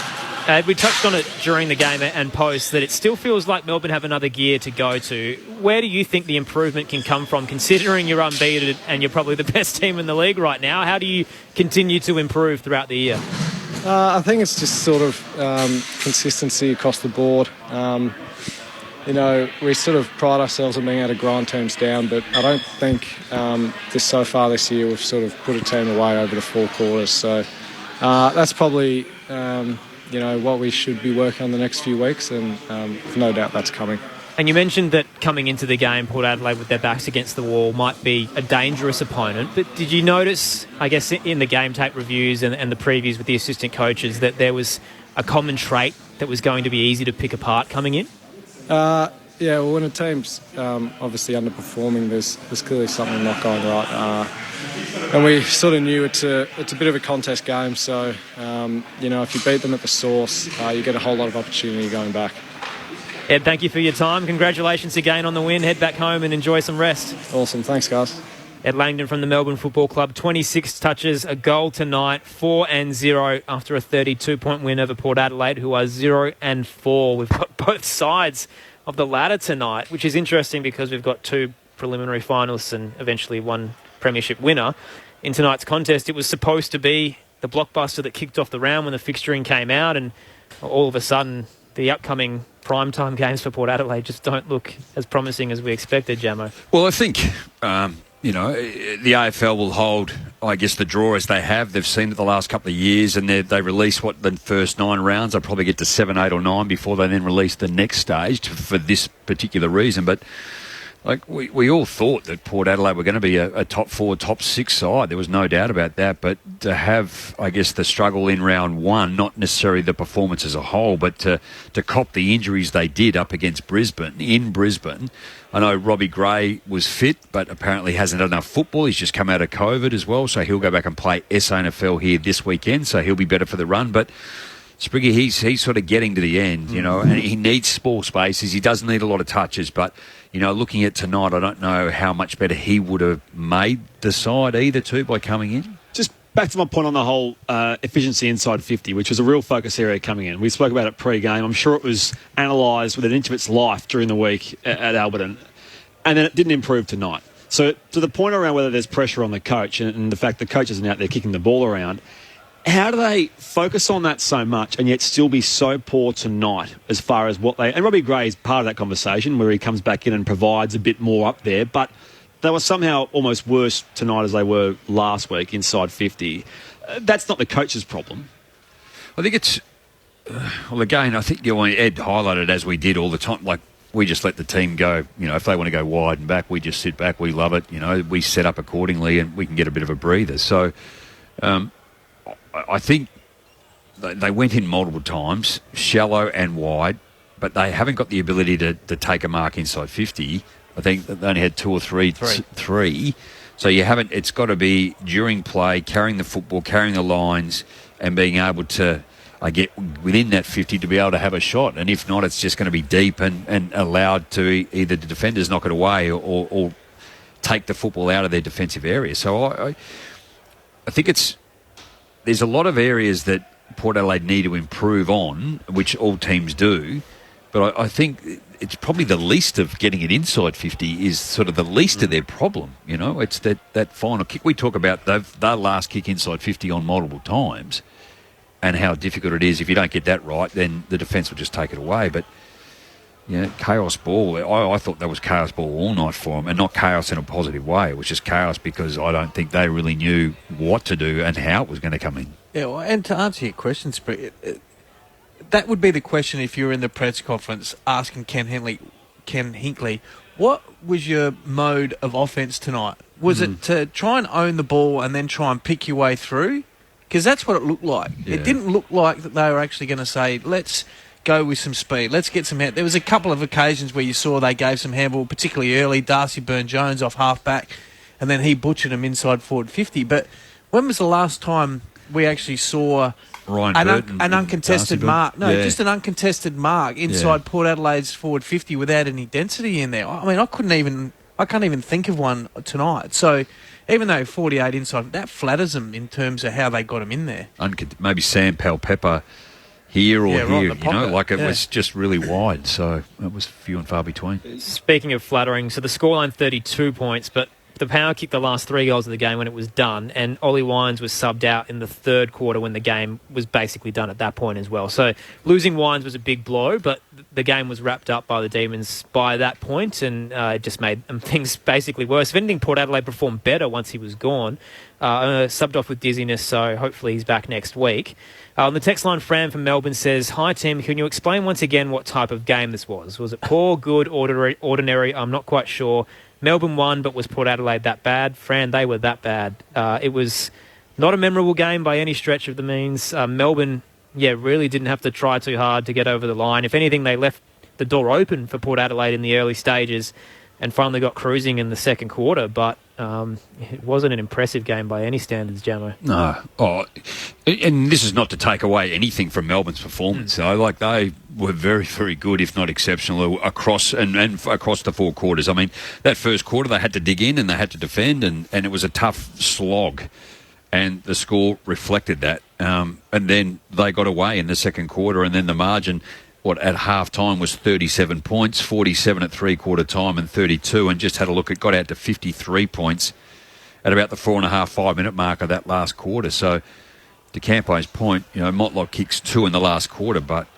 We touched on it during the game and post that it still feels like Melbourne have another gear to go to. Where do you think the improvement can come from, considering you're unbeaten and you're probably the best team in the league right now? How do you continue to improve throughout the year? I think it's just sort of consistency across the board. We sort of pride ourselves on being able to grind teams down, but I don't think so far this year we've sort of put a team away over the 4 quarters. So that's probably what we should be working on the next few weeks, and no doubt that's coming. And you mentioned that coming into the game, Port Adelaide with their backs against the wall might be a dangerous opponent, but did you notice, I guess, in the game tape reviews and the previews with the assistant coaches, that there was a common trait that was going to be easy to pick apart coming in? When a team's obviously underperforming, there's clearly something not going right. And we sort of knew it's a bit of a contest game, so if you beat them at the source, you get a whole lot of opportunity going back. Ed, thank you for your time. Congratulations again on the win. Head back home and enjoy some rest. Awesome. Thanks, guys. Ed Langdon from the Melbourne Football Club, 26 touches, a goal tonight, 4-0 after a 32-point win over Port Adelaide, who are 0-4. We've got both sides of the ladder tonight, which is interesting because we've got 2 preliminary finalists and eventually 1 premiership winner. In tonight's contest, it was supposed to be the blockbuster that kicked off the round when the fixturing came out, and all of a sudden the upcoming primetime games for Port Adelaide just don't look as promising as we expected, Jamo. Well, I think the AFL will hold, I guess, the draw as they have. They've seen it the last couple of years, and they release the first 9 rounds. They'll probably get to 7, 8 or 9 before they then release the next stage for this particular reason. But Like, we all thought that Port Adelaide were going to be a top 4, top 6 side. There was no doubt about that. But to have, I guess, the struggle in round one, not necessarily the performance as a whole, but to cop the injuries they did up against Brisbane, in Brisbane. I know Robbie Gray was fit, but apparently hasn't had enough football. He's just come out of COVID as well, so he'll go back and play SANFL here this weekend, so he'll be better for the run. But Spriggy, he's sort of getting to the end, and he needs small spaces. He doesn't need a lot of touches, but, looking at tonight, I don't know how much better he would have made the side either too by coming in. Just back to my point on the whole efficiency inside 50, which was a real focus area coming in. We spoke about it pre-game. I'm sure it was analysed with an inch of its life during the week at Alberton, and then it didn't improve tonight. So to the point around whether there's pressure on the coach and the fact the coach isn't out there kicking the ball around, how do they focus on that so much and yet still be so poor tonight as far as what they... And Robbie Gray is part of that conversation where he comes back in and provides a bit more up there, but they were somehow almost worse tonight as they were last week inside 50. That's not the coach's problem. I think it's... well, again, I think Ed highlighted as we did all the time, like, we just let the team go. If they want to go wide and back, we just sit back. We love it. We set up accordingly and we can get a bit of a breather. So... I think they went in multiple times, shallow and wide, but they haven't got the ability to take a mark inside 50. I think they only had two or three. So you haven't. It's got to be during play, carrying the football, carrying the lines, and being able to, within that 50 to be able to have a shot. And if not, it's just going to be deep and allowed to either the defenders knock it away or take the football out of their defensive area. So I think there's a lot of areas that Port Adelaide need to improve on, which all teams do. But I think it's probably the least of getting it inside 50 is sort of the least of their problem. It's that final kick. We talk about their last kick inside 50 on multiple times and how difficult it is. If you don't get that right, then the defence will just take it away. But, chaos ball, I thought that was chaos ball all night for them, and not chaos in a positive way. It was just chaos because I don't think they really knew what to do and how it was going to come in. Yeah, well, and to answer your question, that would be the question if you were in the press conference asking Ken Hinkley, what was your mode of offence tonight? Was it to try and own the ball and then try and pick your way through? Because that's what it looked like. Yeah. It didn't look like that they were actually going to say, let's go with some speed. Let's get some... There was a couple of occasions where you saw they gave some handball, particularly early. Darcy Byrne-Jones off half-back, and then he butchered him inside forward 50. But when was the last time we actually saw an uncontested mark? Just an uncontested mark inside Port Adelaide's forward 50 without any density in there. I mean, I can't even think of one tonight. So even though 48 inside, that flatters them in terms of how they got him in there. Maybe Sam Palpepper here or here, it was just really wide, so it was few and far between. Speaking of flattering, so the scoreline 32 points, but the Power kicked the last 3 goals of the game when it was done, and Ollie Wines was subbed out in the third quarter when the game was basically done at that point as well. So losing Wines was a big blow, but the game was wrapped up by the Demons by that point, and it just made things basically worse. If anything, Port Adelaide performed better once he was gone. Subbed off with dizziness, so hopefully he's back next week. On the text line, Fran from Melbourne says, "Hi Tim, can you explain once again what type of game this was? Was it poor, good, ordinary? I'm not quite sure. Melbourne won, but was Port Adelaide that bad? Fran, they were that bad. It was not a memorable game by any stretch of the means. Melbourne, really didn't have to try too hard to get over the line. If anything, they left the door open for Port Adelaide in the early stages and finally got cruising in the second quarter, but it wasn't an impressive game by any standards, Jamo. No. And this is not to take away anything from Melbourne's performance. Though. They were very, very good, if not exceptional, across across the four quarters. I mean, that first quarter they had to dig in and they had to defend, and it was a tough slog. And the score reflected that. And then they got away in the second quarter, and then the margin... at half-time was 37 points, 47 at three-quarter time and 32, and just had a look, it got out to 53 points at about the 4.5-5-minute mark of that last quarter. So, to Campo's point, Motlop kicks 2 in the last quarter, but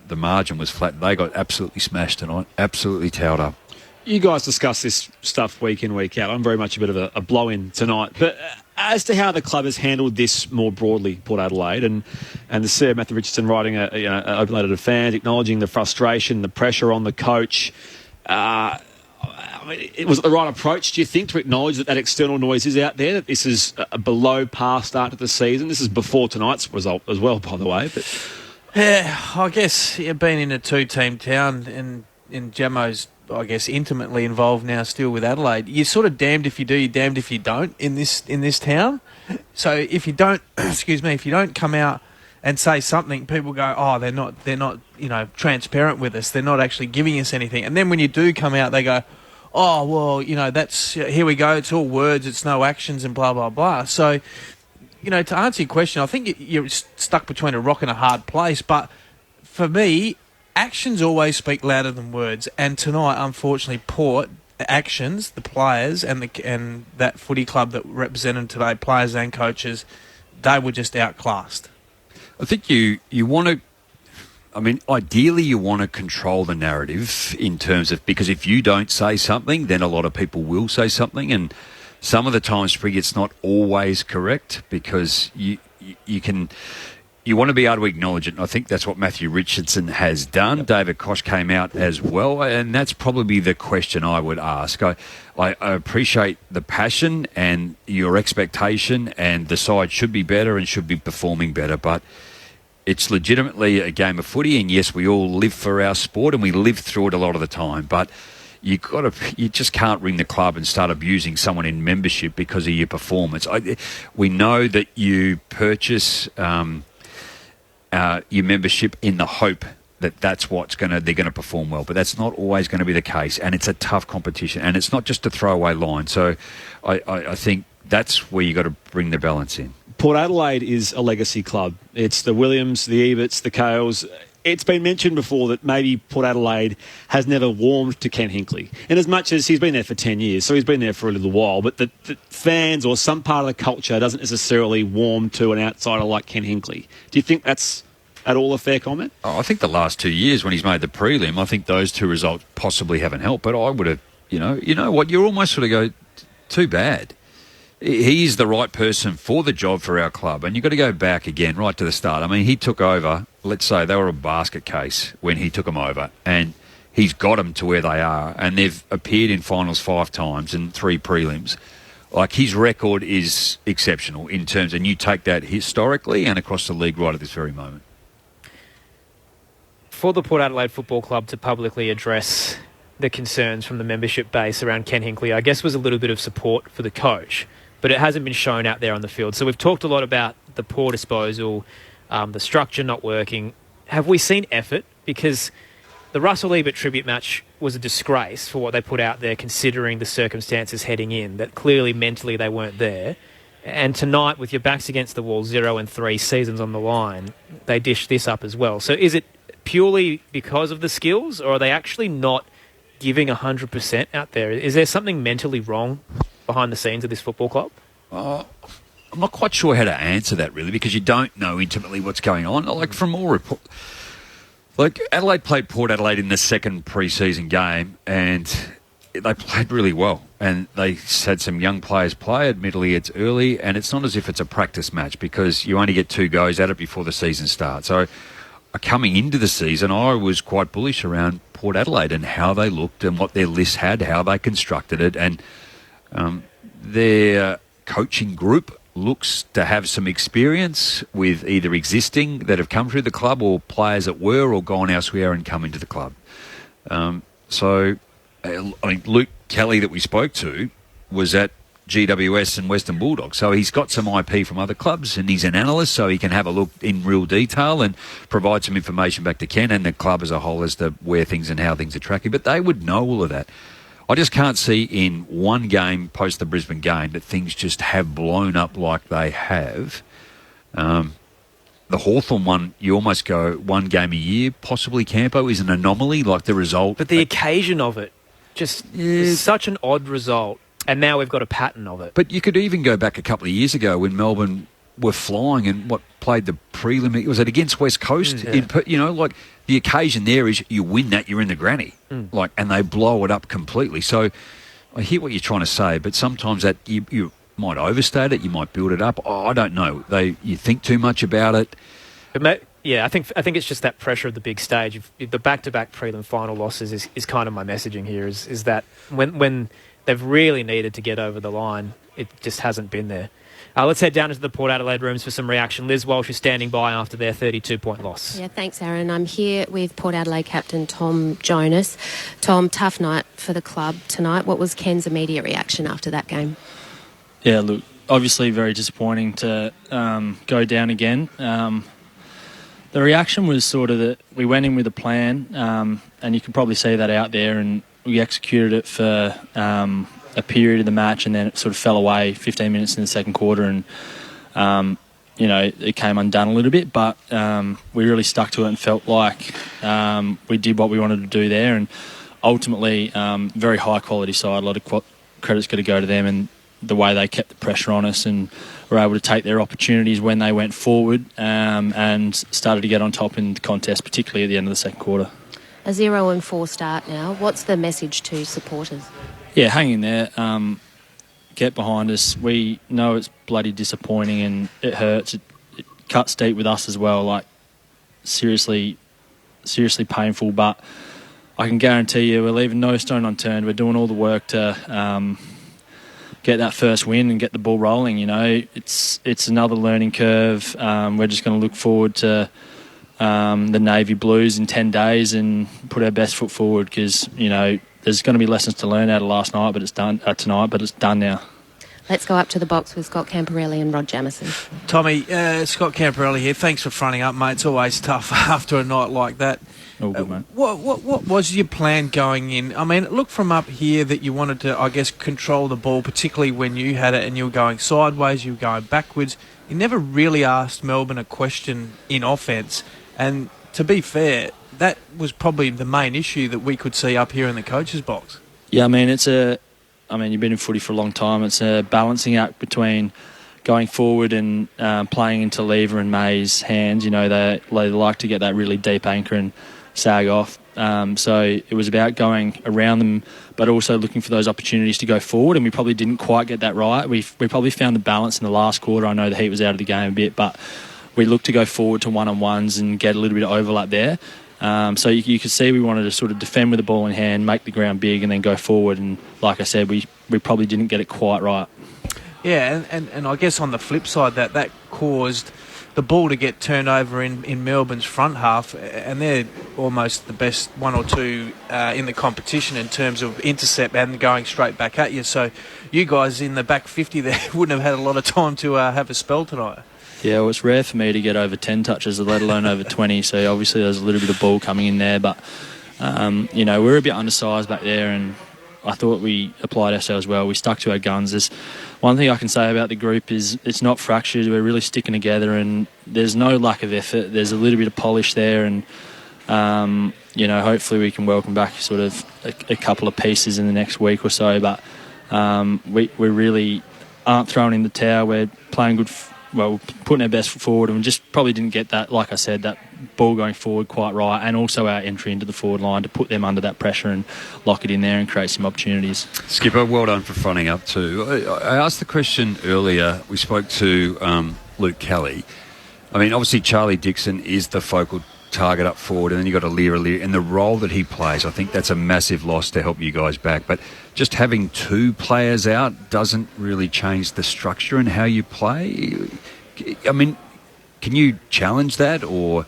the margin was flat. They got absolutely smashed tonight, absolutely towed up. You guys discuss this stuff week in, week out. I'm very much a bit of a blow-in tonight. But as to how the club has handled this more broadly, Port Adelaide, and the Sir Matthew Richardson writing an open letter to fans, acknowledging the frustration, the pressure on the coach. was it the right approach, do you think, to acknowledge that external noise is out there, that this is a below par start to the season? This is before tonight's result as well, by the way. But yeah, I guess being in a two-team town and Jamo's, I guess, intimately involved now still with Adelaide, you're sort of damned if you do, you're damned if you don't in this town. So if you don't, if you don't come out and say something, people go, oh, they're not, transparent with us. They're not actually giving us anything. And then when you do come out, they go, oh, well, that's, here we go. It's all words. It's no actions and blah, blah, blah. So, to answer your question, I think you're stuck between a rock and a hard place. But for me, actions always speak louder than words. And tonight, unfortunately, Port actions, the players and that footy club that represented today, players and coaches, they were just outclassed. I think you want to, ideally you want to control the narrative in terms of, because if you don't say something, then a lot of people will say something. And some of the time, Sprig, it's not always correct because you want to be able to acknowledge it. And I think that's what Matthew Richardson has done. Yep. David Koch came out as well. And that's probably the question I would ask. I appreciate the passion and your expectation, and the side should be better and should be performing better. But it's legitimately a game of footy. And yes, we all live for our sport and we live through it a lot of the time. But you just can't ring the club and start abusing someone in membership because of your performance. We know that you purchase your membership in the hope that they're going to perform well, but that's not always going to be the case, and it's a tough competition, and it's not just a throwaway line. So I think that's where you got to bring the balance in. Port Adelaide is a legacy club. It's the Williams, the Eberts, the Cales. It's been mentioned before that maybe Port Adelaide has never warmed to Ken Hinkley. And as much as he's been there for 10 years, so he's been there for a little while, but the fans or some part of the culture doesn't necessarily warm to an outsider like Ken Hinkley. Do you think that's at all a fair comment? I think the last 2 years when he's made the prelim, I think those two results possibly haven't helped. But I would have, you know what, you almost sort of go, too bad. He's the right person for the job for our club. And you've got to go back again right to the start. He took over, let's say they were a basket case when he took them over. And he's got them to where they are. And they've appeared in finals 5 times and 3 prelims. Like, his record is exceptional in terms, and you take that historically and across the league right at this very moment. For the Port Adelaide Football Club to publicly address the concerns from the membership base around Ken Hinkley, I guess was a little bit of support for the coach, but it hasn't been shown out there on the field. So we've talked a lot about the poor disposal, the structure not working. Have we seen effort? Because the Russell Ebert tribute match was a disgrace for what they put out there, considering the circumstances heading in, that clearly mentally they weren't there. And tonight, with your backs against the wall, 0-3, seasons on the line, they dish this up as well. So is it purely because of the skills, or are they actually not giving 100% out there? Is there something mentally wrong behind the scenes of this football club? I'm not quite sure how to answer that, really, because you don't know intimately what's going on. Like, from all reports, like, Adelaide played Port Adelaide in the second pre-season game, and they played really well. And they had some young players play. Admittedly, it's early, and it's not as if it's a practice match because you only get 2 goes at it before the season starts. So coming into the season, I was quite bullish around Port Adelaide and how they looked and what their list had, how they constructed it. And their coaching group looks to have some experience with either existing that have come through the club or players that were or gone elsewhere and come into the club. Luke Kelly that we spoke to was at GWS and Western Bulldogs, so he's got some IP from other clubs, and he's an analyst, so he can have a look in real detail and provide some information back to Ken and the club as a whole as to where things and how things are tracking. But they would know all of that. I just can't see in one game post the Brisbane game that things just have blown up like they have. The Hawthorn one, you almost go one game a year, possibly Campo is an anomaly, like the result. But the occasion of it just is such an odd result. And now we've got a pattern of it. But you could even go back a couple of years ago when Melbourne were flying and played the prelim. Was it against West Coast? Yeah. The occasion there is you win that, you're in the granny. And they blow it up completely. So I hear what you're trying to say, but sometimes that you might overstate it, you might build it up. I don't know. You think too much about it. But Yeah, I think it's just that pressure of the big stage. The back-to-back prelim final losses is kind of my messaging here. Is that when they've really needed to get over the line, it just hasn't been there. Let's head down into the Port Adelaide rooms for some reaction. Liz Walsh is standing by after their 32-point loss. Yeah, thanks, Aaron. I'm here with Port Adelaide captain Tom Jonas. Tom, tough night for the club tonight. What was Ken's immediate reaction after that game? Yeah, look, obviously very disappointing to go down again. The reaction was sort of that we went in with a plan, and you can probably see that out there, and we executed it for a period of the match, and then it sort of fell away 15 minutes in the second quarter, and it came undone a little bit, but we really stuck to it and felt like we did what we wanted to do there, and ultimately very high quality side. A lot of credit's got to go to them, and the way they kept the pressure on us and were able to take their opportunities when they went forward, and started to get on top in the contest, particularly at the end of the second quarter. A 0-4 start now. What's the message to supporters? Yeah, hang in there. Get behind us. We know it's bloody disappointing and it hurts. It cuts deep with us as well. Like, seriously painful. But I can guarantee you, we're leaving no stone unturned. We're doing all the work to get that first win and get the ball rolling. It's another learning curve. We're just going to look forward to the Navy Blues in 10 days and put our best foot forward, because there's going to be lessons to learn out of last night, but it's done tonight, but it's done now. Let's go up to the box with Scott Camporelli and Rod Jamieson. Tommy, Scott Camporelli here. Thanks for fronting up, mate. It's always tough after a night like that. All good, mate. What was your plan going in? I mean, it looked from up here that you wanted to, I guess, control the ball, particularly when you had it and you were going sideways, you were going backwards. You never really asked Melbourne a question in offence, and to be fair, that was probably the main issue that we could see up here in the coach's box. Yeah, I mean, you've been in footy for a long time. It's a balancing act between going forward and playing into Lever and May's hands. They like to get that really deep anchor and sag off. So it was about going around them, but also looking for those opportunities to go forward, and we probably didn't quite get that right. We probably found the balance in the last quarter. I know the heat was out of the game a bit, but we looked to go forward to one-on-ones and get a little bit of overlap there. So you could see we wanted to sort of defend with the ball in hand, make the ground big, and then go forward. And like I said, we probably didn't get it quite right. Yeah, and I guess on the flip side, that caused the ball to get turned over in Melbourne's front half, and they're almost the best one or two in the competition in terms of intercept and going straight back at you. So you guys in the back 50 there wouldn't have had a lot of time to have a spell tonight. Yeah, well, it's rare for me to get over 10 touches, let alone over 20, so obviously there's a little bit of ball coming in there, but, we were a bit undersized back there, and I thought we applied ourselves well. We stuck to our guns. There's one thing I can say about the group is it's not fractured. We're really sticking together, and there's no lack of effort. There's a little bit of polish there, and, hopefully we can welcome back sort of a couple of pieces in the next week or so, but we really aren't throwing in the towel. We're playing good putting our best foot forward, and we just probably didn't get that, like I said, that ball going forward quite right, and also our entry into the forward line to put them under that pressure and lock it in there and create some opportunities. Skipper, well done for fronting up too. I asked the question earlier. We spoke to Luke Kelly. I mean, obviously Charlie Dixon is the focal target up forward, and then you've got Lear, and the role that he plays, I think that's a massive loss to help you guys back. But just having two players out doesn't really change the structure and how you play. I mean, can you challenge that? Or,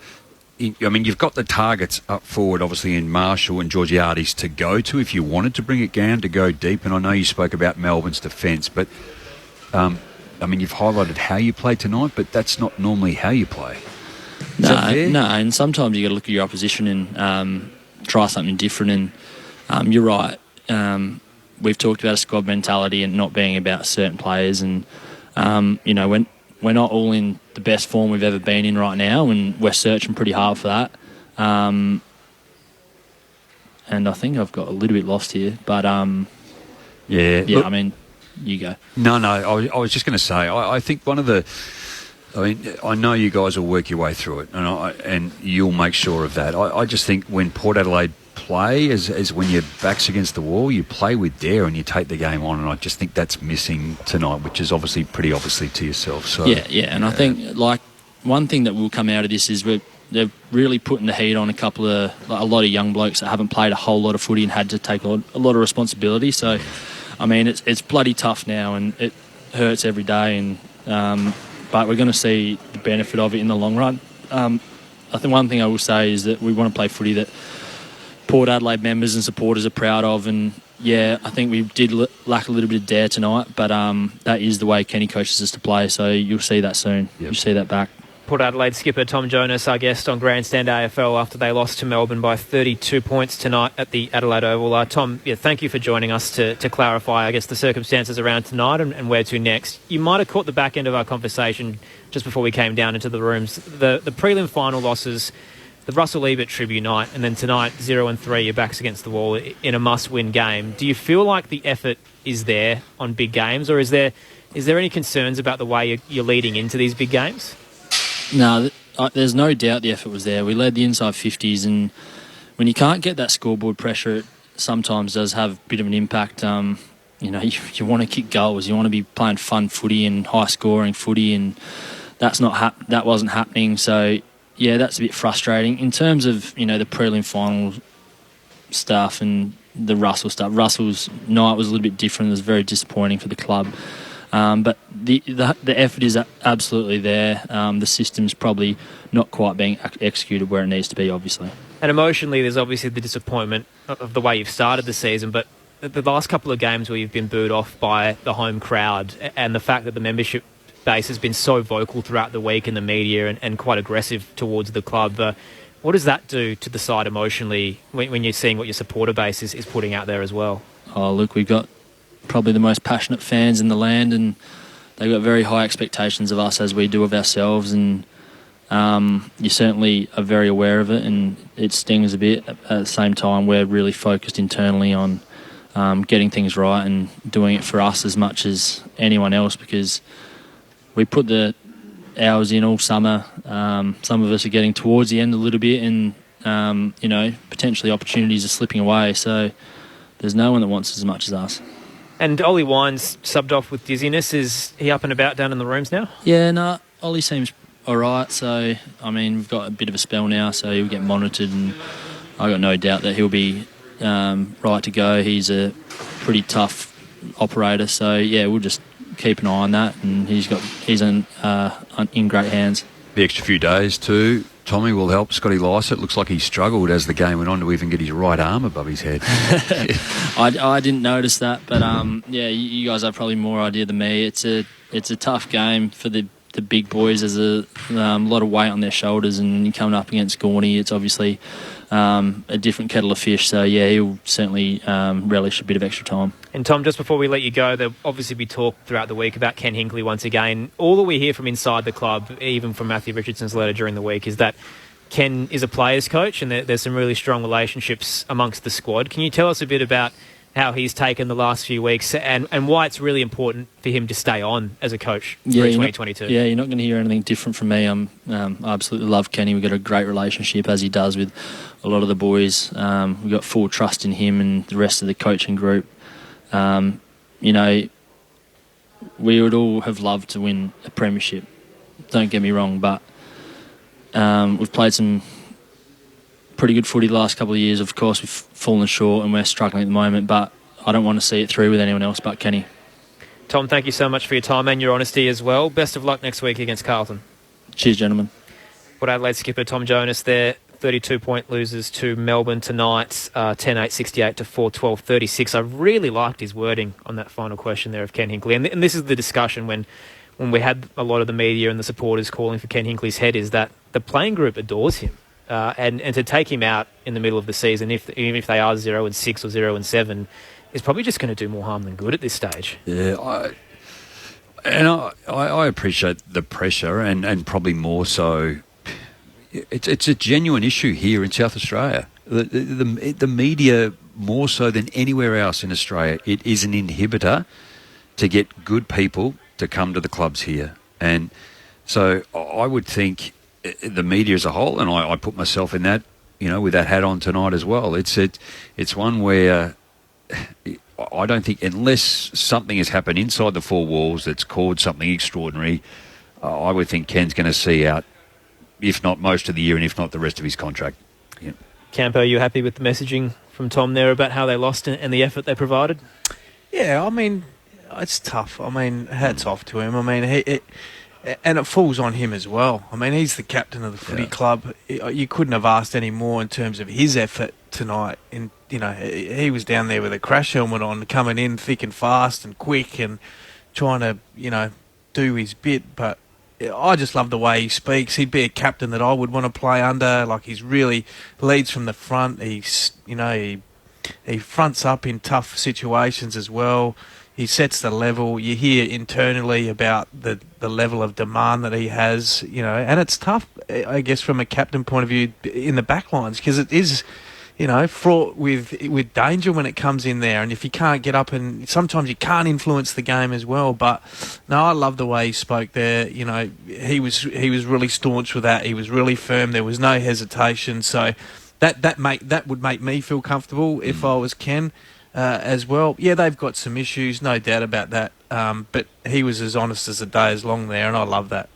I mean, you've got the targets up forward, obviously, in Marshall and Georgiades to go to if you wanted to bring it down, to go deep. And I know you spoke about Melbourne's defence, but, I mean, you've highlighted how you play tonight, but that's not normally how you play. No, and sometimes you got to look at your opposition and try something different. And you're right. We've talked about a squad mentality and not being about certain players. And when we're not all in the best form we've ever been in right now, and we're searching pretty hard for that. And I think I've got a little bit lost here, but yeah. Look, I mean, you go. No. I was just going to say, I think one of the. I mean, I know you guys will work your way through it, and you'll make sure of that. I just think when Port Adelaide play, as when your back's against the wall, you play with dare and you take the game on, and I just think that's missing tonight, which is obviously pretty obviously to yourself. So yeah, and I think like one thing that will come out of this is they're really putting the heat on a lot of young blokes that haven't played a whole lot of footy and had to take a lot of responsibility. So, I mean, it's bloody tough now, and it hurts every day. And but we're going to see the benefit of it in the long run. I think one thing I will say is that we want to play footy that Port Adelaide members and supporters are proud of, and yeah, I think we did lack a little bit of dare tonight, but that is the way Kenny coaches us to play, so you'll see that soon. Yep. You'll see that back. Port Adelaide skipper Tom Jonas, our guest on Grandstand AFL after they lost to Melbourne by 32 points tonight at the Adelaide Oval. Tom, thank you for joining us to clarify, I guess, the circumstances around tonight and where to next. You might have caught the back end of our conversation just before we came down into the rooms. The prelim final losses, the Russell Ebert tribute night, and then tonight 0-3, your back's against the wall in a must-win game. Do you feel like the effort is there on big games, or is there any concerns about the way you're leading into these big games? No, there's no doubt the effort was there. We led the inside 50s, and when you can't get that scoreboard pressure, it sometimes does have a bit of an impact. You want to kick goals, you want to be playing fun footy and high-scoring footy, and that wasn't happening. So yeah, that's a bit frustrating. In terms of the prelim final stuff and the Russell stuff, Russell's night was a little bit different. It was very disappointing for the club. But the effort is absolutely there. The system's probably not quite being executed where it needs to be, obviously. And emotionally, there's obviously the disappointment of the way you've started the season, but the last couple of games where you've been booed off by the home crowd and the fact that the membership base has been so vocal throughout the week in the media and quite aggressive towards the club, what does that do to the side emotionally when you're seeing what your supporter base is putting out there as well? Oh, look, we've got probably the most passionate fans in the land, and they've got very high expectations of us as we do of ourselves, and you certainly are very aware of it, and it stings a bit. At the same time, we're really focused internally on getting things right and doing it for us as much as anyone else, because we put the hours in all summer. Some of us are getting towards the end a little bit, and potentially opportunities are slipping away, so there's no one that wants as much as us. And Ollie Wines subbed off with dizziness. Is he up and about down in the rooms now? Yeah, no, Ollie seems all right. So, I mean, we've got a bit of a spell now, so he'll get monitored, and I've got no doubt that he'll be right to go. He's a pretty tough operator, so, yeah, we'll just keep an eye on that, and he's in great hands. The extra few days too, Tommy, will help Scotty Lycett. Looks like he struggled as the game went on to even get his right arm above his head. I didn't notice that, but you guys have probably more idea than me. It's a tough game for the big boys. There's a lot of weight on their shoulders, and when you're coming up against Gorney, it's obviously a different kettle of fish. So yeah, he'll certainly relish a bit of extra time. And Tom, just before we let you go, there'll obviously be talk throughout the week about Ken Hinkley once again. All that we hear from inside the club, even from Matthew Richardson's letter during the week, is that Ken is a player's coach, and there's some really strong relationships amongst the squad. Can you tell us a bit about how he's taken the last few weeks and why it's really important for him to stay on as a coach for 2022? You're not going to hear anything different from me. I absolutely love Kenny. We've got a great relationship, as he does with a lot of the boys. We've got full trust in him and the rest of the coaching group. We would all have loved to win a premiership, don't get me wrong, but we've played some pretty good footy the last couple of years. Of course, we've fallen short and we're struggling at the moment, but I don't want to see it through with anyone else but Kenny. Tom, thank you so much for your time and your honesty as well. Best of luck next week against Carlton. Cheers, gentlemen. Port Adelaide skipper Tom Jonas there. 32-point losers to Melbourne tonight, 10-8, 68 to 4-12, 36. I really liked his wording on that final question there of Ken Hinkley. And this is the discussion when we had a lot of the media and the supporters calling for Ken Hinkley's head, is that the playing group adores him. And to take him out in the middle of the season, even if they are 0-6 or 0-7, is probably just going to do more harm than good at this stage. Yeah, I appreciate the pressure, and probably more so. It's a genuine issue here in South Australia. The media, more so than anywhere else in Australia, it is an inhibitor to get good people to come to the clubs here. And so I would think the media as a whole, and I put myself in that, with that hat on tonight as well. It's one where I don't think, unless something has happened inside the four walls that's caused something extraordinary, I would think Ken's going to see out if not most of the year and if not the rest of his contract. Yeah. Campo, are you happy with the messaging from Tom there about how they lost and the effort they provided? Yeah, I mean, it's tough. I mean, hats off to him. I mean, and it falls on him as well. I mean, he's the captain of the footy club. You couldn't have asked any more in terms of his effort tonight. And, you know, he was down there with a crash helmet on, coming in thick and fast and quick and trying to, you know, do his bit. But I just love the way he speaks. He'd be a captain that I would want to play under. Like, he's really leads from the front. He's, you know, he fronts up in tough situations as well. He sets the level. You hear internally about the level of demand that he has, you know, and it's tough, I guess, from a captain point of view in the back lines, because it is, you know, fraught with danger when it comes in there. And if you can't get up, and sometimes you can't influence the game as well. But no, I love the way he spoke there. You know, he was really staunch with that. He was really firm. There was no hesitation. So that would make me feel comfortable if I was Ken. As well. Yeah, they've got some issues, no doubt about that. But he was as honest as the day is long there, and I love that.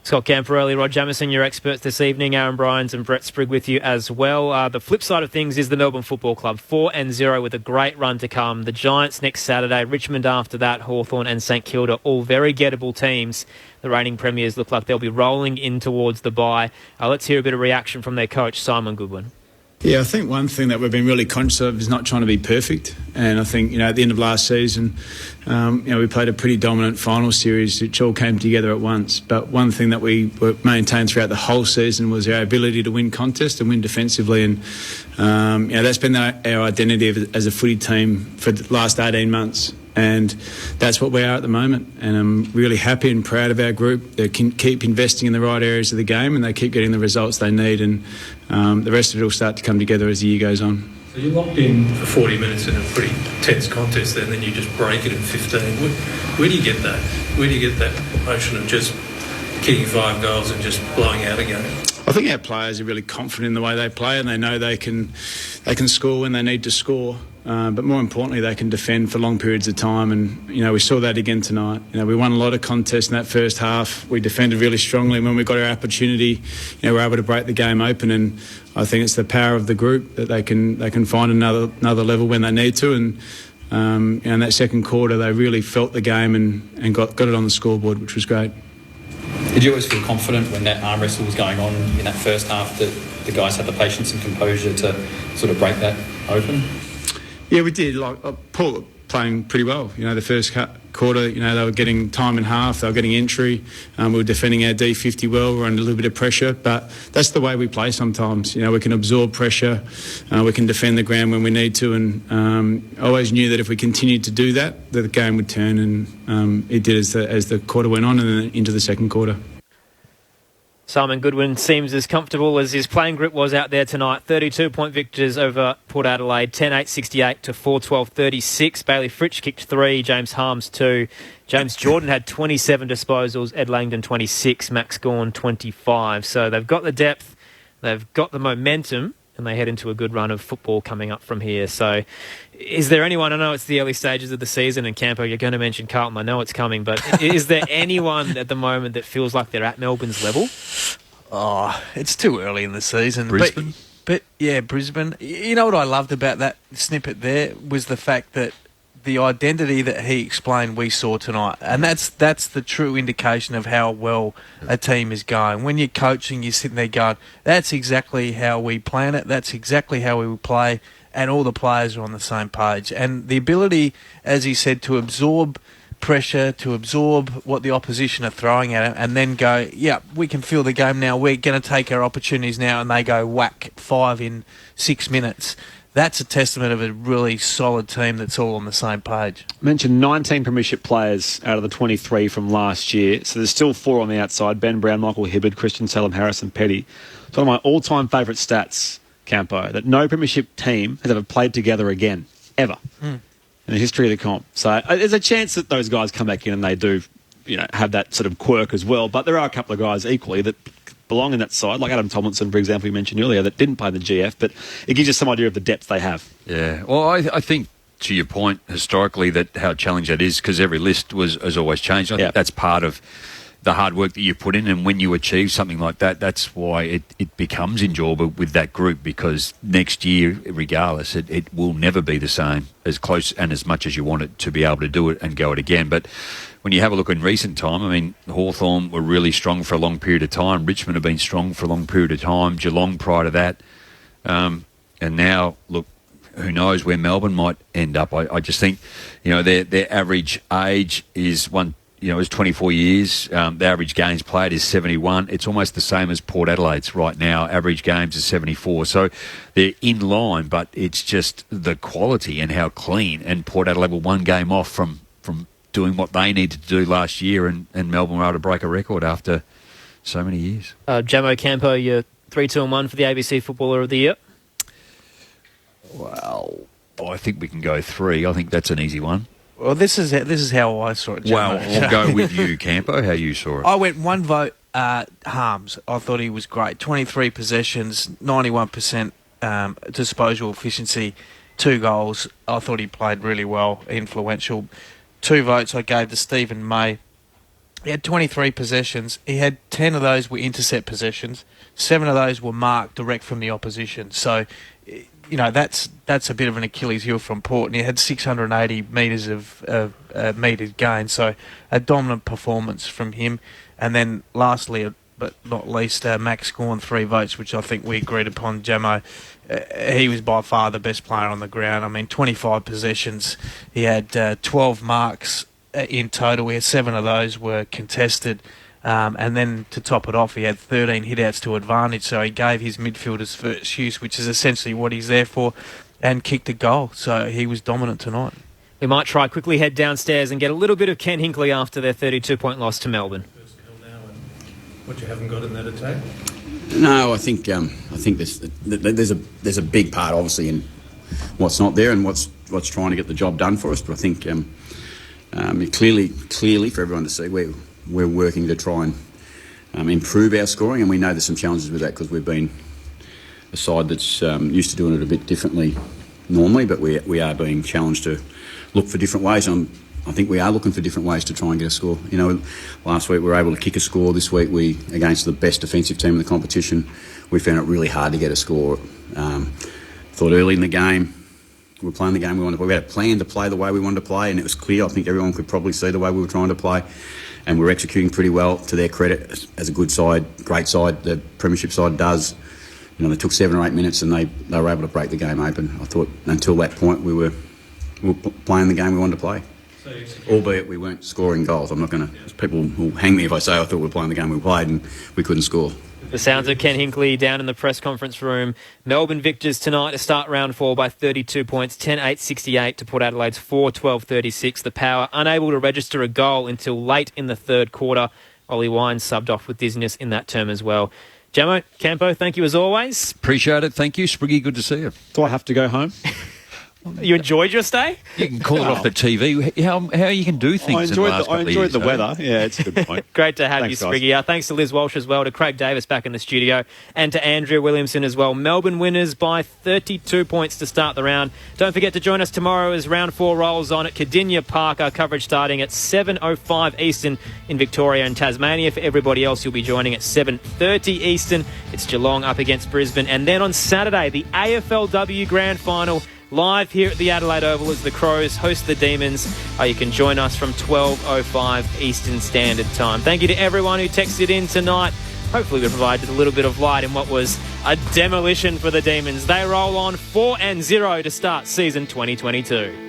Scott Camperelli, Rod Jamieson, your experts this evening. Aaron Bryans and Brett Sprigg with you as well. The flip side of things is the Melbourne Football Club, 4-0 with a great run to come. The Giants next Saturday, Richmond after that, Hawthorn and St Kilda, all very gettable teams. The reigning premiers look like they'll be rolling in towards the bye. Let's hear a bit of reaction from their coach, Simon Goodwin. Yeah, I think one thing that we've been really conscious of is not trying to be perfect. And I think, you know, at the end of last season, you know, we played a pretty dominant final series which all came together at once. But one thing that we maintained throughout the whole season was our ability to win contests and win defensively. And, you know, that's been our identity as a footy team for the last 18 months. And that's what we are at the moment. And I'm really happy and proud of our group. They can keep investing in the right areas of the game and they keep getting the results they need. And the rest of it will start to come together as the year goes on. So you're locked in for 40 minutes in a pretty tense contest there, and then you just break it in 15. Where do you get that? Where do you get that notion of just kicking 5 goals and just blowing out a game? I think our players are really confident in the way they play, and they know they can score when they need to score. But more importantly, they can defend for long periods of time. And, you know, we saw that again tonight. You know, we won a lot of contests in that first half. We defended really strongly. When we got our opportunity, you know, we're able to break the game open. And I think it's the power of the group that they can find another level when they need to. And, you know, in that second quarter, they really felt the game and got it on the scoreboard, which was great. Did you always feel confident when that arm wrestle was going on in that first half that the guys had the patience and composure to sort of break that open? Yeah, we did. Like Paul playing pretty well. You know, the first quarter, you know, they were getting time in half. They were getting entry. We were defending our D50 well. We were under a little bit of pressure, but that's the way we play sometimes. You know, we can absorb pressure. We can defend the ground when we need to. And I always knew that if we continued to do that the game would turn. And it did as the quarter went on and then into the second quarter. Simon Goodwin seems as comfortable as his playing group was out there tonight. 32-point victors over Port Adelaide, 10-8-68 to 4-12-36. Bailey Fritsch kicked 3, James Harms 2. James Jordan had 27 disposals, Ed Langdon 26, Max Gawn 25. So they've got the depth, they've got the momentum, and they head into a good run of football coming up from here. So is there anyone, I know it's the early stages of the season, and Campo, you're going to mention Carlton, I know it's coming, but is there anyone at the moment that feels like they're at Melbourne's level? Oh, it's too early in the season. Brisbane? But yeah, Brisbane. You know what I loved about that snippet there was the fact that the identity that he explained we saw tonight, and that's the true indication of how well a team is going. When you're coaching, you're sitting there going, that's exactly how we plan it, that's exactly how we will play, and all the players are on the same page. And the ability, as he said, to absorb pressure, to absorb what the opposition are throwing at him, and then go, yeah, we can feel the game now, we're going to take our opportunities now, and they go whack 5 in 6 minutes. That's a testament of a really solid team that's all on the same page. I mentioned 19 premiership players out of the 23 from last year, so there's still 4 on the outside: Ben Brown, Michael Hibberd, Christian Salem, Harrison Petty. It's one of my all-time favourite stats, Campo, that no premiership team has ever played together again, ever, in the history of the comp. So there's a chance that those guys come back in and they do, you know, have that sort of quirk as well. But there are a couple of guys equally that belong in that side, like Adam Tomlinson, for example, you mentioned earlier, that didn't play in the GF, but it gives you some idea of the depth they have. Yeah, well, I think, to your point, historically, that how challenging that is, because every list has always changed. I think that's part of the hard work that you put in, and when you achieve something like that, that's why it becomes enjoyable with that group, because next year, regardless, it will never be the same, as close and as much as you want it to be able to do it and go it again. But when you have a look in recent time, I mean, Hawthorn were really strong for a long period of time. Richmond have been strong for a long period of time. Geelong prior to that. And now, look, who knows where Melbourne might end up. I just think, their average age is 24 years. The average games played is 71. It's almost the same as Port Adelaide's right now. Average games is 74. So they're in line, but it's just the quality and how clean. And Port Adelaide were one game off from doing what they needed to do last year, and Melbourne were able to break a record after so many years. Jamo Campo, you're 3-2-1 for the ABC Footballer of the Year. Well, I think we can go 3. I think that's an easy one. Well, this is how I saw it, Jamo. Well, I'll go with you, Campo, how you saw it. I went 1 vote, Harms. I thought he was great. 23 possessions, 91% disposal efficiency, 2 goals. I thought he played really well, influential. 2 votes I gave to Stephen May. He had 23 possessions. He had 10 of those were intercept possessions. 7 of those were marked direct from the opposition. So, that's a bit of an Achilles heel from Port. And he had 680 metres of metres gained. So a dominant performance from him. And then lastly, but not least, Max Gawn, 3 votes, which I think we agreed upon, Jamo. He was by far the best player on the ground. I mean, 25 possessions. He had 12 marks in total. He had 7 of those were contested. And then to top it off, he had 13 hit-outs to advantage. So he gave his midfielders first use, which is essentially what he's there for, and kicked a goal. So he was dominant tonight. We might try quickly head downstairs and get a little bit of Ken Hinkley after their 32-point loss to Melbourne. What you haven't got in that attack? No, I think there's a big part, obviously, in what's not there and what's trying to get the job done for us. But I think clearly for everyone to see, we're working to try and improve our scoring, and we know there's some challenges with that because we've been a side that's used to doing it a bit differently normally, but we are being challenged to look for different ways. I think we are looking for different ways to try and get a score. Last week we were able to kick a score. This week against the best defensive team in the competition, we found it really hard to get a score. Thought early in the game, we were playing the game we wanted to play. We had a plan to play the way we wanted to play, and it was clear. I think everyone could probably see the way we were trying to play, and we were executing pretty well, to their credit, as a good side, great side, the Premiership side does. They took 7 or 8 minutes and they were able to break the game open. I thought until that point we were playing the game we wanted to play. Albeit we weren't scoring goals. I'm not going to... People will hang me if I say I thought we were playing the game we played and we couldn't score. The sounds of Ken Hinkley down in the press conference room. Melbourne victors tonight to start round 4 by 32 points, 10-8-68 to Port Adelaide's 4-12-36. The Power unable to register a goal until late in the third quarter. Ollie Wines subbed off with dizziness in that term as well. Jamo, Campo, thank you as always. Appreciate it. Thank you. Spriggy, good to see you. Do I have to go home? You enjoyed your stay? You can call it off the TV. How you can do things I enjoyed the weather. Yeah, it's a good point. Great to have Thanks, you, Spriggy. Thanks to Liz Walsh as well, to Craig Davis back in the studio, and to Andrea Williamson as well. Melbourne winners by 32 points to start the round. Don't forget to join us tomorrow as round 4 rolls on at Cardinia Park. Our coverage starting at 7:05 Eastern in Victoria and Tasmania. For everybody else, you'll be joining at 7:30 Eastern. It's Geelong up against Brisbane. And then on Saturday, the AFLW Grand Final, live here at the Adelaide Oval as the Crows host the Demons. You can join us from 12:05 Eastern Standard Time. Thank you to everyone who texted in tonight. Hopefully we provided a little bit of light in what was a demolition for the Demons. They roll on 4-0 to start season 2022.